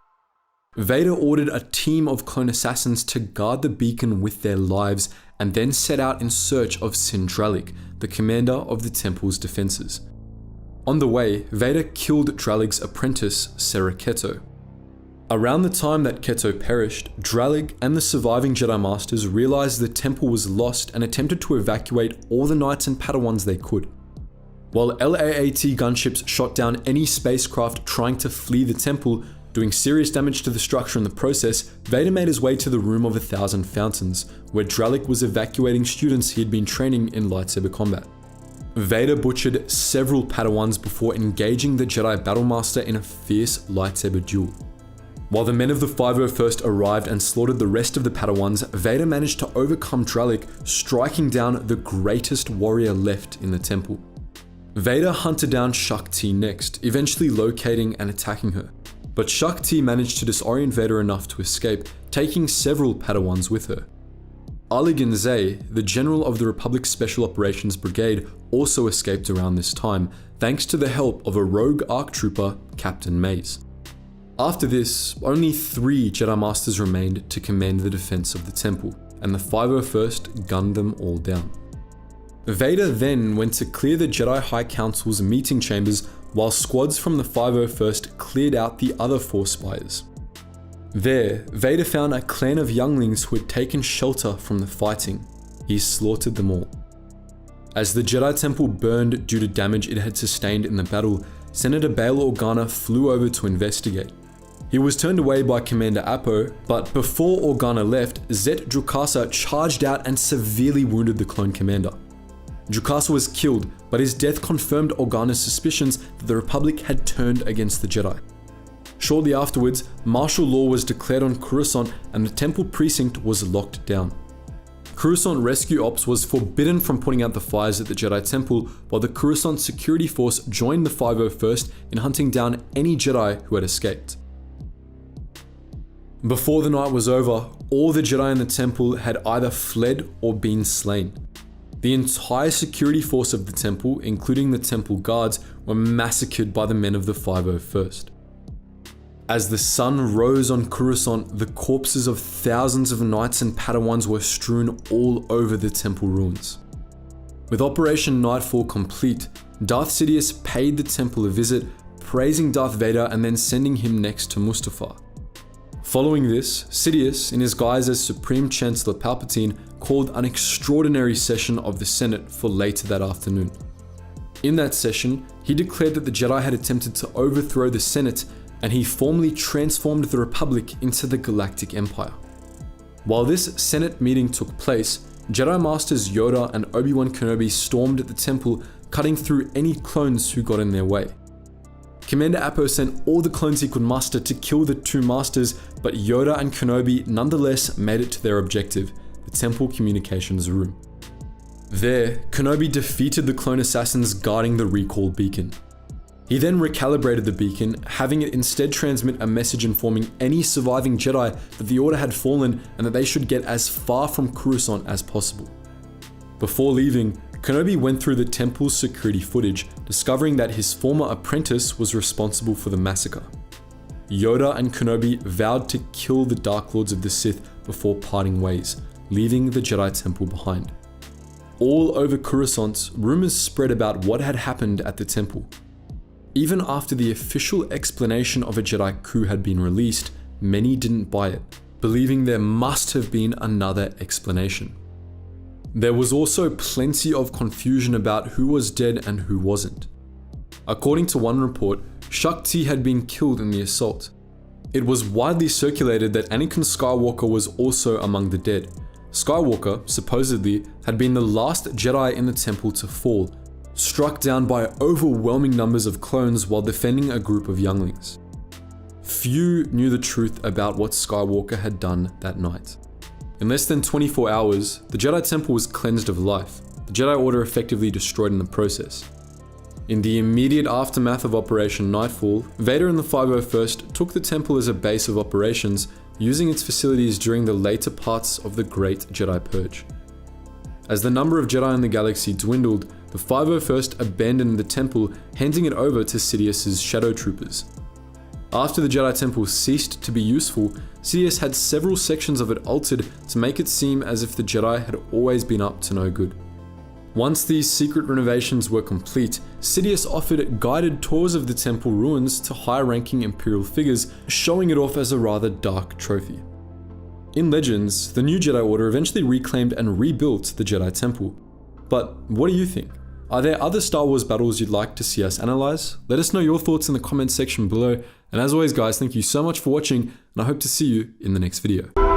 Vader ordered a team of clone assassins to guard the beacon with their lives, and then set out in search of Sindralik, the commander of the temple's defenses. On the way, Vader killed Dralig's apprentice, Seraketo. Around the time that Keto perished, Dralig and the surviving Jedi Masters realized the temple was lost and attempted to evacuate all the Knights and Padawans they could. While LAAT gunships shot down any spacecraft trying to flee the temple, doing serious damage to the structure in the process, Vader made his way to the Room of 1,000 Fountains, where Dralig was evacuating students he had been training in lightsaber combat. Vader butchered several Padawans before engaging the Jedi Battlemaster in a fierce lightsaber duel. While the men of the 501st arrived and slaughtered the rest of the Padawans, Vader managed to overcome Dralig, striking down the greatest warrior left in the temple. Vader hunted down Shakti next, eventually locating and attacking her. But Shakti managed to disorient Vader enough to escape, taking several Padawans with her. Aligan Zay, the general of the Republic's Special Operations Brigade, also escaped around this time, thanks to the help of a rogue ARC trooper, Captain Maze. After this, only 3 Jedi Masters remained to command the defense of the temple, and the 501st gunned them all down. Vader then went to clear the Jedi High Council's meeting chambers, while squads from the 501st cleared out the other 4 spires. There, Vader found a clan of younglings who had taken shelter from the fighting. He slaughtered them all. As the Jedi Temple burned due to damage it had sustained in the battle, Senator Bail Organa flew over to investigate. He was turned away by Commander Appo, but before Organa left, Zet Jukasa charged out and severely wounded the clone commander. Jukasa was killed, but his death confirmed Organa's suspicions that the Republic had turned against the Jedi. Shortly afterwards, martial law was declared on Coruscant and the temple precinct was locked down. Coruscant Rescue Ops was forbidden from putting out the fires at the Jedi Temple, while the Coruscant Security Force joined the 501st in hunting down any Jedi who had escaped. Before the night was over, all the Jedi in the temple had either fled or been slain. The entire security force of the temple, including the temple guards, were massacred by the men of the 501st. As the sun rose on Coruscant, the corpses of thousands of knights and Padawans were strewn all over the temple ruins. With Operation Nightfall complete, Darth Sidious paid the temple a visit, praising Darth Vader and then sending him next to Mustafar. Following this, Sidious, in his guise as Supreme Chancellor Palpatine, called an extraordinary session of the Senate for later that afternoon. In that session, he declared that the Jedi had attempted to overthrow the Senate, and he formally transformed the Republic into the Galactic Empire. While this Senate meeting took place, Jedi Masters Yoda and Obi-Wan Kenobi stormed the temple, cutting through any clones who got in their way. Commander Appo sent all the clones he could muster to kill the 2 masters, but Yoda and Kenobi nonetheless made it to their objective, the temple communications room. There, Kenobi defeated the clone assassins guarding the recall beacon. He then recalibrated the beacon, having it instead transmit a message informing any surviving Jedi that the Order had fallen and that they should get as far from Coruscant as possible. Before leaving, Kenobi went through the temple's security footage, discovering that his former apprentice was responsible for the massacre. Yoda and Kenobi vowed to kill the Dark Lords of the Sith before parting ways, leaving the Jedi Temple behind. All over Coruscant, rumors spread about what had happened at the temple. Even after the official explanation of a Jedi coup had been released, many didn't buy it, believing there must have been another explanation. There was also plenty of confusion about who was dead and who wasn't. According to one report, Shakti had been killed in the assault. It was widely circulated that Anakin Skywalker was also among the dead. Skywalker, supposedly, had been the last Jedi in the temple to fall, struck down by overwhelming numbers of clones while defending a group of younglings. Few knew the truth about what Skywalker had done that night. In less than 24 hours, the Jedi Temple was cleansed of life, the Jedi Order effectively destroyed in the process. In the immediate aftermath of Operation Nightfall, Vader and the 501st took the temple as a base of operations, using its facilities during the later parts of the Great Jedi Purge. As the number of Jedi in the galaxy dwindled, the 501st abandoned the temple, handing it over to Sidious's Shadow Troopers. After the Jedi Temple ceased to be useful, Sidious had several sections of it altered to make it seem as if the Jedi had always been up to no good. Once these secret renovations were complete, Sidious offered guided tours of the temple ruins to high-ranking Imperial figures, showing it off as a rather dark trophy. In Legends, the new Jedi Order eventually reclaimed and rebuilt the Jedi Temple. But what do you think? Are there other Star Wars battles you'd like to see us analyze? Let us know your thoughts in the comments section below. And as always guys, thank you so much for watching, and I hope to see you in the next video.